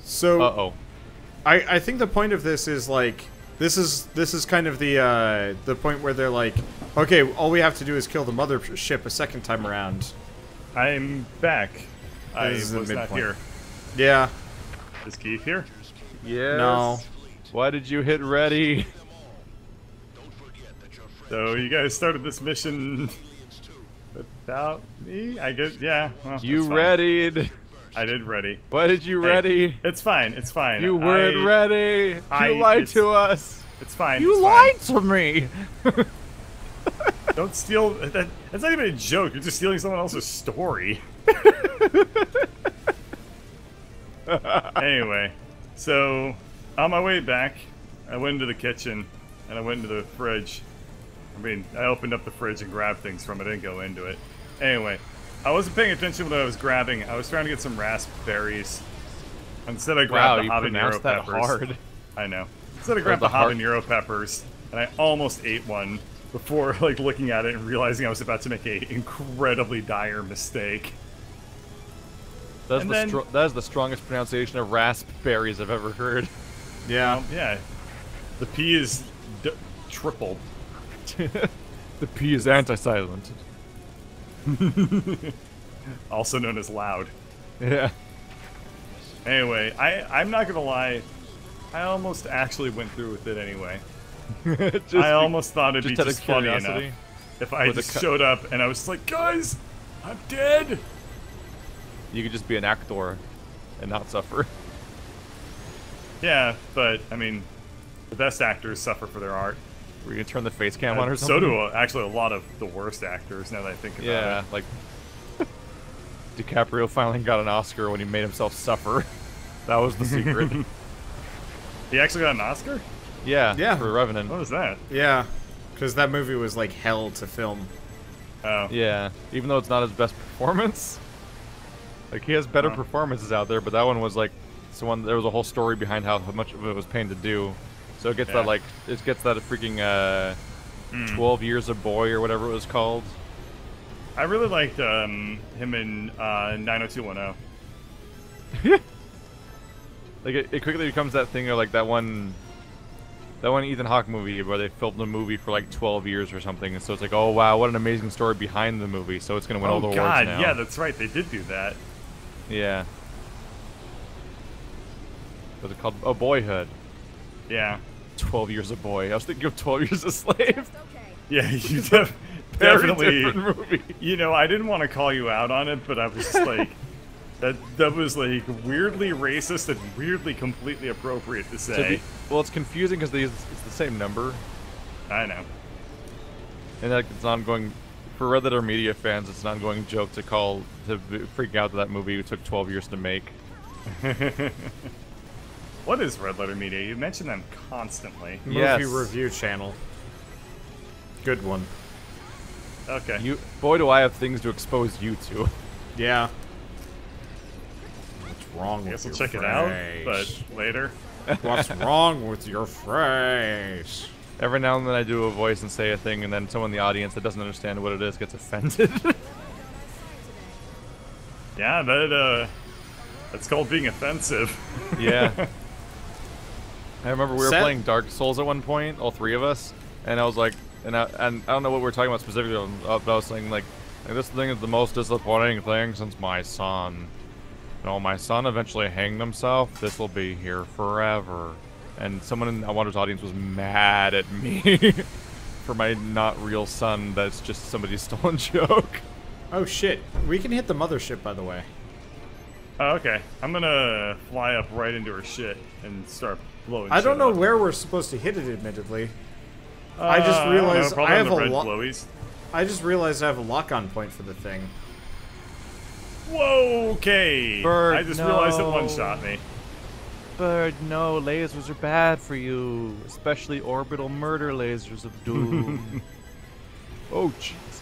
So,
Uh-oh.
I think the point of this is, like, this is kind of the point where they're like, okay, all we have to do is kill the mothership a second time around.
I'm back. I
This is the
was not
midpoint.
here.
Yeah.
Is Keith here?
Yes.
No.
Why did you hit ready?
So you guys started this mission without me? I guess, yeah. Well,
You
that's fine.
readied.
I did ready.
Why did you
Hey,
ready?
It's fine. It's fine.
You weren't ready.
I-
You lied
it's-
to us.
It's fine.
You
it's
lied to me.
Fine. Don't steal. That's not even a joke. You're just stealing someone else's story. Anyway, so on my way back, I went into the kitchen and I went into the fridge. I mean, I opened up the fridge and grabbed things from it. I didn't go into it. Anyway, I wasn't paying attention when I was grabbing. I was trying to get some raspberries. Instead, I grabbed the
you
habanero
pronounced that
peppers.
hard.
I know. Instead, I grabbed the habanero peppers, and I almost ate one before, like, looking at it and realizing I was about to make a incredibly dire mistake.
That's
And
the
then-
that is the strongest pronunciation of raspberries I've ever heard.
Yeah.
Yeah. The P is tripled.
The P is anti-silent.
Also known as loud.
Yeah.
Anyway, I'm not gonna lie, I almost actually went through with it anyway. I almost thought it'd be
out of
just funny
curiosity?
enough if I
With a
just showed up and I was like, guys, I'm dead!
You could just be an actor and not suffer.
Yeah, but, I mean, the best actors suffer for their art.
Were you gonna turn the face cam on or
So
something?
do actually a lot of the worst actors, now that I think about
Yeah,
it.
like DiCaprio finally got an Oscar when he made himself suffer. That was the secret.
He actually got an Oscar?
Yeah,
Yeah.
for Revenant.
What was that?
Yeah. Because that movie was like hell to film.
Oh.
Yeah, even though it's not his best performance. Like, he has better performances out there, but that one was like, it's the one, there was a whole story behind how much of it was pain to do. So it gets
Yeah.
that, like, it gets that freaking, 12 Years a Boy or whatever it was called.
I really liked him in 90210.
Like, it quickly becomes that thing of, like, that one Ethan Hawke movie where they filmed a movie for, like, 12 years or something, and so it's like, oh, wow, what an amazing story behind the movie, so it's gonna win all the
Oh
awards
god,
now.
yeah, that's right, they did do that.
Yeah. What's it called? Oh, Boyhood.
Yeah.
12 Years a Boy. I was thinking of 12 Years a Slave.
Yeah, you
Very
definitely.
different movie.
You know, I didn't want to call you out on it, but I was just like, that was like weirdly racist and weirdly completely appropriate to say.
Well, it's confusing because it's the same number,
I know.
and like it's an ongoing. For Red Letter Media fans, it's an ongoing joke to freak out that movie took 12 years to make.
What is Red Letter Media? You mention them constantly.
Yes.
Movie review channel. Good one.
Okay.
Boy, do I have things to expose you to.
Yeah. What's wrong
I
with
guess we'll
your
check it out,
face?
but later.
What's wrong with your face?
Every now and then I do a voice and say a thing, and then someone in the audience that doesn't understand what it is gets offended.
Yeah, that's called being offensive.
Yeah. I remember we were playing Dark Souls at one point, all three of us, and I was like, and I don't know what we were talking about specifically, but I was saying like this thing is the most disappointing thing since my son. You know, my son eventually hanged himself. This will be here forever. And someone in Wander's audience was mad at me for my not real son. That's just somebody's stolen joke.
Oh shit! We can hit the mothership, by the way.
Oh, okay. I'm gonna fly up right into her shit and start blowing.
I don't know
up.
where we're supposed to hit it, admittedly. I just realized I have a I just realized I have a lock-on point for the thing.
Whoa, okay.
Bird,
I just realized it one-shot me.
Bird, no, lasers are bad for you. Especially orbital murder lasers of doom.
Oh, Jesus.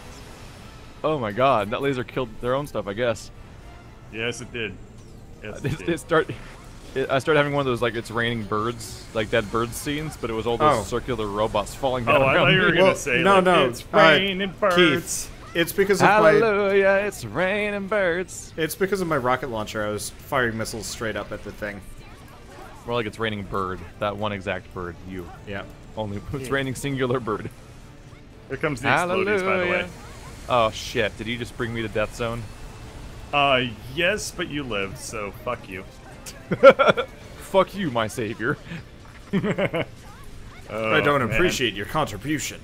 Oh my god, that laser killed their own stuff, I guess.
Yes, it did. Yes,
I started having one of those, like, it's raining birds, like dead bird scenes, but it was all those circular robots falling down.
Oh, I thought you were going to say,
no,
like,
no.
it's raining birds.
Keith, it's because of
Hallelujah, it's raining birds.
It's because of my rocket launcher. I was firing missiles straight up at the thing.
More like it's raining bird. That one exact bird. You.
Yeah.
Only it's raining singular bird.
Here comes the explodies, by the way.
Oh shit! Did you just bring me to death zone?
Yes, but you lived, so fuck you.
Fuck you, my savior.
I don't appreciate your contribution.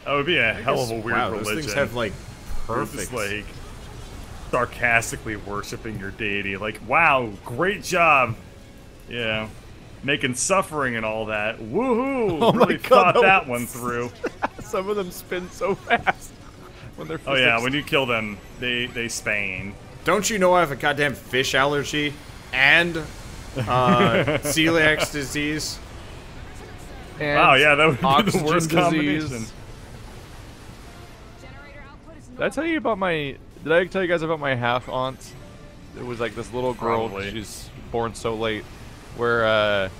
That would be a hell of a weird religion.
Those things have like perfect.
Just like sarcastically worshiping your deity, like, wow, great job. Yeah, making suffering and all that. Woohoo!
Oh
really thought that one through.
Some of them spin so fast when they're.
Oh yeah, when you kill them, they span.
Don't you know I have a goddamn fish allergy and celiac disease?
And
wow, yeah, that would be the worst
disease.
combination.
Did I tell you about my? Did I tell you guys about my half aunt? It was like this little girl.
Probably.
She's born so late, where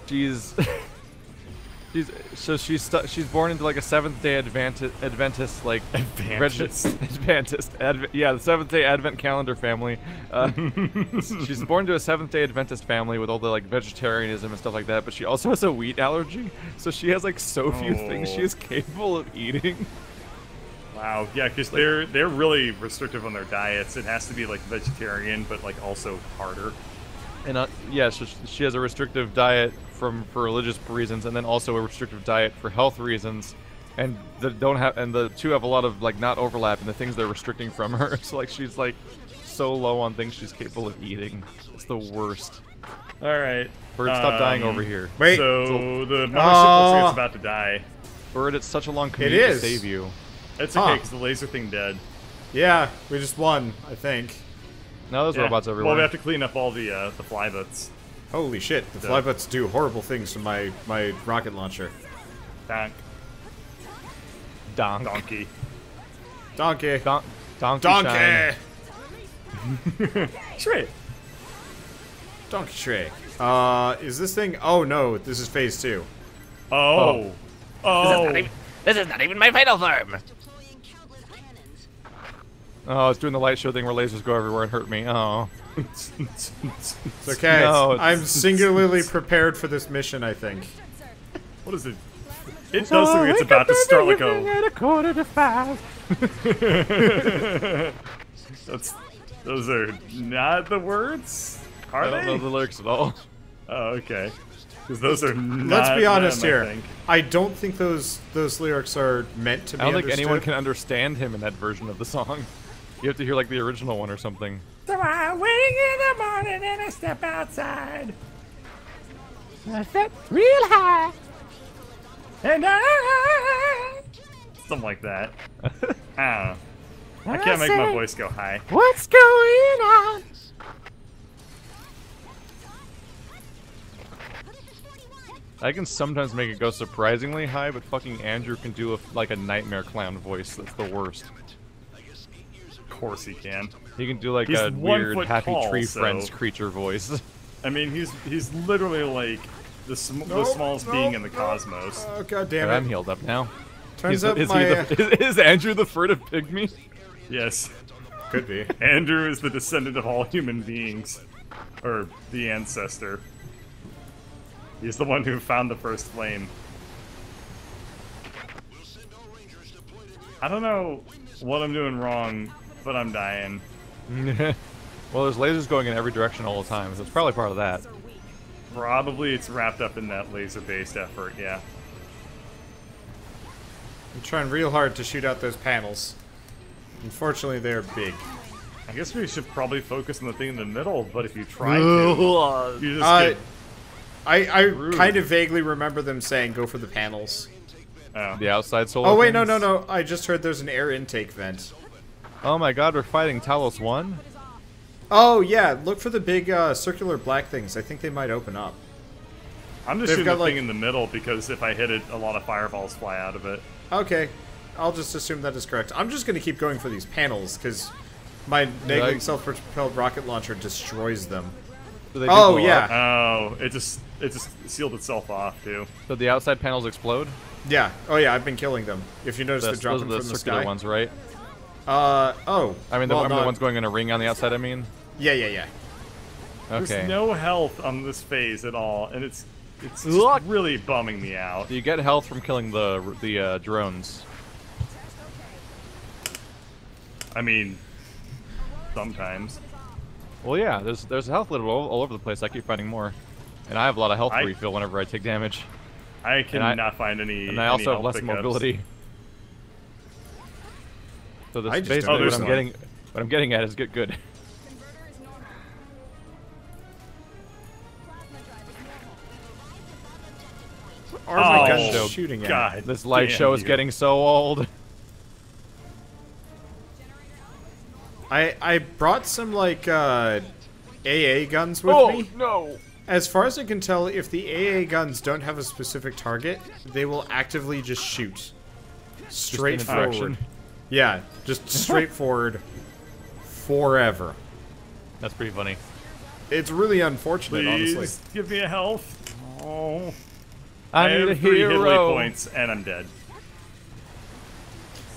she's she's born into like a Seventh-day Adventist like yeah, the Seventh-day Advent calendar family. She's born to a Seventh-day Adventist family with all the like vegetarianism and stuff like that. But she also has a wheat allergy, so she has like so few things she is capable of eating.
Wow, yeah, because they're really restrictive on their diets. It has to be like vegetarian, but like also harder.
And yeah, so she has a restrictive diet for religious reasons, and then also a restrictive diet for health reasons, and the two have a lot of like not overlap in the things they're restricting from her. So like she's like so low on things she's capable of eating. It's the worst.
All right,
Bird, stop dying over here.
Wait,
so the mothership looks like it's about to die.
Bird, it's such a long commute to save you.
It's okay, because the laser thing dead.
Yeah, we just won, I think.
Now there's robots everywhere.
Well, we have to clean up all the flybots.
Holy shit, the flybots do horrible things to my rocket launcher.
Donk.
Donkey.
Donkey.
Donkey!
Shrek.
Donkey Shrek. Is this thing? Oh no, this is phase 2.
Oh.
This is not even my final form.
Oh, it's doing the light show thing where lasers go everywhere and hurt me. Oh.
It's okay.
No,
I'm singularly prepared for this mission, I think.
What is it? It does look like it's about to start like a...
At 4:45.
Those are not the words? Are they?
I don't know the lyrics at all.
Oh, okay. Because those are not
Let's be honest
them,
here. I don't think those lyrics are meant to be
I don't think
understood.
anyone can understand him in that version of the song. You have to hear like the original one or something.
So I'm waiting in the morning and I step outside. I felt real high. And
something like that. I don't know. I can't make my voice go high.
What's going on?
I can sometimes make it go surprisingly high, but fucking Andrew can do like a nightmare clown voice. That's the worst.
Of course he can.
He can do like
He's
a
1
weird
foot
Happy
tall,
Tree
so-
Friends creature voice.
I mean, he's literally like the smallest being in the cosmos.
Oh god damn it!
I'm healed up now.
Turns out my
is Andrew the furtive pygmy?
Yes.
Could be.
Andrew is the descendant of all human beings. Or the ancestor. He's the one who found the first flame. I don't know what I'm doing wrong, but I'm dying.
Well, there's lasers going in every direction all the time, so it's probably part of that.
Probably it's wrapped up in that laser-based effort, yeah.
I'm trying real hard to shoot out those panels. Unfortunately, they're big.
I guess we should probably focus on the thing in the middle, but if you try to, you just get...
I kind of vaguely remember them saying go for the panels.
Oh.
The outside solar.
Oh wait,
things?
no. I just heard there's an air intake vent.
Oh my god, we're fighting Talos 1?
Oh yeah, look for the big circular black things. I think they might open up.
I'm just shooting the thing in the middle because if I hit it, a lot of fireballs fly out of it.
Okay, I'll just assume that is correct. I'm just going to keep going for these panels because my negative self-propelled rocket launcher destroys them.
Oh
yeah.
Oh, it just sealed itself off too.
So the outside panels explode?
Yeah. Oh yeah, I've been killing them. If you notice, they're dropping
those are
from
the circular
sky.
ones, right?
Oh.
I mean, the ones going in a ring on the outside. I mean.
Yeah.
Okay.
There's no health on this phase at all, and it's just really bumming me out.
You get health from killing the drones.
I mean, sometimes.
Well, yeah. There's a health level all over the place. I keep finding more, and I have a lot of health refill whenever I take damage.
I cannot find any.
And I also have less
pickups.
mobility. So this
just
basically
don't
what I'm getting at is get good.
Are my guns shooting
God,
at?
This light show is getting so old.
I brought some like AA guns with me.
Oh no!
As far as I can tell, if the AA guns don't have a specific target, they will actively just shoot. Straight forward. Yeah, just straight forward forever.
That's pretty funny.
It's really unfortunate,
Please
honestly.
give me a health. Oh.
I
have
need a
3 hit
hero.
points, and I'm dead.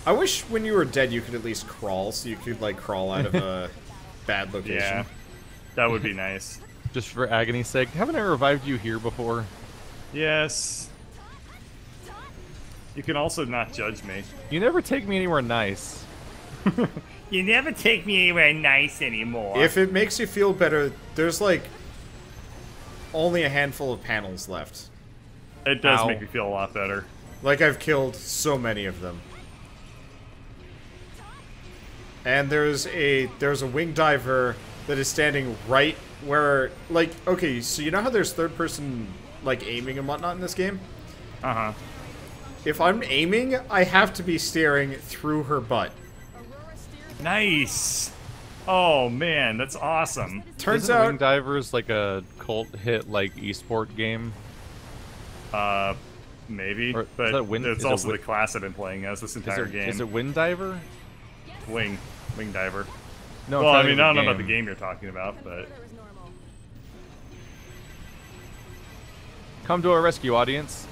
I wish when you were dead you could at least crawl, so you could like crawl out of a bad location.
Yeah, that would be nice.
Just for agony's sake, haven't I revived you here before?
Yes. You can also not judge me.
You never take me anywhere nice.
You never take me anywhere nice anymore.
If it makes you feel better, there's like only a handful of panels left.
It does make me feel a lot better.
Like I've killed so many of them. And there's a wing diver that is standing right where, like, okay, so you know how there's third person like aiming and whatnot in this game?
Uh-huh.
If I'm aiming, I have to be staring through her butt.
Nice. Oh man, that's awesome.
Turns
Isn't
out
Wing Divers like a cult hit like esport game?
Maybe,
Or
but it's
is
also
it
the class I've been playing as this entire game.
Is it Wind Diver?
Wing diver?
No.
Well, I mean, I don't know about the game you're talking about, but
Come to our rescue, audience.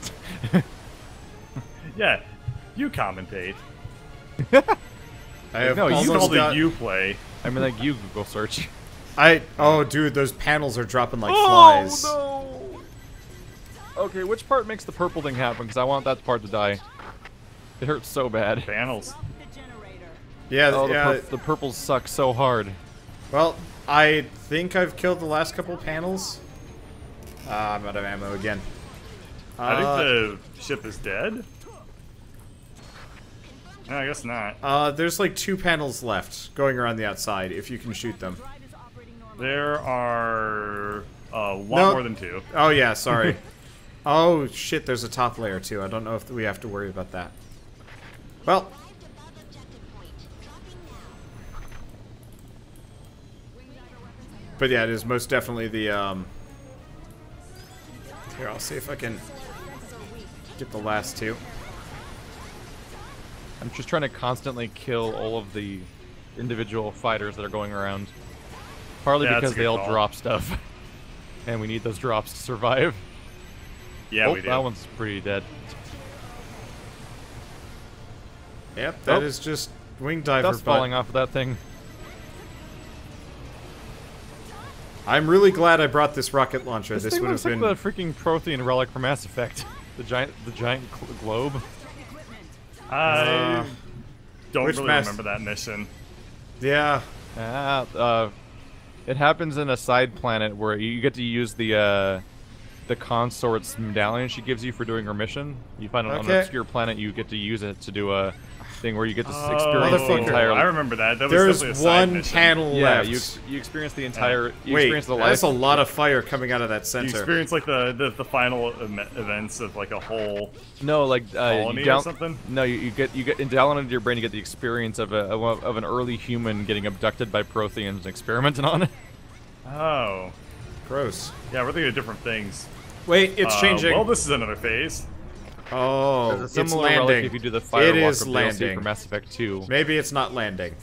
yeah, you commentate.
I have
No, you
It's
almost
called
got,
a you play.
I mean, like you Google search.
oh, dude, those panels are dropping like flies.
Oh no! Okay, which part makes the purple thing happen? Because I want that part to die. It hurts so bad.
Panels.
Yeah,
Oh,
yeah.
the purples suck so hard.
Well, I think I've killed the last couple panels. I'm out of ammo again.
I think the ship is dead. No, I guess not.
There's like 2 panels left going around the outside, if you can shoot them.
There are a lot more than 2.
Oh yeah, sorry. Oh shit, there's a top layer too. I don't know if we have to worry about that. Well. But yeah, it is most definitely the, Here, I'll see if I can get the last 2.
I'm just trying to constantly kill all of the individual fighters that are going around. Partly
Yeah,
because
that's a
they
good
all
call.
drop stuff. And we need those drops to survive.
Yeah,
Oh,
we do.
that one's pretty dead.
Yep, that is just wing diver
Dust
butt.
falling off of that thing.
I'm really glad I brought this rocket launcher.
This
would
thing
have
looks
been
like the freaking Prothean relic from Mass Effect. The giant globe.
I don't
which
really
mass-
remember that mission.
Yeah.
It happens in a side planet where you get to use the consort's medallion she gives you for doing her mission. You find it on an obscure planet, you get to use it to do a thing where you get to experience the entire.
I remember that. That was
There's
definitely a side
one
mission.
panel
Yeah,
left.
you experience the entire. You
Wait,
experience the life.
that's a lot of fire coming out of that
You
center.
experience like the final events of like a whole
No, like
colony
you
or something.
No, you get down into your brain. You get the experience of an early human getting abducted by Protheans and experimenting on it.
Oh,
Gross.
yeah, we're thinking of different things.
Wait, it's changing.
Well, this is another phase.
Oh,
There's a
it's
similar relic
landing.
if you do the
It
Firewalker
is
DLC
landing.
for Mass Effect 2.
Maybe it's not landing.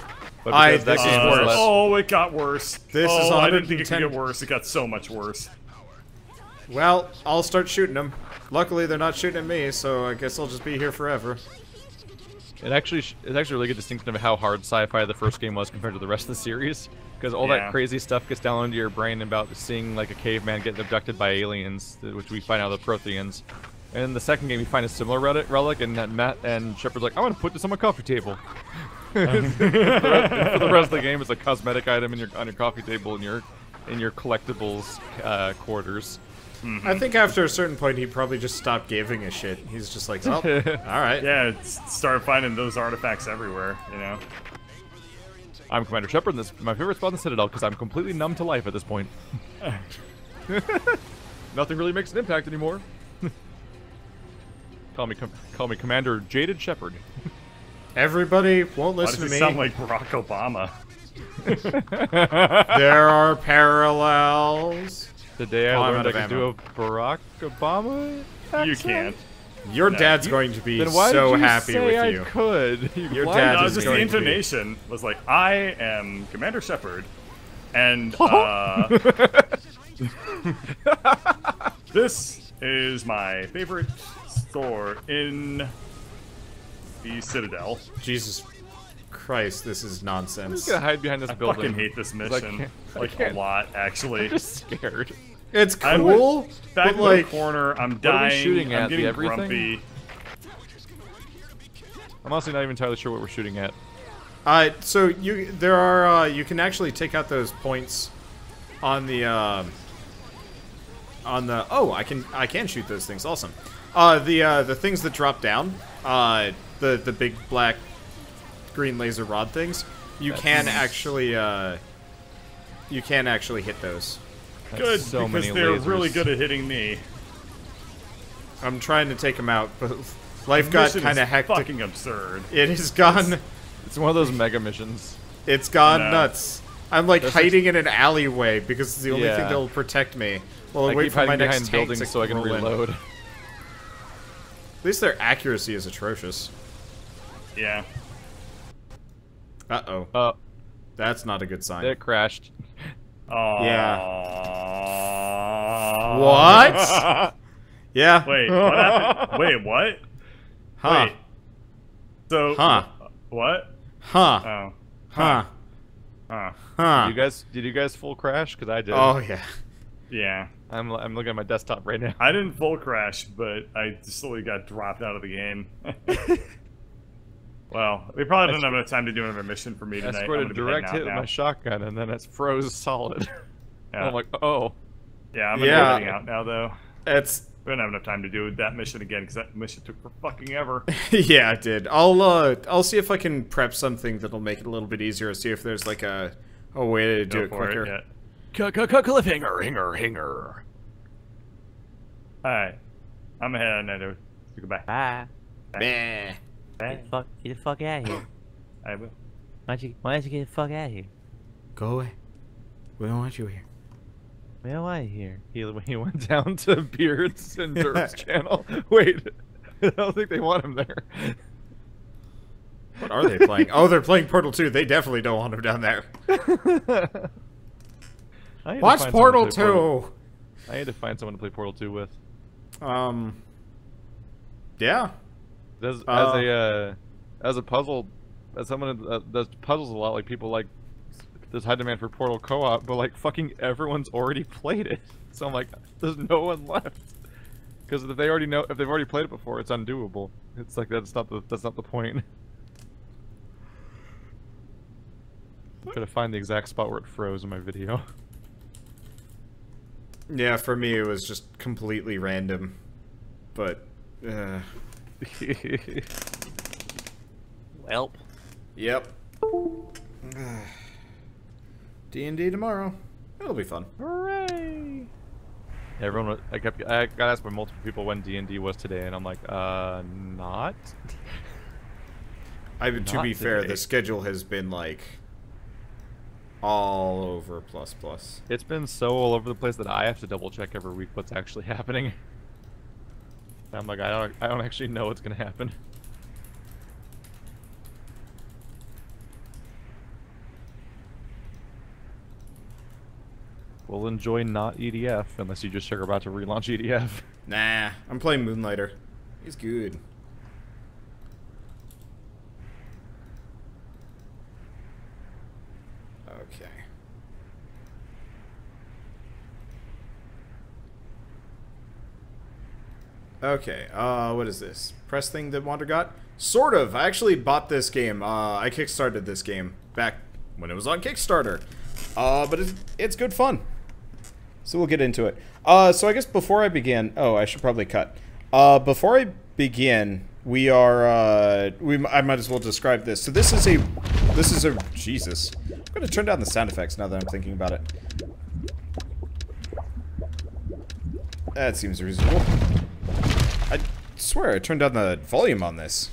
But
This
because
is
that game
worse.
less-
Oh, it got worse.
This is
I didn't think it
110
could get worse. It got so much worse.
Well, I'll start shooting them. Luckily, they're not shooting at me, so I guess I'll just be here forever.
It's actually a really good distinction of how hard sci-fi the first game was compared to the rest of the series. Because all that crazy stuff gets down into your brain about seeing like a caveman getting abducted by aliens, which we find out are the Protheans. And in the second game, you find a similar relic, and Matt and Shepard's like, "I want to put this on my coffee table." For the rest of the game, it's a cosmetic item on your coffee table in your collectibles quarters.
I think after a certain point, he probably just stopped giving a shit. He's just like, oh, alright.
Yeah, started finding those artifacts everywhere, you know?
I'm Commander Shepard, and this is my favorite spot in the Citadel because I'm completely numb to life at this point. Nothing really makes an impact anymore. Call me Commander Jaded Shepard.
Everybody won't listen
Why
to
does
me.
he sound like Barack Obama?
There are parallels.
Today I
I'm
learned
out
I
of
can do
ammo.
a Barack Obama accent?
You can't.
Your
No,
dad's
you-
going to be
Then why
so
did you
happy
say
with
I
you.
could?
Your
Why
dad
No,
is
just the
going to be-
intonation was like, I am Commander Shepard, and this is my favorite store in the Citadel.
Jesus Christ, this is
I'm
nonsense.
just gonna hide behind this
I
building.
fucking hate this mission, like a lot, actually.
I'm just scared.
It's
I'm
cool,
back
but
in the
like,
corner. I'm
are we
dying.
shooting
I'm
at? The
getting
everything?
grumpy.
I'm honestly not even entirely sure what we're shooting at.
so you can actually take out those points on the oh, I can shoot those things. Awesome. The things that drop down, the big black green laser rod things, you can actually hit those.
That's
Good,
so
because
many
they're
lasers.
really good at hitting me.
I'm trying to take them out, but life
The
got
mission
kind of
is
hectic.
fucking absurd.
It has gone.
It's one of those mega missions.
It's gone
No.
nuts. I'm like
That's
hiding in an alleyway because it's the only thing
Yeah.
that'll protect me. While I
I
wait
keep
for my
hiding
next
behind
tank
buildings
to
so I can
roll in.
reload.
At least their accuracy is atrocious.
Yeah.
Uh-oh. That's not a good sign.
It crashed.
Oh.
What? Yeah.
Wait, what happened? Wait, what?
Huh.
Wait. So.
Huh.
What?
Huh.
Oh.
Huh.
Huh.
Huh.
Did you guys full crash? Because I did.
Oh, yeah.
Yeah.
I'm looking at my desktop right now.
I didn't full crash, but I slowly got dropped out of the game. Well, we probably didn't have enough time to do another mission for me
I
tonight.
scored
I'm
a
gonna be
direct
heading
hit with
out
my
now.
shotgun, and then it froze solid.
Yeah.
And I'm like, oh.
Yeah, I'm gonna be heading out now, though.
It's...
We don't have enough time to do that mission again, because that mission took for fucking ever.
yeah, it did. I'll see if I can prep something that'll make it a little bit easier. See if there's like a way to do
Go
it
for
quicker.
yeah.
Cliffhanger.
Alright. I'm ahead now. Goodbye.
Bye.
Meh.
Bye.
Get the fuck out of here.
I will.
Why don't you get the fuck out of here?
Go away. We don't want you here.
We don't want you here.
He went down to Beards and Derp's channel. Wait. I don't think they want him there.
What are they playing? Oh, they're playing Portal 2. They definitely don't want him down there.
I need to
Watch
find
Portal
someone to
2!
I need to find someone to play Portal 2 with.
Yeah.
As a puzzle, as someone that does puzzles a lot, like people like there's high demand for Portal co-op, but like fucking everyone's already played it. So I'm like, there's no one left. Because if they've already played it before, it's undoable. It's like that's not the point. I'm trying to find the exact spot where it froze in my video.
Yeah, for me it was just completely random. But
Well.
Yep. D&D tomorrow. It'll be fun.
Hooray! Everyone, I got asked by multiple people when D&D was today, and I'm like, not.
To be fair, the schedule has been like all over plus.
It's been so all over the place that I have to double check every week what's actually happening. I'm like, I don't actually know what's gonna happen. We'll enjoy not EDF unless you just are about to relaunch EDF.
Nah, I'm playing Moonlighter. He's good. Okay. Okay, what is this? Press thing that Wander got? Sort of. I actually bought this game. I kickstarted this game back when it was on Kickstarter. But it's good fun. So we'll get into it. So I guess before I begin... Oh, I should probably cut. Before I begin, we are... I might as well describe this. So this is a... Jesus. I'm going to turn down the sound effects now that I'm thinking about it. That seems reasonable. I swear I turned down the volume on this.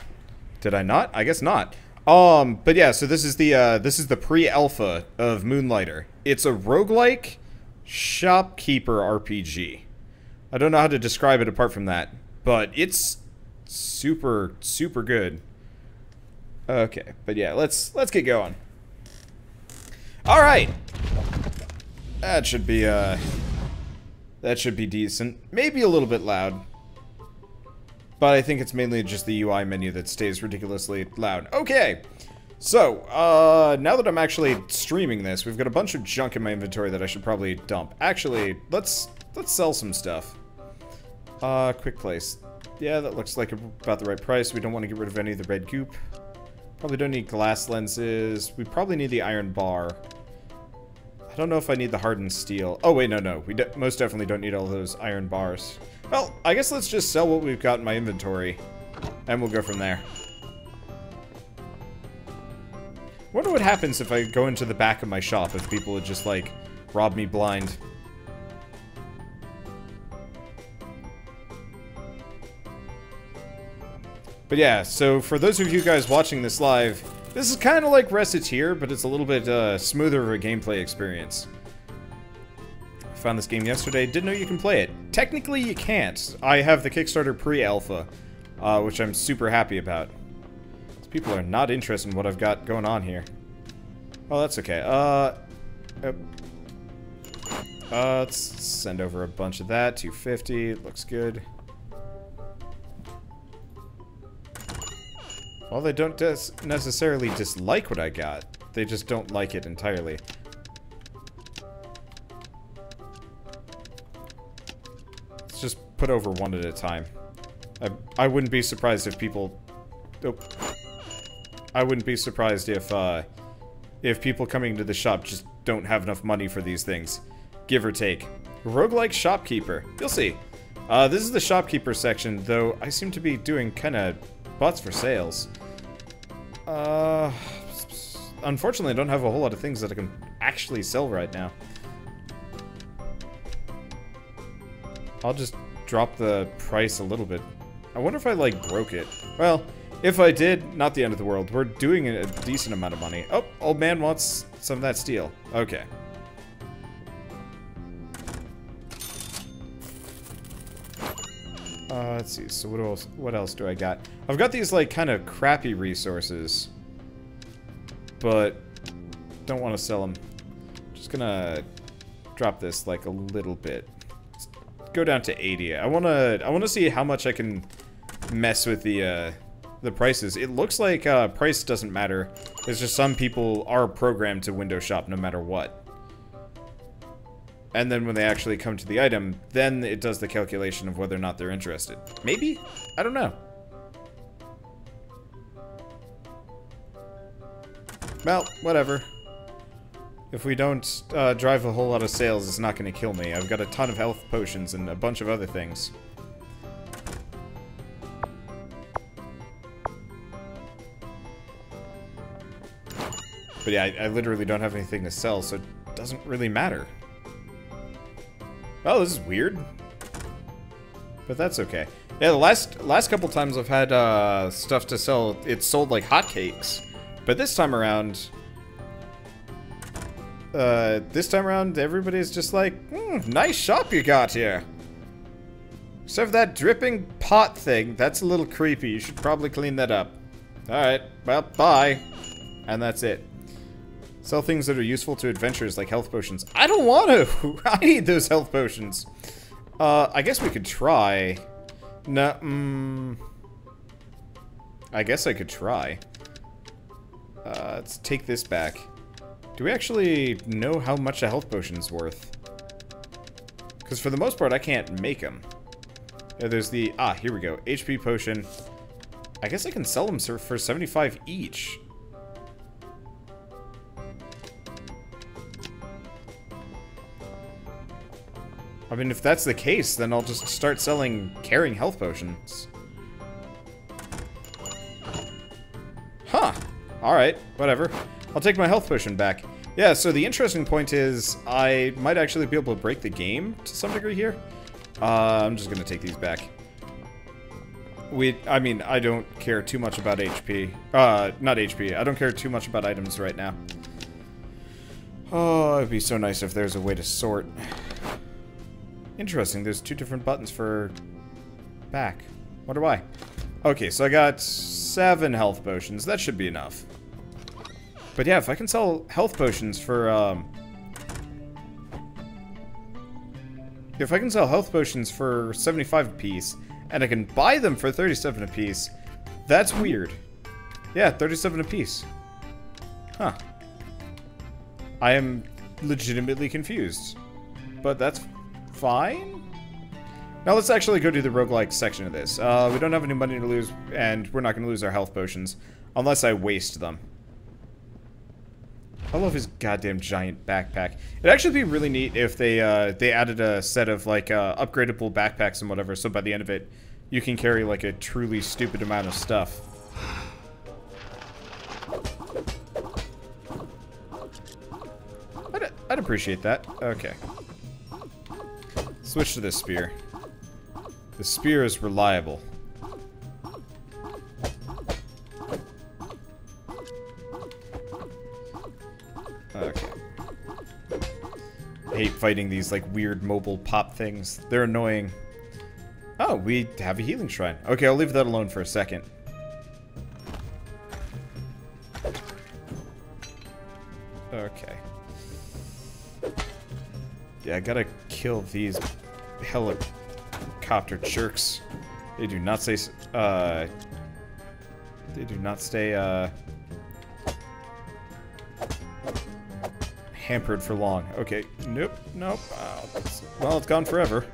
Did I not? I guess not. But yeah, so this is the pre-alpha of Moonlighter. It's a roguelike shopkeeper RPG. I don't know how to describe it apart from that, but it's super good. Okay, but yeah, let's get going. All right. That should be decent. Maybe a little bit loud. But I think it's mainly just the UI menu that stays ridiculously loud. Okay, so, now that I'm actually streaming this, we've got a bunch of junk in my inventory that I should probably dump. Actually, let's sell some stuff. Quick place. Yeah, that looks like about the right price. We don't want to get rid of any of the red goop. Probably don't need glass lenses. We probably need the iron bar. I don't know if I need the hardened steel. Oh, wait, no. We most definitely don't need all those iron bars. Well, I guess let's just sell what we've got in my inventory, and we'll go from there. Wonder what happens if I go into the back of my shop, if people would just, like, rob me blind. But yeah, so for those of you guys watching this live, this is kind of like Reciteer, but it's a little bit smoother of a gameplay experience. I found this game yesterday, didn't know you can play it. Technically, you can't. I have the Kickstarter pre-alpha, which I'm super happy about. These people are not interested in what I've got going on here. Oh, that's okay. Let's send over a bunch of that. 250, looks good. Well, they don't necessarily dislike what I got. They just don't like it entirely. Let's just put over one at a time. I wouldn't be surprised if people... Oh. I wouldn't be surprised if people coming to the shop just don't have enough money for these things. Give or take. Roguelike shopkeeper. You'll see. This is the shopkeeper section, though I seem to be doing kind of butts for sales. Unfortunately, I don't have a whole lot of things that I can actually sell right now. I'll just drop the price a little bit. I wonder if I, like, broke it. Well, if I did, not the end of the world. We're doing a decent amount of money. Oh, old man wants some of that steel. Okay. Let's see, so what else do I got? I've got these, like, kind of crappy resources, but don't want to sell them. Just gonna drop this, like, a little bit. Let's go down to 80. I wanna see how much I can mess with the the prices. It looks like price doesn't matter. It's just some people are programmed to window shop no matter what. And then when they actually come to the item, then it does the calculation of whether or not they're interested. Maybe? I don't know. Well, whatever. If we don't drive a whole lot of sales, it's not going to kill me. I've got a ton of health potions and a bunch of other things. But yeah, I literally don't have anything to sell, so it doesn't really matter. Oh, this is weird. But that's okay. Yeah, the last couple times I've had stuff to sell, it's sold like hotcakes. But this time around, everybody's just like, nice shop you got here. Except for that dripping pot thing, that's a little creepy. You should probably clean that up. Alright, well, bye. And that's it. Sell things that are useful to adventurers like health potions. I don't want to! I need those health potions. I guess we could try. No, I guess I could try. Let's take this back. Do we actually know how much a health potion's worth? Because for the most part, I can't make them. Yeah, there's the... Ah, here we go. HP potion. I guess I can sell them for 75 each. I mean, if that's the case, then I'll just start selling carrying health potions. Huh. Alright, whatever. I'll take my health potion back. Yeah, so the interesting point is I might actually be able to break the game to some degree here. I'm just gonna take these back. I mean, I don't care too much about HP. Not HP. I don't care too much about items right now. Oh, it'd be so nice if there's a way to sort. Interesting, there's 2 different buttons for back. Wonder why. Okay, so I got 7 health potions. That should be enough. But yeah, if I can sell health potions for, if I can sell health potions for 75 apiece, and I can buy them for 37 apiece, that's weird. Yeah, 37 apiece. Huh. I am legitimately confused. But that's fine. Now let's actually go to the roguelike section of this. We don't have any money to lose, and we're not going to lose our health potions unless I waste them. I love his goddamn giant backpack. It'd actually be really neat if they added a set of like upgradable backpacks and whatever, so by the end of it, you can carry like a truly stupid amount of stuff. I'd appreciate that. Okay. Switch to this spear. The spear is reliable. Okay. I hate fighting these like weird mobile pop things. They're annoying. Oh, we have a healing shrine. Okay, I'll leave that alone for a second. Okay. Yeah, I gotta kill these helicopter jerks. They do not stay, hampered for long. Okay, nope. Well, it's gone forever.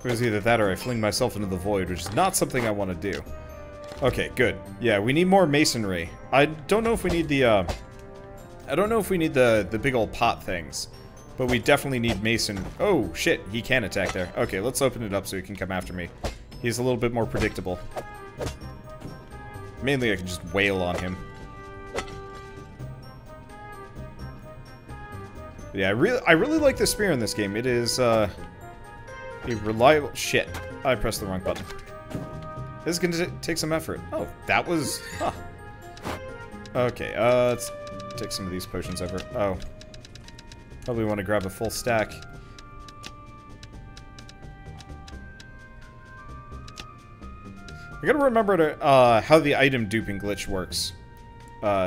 It was either that or I fling myself into the void, which is not something I want to do. Okay, good. Yeah, we need more masonry. I don't know if we need the, the big old pot things. But we definitely need mason. Oh, shit. He can attack there. Okay, let's open it up so he can come after me. He's a little bit more predictable. Mainly, I can just wail on him. But yeah, I really like the spear in this game. It is, a reliable... Shit. I pressed the wrong button. This is gonna take some effort. Oh, that was... Huh. Okay, let's take some of these potions over. Oh. Probably want to grab a full stack. I gotta remember to, how the item duping glitch works.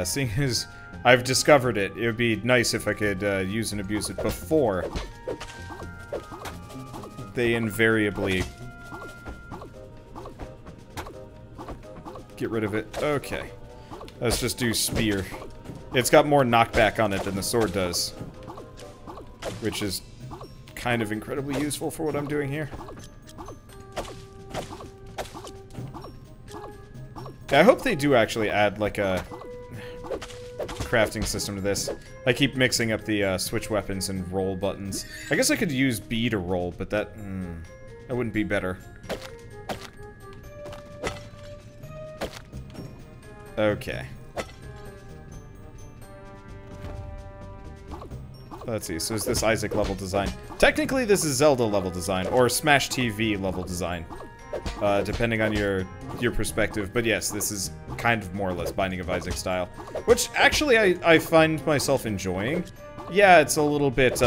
Seeing as I've discovered it, it would be nice if I could use and abuse it before they invariably get rid of it. Okay. Let's just do spear. It's got more knockback on it than the sword does. Which is kind of incredibly useful for what I'm doing here. Yeah, I hope they do actually add, like, a crafting system to this. I keep mixing up the switch weapons and roll buttons. I guess I could use B to roll, but that wouldn't be better. Okay. Let's see, so is this Isaac level design? Technically this is Zelda level design, or Smash TV level design. Depending on your perspective, but yes, this is kind of more or less Binding of Isaac style. Which, actually, I find myself enjoying. Yeah, it's a little bit,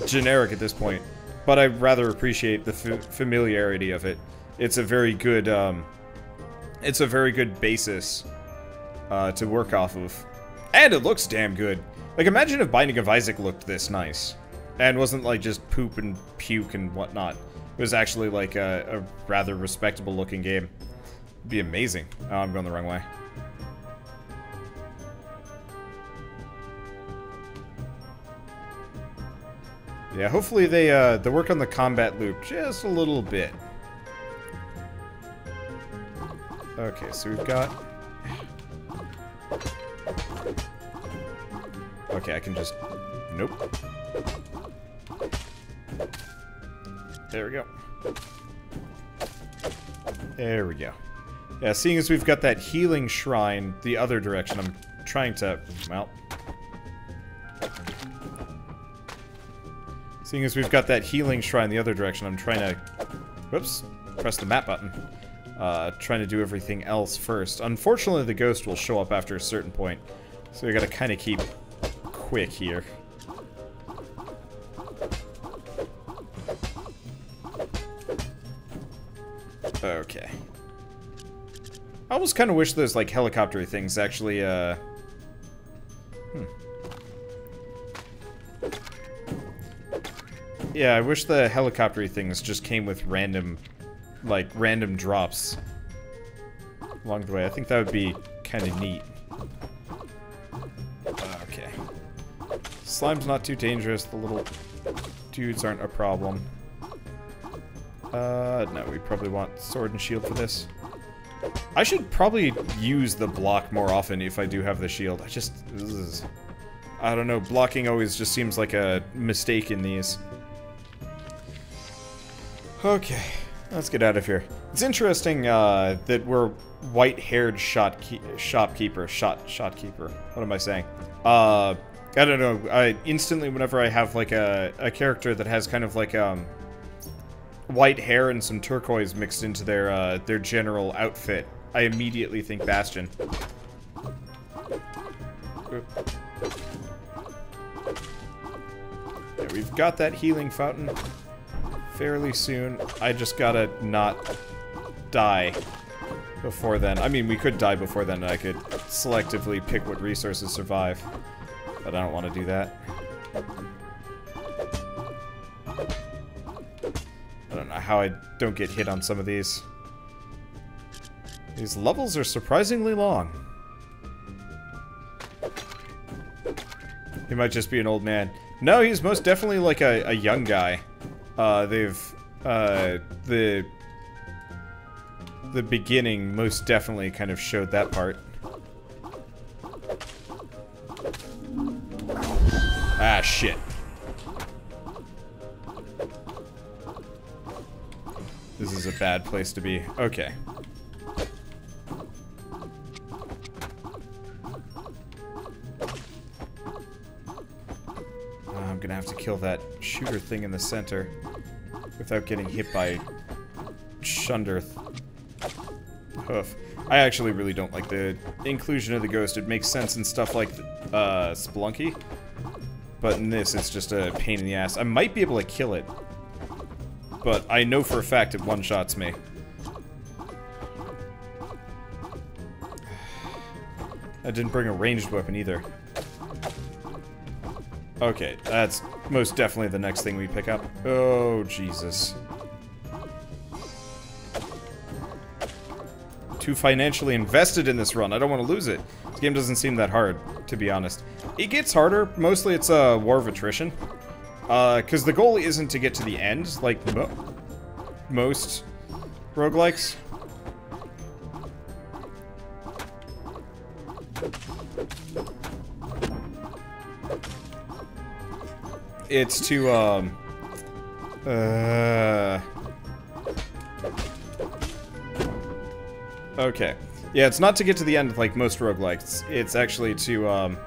generic at this point, but I rather appreciate the familiarity of it. It's a very good, basis, to work off of. And it looks damn good. Like, imagine if Binding of Isaac looked this nice. And wasn't, like, just poop and puke and whatnot. It was actually, like, a rather respectable looking game. It'd be amazing. Oh, I'm going the wrong way. Yeah, hopefully they work on the combat loop just a little bit. Okay, so we've got... Okay, I can just... Nope. There we go. There we go. Yeah, seeing as we've got that healing shrine the other direction, I'm trying to... Well... Seeing as we've got that healing shrine the other direction, I'm trying to... Whoops. Press the map button. Trying to do everything else first. Unfortunately, the ghost will show up after a certain point. So we gotta kind of keep quick here. Okay. I almost kind of wish those, like, helicopter things actually, Yeah, I wish the helicopter things just came with random, like, random drops along the way. I think that would be kind of neat. Okay. Slime's not too dangerous. The little dudes aren't a problem. No, we probably want sword and shield for this. I should probably use the block more often if I do have the shield. I don't know, blocking always just seems like a mistake in these. Okay, let's get out of here. It's interesting that we're white-haired shopkeeper. What am I saying? I don't know. I instantly, whenever I have like a character that has kind of like white hair and some turquoise mixed into their general outfit, I immediately think Bastion. Yeah, we've got that healing fountain fairly soon. I just gotta not die before then. I mean, we could die before then, and I could selectively pick what resources survive. But I don't want to do that. I don't know how I don't get hit on some of these. These levels are surprisingly long. He might just be an old man. No, he's most definitely like a young guy. The beginning most definitely kind of showed that part. Ah, shit. This is a bad place to be. Okay. I'm gonna have to kill that shooter thing in the center without getting hit by Shunderth. Hoof. I actually really don't like the inclusion of the ghost. It makes sense in stuff like Spelunky, but in this it's just a pain in the ass. I might be able to kill it, but I know for a fact it one-shots me. I didn't bring a ranged weapon either. Okay, that's most definitely the next thing we pick up. Oh, Jesus. too financially invested in this run. I don't want to lose it. This game doesn't seem that hard, to be honest. It gets harder. Mostly it's a war of attrition. Because the goal isn't to get to the end, like most roguelikes. It's to, okay. Yeah, it's not to get to the end like most roguelikes. It's actually to,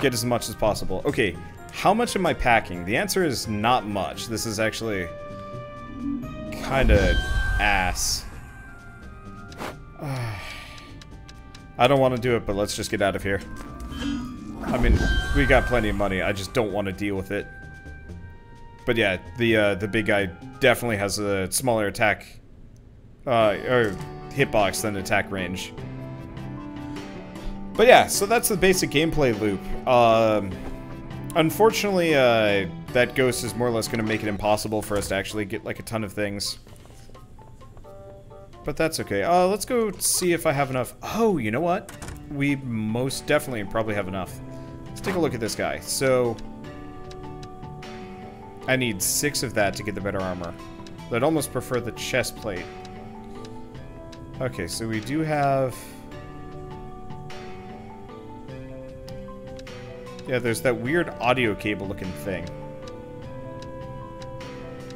get as much as possible. Okay, how much am I packing? The answer is not much. This is actually kinda ass. I don't want to do it, but let's just get out of here. I mean, we got plenty of money. I just don't want to deal with it. But yeah, the big guy definitely has a smaller attack, or hitbox than attack range. But yeah, so that's the basic gameplay loop. Unfortunately, that ghost is more or less going to make it impossible for us to actually get like a ton of things. But that's okay. Let's go see if I have enough. Oh, you know what? We most definitely probably have enough. Let's take a look at this guy. So I need 6 of that to get the better armor. But I'd almost prefer the chest plate. Okay, so we do have... Yeah, there's that weird audio cable looking thing.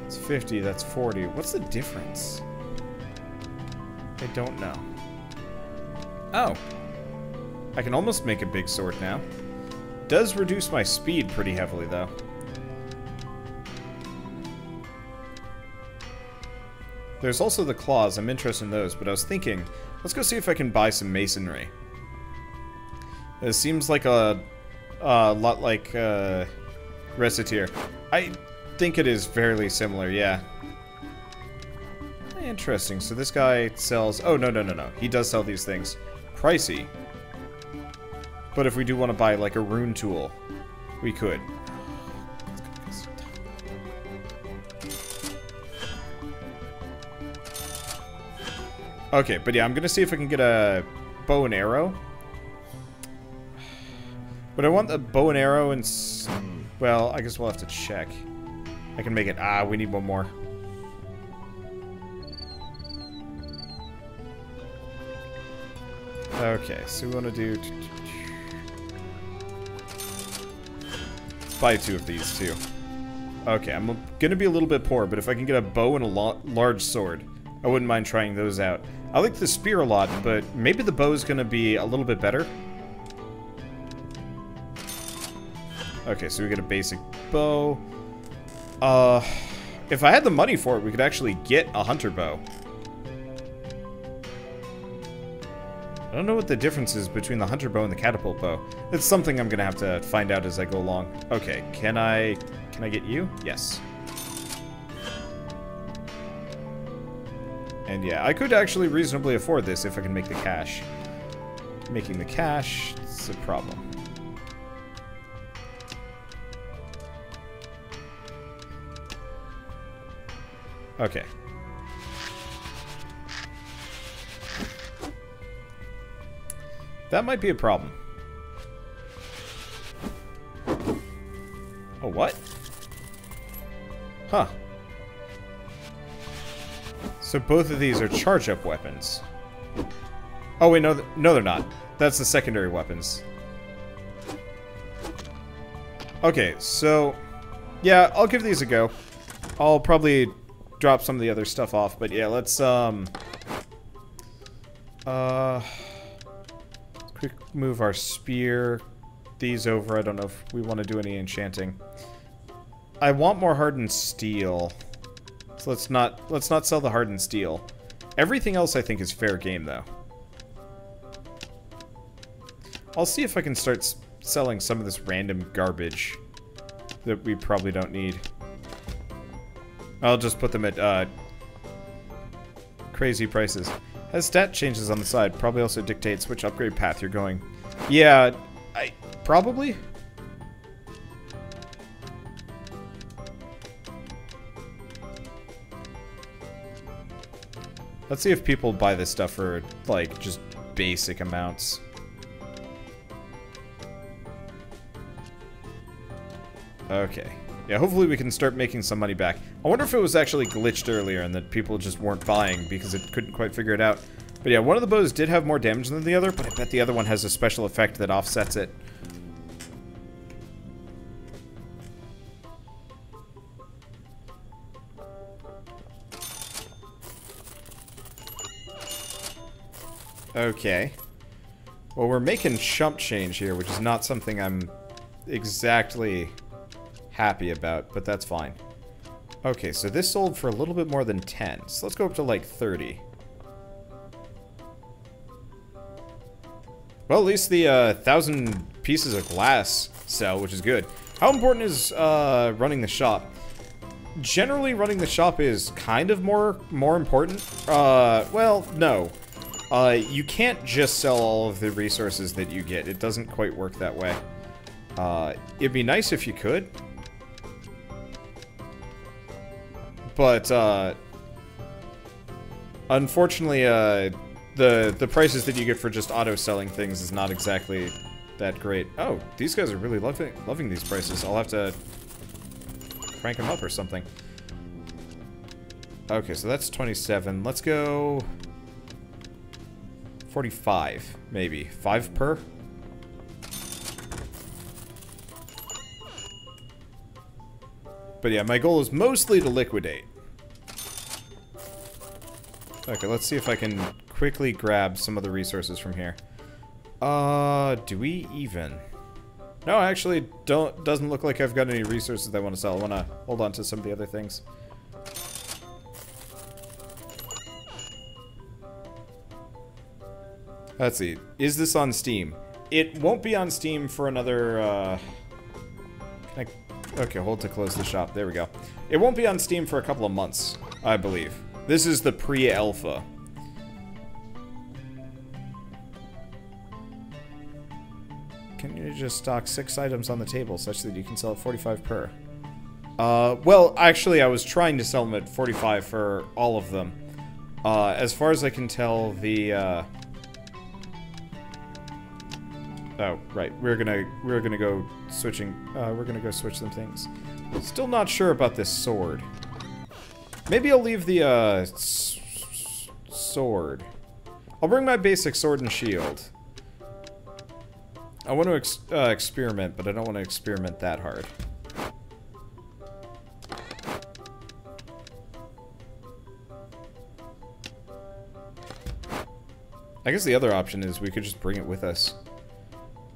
It's 50, that's 40. What's the difference? I don't know. Oh. I can almost make a big sword now. Does reduce my speed pretty heavily, though. There's also the claws. I'm interested in those, but I was thinking, let's go see if I can buy some masonry. It seems like a lot like Reciteer. I think it is fairly similar, yeah. Interesting. So this guy sells... Oh, no. He does sell these things. Pricey. But if we do want to buy, like, a rune tool, we could. Okay, but yeah, I'm gonna see if I can get a bow and arrow. But I want the bow and arrow and... Well, I guess we'll have to check. I can make it... Ah, we need one more. Okay, so we want to do... Buy 2 of these, too. Okay, I'm gonna be a little bit poor, but if I can get a bow and a large sword, I wouldn't mind trying those out. I like the spear a lot, but maybe the bow is gonna be a little bit better. Okay, so we get a basic bow. If I had the money for it, we could actually get a hunter bow. I don't know what the difference is between the hunter bow and the catapult bow. It's something I'm gonna have to find out as I go along. Okay, can I get you? Yes. And yeah, I could actually reasonably afford this if I can make the cash. Making the cash is a problem. Okay. That might be a problem. Oh, what? Huh. So both of these are charge-up weapons. Oh, wait, no, they're not. That's the secondary weapons. Okay, so... Yeah, I'll give these a go. I'll probably drop some of the other stuff off, but yeah, let's, quick move our spear. These over. I don't know if we want to do any enchanting. I want more hardened steel. So let's not sell the hardened steel. Everything else I think is fair game though. I'll see if I can start selling some of this random garbage that we probably don't need. I'll just put them at crazy prices. Has stat changes on the side. Probably also dictates which upgrade path you're going. Yeah, probably. Let's see if people buy this stuff for, like, just basic amounts. Okay. Yeah, hopefully we can start making some money back. I wonder if it was actually glitched earlier and that people just weren't buying because it couldn't quite figure it out. But yeah, one of the bows did have more damage than the other, but I bet the other one has a special effect that offsets it. Okay. Well, we're making chump change here, which is not something I'm exactly happy about, but that's fine. Okay, so this sold for a little bit more than 10. So let's go up to like 30. Well, at least the 1,000 pieces of glass sell, which is good. How important is running the shop? Generally, running the shop is kind of more important. Well, no. You can't just sell all of the resources that you get. It doesn't quite work that way. It'd be nice if you could. But, unfortunately, the prices that you get for just auto-selling things is not exactly that great. Oh, these guys are really loving these prices. I'll have to crank them up or something. Okay, so that's 27. Let's go 45, maybe. 5 per? But yeah, my goal is mostly to liquidate. Okay, let's see if I can quickly grab some of the resources from here. Do we even? No, actually, doesn't look like I've got any resources that I want to sell. I want to hold on to some of the other things. Let's see. Is this on Steam? It won't be on Steam for another, Can I... Okay, hold to close the shop. There we go. It won't be on Steam for a couple of months, I believe. This is the pre-alpha. Can you just stock 6 items on the table such that you can sell at 45 per? Well, actually, I was trying to sell them at 45 for all of them. As far as I can tell, the, Oh, right. We're gonna go switching. We're gonna go switch some things. Still not sure about this sword. Maybe I'll leave the sword. I'll bring my basic sword and shield. I want to experiment, but I don't want to experiment that hard. I guess the other option is we could just bring it with us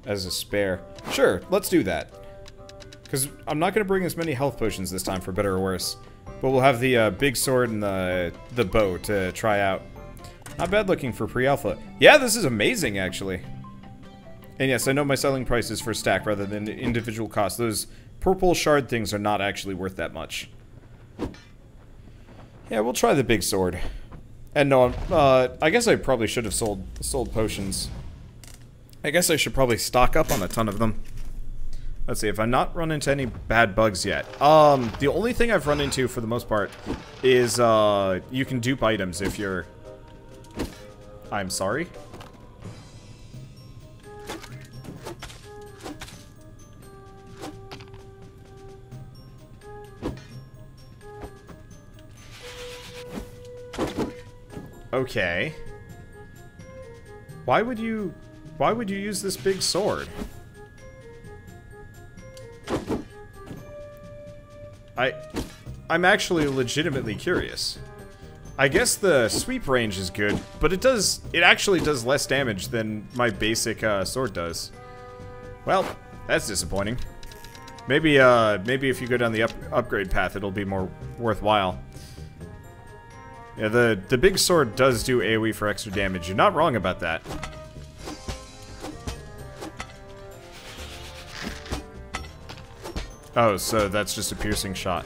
as a spare. Sure, let's do that. Because I'm not going to bring as many health potions this time, for better or worse. But we'll have the big sword and the bow to try out. Not bad looking for pre-alpha. Yeah, this is amazing, actually. And yes, I know my selling price is for stack rather than individual cost. Those purple shard things are not actually worth that much. Yeah, we'll try the big sword. And no, I guess I probably should have sold potions. I guess I should probably stock up on a ton of them. Let's see, if I've not run into any bad bugs yet. The only thing I've run into, for the most part, is, you can dupe items if you're... I'm sorry? Okay. Why would you use this big sword? I'm actually legitimately curious. I guess the sweep range is good, but it actually does less damage than my basic sword does. Well, that's disappointing. Maybe if you go down the upgrade path, it'll be more worthwhile. Yeah, the big sword does do AoE for extra damage. You're not wrong about that. Oh, so that's just a piercing shot.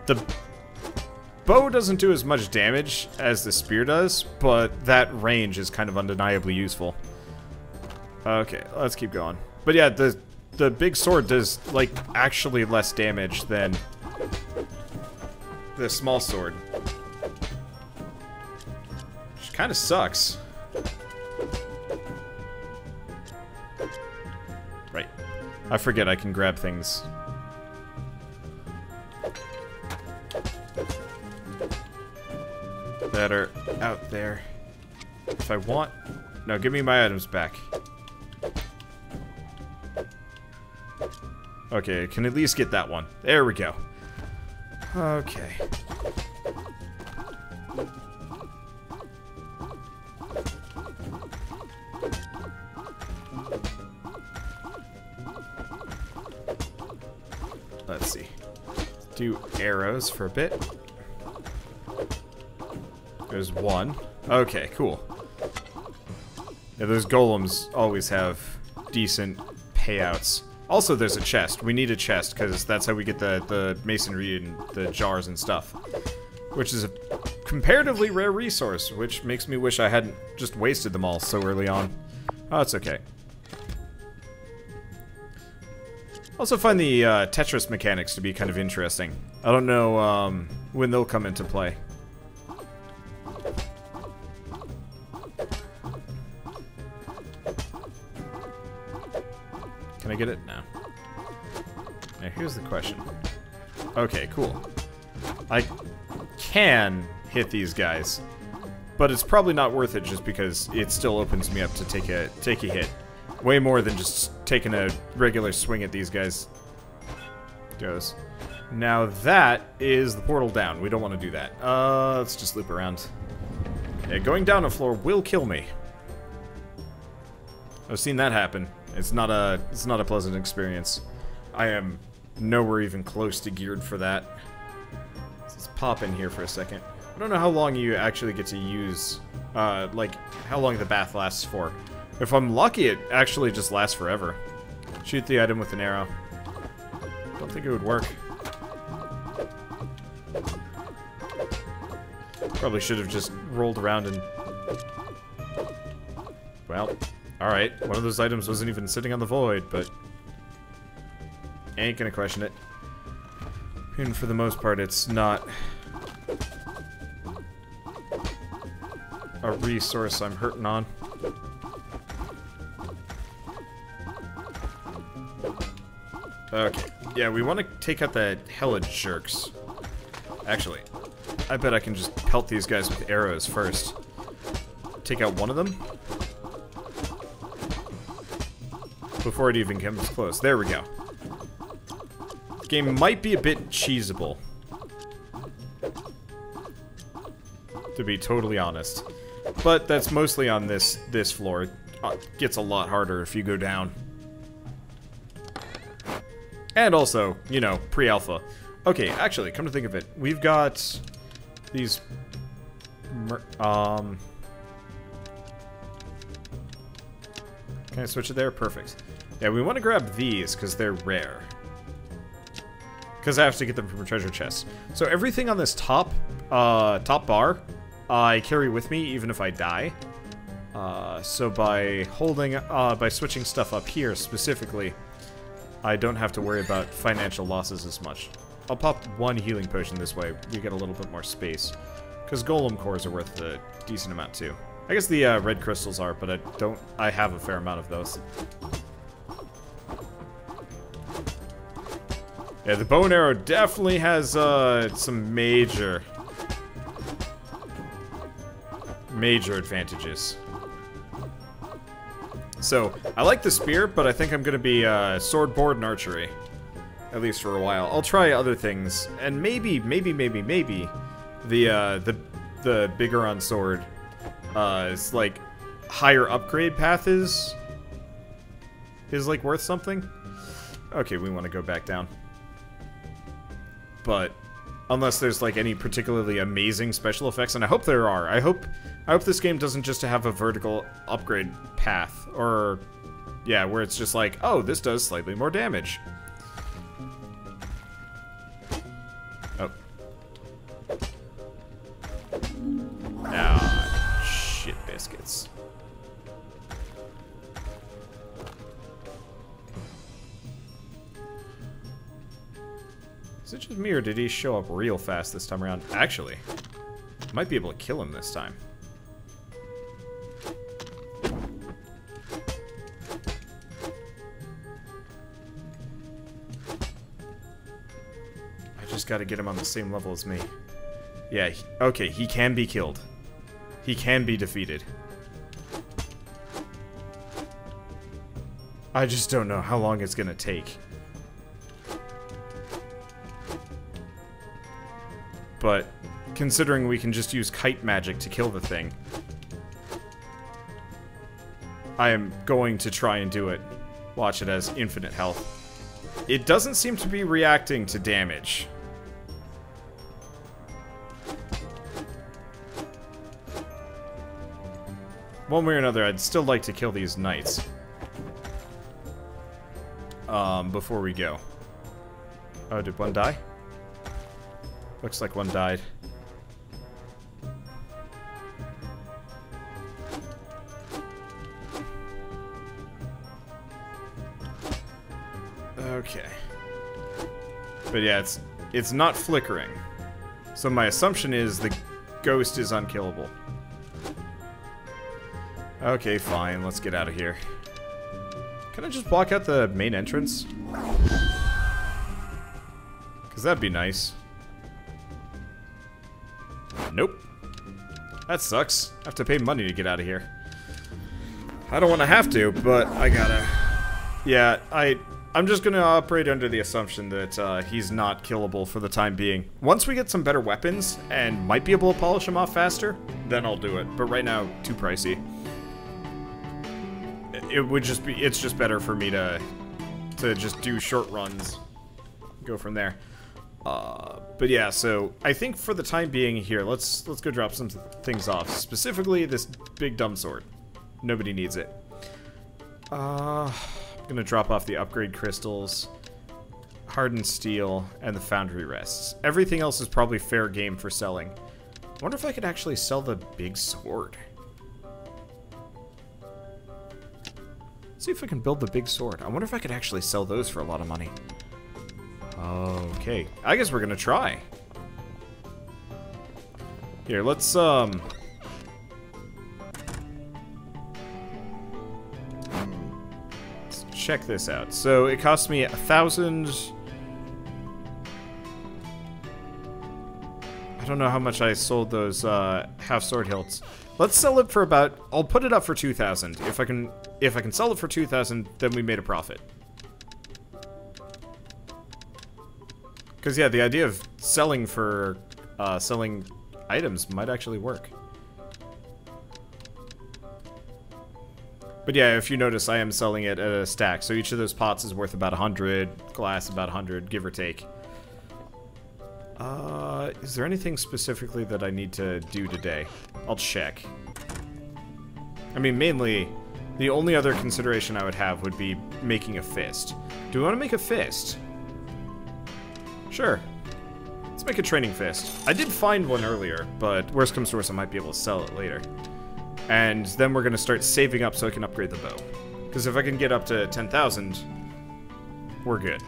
The bow doesn't do as much damage as the spear does, but that range is kind of undeniably useful. Okay, let's keep going. But yeah, the big sword does, like, actually less damage than the small sword. Which kind of sucks. Right. I forget I can grab things. That are out there. If I want... No, give me my items back. Okay, I can at least get that one. There we go. Okay. Let's see. Do arrows for a bit. There's one. Okay, cool. Yeah, those golems always have decent payouts. Also, there's a chest. We need a chest, because that's how we get the masonry and the jars and stuff. Which is a comparatively rare resource, which makes me wish I hadn't just wasted them all so early on. Oh, it's okay. Also find the Tetris mechanics to be kind of interesting. I don't know when they'll come into play. Can I get it? No. Now here's the question. Okay, cool. I can hit these guys, but it's probably not worth it just because it still opens me up to take a hit. Way more than just taking a regular swing at these guys goes. Now that is the portal down. We don't want to do that. Let's just loop around. Yeah, going down a floor will kill me. I've seen that happen. It's not a pleasant experience. I am nowhere even close to geared for that. Let's pop in here for a second. I don't know how long you actually get to use, like, how long the bath lasts for. If I'm lucky, it actually just lasts forever. Shoot the item with an arrow. Don't think it would work. Probably should have just rolled around and... Well... Alright, one of those items wasn't even sitting on the void, but... Ain't gonna question it. And for the most part, it's not... a resource I'm hurting on. Okay, yeah, we want to take out the hella jerks. Actually, I bet I can just pelt these guys with arrows first. Take out one of them. Before it even comes close. There we go. The game might be a bit cheesable. To be totally honest. But that's mostly on this floor. It gets a lot harder if you go down. And also, you know, pre-alpha. Okay, actually, come to think of it, we've got these... Can I switch it there? Perfect. Yeah, we want to grab these, because they're rare. Because I have to get them from a treasure chest. So everything on this top bar, I carry with me, even if I die. So by switching stuff up here, specifically, I don't have to worry about financial losses as much. I'll pop one healing potion this way. We get a little bit more space. Because golem cores are worth a decent amount too. I guess the red crystals are, but I have a fair amount of those. Yeah, the bow and arrow definitely has some major advantages. So, I like the spear, but I think I'm gonna be sword, board, and archery. At least for a while. I'll try other things, and maybe the bigger on sword is like higher upgrade path is like worth something. Okay, we want to go back down. But unless there's like any particularly amazing special effects, and I hope there are. I hope this game doesn't just have a vertical upgrade path, or yeah, where it's just like, oh, this does slightly more damage. Oh. Ah, shit biscuits. Is it just me, or did he show up real fast this time around? Actually, might be able to kill him this time. I just gotta get him on the same level as me. Yeah, okay, he can be killed. He can be defeated. I just don't know how long it's gonna take. But considering we can just use kite magic to kill the thing, I am going to try and do it. Watch, it has infinite health. It doesn't seem to be reacting to damage. One way or another, I'd still like to kill these knights. Before we go. Oh, did one die? Looks like one died. Okay. But yeah, it's not flickering. So my assumption is the ghost is unkillable. Okay, fine. Let's get out of here. Can I just block out the main entrance? Because that'd be nice. Nope. That sucks. I have to pay money to get out of here. I don't want to have to, but I gotta. Yeah, I'm just gonna operate under the assumption that he's not killable for the time being. Once we get some better weapons and might be able to polish him off faster, then I'll do it. But right now, too pricey. It would just be, it's just better for me to just do short runs, go from there. But yeah, so I think for the time being here, let's go drop some things off. Specifically, this big dumb sword. Nobody needs it. I'm gonna drop off the upgrade crystals, hardened steel, and the foundry rests. Everything else is probably fair game for selling. I wonder if I could actually sell the big sword. See if I can build the big sword. I wonder if I could actually sell those for a lot of money. Okay, I guess we're gonna try. Here, let's check this out. So it cost me 1,000. I don't know how much I sold those half sword hilts. Let's sell it for about. I'll put it up for 2,000. If I can sell it for 2,000, then we made a profit. Because yeah, the idea of selling for selling items might actually work. But yeah, if you notice, I am selling it at a stack. So each of those pots is worth about 100, glass about 100, give or take. Is there anything specifically that I need to do today? I'll check. I mean, mainly, the only other consideration I would have would be making a fist. Do we want to make a fist? Sure. Let's make a training fist. I did find one earlier, but worst comes to worst, I might be able to sell it later. And then we're going to start saving up so I can upgrade the bow. Because if I can get up to 10,000, we're good.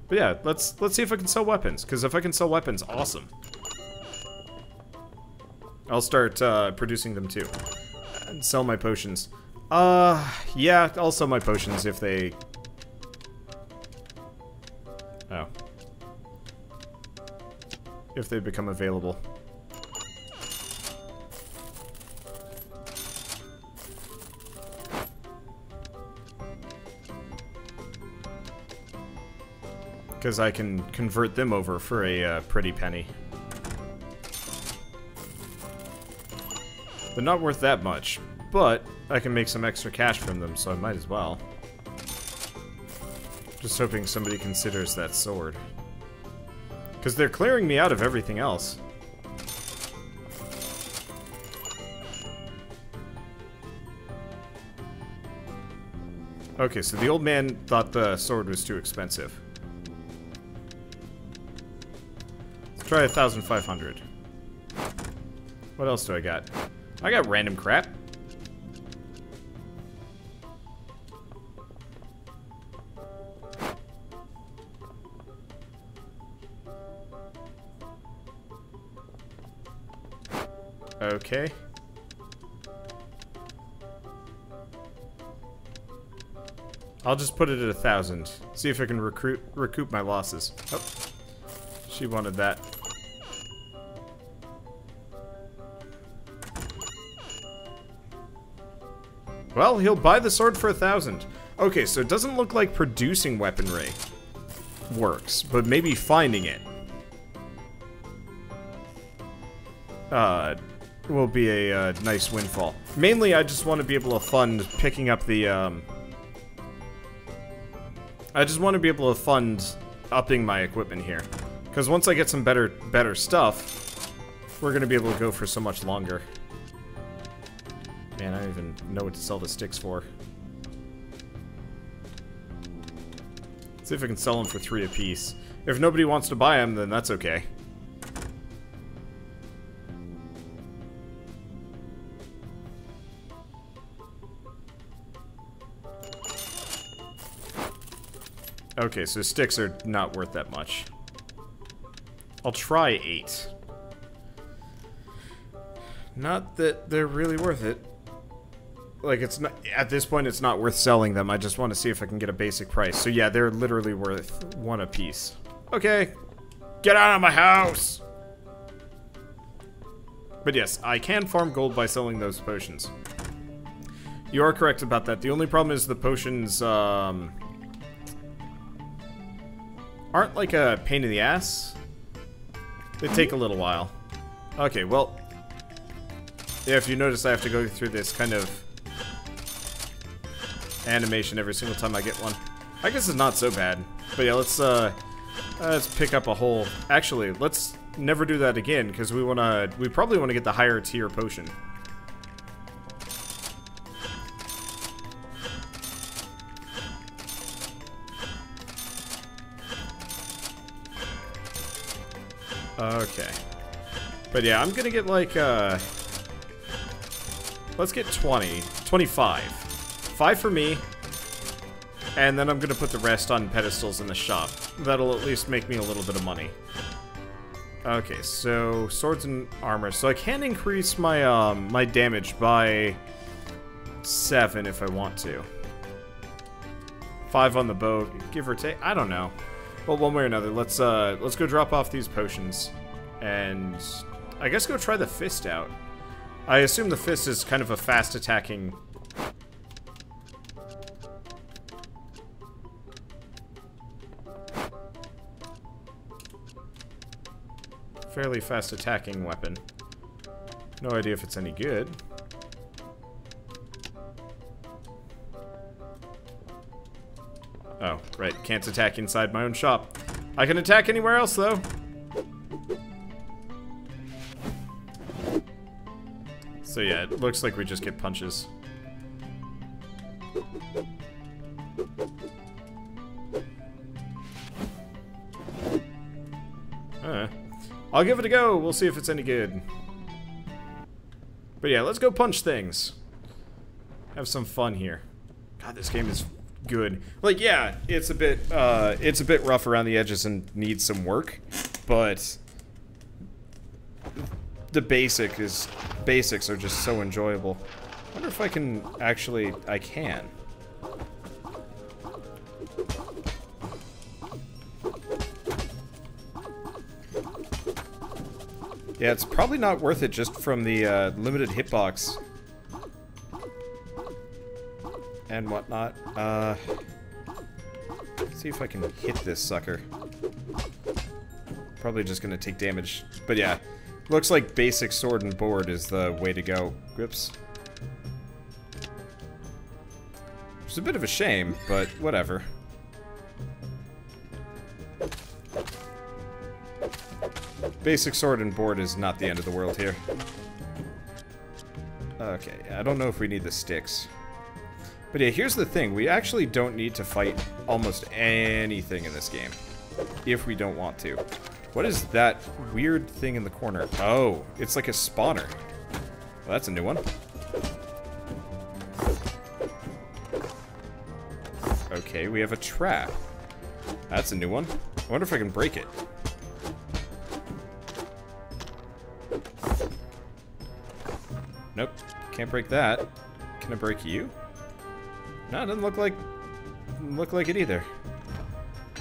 But yeah, let's see if I can sell weapons. Because if I can sell weapons, awesome. I'll start producing them too. And sell my potions. Yeah, I'll sell my potions if they... Oh. If they become available. Because I can convert them over for a pretty penny. They're not worth that much, but I can make some extra cash from them, so I might as well. Just hoping somebody considers that sword. Because they're clearing me out of everything else. Okay, so the old man thought the sword was too expensive. Let's try 1,500. What else do I got? I got random crap. Okay. I'll just put it at 1,000. See if I can recoup my losses. Oh, she wanted that. Well, he'll buy the sword for 1,000. Okay, so it doesn't look like producing weaponry works, but maybe finding it will be a nice windfall. Mainly, I just want to be able to fund picking up the, I just want to be able to fund upping my equipment here. Because once I get some better stuff, we're going to be able to go for so much longer. Man, I don't even know what to sell the sticks for. Let's see if I can sell them for 3 apiece. If nobody wants to buy them, then that's okay. Okay, so sticks are not worth that much. I'll try 8. Not that they're really worth it. Like, it's not, at this point, it's not worth selling them. I just want to see if I can get a basic price. So yeah, they're literally worth 1 apiece. Okay. Get out of my house! But yes, I can farm gold by selling those potions. You are correct about that. The only problem is the potions, aren't like a pain in the ass. They take a little while. Okay, well, yeah, if you notice, I have to go through this kind of animation every single time I get one. I guess it's not so bad. But yeah, let's pick up a whole... Actually, let's never do that again, because we probably want to get the higher tier potion. Okay. But yeah, I'm gonna get like, let's get 25. 5 for me, and then I'm gonna put the rest on pedestals in the shop. That'll at least make me a little bit of money. Okay, so swords and armor. So I can increase my my damage by 7 if I want to. 5 on the bow, give or take. I don't know. Well, one way or another, let's go drop off these potions, and I guess go try the fist out. I assume the fist is kind of a fast attacking. Fairly fast attacking weapon. No idea if it's any good. Oh, right. Can't attack inside my own shop. I can attack anywhere else, though. So yeah, it looks like we just get punches. I'll give it a go. We'll see if it's any good. But yeah, let's go punch things. Have some fun here. God, this game is good. Like, yeah, it's a bit rough around the edges and needs some work, but the basics are just so enjoyable. I wonder if I can actually... I can. Yeah, it's probably not worth it just from the limited hitbox and whatnot. See if I can hit this sucker. Probably just gonna take damage. But yeah, looks like basic sword and board is the way to go. Whoops. It's a bit of a shame, but whatever. Basic sword and board is not the end of the world here. Okay, I don't know if we need the sticks. But yeah, here's the thing. We actually don't need to fight almost anything in this game. If we don't want to. What is that weird thing in the corner? Oh, it's like a spawner. Well, that's a new one. Okay, we have a trap. That's a new one. I wonder if I can break it. Nope. Can't break that. Can I break you? No, it doesn't look like it either.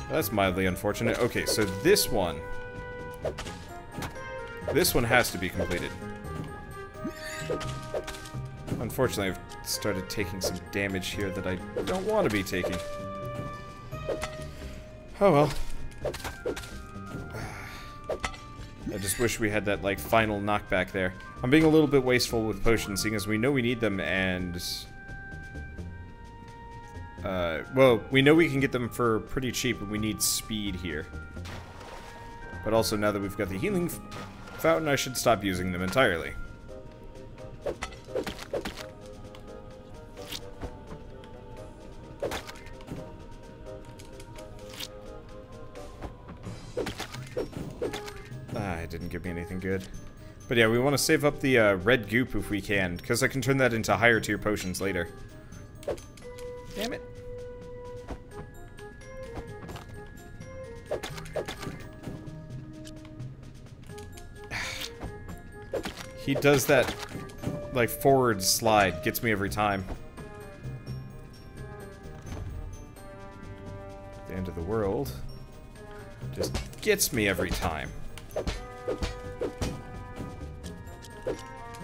That's mildly unfortunate. Okay, so this one has to be completed. Unfortunately, I've started taking some damage here that I don't want to be taking. Oh well. I just wish we had that, like, final knockback there. I'm being a little bit wasteful with potions, seeing as we know we need them, and... well, we know we can get them for pretty cheap, and we need speed here. But also, now that we've got the healing fountain, I should stop using them entirely. It didn't give me anything good. But yeah, we want to save up the red goop if we can, because I can turn that into higher tier potions later. Damn it. He does that, like, forward slide. Gets me every time. The end of the world. Just gets me every time.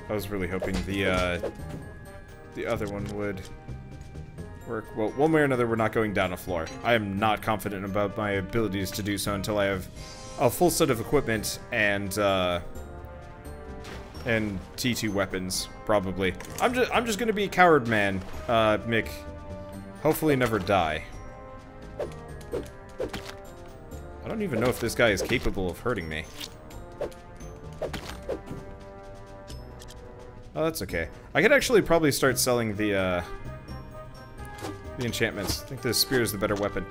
I was really hoping the other one would work. Well, one way or another, we're not going down a floor. I am not confident about my abilities to do so until I have a full set of equipment and T2 weapons, probably. I'm just gonna be a coward man, Mick. Hopefully never die. I don't even know if this guy is capable of hurting me. Oh, that's okay. I could actually probably start selling the enchantments. I think the spear is the better weapon.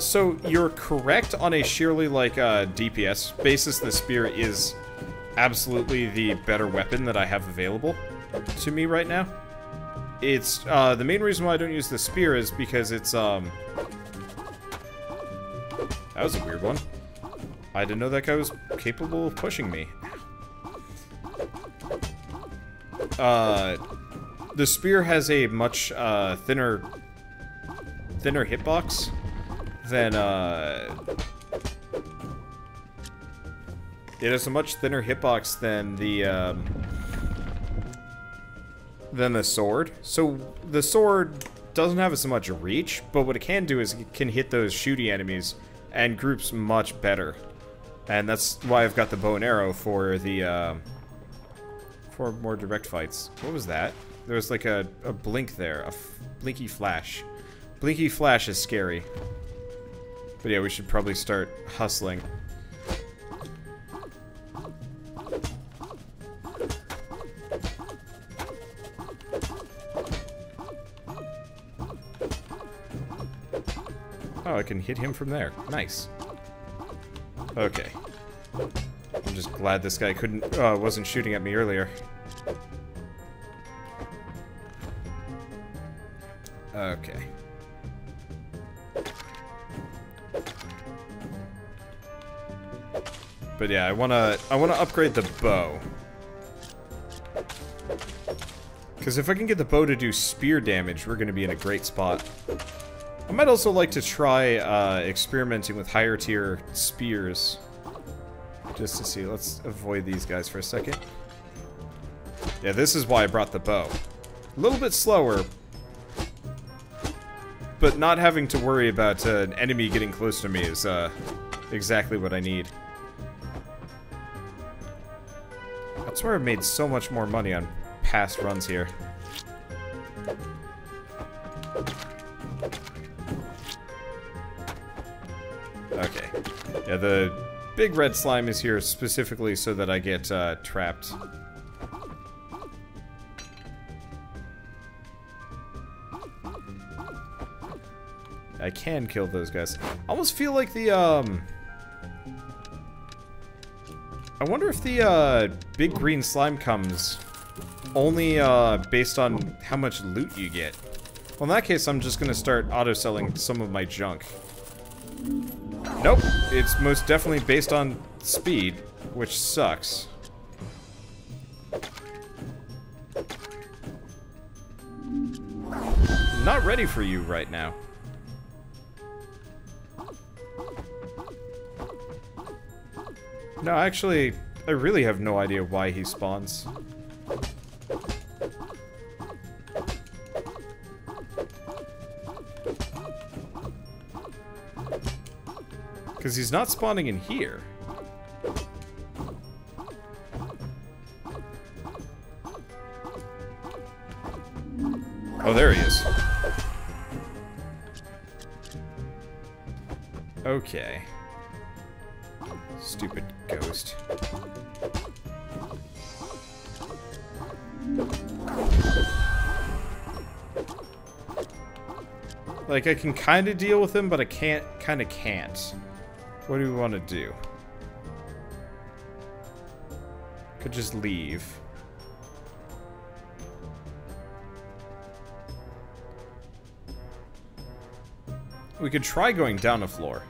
So you're correct on a sheerly, like, DPS basis. The spear is absolutely the better weapon that I have available to me right now. It's, the main reason why I don't use the spear is because it's, that was a weird one. I didn't know that guy was capable of pushing me. The spear has a much, thinner hitbox than, it has a much thinner hitbox than the sword. So the sword doesn't have as much reach, but what it can do is it can hit those shooty enemies and groups much better. And that's why I've got the bow and arrow for the, for more direct fights. What was that? There was like a blink there, a blinky flash. Blinky flash is scary. But yeah, we should probably start hustling. Oh, I can hit him from there. Nice. Okay. I'm just glad this guy wasn't shooting at me earlier. Okay. But yeah, I wanna upgrade the bow. Because if I can get the bow to do spear damage, we're gonna be in a great spot. I might also like to try experimenting with higher tier spears. Just to see. Let's avoid these guys for a second. Yeah, this is why I brought the bow. A little bit slower, but not having to worry about an enemy getting close to me is exactly what I need. That's where I've made so much more money on past runs here. Okay. Yeah, the big red slime is here specifically so that I get trapped. I can kill those guys. I almost feel like the, I wonder if the, big green slime comes only, based on how much loot you get. Well, in that case, I'm just gonna start auto-selling some of my junk. Nope, it's most definitely based on speed, which sucks. not ready for you right now. No, actually, I really have no idea why he spawns. Because he's not spawning in here. Oh, there he is. Okay. Stupid ghost. Like, I can kind of deal with him, but I can't, kind of can't. What do we want to do? Could just leave. We could try going down a floor.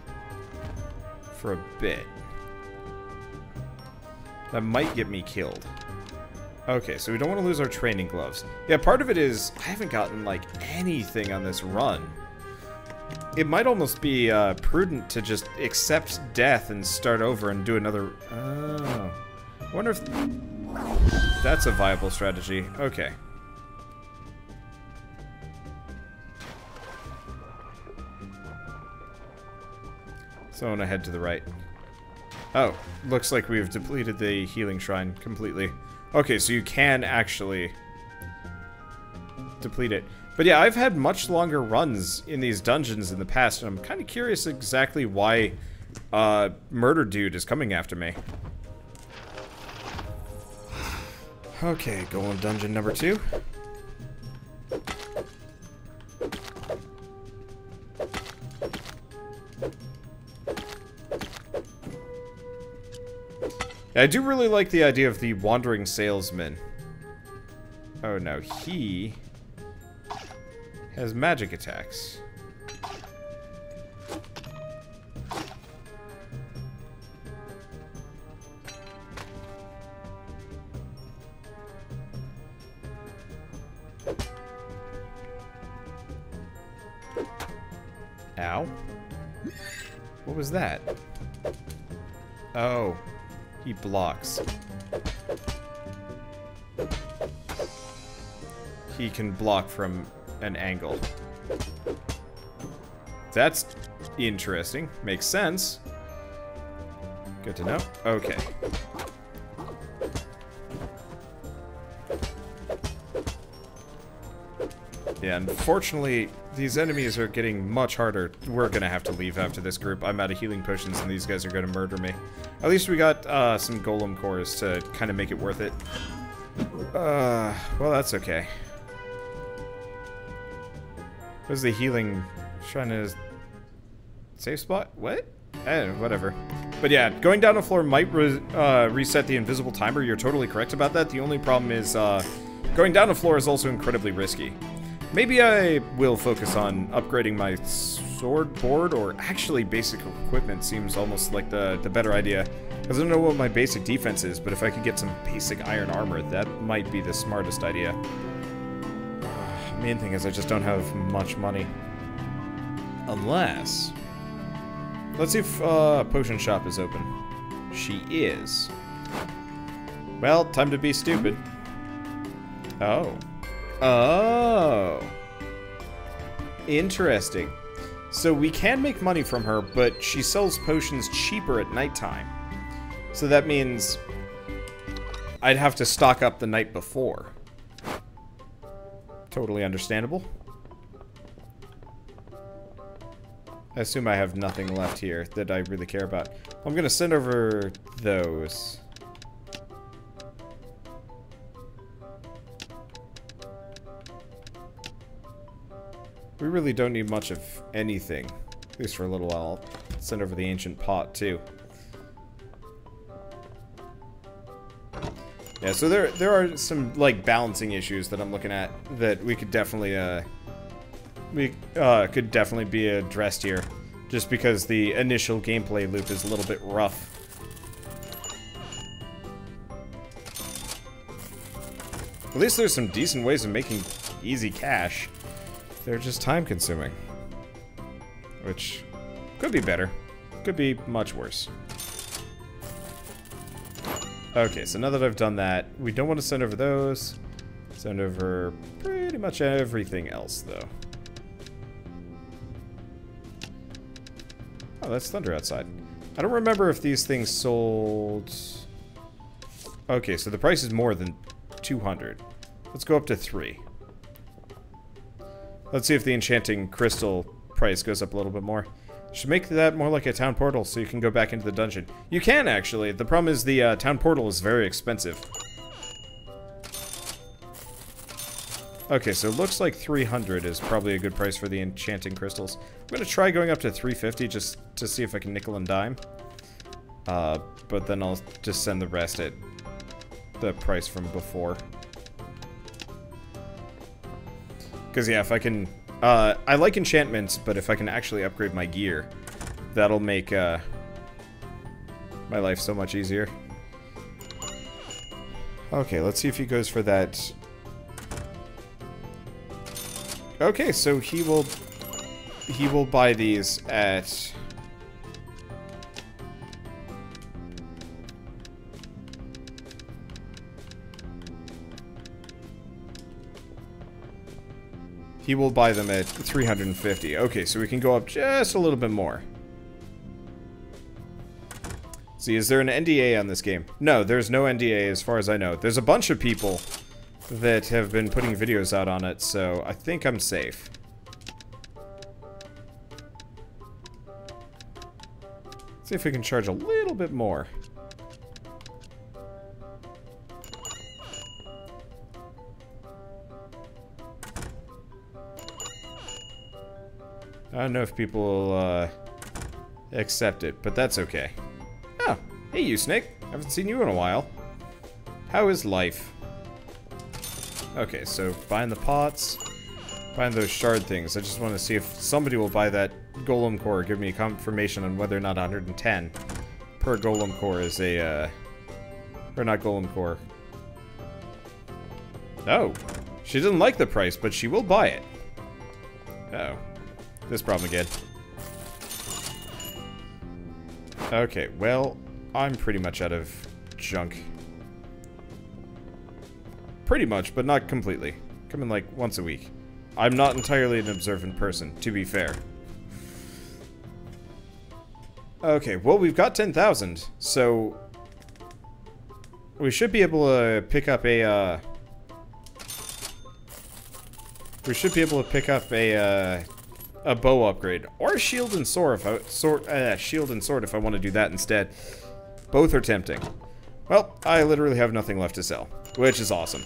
For a bit. That might get me killed. Okay, so we don't want to lose our training gloves. Yeah, part of it is I haven't gotten, like, anything on this run. It might almost be prudent to just accept death and start over and do another... Oh. I wonder if that's a viable strategy. Okay. So I want to head to the right. Oh, looks like we've depleted the healing shrine completely. Okay, so you can actually deplete it. But yeah, I've had much longer runs in these dungeons in the past, and I'm kind of curious exactly why Murder Dude is coming after me. Okay, go on dungeon number 2. I do really like the idea of the wandering salesman. Oh no, he has magic attacks. Ow. What was that? Oh. He blocks. He can block from an angle. That's interesting. Makes sense. Good to know. Okay. Yeah, unfortunately, these enemies are getting much harder. We're gonna have to leave after this group. I'm out of healing potions and these guys are gonna murder me. At least we got some golem cores to kind of make it worth it. Well, that's okay. Where's the healing shrine? Is safe spot? What? Whatever. But yeah, going down a floor might reset the invisible timer. You're totally correct about that. The only problem is going down a floor is also incredibly risky. Maybe I will focus on upgrading my sword board, or actually basic equipment seems almost like the better idea. Because I don't know what my basic defense is, but if I could get some basic iron armor, that might be the smartest idea. Main thing is I just don't have much money. Unless... Let's see if Potion Shop is open. She is. Well, time to be stupid. Oh. Oh. Interesting. So we can make money from her, but she sells potions cheaper at nighttime. So that means I'd have to stock up the night before. Totally understandable. I assume I have nothing left here that I really care about. I'm gonna send over those. We really don't need much of anything, at least for a little while. I'll send over the ancient pot too. Yeah, so there are some like balancing issues that I'm looking at that we could definitely could definitely be addressed here, just because the initial gameplay loop is a little bit rough. At least there's some decent ways of making easy cash. They're just time consuming. Which could be better. Could be much worse. Okay, so now that I've done that, we don't want to send over those. Send over pretty much everything else, though. Oh, that's thunder outside. I don't remember if these things sold... Okay, so the price is more than 200. Let's go up to 3. Let's see if the enchanting crystal price goes up a little bit more. Should make that more like a town portal so you can go back into the dungeon. You can, actually. The problem is the town portal is very expensive. Okay, so it looks like 300 is probably a good price for the enchanting crystals. I'm going to try going up to 350 just to see if I can nickel and dime. But then I'll just send the rest at the price from before. Because, yeah, if I can... I like enchantments, but if I can actually upgrade my gear, that'll make my life so much easier. Okay, let's see if he goes for that... Okay, so he will buy these at... He will buy them at 350. Okay, so we can go up just a little bit more. See, is there an NDA on this game? No, there's no NDA as far as I know. There's a bunch of people that have been putting videos out on it, so I think I'm safe. See if we can charge a little bit more. I don't know if people will accept it, but that's okay. Oh, hey you, Snake. I haven't seen you in a while. How is life? Okay, so buying the pots, buying those shard things. I just want to see if somebody will buy that golem core, give me confirmation on whether or not 110 per golem core is a, or not golem core. Oh, she doesn't like the price, but she will buy it. Uh-oh. This problem again. Okay, well, I'm pretty much out of junk. Pretty much, but not completely. Come in like once a week. I'm not entirely an observant person, to be fair. Okay, well, we've got 10,000, so we should be able to pick up a, a bow upgrade, or a shield and sword if I want to do that instead. Both are tempting. Well, I literally have nothing left to sell, which is awesome.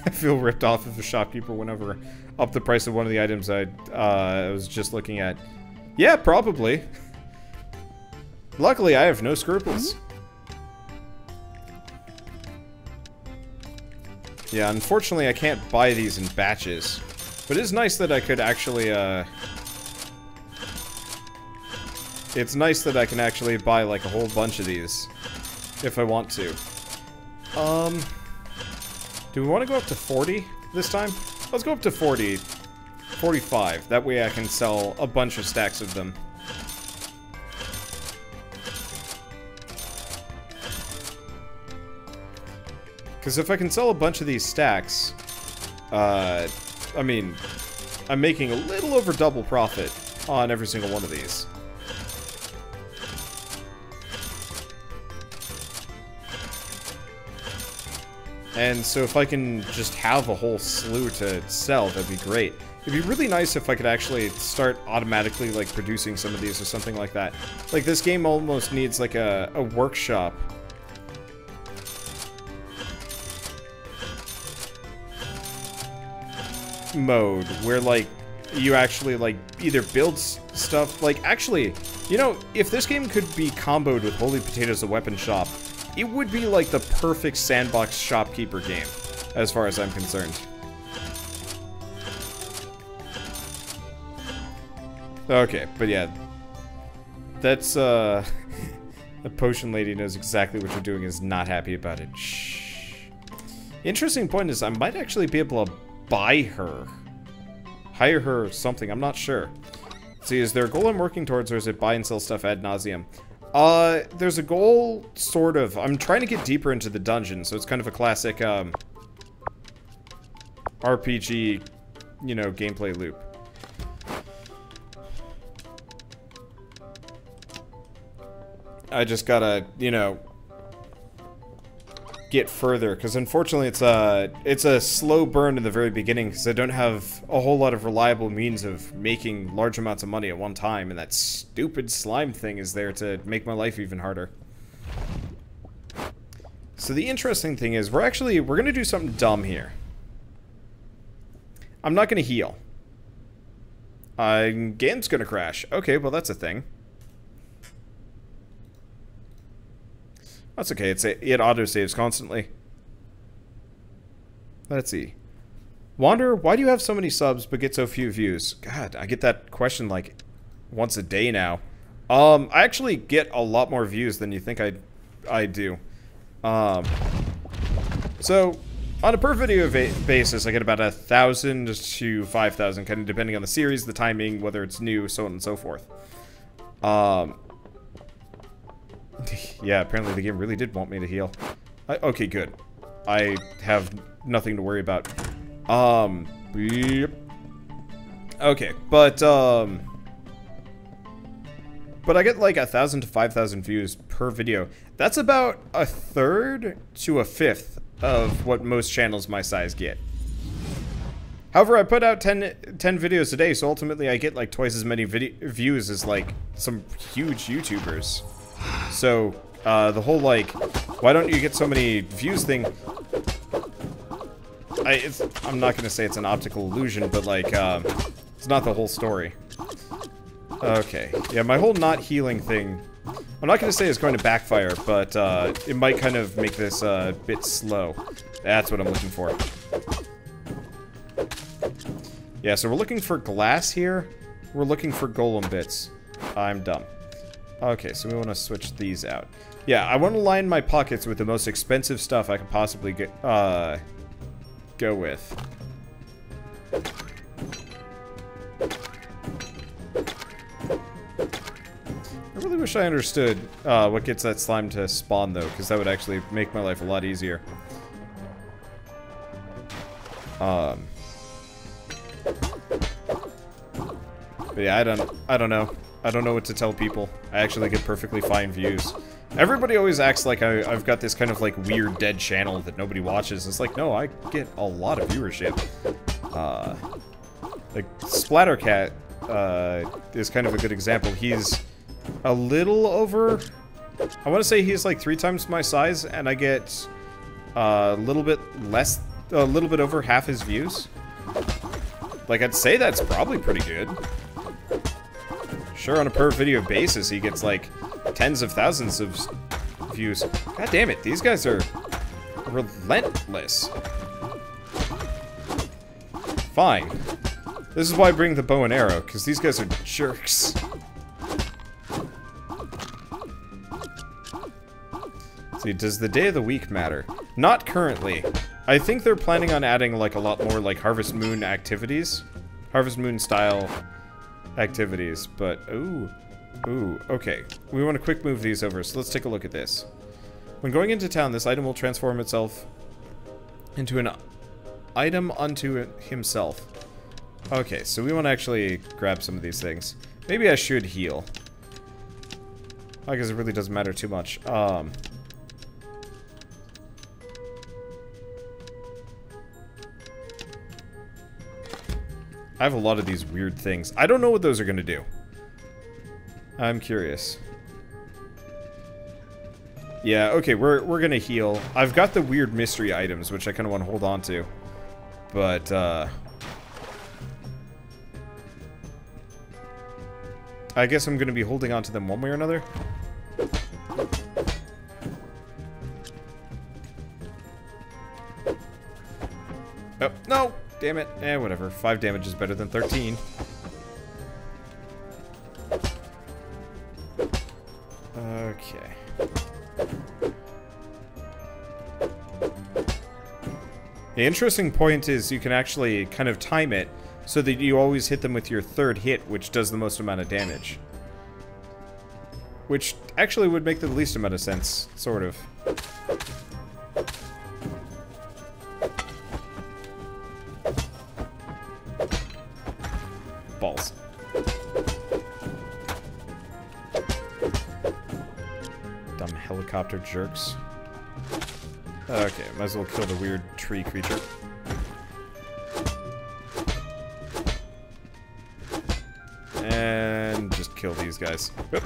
I feel ripped off if a shopkeeper went over up the price of one of the items I was just looking at. Yeah, probably. Luckily, I have no scruples. Yeah, unfortunately I can't buy these in batches. But it's nice that I could actually, it's nice that I can actually buy, like, a whole bunch of these. If I want to. Do we want to go up to 40 this time? Let's go up to 40. 45. That way I can sell a bunch of stacks of them. Because if I can sell a bunch of these stacks, I mean, I'm making a little over double profit on every single one of these. And so if I can just have a whole slew to sell, that'd be great. It'd be really nice if I could actually start automatically, like, producing some of these or something like that. Like, this game almost needs, like, a workshop mode where, like, you actually, like, either build stuff, like, actually, you know, if this game could be comboed with Holy Potatoes the Weapon Shop, it would be like the perfect sandbox shopkeeper game, as far as I'm concerned. Okay, but yeah, that's the potion lady knows exactly what you're doing, is not happy about it. Shh. Interesting point is I might actually be able to buy her. Hire her or something, I'm not sure. See, is there a goal I'm working towards, or is it buy and sell stuff ad nauseum? There's a goal, sort of. I'm trying to get deeper into the dungeon, so it's kind of a classic, RPG, you know, gameplay loop. I just gotta, you know, get further, because unfortunately it's a slow burn in the very beginning, because I don't have a whole lot of reliable means of making large amounts of money at one time, and that stupid slime thing is there to make my life even harder. So the interesting thing is, we're gonna do something dumb here. I'm not gonna heal. Game's gonna crash. Okay, well that's a thing. That's okay, it autosaves constantly. Let's see. Wander, why do you have so many subs but get so few views? God, I get that question like once a day now. I actually get a lot more views than you think I do. So, on a per video basis, I get about 1,000 to 5,000, kind of depending on the series, the timing, whether it's new, so on and so forth. Yeah, apparently the game really did want me to heal. Okay, good. I have nothing to worry about. Yep. Okay, but I get like 1,000 to 5,000 views per video. That's about a third to a fifth of what most channels my size get. However, I put out 10 videos a day, so ultimately I get like twice as many views as like some huge YouTubers. So, the whole, like, why don't you get so many views thing, I'm not gonna say it's an optical illusion, but, like, it's not the whole story. Okay, yeah, my whole not healing thing, I'm not gonna say it's going to backfire, but, it might kind of make this a bit slow. That's what I'm looking for. Yeah, so we're looking for glass here. We're looking for golem bits. I'm dumb. Okay, so we want to switch these out. Yeah, I want to line my pockets with the most expensive stuff I could possibly get, go with. I really wish I understood what gets that slime to spawn, though, because that would actually make my life a lot easier. But yeah, I don't know. I don't know what to tell people. I actually get perfectly fine views. Everybody always acts like I've got this kind of like weird dead channel that nobody watches. It's like, no, I get a lot of viewership. Like Splattercat is kind of a good example. He's a little over, I want to say he's like 3 times my size, and I get a little bit over half his views. Like, I'd say that's probably pretty good. Sure, on a per video basis, he gets like tens of thousands of views. God damn it, these guys are relentless. Fine. This is why I bring the bow and arrow, because these guys are jerks. See, does the day of the week matter? Not currently. I think they're planning on adding like a lot more like Harvest Moon activities. Harvest Moon style activities, but ooh, okay. We want to quick move these over, so let's take a look at this. When going into town, this item will transform itself into an item unto himself. Okay, so we want to actually grab some of these things. Maybe I should heal. I guess it really doesn't matter too much. I have a lot of these weird things. I don't know what those are going to do. I'm curious. Yeah, okay, we're going to heal. I've got the weird mystery items, which I kind of want to hold on to. But, I guess I'm going to be holding on to them one way or another. Oh, no! Damn it. Eh, whatever. 5 damage is better than 13. Okay. The interesting point is you can actually kind of time it so that you always hit them with your third hit, which does the most amount of damage. Which actually would make the least amount of sense, sort of. Balls. Dumb helicopter jerks. Okay, might as well kill the weird tree creature. And just kill these guys. Oop.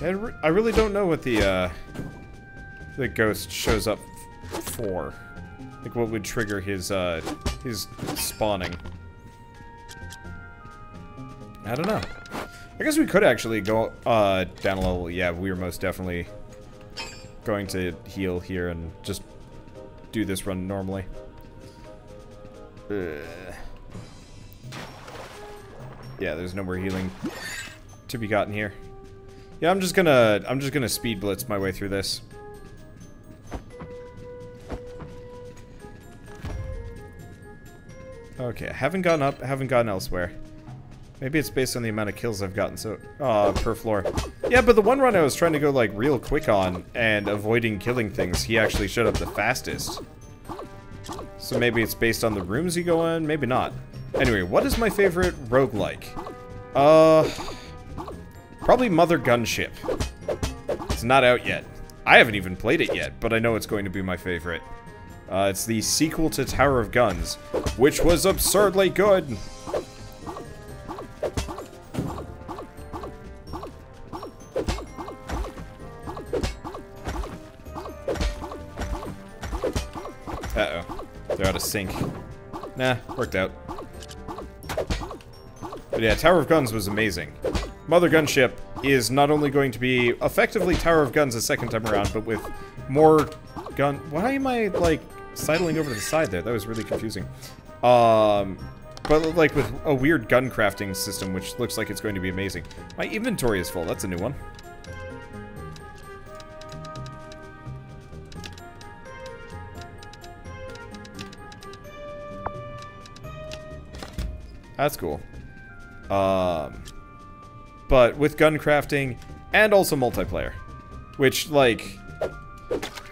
I really don't know what the ghost shows up for. Like, what would trigger his spawning. I don't know. I guess we could actually go down a level. Yeah, we were most definitely going to heal here and just do this run normally. Yeah, there's no more healing to be gotten here. Yeah, I'm just gonna speed blitz my way through this. Okay, I haven't gone up, haven't gone elsewhere. Maybe it's based on the amount of kills I've gotten so per floor. Yeah, but the one run I was trying to go like real quick on and avoiding killing things, he actually showed up the fastest. So maybe it's based on the rooms you go in, maybe not. Anyway, what is my favorite roguelike? Probably Mother Gunship. It's not out yet. I haven't even played it yet, but I know it's going to be my favorite. It's the sequel to Tower of Guns, which was absurdly good. Uh-oh. They're out of sync. Nah, worked out. But yeah, Tower of Guns was amazing. Mother Gunship is not only going to be effectively Tower of Guns a second time around, but with more gun... Why am I, like, sidling over to the side there? That was really confusing. But, like, with a weird gun crafting system, which looks like it's going to be amazing. My inventory is full. That's a new one. That's cool. But with gun crafting and also multiplayer, which, like,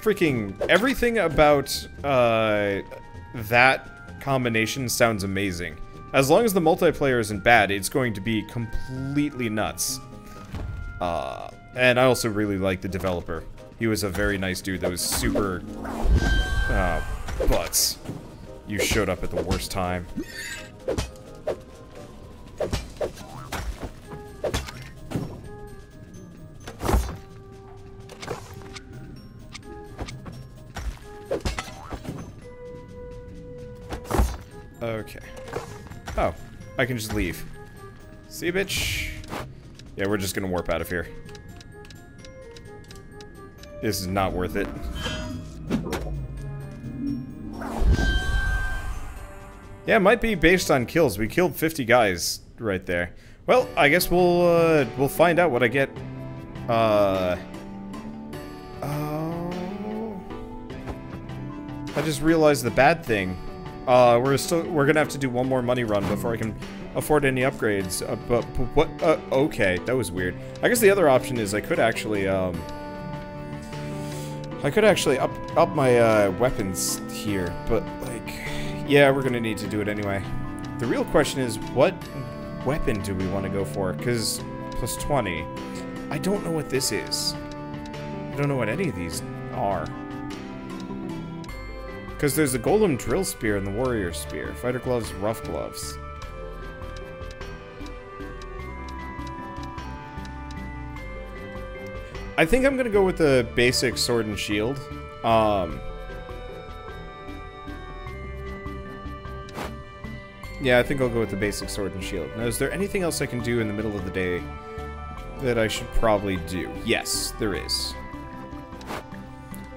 freaking everything about that combination sounds amazing. As long as the multiplayer isn't bad, it's going to be completely nuts. And I also really like the developer. He was a very nice dude that was super... butts. You showed up at the worst time. Okay. Oh, I can just leave. See you, bitch. Yeah, we're just gonna warp out of here. This is not worth it. Yeah, it might be based on kills. We killed 50 guys right there. Well, I guess we'll find out what I get. Oh. I just realized the bad thing. We're gonna have to do one more money run before I can afford any upgrades. But what? Okay, that was weird. I guess the other option is I could actually up my weapons here. But like, yeah, we're gonna need to do it anyway. The real question is, what weapon do we want to go for? Because plus 20, I don't know what this is. I don't know what any of these are. Because there's the Golem Drill Spear and the Warrior Spear. Fighter Gloves, Rough Gloves. I think I'm gonna go with the basic Sword and Shield. Yeah, I think I'll go with the basic Sword and Shield. Now, is there anything else I can do in the middle of the day that I should probably do? Yes, there is.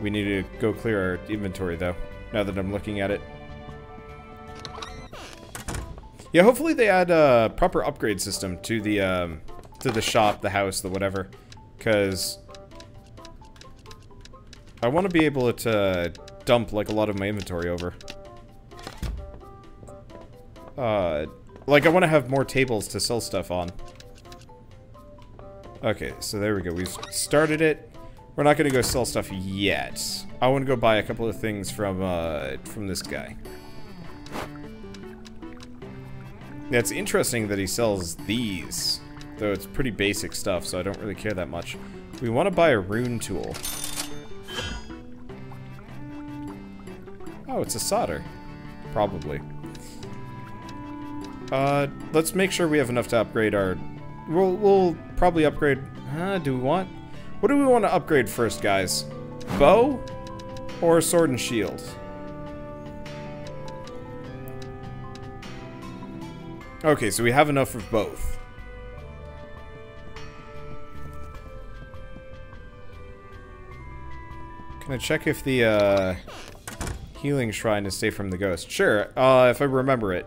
We need to go clear our inventory, though. Now that I'm looking at it. Yeah, hopefully they add a proper upgrade system to the shop, the house, the whatever. Because I want to be able to dump, like, a lot of my inventory over. Like, I want to have more tables to sell stuff on. Okay, so there we go. We've started it. We're not going to go sell stuff yet. I want to go buy a couple of things from this guy. Yeah, it's interesting that he sells these. Though it's pretty basic stuff, so I don't really care that much. We want to buy a rune tool. Oh, it's a solder. Probably. Let's make sure we have enough to upgrade our... We'll probably upgrade... do we want... What do we want to upgrade first, guys? Bow? Or sword and shield? Okay, so we have enough of both. Can I check if the, healing shrine is safe from the ghost? Sure, if I remember it.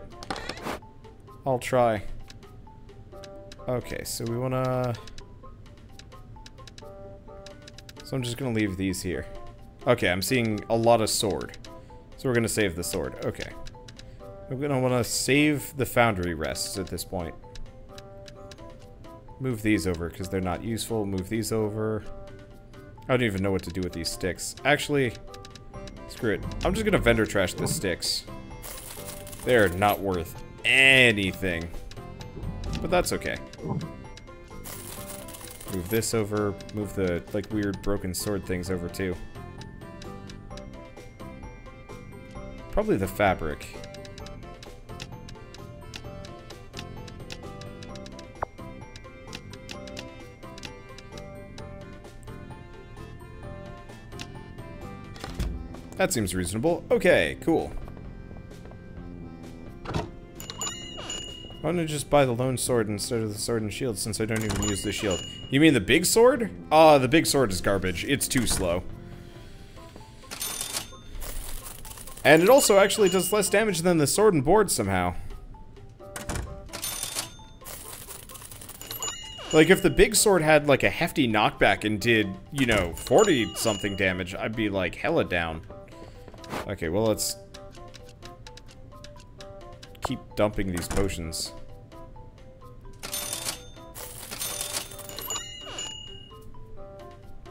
I'll try. Okay, so we wanna... So I'm just gonna leave these here. Okay, I'm seeing a lot of sword. So we're gonna save the sword. Okay. I'm gonna wanna save the foundry rests at this point. Move these over, because they're not useful. Move these over. I don't even know what to do with these sticks. Actually, screw it. I'm just gonna vendor trash the sticks. They're not worth anything. But that's okay. Move this over. Move the, like, weird broken sword things over, too. Probably the fabric. That seems reasonable. Okay, cool. Why don't I just buy the lone sword instead of the sword and shield, since I don't even use the shield? You mean the big sword? The big sword is garbage. It's too slow. And it also actually does less damage than the sword and board somehow. Like, if the big sword had, like, a hefty knockback and did, you know, 40-something damage, I'd be, like, hella down. Okay, well, let's keep dumping these potions.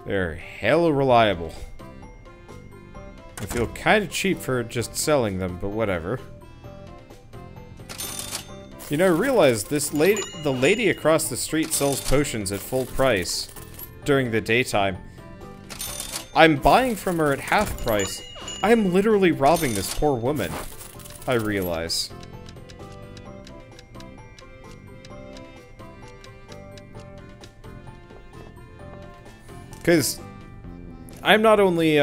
They're hella reliable. I feel kind of cheap for just selling them, but whatever. You know, I realized this lady, the lady across the street sells potions at full price during the daytime. I'm buying from her at half price. I am literally robbing this poor woman, I realize. Because I'm not only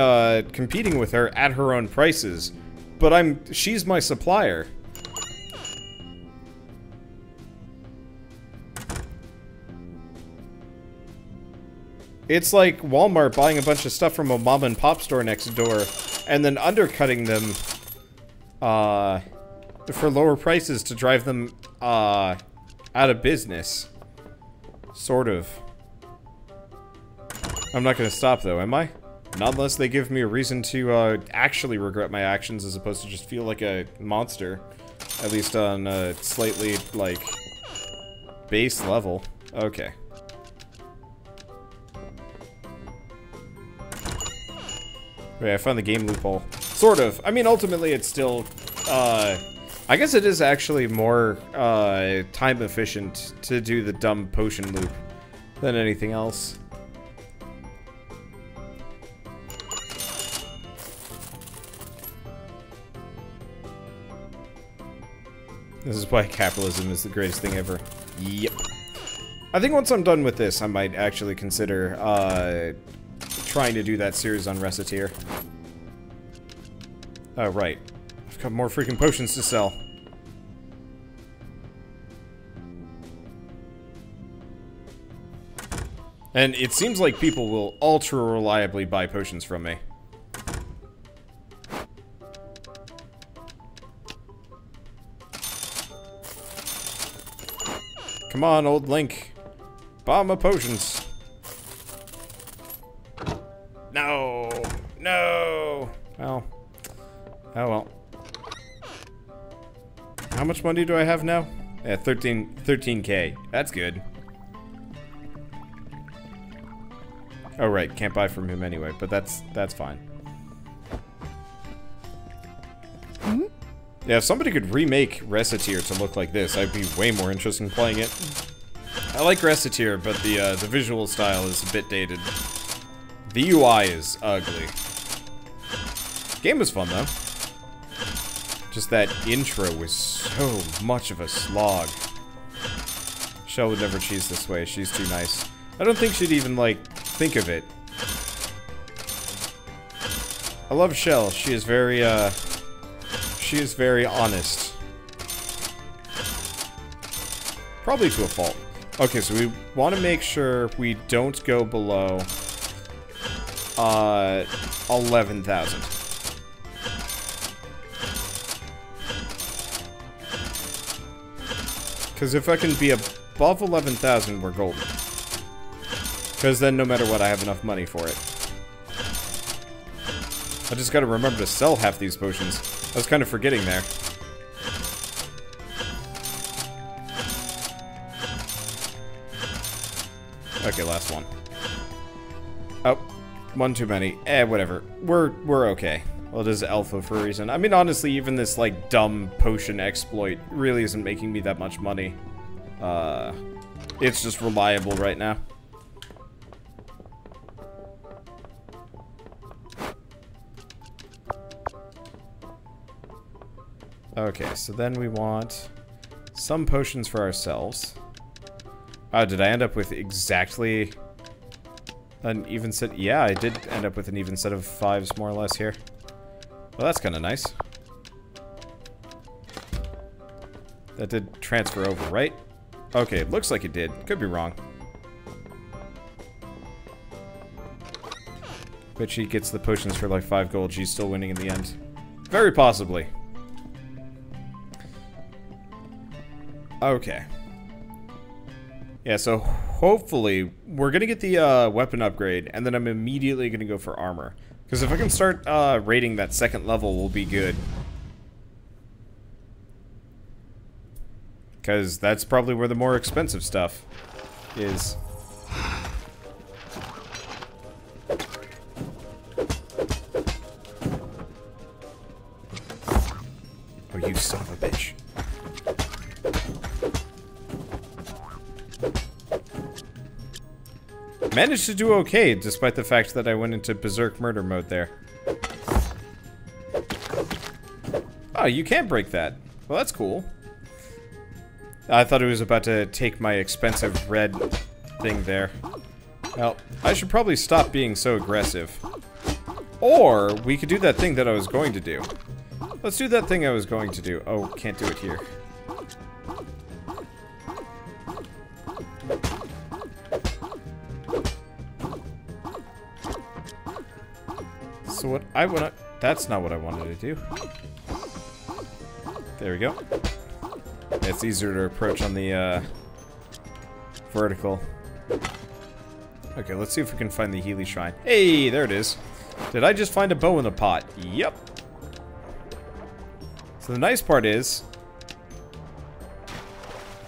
competing with her at her own prices, but she's my supplier. It's like Walmart buying a bunch of stuff from a mom and pop store next door and then undercutting them for lower prices to drive them out of business. Sort of. I'm not going to stop though, am I? Not unless they give me a reason to actually regret my actions as opposed to just feel like a monster. At least on a slightly, like, base level. Okay. Wait, I found the game loophole. Sort of. I mean, ultimately, it's still, I guess it is actually more, time efficient to do the dumb potion loop than anything else. This is why capitalism is the greatest thing ever. Yep. I think once I'm done with this, I might actually consider, trying to do that series on Reciteer. Oh, right. I've got more freaking potions to sell. And it seems like people will ultra reliably buy potions from me. Come on, old Link. Buy my potions. No. How much money do I have now? Yeah, 13K. That's good. Oh right, can't buy from him anyway, but that's fine. Yeah, if somebody could remake Reciteer to look like this, I'd be way more interested in playing it. I like Reciteer, but the visual style is a bit dated. The UI is ugly. Game was fun though. Just that intro was so much of a slog. Shell would never cheese this way. She's too nice. I don't think she'd even, like, think of it. I love Shell. She is very honest. Probably to a fault. Okay, so we want to make sure we don't go below 11,000. Because if I can be above 11,000, we're golden. Because then no matter what, I have enough money for it. I just gotta remember to sell half these potions. I was kind of forgetting there. Okay, last one. Oh, one too many. Whatever. We're okay. Well, it is alpha for a reason. I mean, honestly, even this, like, dumb potion exploit really isn't making me that much money. It's just reliable right now. Okay, so then we want some potions for ourselves. Oh, did I end up with exactly an even set? Yeah, I did end up with an even set of 5s, more or less, here. Well, that's kind of nice. That did transfer over, right? Okay, it looks like it did. Could be wrong. Bet she gets the potions for like 5 gold. She's still winning in the end. Very possibly. Okay. Yeah, so hopefully we're gonna get the weapon upgrade, and then I'm immediately gonna go for armor. Because if I can start rating that second level, we'll be good. Because that's probably where the more expensive stuff is. Oh, you son of a bitch. Managed to do okay, despite the fact that I went into berserk murder mode there. Oh, you can't break that. Well, that's cool. I thought it was about to take my expensive red thing there. Well, I should probably stop being so aggressive. Or, we could do that thing that I was going to do. Let's do that thing I was going to do. Oh, can't do it here. So what I wanna... That's not what I wanted to do. There we go. It's easier to approach on the, vertical. Okay, let's see if we can find the Healy Shrine. Hey, there it is. Did I just find a bow in the pot? Yep. So the nice part is...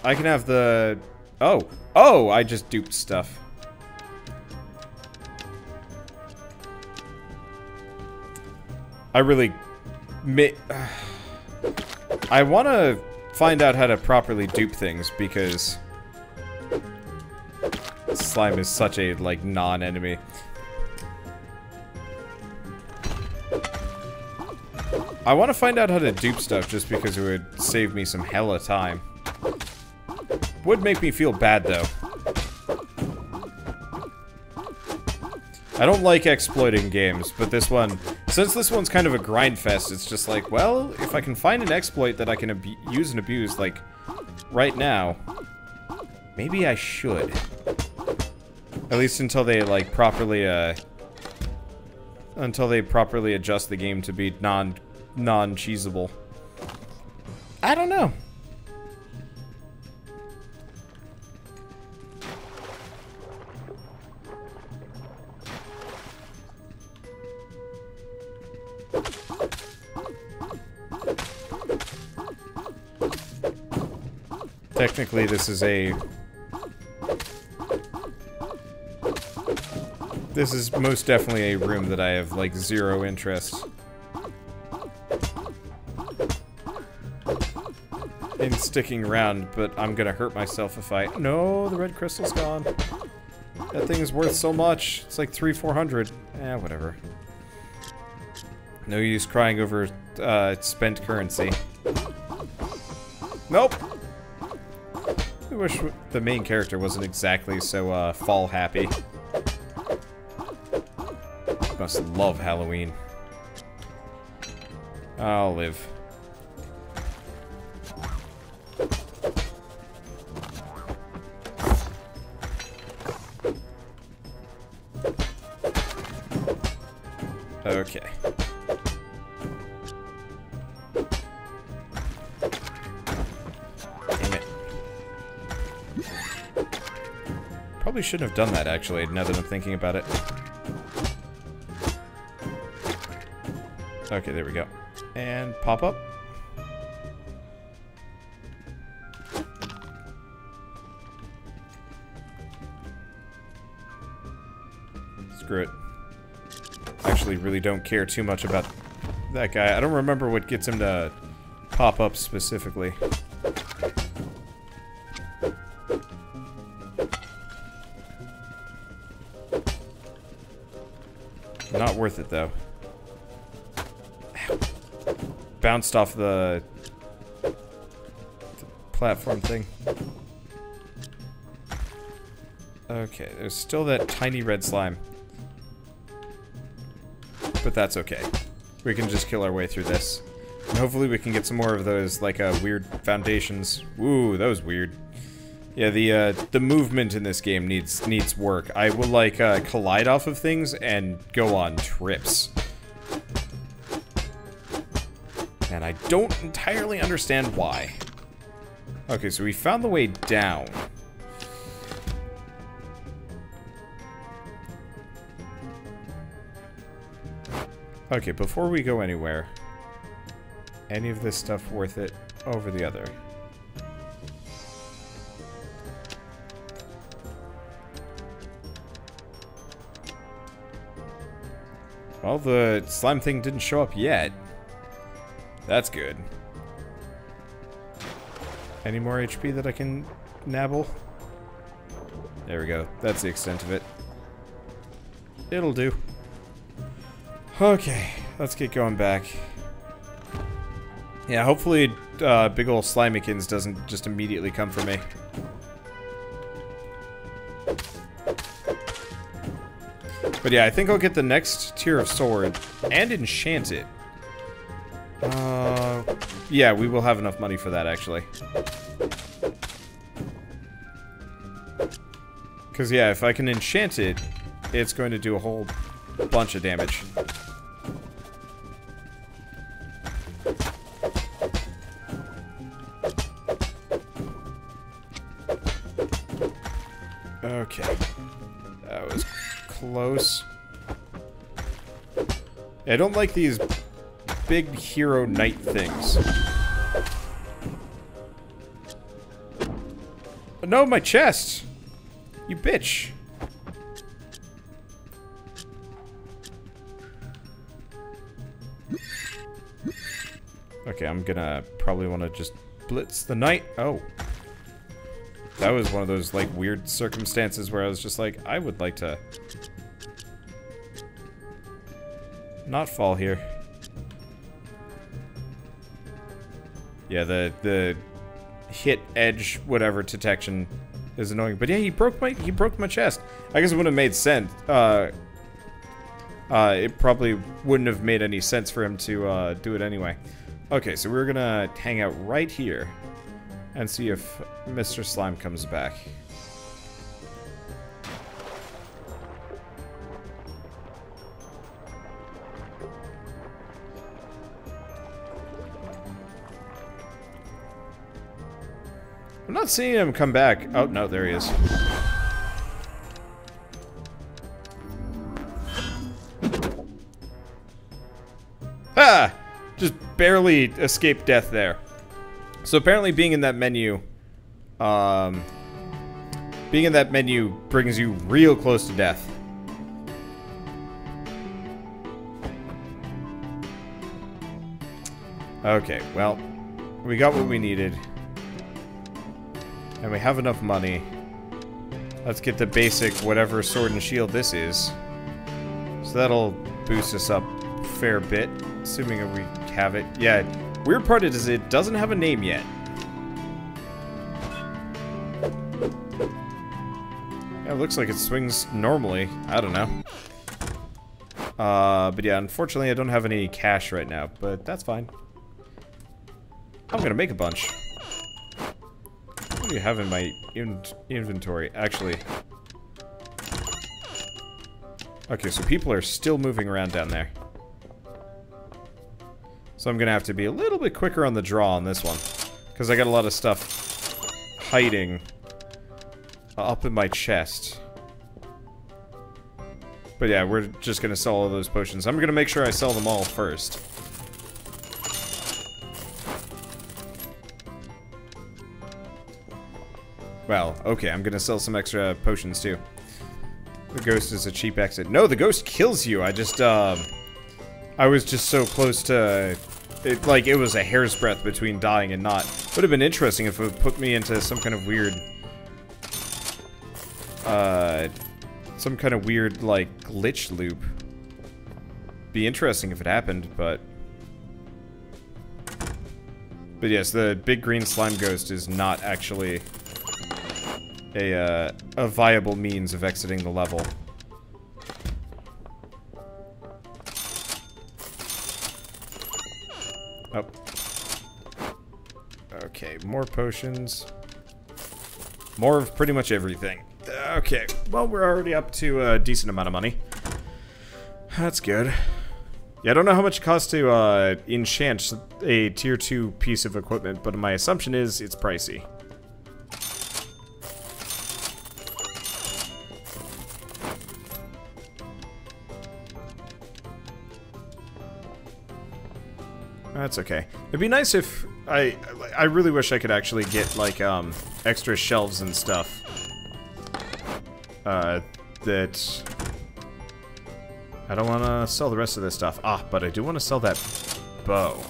I can have the... Oh! Oh! I just duped stuff. I really... I want to find out how to properly dupe things, because... slime is such a, like, non-enemy. I want to find out how to dupe stuff just because it would save me some hella time. Would make me feel bad, though. I don't like exploiting games, but this one... Since this one's kind of a grind fest, it's just like, well, if I can find an exploit that I can use and abuse, like, right now, maybe I should. At least until they, like, properly, until they properly adjust the game to be non-cheesable. I don't know. Technically, this is a... This is most definitely a room that I have, like, zero interest in sticking around, but I'm gonna hurt myself if I... No, the red crystal's gone. That thing is worth so much. It's like 300-400. Eh, whatever. No use crying over spent currency. Nope! I wish the main character wasn't exactly so fall happy. Must love Halloween. I'll live. Okay. Damn it. Probably shouldn't have done that, actually, now that I'm thinking about it. Okay, there we go. And pop up. Screw it. Actually really don't care too much about that guy. I don't remember what gets him to pop up specifically. Not worth it though. Ow. Bounced off the platform thing. Okay, there's still that tiny red slime. But that's okay. We can just kill our way through this. And hopefully we can get some more of those, like, weird foundations. Ooh, that was weird. Yeah, the movement in this game needs work. I will, like, collide off of things and go on trips. And I don't entirely understand why. Okay, so we found the way down. Okay, before we go anywhere, any of this stuff worth it over the other? Well, the slime thing didn't show up yet. That's good. Any more HP that I can nabble? There we go. That's the extent of it. It'll do. Okay, let's get going back. Yeah, hopefully big ol' Slimykins doesn't just immediately come for me. But yeah, I think I'll get the next tier of sword and enchant it. Yeah, we will have enough money for that, actually. Because, yeah, if I can enchant it, it's going to do a whole bunch of damage. Okay. That was close. I don't like these big hero knight things. Oh, no, my chest! You bitch! Okay, I'm gonna probably want to just blitz the knight. Oh. That was one of those, like, weird circumstances where I was just like, I would like to not fall here. Yeah, the hit edge whatever detection is annoying. But yeah, he broke my chest. I guess it wouldn't have made sense. It probably wouldn't have made any sense for him to do it anyway. Okay, so we're gonna hang out right here and see if Mr. Slime comes back. I'm not seeing him come back. Oh, no, there he is. Ah! Just barely escaped death there. So apparently being in that menu Being in that menu brings you real close to death. Okay, well, we got what we needed. And we have enough money. Let's get the basic whatever sword and shield this is. So that'll boost us up a fair bit, assuming we have it. Yeah, weird part is it doesn't have a name yet. Yeah, it looks like it swings normally. I don't know. But yeah, unfortunately I don't have any cash right now, but that's fine. I'm gonna make a bunch. What do you have in my inventory? Actually. Okay, so people are still moving around down there. So I'm gonna have to be a little bit quicker on the draw on this one. Because I got a lot of stuff hiding up in my chest. But yeah, we're just gonna sell all those potions. I'm gonna make sure I sell them all first. Well, okay, I'm gonna sell some extra potions too. The ghost is a cheap exit. No, the ghost kills you. I just, I was just so close to... It, like, it was a hair's breadth between dying and not. Would have been interesting if it would put me into some kind of weird... like, glitch loop. Be interesting if it happened, but... But yes, the big green slime ghost is not actually... a viable means of exiting the level. Oh. Okay, more potions. More of pretty much everything. Okay, well, we're already up to a decent amount of money. That's good. Yeah, I don't know how much it costs to enchant a tier 2 piece of equipment, but my assumption is it's pricey. That's okay. It'd be nice if I really wish I could actually get like extra shelves and stuff. That I don't want to sell the rest of this stuff. Ah, but I do want to sell that bow.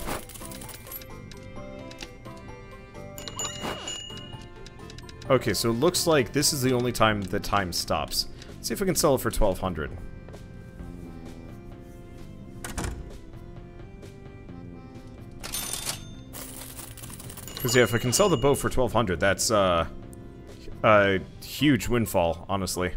Okay, so it looks like this is the only time the time stops. Let's see if we can sell it for 1,200. Because, yeah, if I can sell the bow for 1,200, that's, a huge windfall, honestly.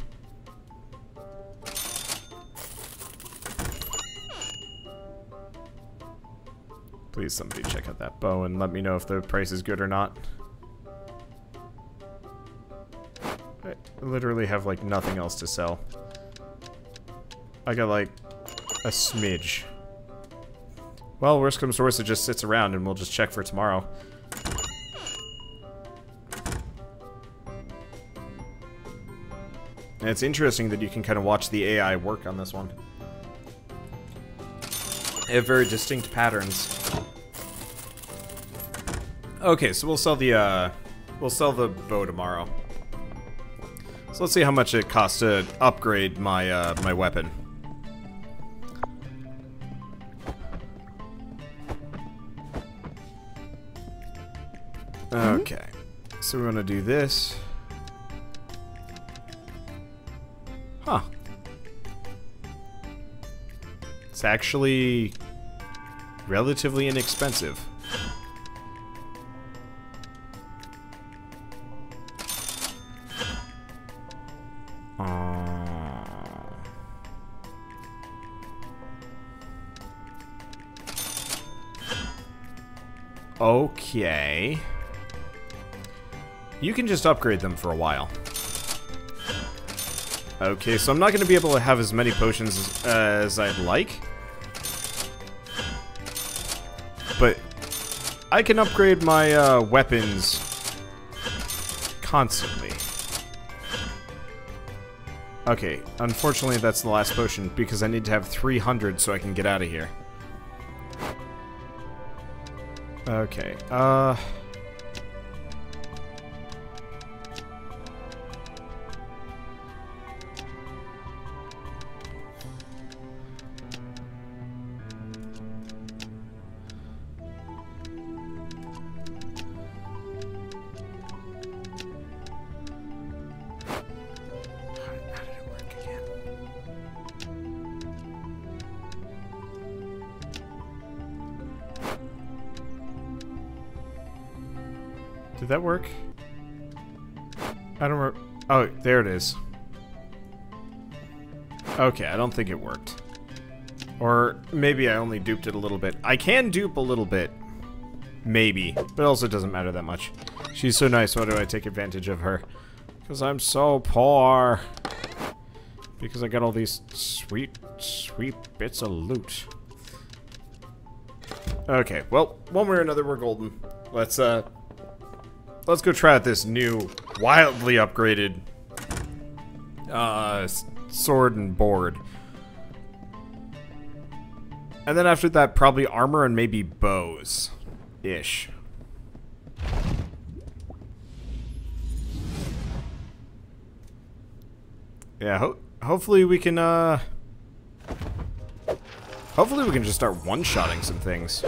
Please, somebody check out that bow and let me know if the price is good or not. I literally have, like, nothing else to sell. I got, like, a smidge. Well, worst comes to worst, it just sits around and we'll just check for tomorrow. And it's interesting that you can kind of watch the AI work on this one. They have very distinct patterns. Okay, so we'll sell the bow tomorrow. So let's see how much it costs to upgrade my my weapon. Okay, so we're gonna do this. Huh. It's actually relatively inexpensive. Okay. You can just upgrade them for a while. Okay, so I'm not going to be able to have as many potions as I'd like. But I can upgrade my weapons constantly. Okay, unfortunately that's the last potion because I need to have 300 so I can get out of here. Okay, Did that work? I don't remember. Oh, there it is. Okay, I don't think it worked. Or maybe I only duped it a little bit. I can dupe a little bit. Maybe. But also it doesn't matter that much. She's so nice, why do I take advantage of her? Because I'm so poor. Because I got all these sweet, sweet bits of loot. Okay, well, one way or another, we're golden. Let's go try out this new, wildly upgraded sword and board. And then after that, probably armor and maybe bows. Ish. Yeah, hopefully we can, hopefully we can just start one-shotting some things.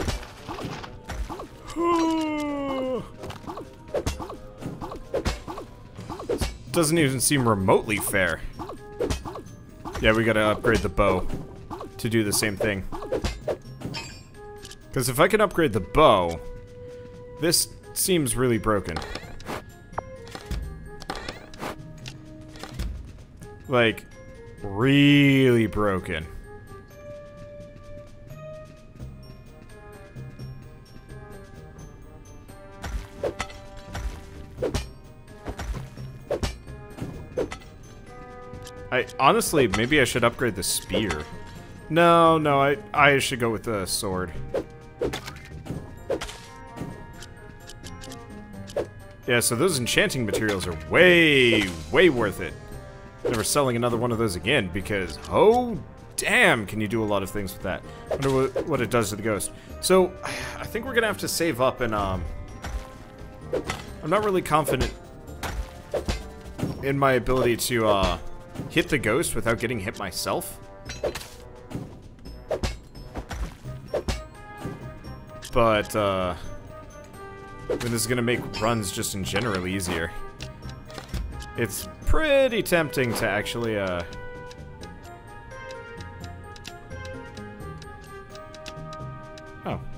Doesn't even seem remotely fair. Yeah, we gotta upgrade the bow to do the same thing. Because if I can upgrade the bow, this seems really broken. Like, really broken. Honestly, maybe I should upgrade the spear. No, I should go with the sword. Yeah, so those enchanting materials are way, way worth it. Never selling another one of those again, because, oh, damn, can you do a lot of things with that. I wonder what it does to the ghost. So, I think we're gonna have to save up and, I'm not really confident in my ability to, hit the ghost without getting hit myself. But, I mean, this is gonna make runs just in general easier. It's pretty tempting to actually, oh,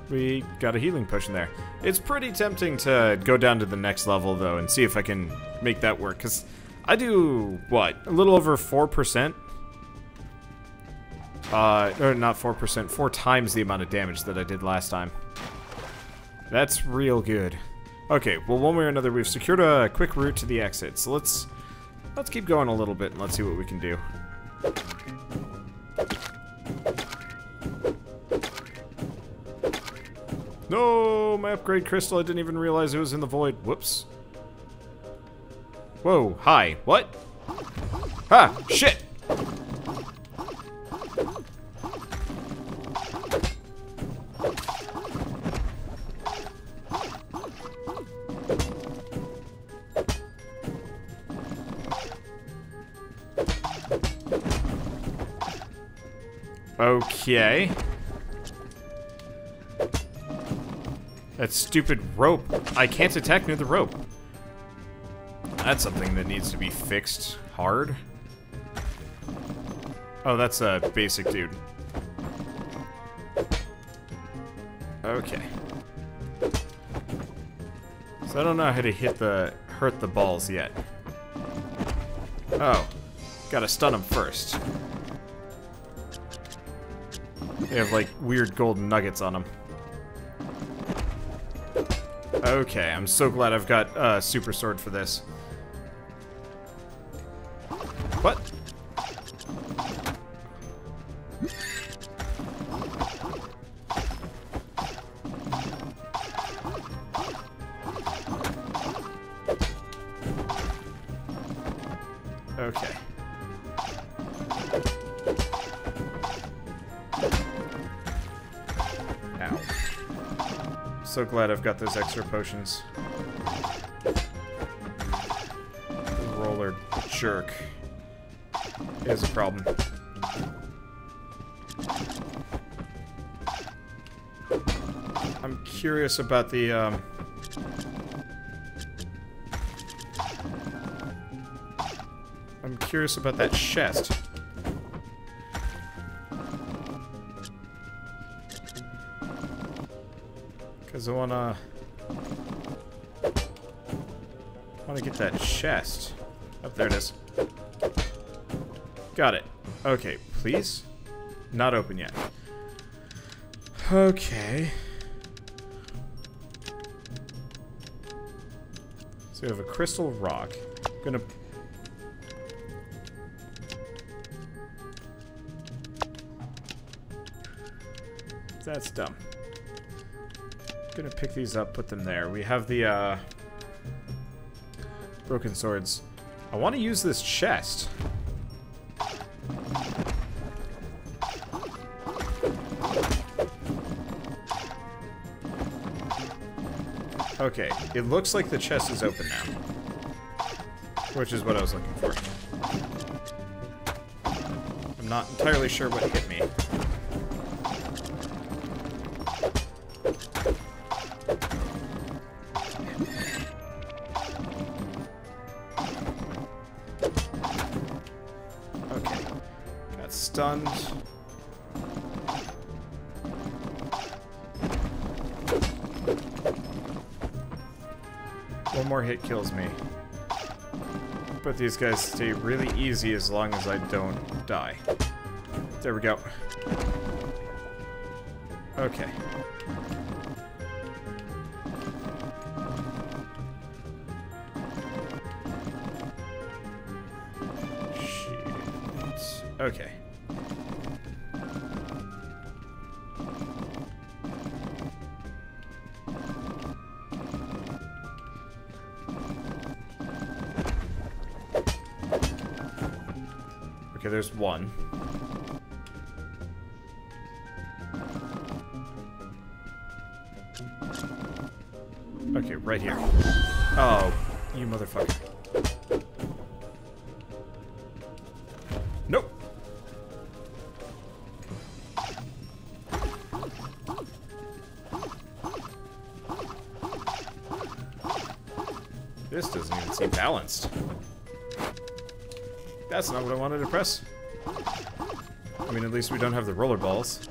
we got a healing potion there. It's pretty tempting to go down to the next level, though, and see if I can make that work, because I do, what, a little over 4%? Or not 4%, 4 times the amount of damage that I did last time. That's real good. Okay, well, one way or another, we've secured a quick route to the exit, so let's keep going a little bit and let's see what we can do. No, my upgrade crystal, I didn't even realize it was in the void. Whoops. Whoa, hi, what? Ah, shit! Okay. That stupid rope. I can't attack near the rope. That's something that needs to be fixed hard. Oh, that's a basic dude. Okay. So I don't know how to hurt the balls yet. Oh. Gotta stun them first. They have, like, weird golden nuggets on them. Okay, I'm so glad I've got a super sword for this. What? Okay. Ow. So glad I've got those extra potions. The roller jerk is a problem. I'm curious about the, I'm curious about that chest. Because I wanna... I want to get that chest. Oh, there it is. Got it. Okay, please. Not open yet. Okay. So we have a crystal rock. Gonna... That's dumb. Gonna pick these up, put them there. We have the, broken swords. I want to use this chest. Okay, it looks like the chest is open now. Which is what I was looking for. I'm not entirely sure what hit me. Okay, got stunned. One more hit kills me. But these guys stay really easy as long as I don't die. There we go. Okay. Shit. Okay. Okay, there's one. Okay, right here. Oh, you motherfucker. Nope. This doesn't even seem balanced. That's not what I wanted to press. I mean, at least we don't have the roller balls.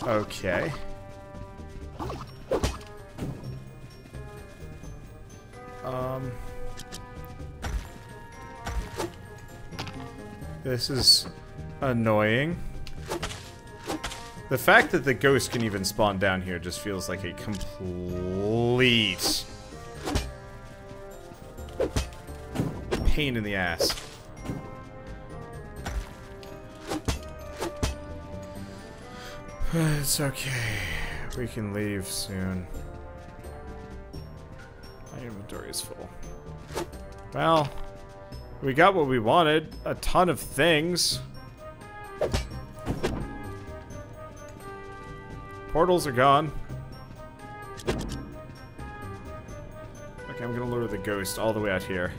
Okay. This is annoying. The fact that the ghost can even spawn down here just feels like a complete pain in the ass. It's okay. We can leave soon. My inventory is full. Well, we got what we wanted. A ton of things. Portals are gone. Okay, I'm gonna lure the ghost all the way out here.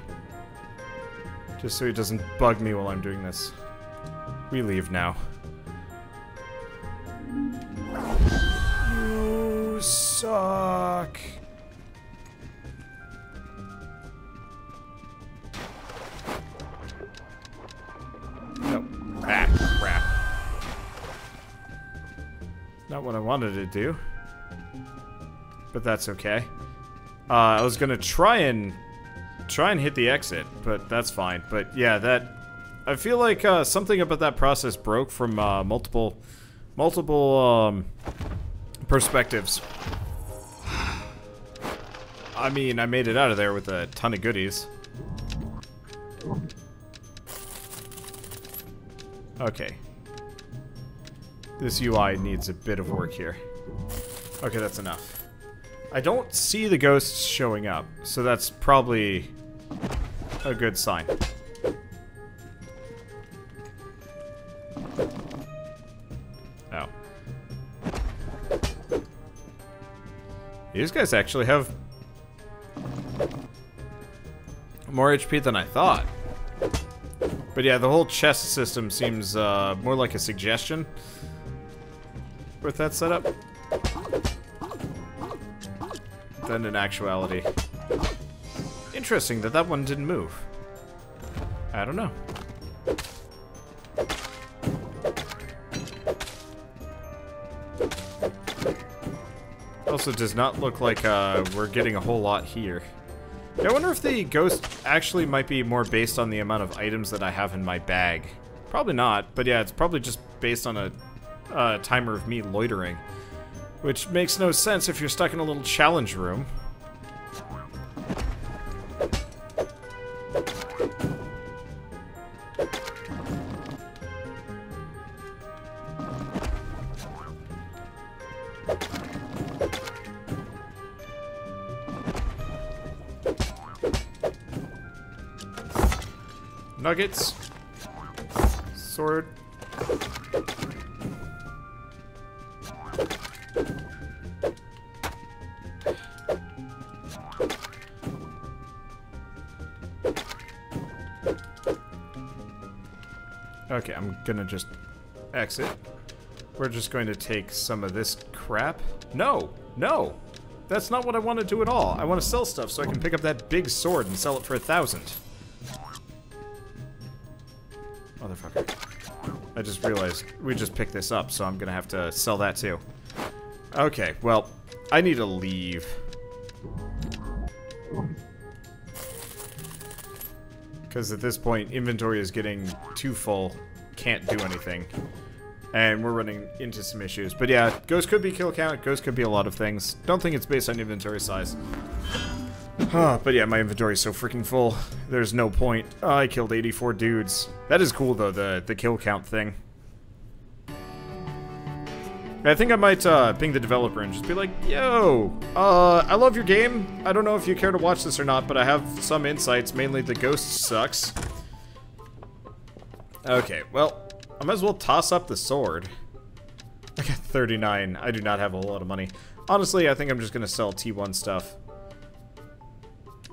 Just so he doesn't bug me while I'm doing this. We leave now. You suck. No. Ah, crap. Not what I wanted to do. But that's okay. I was gonna try and hit the exit, but that's fine. But yeah, that... I feel like something about that process broke from multiple perspectives. I mean, I made it out of there with a ton of goodies. Okay. This UI needs a bit of work here. Okay, that's enough. I don't see the ghosts showing up, so that's probably a good sign. Oh. These guys actually have more HP than I thought. But yeah, the whole chest system seems more like a suggestion with that setup than in actuality. Interesting that that one didn't move. I don't know. Also does not look like we're getting a whole lot here. Yeah, I wonder if the ghost actually might be more based on the amount of items that I have in my bag. Probably not, but yeah, it's probably just based on a timer of me loitering. Which makes no sense if you're stuck in a little challenge room. Nuggets. Sword. Okay, I'm gonna just exit. We're just going to take some of this crap. No! No! That's not what I want to do at all. I want to sell stuff so I can pick up that big sword and sell it for 1,000. Motherfucker. I just realized we just picked this up, so I'm gonna have to sell that too. Okay, well, I need to leave. Because at this point, inventory is getting too full. Can't do anything. And we're running into some issues. But yeah, ghost could be kill count, ghost could be a lot of things. Don't think it's based on inventory size. But yeah, my inventory is so freaking full. There's no point. I killed 84 dudes. That is cool though, the kill count thing. I think I might ping the developer and just be like, yo, I love your game. I don't know if you care to watch this or not, but I have some insights. Mainly the ghost sucks. Okay, well, I might as well toss up the sword. I got 39. I do not have a whole lot of money. Honestly, I think I'm just going to sell T1 stuff.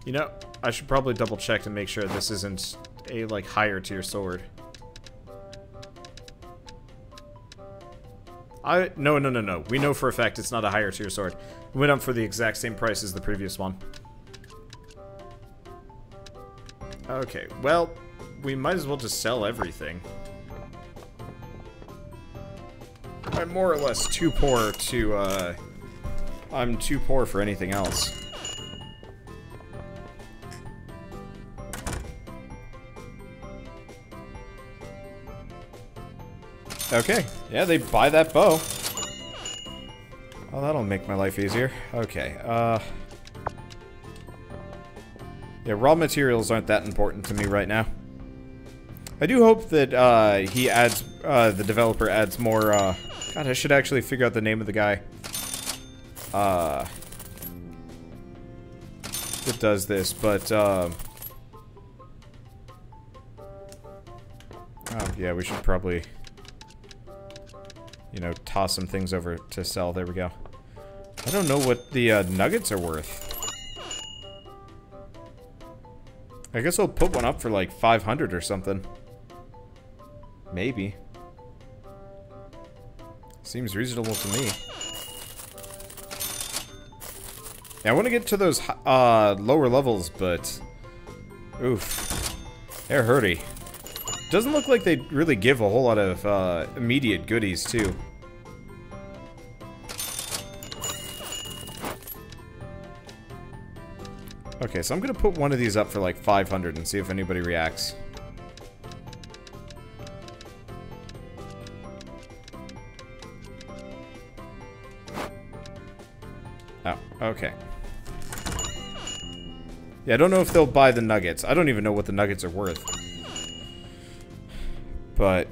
You know, I should probably double check to make sure this isn't a, like, higher tier sword. No. We know for a fact it's not a higher tier sword. It went up for the exact same price as the previous one. Okay, well, we might as well just sell everything. I'm more or less too poor to, I'm too poor for anything else. Okay, yeah, they buy that bow. Oh, that'll make my life easier. Okay, yeah, raw materials aren't that important to me right now. I do hope that, he adds, the developer adds more, God, I should actually figure out the name of the guy. That does this, but, oh, yeah, we should probably, you know, toss some things over to sell. There we go. I don't know what the nuggets are worth. I guess I'll put one up for like 500 or something. Maybe. Seems reasonable to me. Yeah, I want to get to those lower levels, but oof, they're hurty. Doesn't look like they really give a whole lot of immediate goodies, too. Okay, so I'm gonna put one of these up for like 500 and see if anybody reacts. Oh, okay. Yeah, I don't know if they'll buy the nuggets. I don't even know what the nuggets are worth. But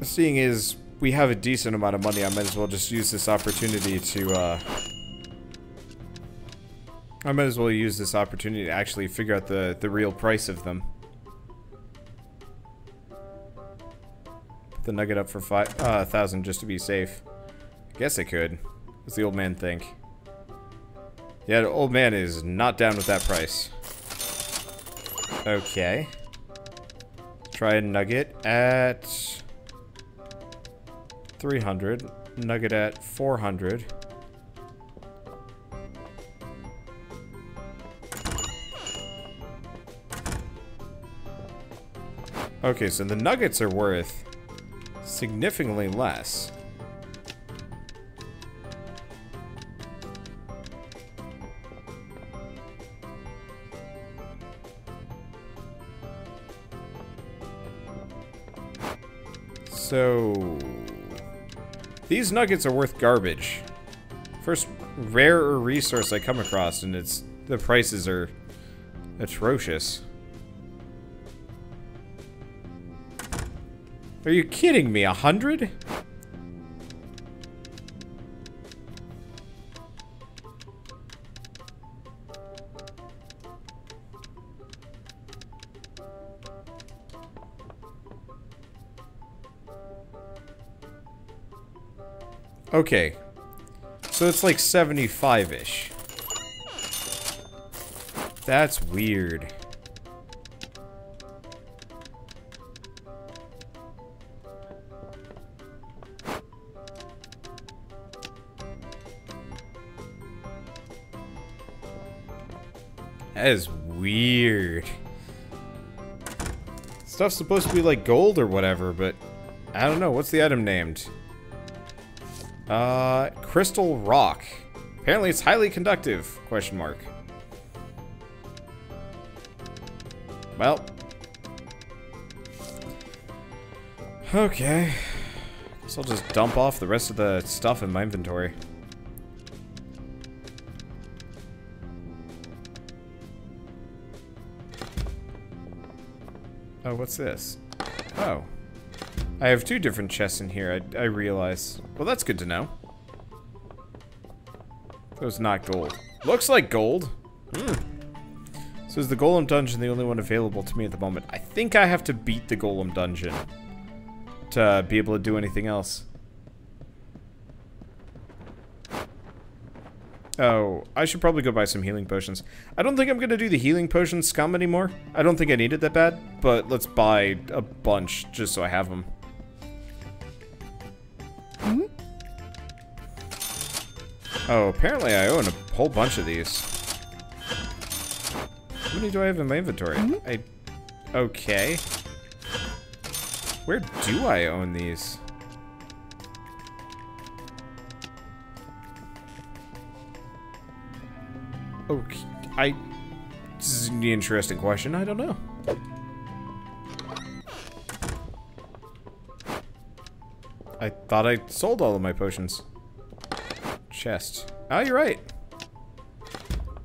seeing as we have a decent amount of money, I might as well just use this opportunity to, I might as well use this opportunity to actually figure out the real price of them. Put the nugget up for 1,000 just to be safe. I guess I could. What's the old man think? Yeah, the old man is not down with that price. Okay. Try a nugget at 300. Nugget at 400. Okay, so the nuggets are worth significantly less. So... these nuggets are worth garbage. First rare resource I come across, and the prices are atrocious. Are you kidding me? 100? Okay. So it's like 75-ish. That's weird. That is weird. Stuff's supposed to be like gold or whatever, but I don't know. What's the item named? Crystal rock. Apparently it's highly conductive, question mark. Well. Okay. Guess I'll just dump off the rest of the stuff in my inventory. Oh, what's this? Oh. I have 2 different chests in here, I realize. Well, that's good to know. That was not gold. Looks like gold. So is the Golem Dungeon the only one available to me at the moment? I think I have to beat the Golem Dungeon to be able to do anything else. Oh, I should probably go buy some healing potions. I don't think I'm going to do the healing potion scum anymore. I don't think I need it that bad, but let's buy a bunch just so I have them. Oh, apparently I own a whole bunch of these. How many do I have in my inventory? Okay. Where do I own these? Okay, this is an interesting question. I don't know. I thought I sold all of my potions. Chest. Oh, you're right.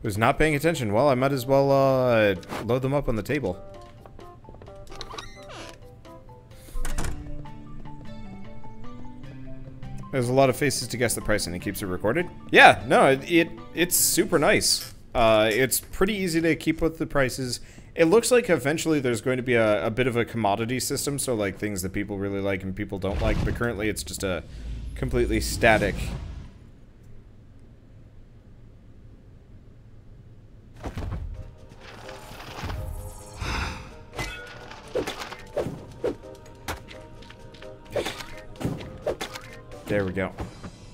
Was not paying attention. Well, I might as well load them up on the table. There's a lot of faces to guess the price, and it keeps it recorded. Yeah, no, it's super nice. It's pretty easy to keep with the prices. It looks like eventually there's going to be a bit of a commodity system, so like things that people really like and people don't like, but currently it's just a completely static. There we go.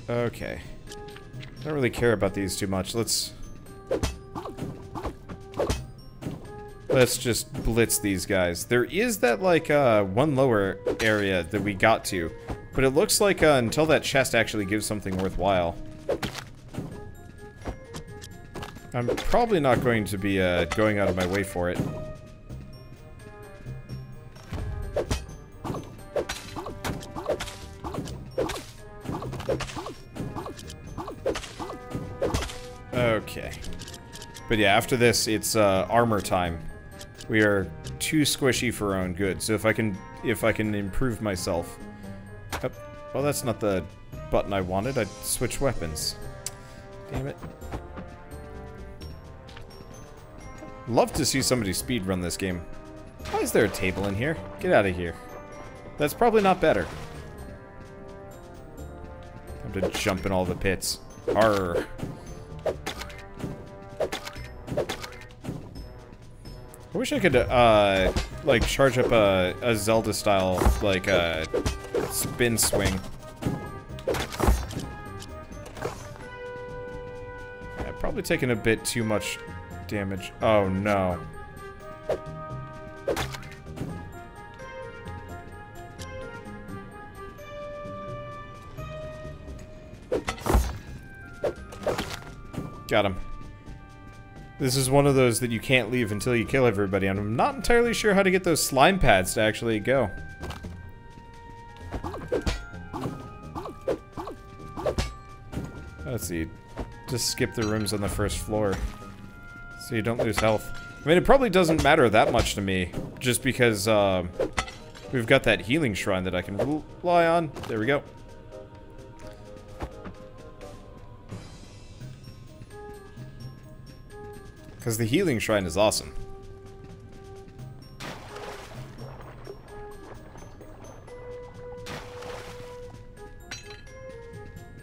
Okay. I don't really care about these too much. Let's just blitz these guys. There is that, like, one lower area that we got to, but it looks like until that chest actually gives something worthwhile. I'm probably not going to be going out of my way for it. Okay. But yeah, after this, it's armor time. We are too squishy for our own good. So if I can improve myself. Oh, well, that's not the button I wanted. I switched weapons. Damn it. Love to see somebody speedrun this game. Why is there a table in here? Get out of here. That's probably not better. I'm to jump in all the pits. Arrgh. I wish I could, like, charge up a Zelda-style, like, spin swing. I've probably taken a bit too much damage. Oh, no. Got him. This is one of those that you can't leave until you kill everybody, and I'm not entirely sure how to get those slime pads to actually go. Let's see. Just skip the rooms on the first floor. So you don't lose health. I mean, it probably doesn't matter that much to me. Just because, we've got that healing shrine that I can rely on. There we go. Because the healing shrine is awesome.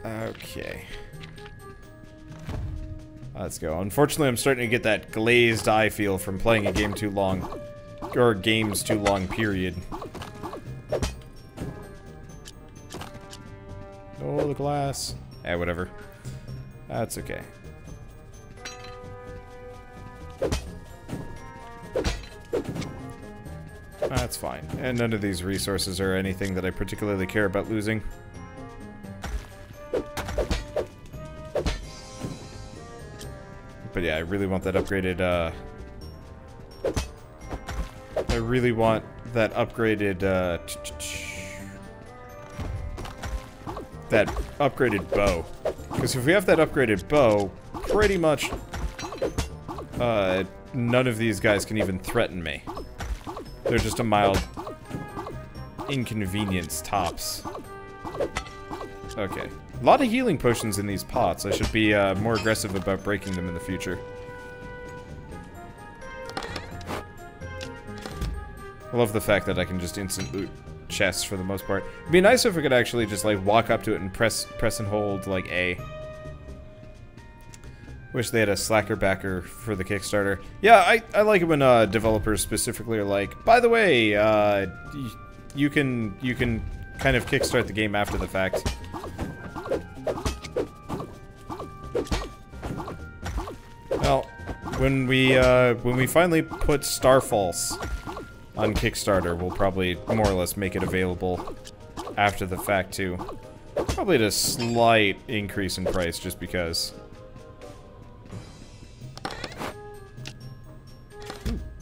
Okay. Let's go. Unfortunately, I'm starting to get that glazed eye feel from playing a game too long. Or games too long, period. Oh, the glass. Eh, whatever. That's okay. That's fine. And none of these resources are anything that I particularly care about losing. But yeah, I really want that upgraded, I really want that upgraded, that upgraded bow. Because if we have that upgraded bow, pretty much, none of these guys can even threaten me. They're just a mild inconvenience, tops. Okay. A lot of healing potions in these pots. I should be more aggressive about breaking them in the future. I love the fact that I can just instant loot chests for the most part. It'd be nice if we could actually just like walk up to it and press and hold like A. Wish they had a slacker backer for the Kickstarter. Yeah, I like it when developers specifically are like, by the way, you can kind of kickstart the game after the fact. Well, when we finally put Starfalls on Kickstarter, we'll probably more or less make it available after the fact too. Probably at a slight increase in price just because.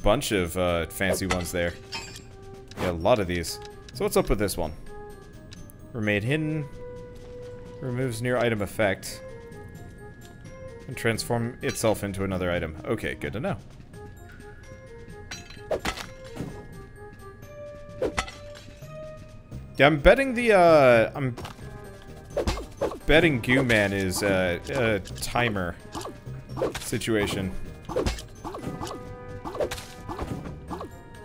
Bunch of fancy ones there. Yeah, a lot of these. So what's up with this one? Remain hidden. Removes near item effect. And transform itself into another item. Okay, good to know. Yeah, I'm betting the, I'm betting Goo Man is a timer situation.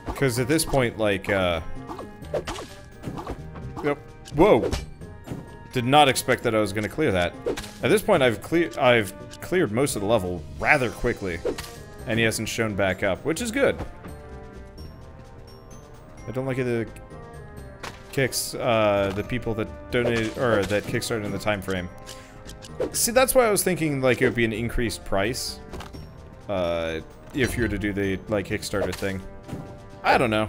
Because at this point, like, yep. Whoa! Did not expect that I was going to clear that. At this point, I've cleared most of the level rather quickly. And he hasn't shown back up, which is good. I don't like it that kicks the people that donated, or that kickstarted in the time frame. See, that's why I was thinking, like, it would be an increased price. If you were to do the, like, Kickstarter thing. I don't know.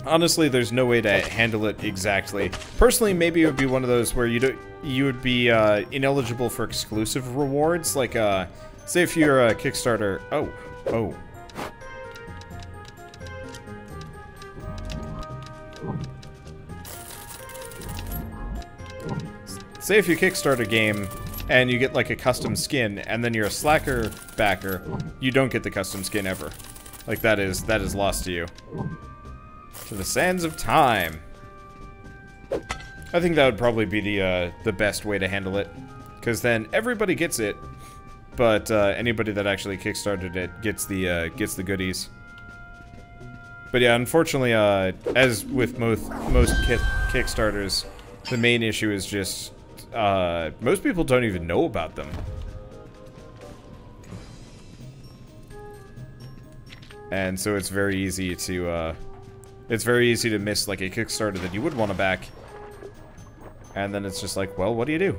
Honestly, there's no way to handle it exactly. Personally, maybe it would be one of those where you would be ineligible for exclusive rewards. Like, say if you're a Kickstarter. Oh. Say if you kickstart a game and you get like a custom skin, and then you're a slacker backer, you don't get the custom skin ever. Like that is lost to you. To the sands of time. I think that would probably be the best way to handle it, because then everybody gets it, but anybody that actually kickstarted it gets the goodies. But yeah, unfortunately, as with most Kickstarters, the main issue is just most people don't even know about them. And so it's very easy to miss like a Kickstarter that you would want to back. And then it's just like, well, what do you do?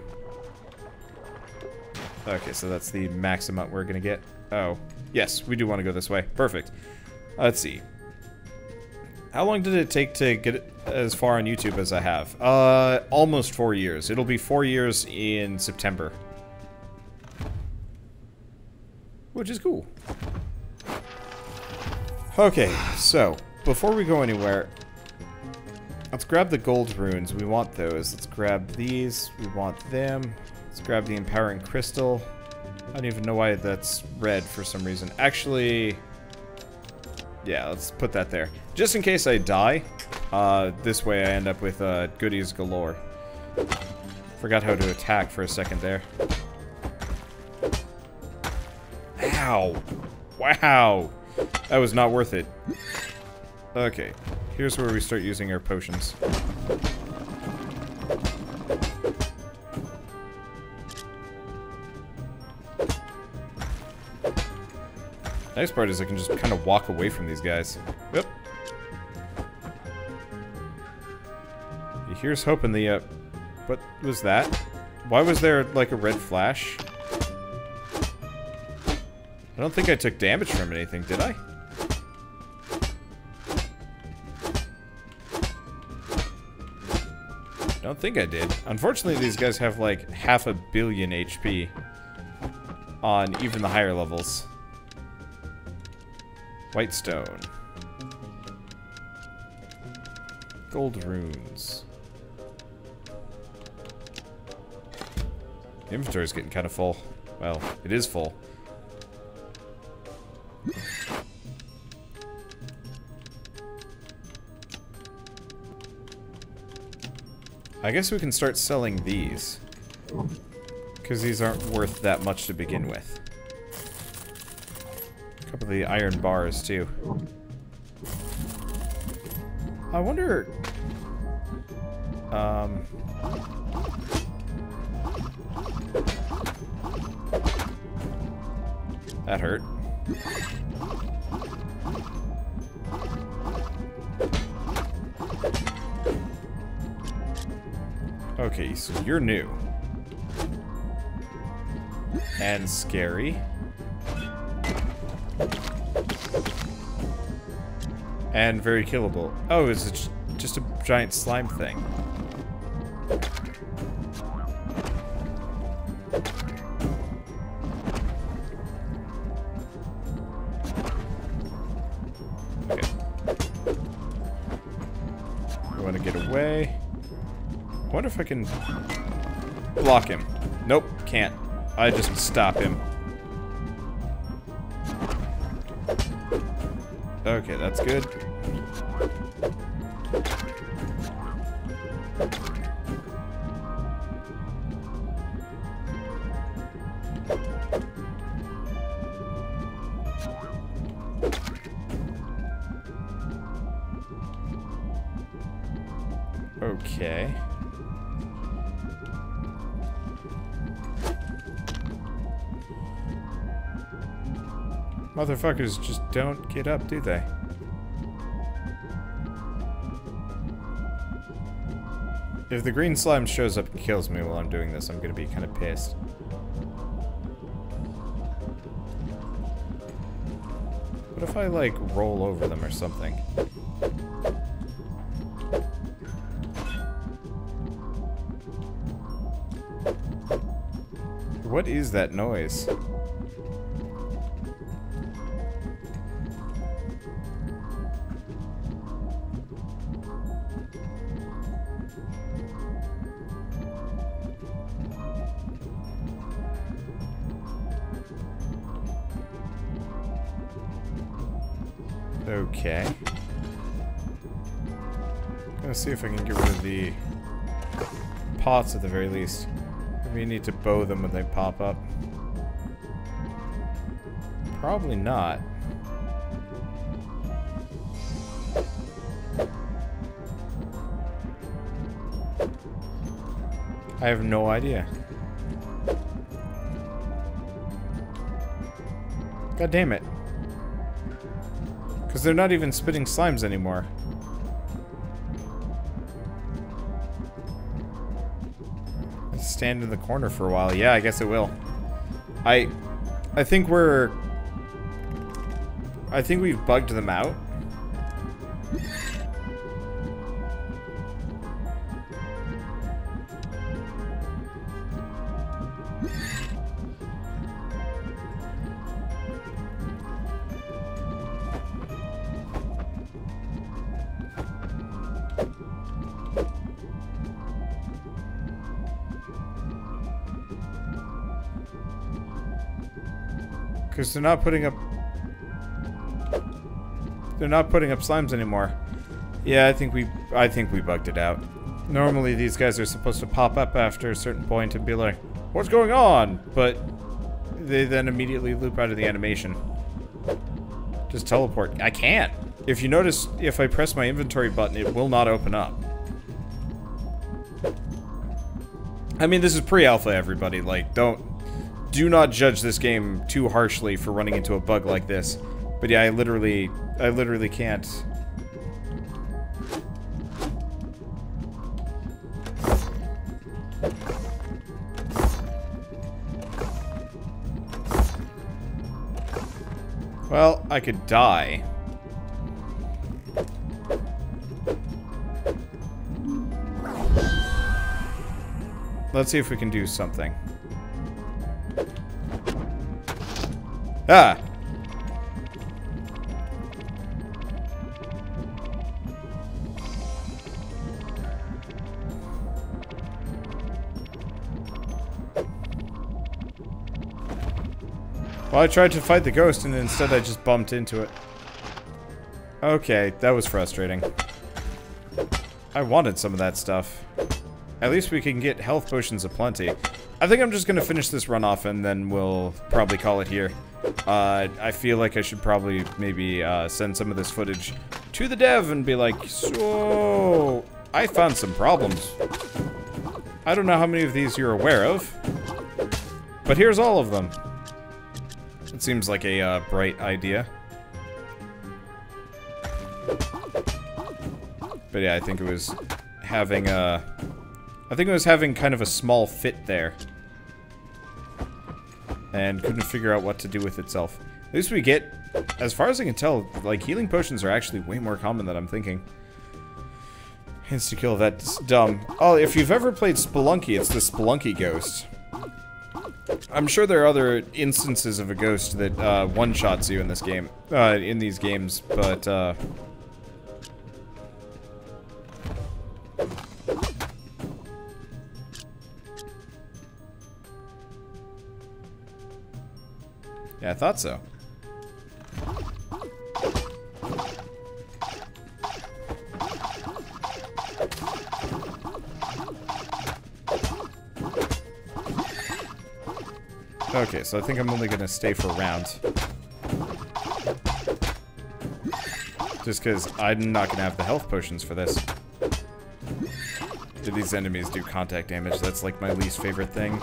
Okay, so that's the max amount we're gonna get. Oh, yes, we do want to go this way. Perfect. Let's see. How long did it take to get as far on YouTube as I have? Almost 4 years. It'll be 4 years in September. Which is cool. Okay, so, before we go anywhere, Let's grab the gold runes. We want those. Let's grab these. We want them. Let's grab the empowering crystal. I don't even know why that's red for some reason. Actually, yeah, let's put that there. Just in case I die, this way I end up with goodies galore. Forgot how to attack for a second there. Ow! Wow! That was not worth it. Okay, here's where we start using our potions. Nice part is I can just kind of walk away from these guys. Yep. Here's hoping the, what was that? Why was there, like, a red flash? I don't think I took damage from anything, did I? I don't think I did. Unfortunately, these guys have, like, 500 million HP on even the higher levels. White stone. Gold runes. The inventory's getting kind of full. Well, it is full. I guess we can start selling these. Because these aren't worth that much to begin with. A couple of the iron bars, too. I wonder... That hurt. Okay, so you're new. And scary. And very killable. Oh, it's just a giant slime thing. Okay. I want to get away. I wonder if I can block him. Nope, can't. I just stop him. Okay, that's good. Okay. Motherfuckers just don't get up, do they? If the green slime shows up and kills me while I'm doing this, I'm gonna be kind of pissed. What if I, like, roll over them or something? What is that noise? Okay. Gonna see if I can get rid of the pots at the very least. Maybe you need to bow them when they pop up. Probably not. I have no idea. God damn it. Because they're not even spitting slimes anymore. Let's stand in the corner for a while. Yeah, I guess it will. I think we've bugged them out. Because they're not putting up... They're not putting up slimes anymore. Yeah, I think we bugged it out. Normally these guys are supposed to pop up after a certain point and be like, what's going on? But they then immediately loop out of the animation. Just teleport. I can't. If you notice, if I press my inventory button, it will not open up. I mean, this is pre-alpha, everybody. Like, do not judge this game too harshly for running into a bug like this. But yeah, I literally can't. Well, I could die. Let's see if we can do something. Ah! Well, I tried to fight the ghost and instead I just bumped into it. Okay, that was frustrating. I wanted some of that stuff. At least we can get health potions aplenty. I think I'm just gonna finish this run off and then we'll probably call it here. I feel like I should probably maybe send some of this footage to the dev and be like, so I found some problems. I don't know how many of these you're aware of, but here's all of them. It seems like a bright idea. But yeah, I think it was having kind of a small fit there. And couldn't figure out what to do with itself. At least we get, as far as I can tell, like, healing potions are actually way more common than I'm thinking. Insta-kill, that's dumb. Oh, if you've ever played Spelunky, it's the Spelunky ghost. I'm sure there are other instances of a ghost that one-shots you in this game, in these games, but yeah, I thought so. Okay, so I think I'm only gonna stay for a round. Just because I'm not gonna have the health potions for this. Do these enemies do contact damage? That's like my least favorite thing.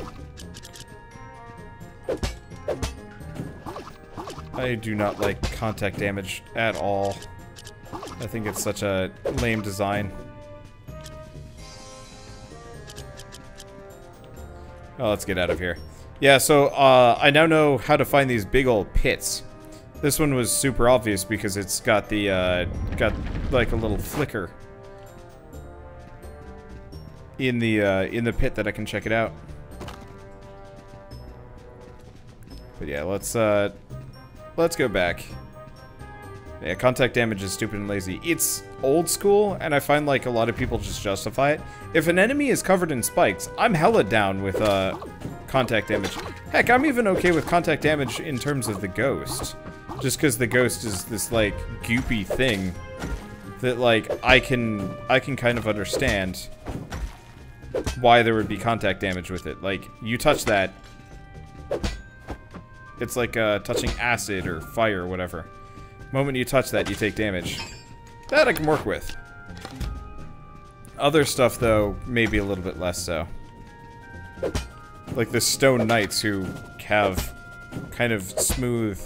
I do not like contact damage at all. I think it's such a lame design. Oh, let's get out of here. Yeah, so I now know how to find these big old pits. This one was super obvious because it's got the got like a little flicker in the pit that I can check it out. But yeah, let's go back. Yeah, contact damage is stupid and lazy. It's old school, and I find like a lot of people just justify it. If an enemy is covered in spikes, I'm hella down with contact damage. Heck, I'm even okay with contact damage in terms of the ghost. Just because the ghost is this like goopy thing that like I can kind of understand why there would be contact damage with it. Like, you touch that, it's like touching acid or fire or whatever. The moment you touch that, you take damage. That I can work with. Other stuff, though, maybe a little bit less so. Like the Stone Knights, who have kind of smooth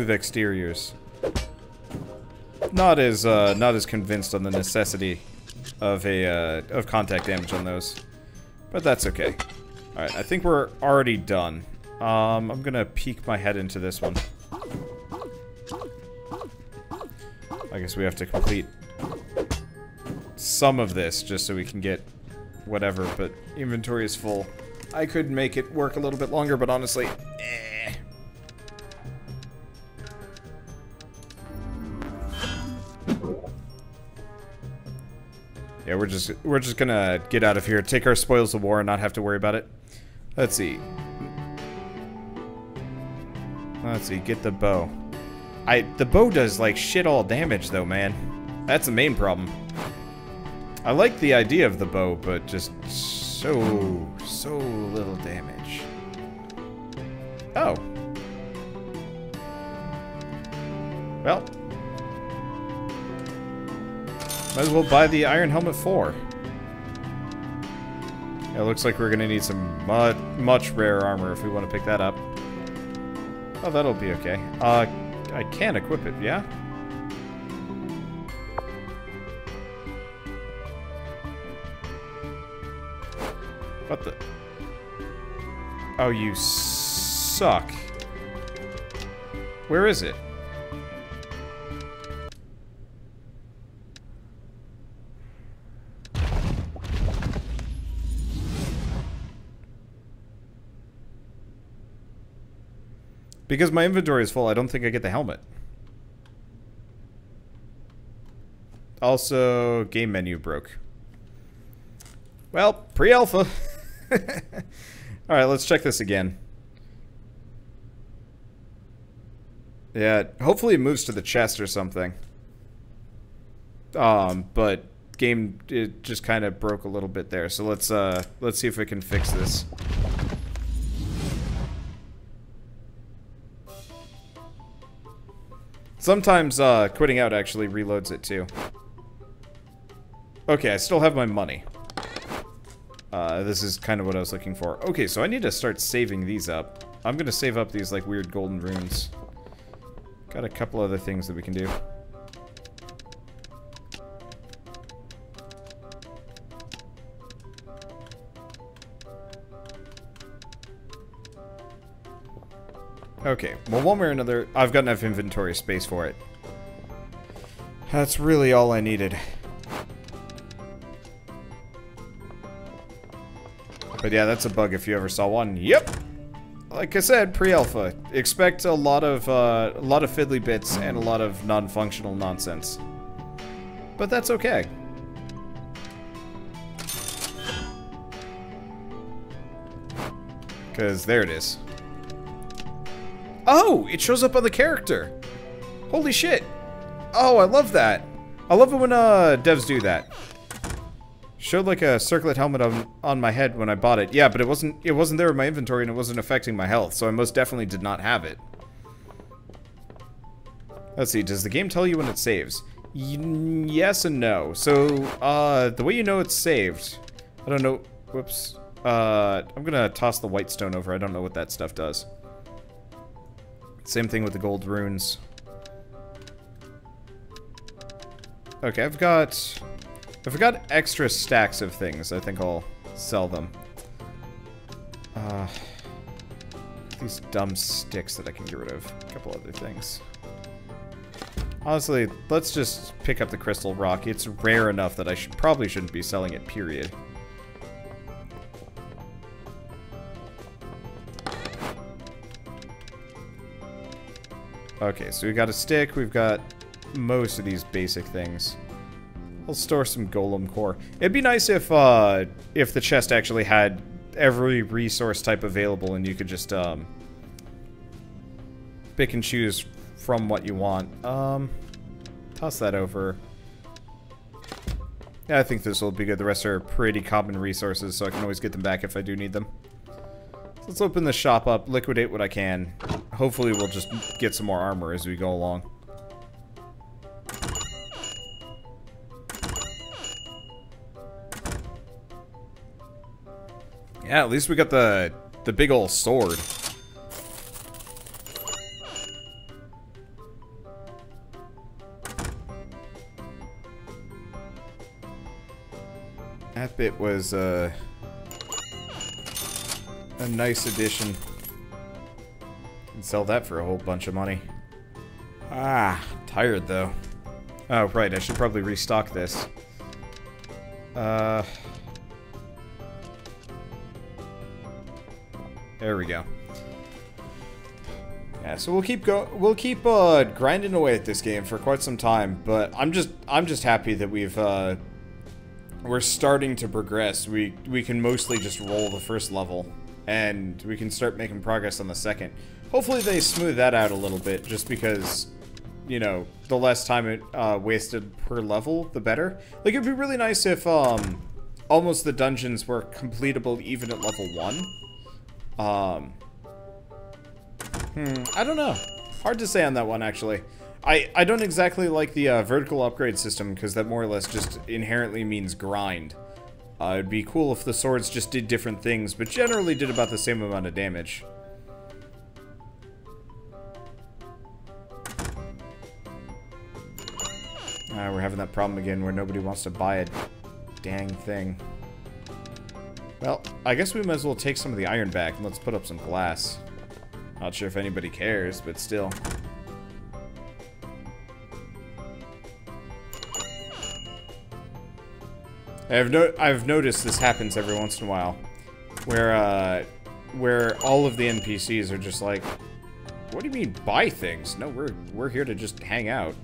exteriors. Not as convinced on the necessity of of contact damage on those, but that's okay. All right, I think we're already done. I'm gonna peek my head into this one. I guess we have to complete some of this just so we can get whatever, but inventory is full. I could make it work a little bit longer, but honestly, eh. Yeah, we're just gonna get out of here, take our spoils of war, and not have to worry about it. Let's see. Let's see, get the bow. The bow does, like, shit all damage, though, man. That's the main problem. I like the idea of the bow, but just so little damage. Oh. Well. Might as well buy the Iron Helmet 4. Yeah, it looks like we're gonna need some much rare armor if we want to pick that up. Oh, that'll be okay. I can equip it, yeah? What the? Oh, you suck. Where is it? Because my inventory is full, I don't think I get the helmet. Also, game menu broke. Well, pre-alpha. Alright, let's check this again. Yeah, hopefully it moves to the chest or something. But game, it just kind of broke a little bit there. So let's see if we can fix this. Sometimes quitting out actually reloads it too. Okay, I still have my money. This is kind of what I was looking for. Okay, so I need to start saving these up. I'm gonna save up these like weird golden runes. Got a couple other things that we can do. Okay, well, one way or another, I've got enough inventory space for it. That's really all I needed. But yeah, that's a bug if you ever saw one. Yep! Like I said, pre-alpha. Expect a lot of fiddly bits and a lot of non-functional nonsense. But that's okay. Because there it is. Oh, it shows up on the character. Holy shit. Oh, I love that. I love it when devs do that. Showed like a circlet helmet on my head when I bought it. Yeah, but it wasn't there in my inventory and it wasn't affecting my health, so I most definitely did not have it. Let's see, does the game tell you when it saves? Yes and no. So, the way you know it's saved, I don't know, whoops. I'm gonna toss the white stone over, I don't know what that stuff does. Same thing with the gold runes. Okay, I've got extra stacks of things. I think I'll sell them. These dumb sticks that I can get rid of. A couple other things. Honestly, let's just pick up the crystal rock. It's rare enough that I probably shouldn't be selling it, period. Okay, so we've got a stick, we've got most of these basic things. I'll store some golem core. It'd be nice if the chest actually had every resource type available and you could just pick and choose from what you want. Toss that over. Yeah, I think this will be good. The rest are pretty common resources, so I can always get them back if I do need them. So let's open the shop up, liquidate what I can. Hopefully we'll just get some more armor as we go along. Yeah, at least we got the big ol' sword. That bit was a nice addition. Can sell that for a whole bunch of money. Ah, tired though. Oh, right, I should probably restock this. There we go. Yeah, so we'll keep grinding away at this game for quite some time, but I'm just happy that we're starting to progress. We can mostly just roll the first level. and we can start making progress on the second. Hopefully they smooth that out a little bit, just because, you know, the less time it wasted per level, the better. Like, it'd be really nice if almost the dungeons were completable even at level 1. I don't know. Hard to say on that one, actually. I don't exactly like the vertical upgrade system, because that more or less just inherently means grind. It'd be cool if the swords just did different things, but generally did about the same amount of damage. We're having that problem again where nobody wants to buy a dang thing. Well, I guess we might as well take some of the iron back and let's put up some glass. Not sure if anybody cares, but still. I've noticed this happens every once in a while, where all of the NPCs are just like, "What do you mean buy things? No, we're here to just hang out."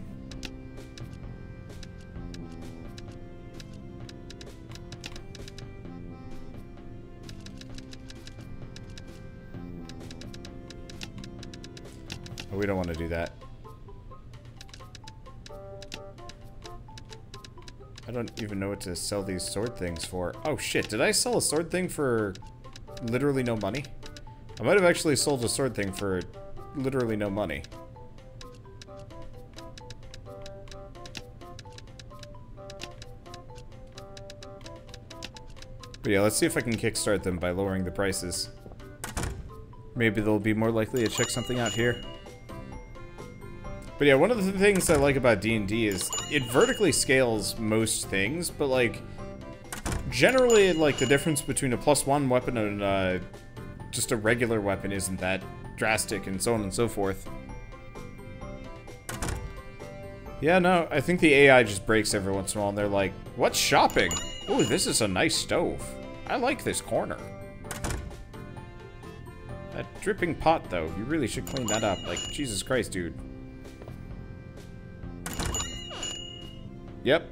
Oh, we don't want to do that. I don't even know what to sell these sword things for. Oh shit, did I sell a sword thing for literally no money? I might have actually sold a sword thing for literally no money. But yeah, let's see if I can kickstart them by lowering the prices. Maybe they'll be more likely to check something out here. But yeah, one of the things I like about D&D is it vertically scales most things, but like, generally, like, the difference between a +1 weapon and just a regular weapon isn't that drastic, and so on and so forth. Yeah, no, I think the AI just breaks every once in a while, and they're like, "What's shopping? Ooh, this is a nice stove. I like this corner. That dripping pot, though, you really should clean that up. Like, Jesus Christ, dude." Yep.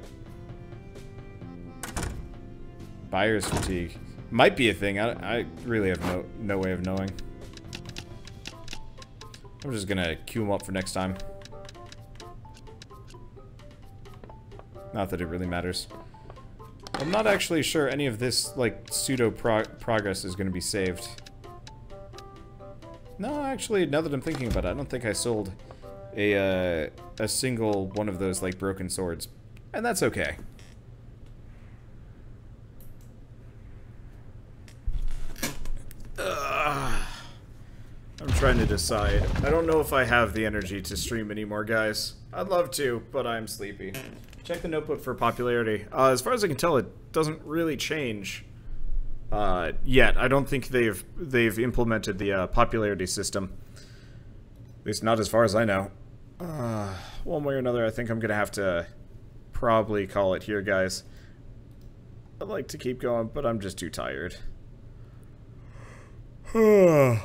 Buyer's fatigue. Might be a thing. I really have no way of knowing. I'm just gonna queue them up for next time. Not that it really matters. I'm not actually sure any of this, like, pseudo progress is gonna be saved. No, actually, now that I'm thinking about it, I don't think I sold a single one of those, like, broken swords. And that's okay. I'm trying to decide. I don't know if I have the energy to stream anymore, guys. I'd love to, but I'm sleepy. Check the notebook for popularity. As far as I can tell, it doesn't really change yet. I don't think they've implemented the popularity system. At least not as far as I know. One way or another, I think I'm gonna have to probably call it here, guys. I'd like to keep going, but I'm just too tired. I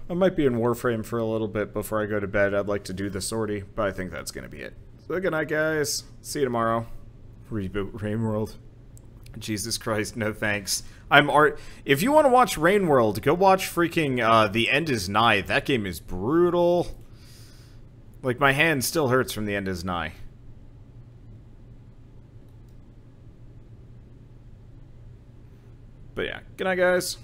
might be in Warframe for a little bit before I go to bed. I'd like to do the sortie, but I think that's gonna be it. So good night, guys. See you tomorrow. Reboot Rainworld. Jesus Christ, no thanks. If you want to watch Rainworld, go watch freaking The End Is Nigh. That game is brutal. Like, my hand still hurts from The End Is Nigh. But yeah, good night, guys.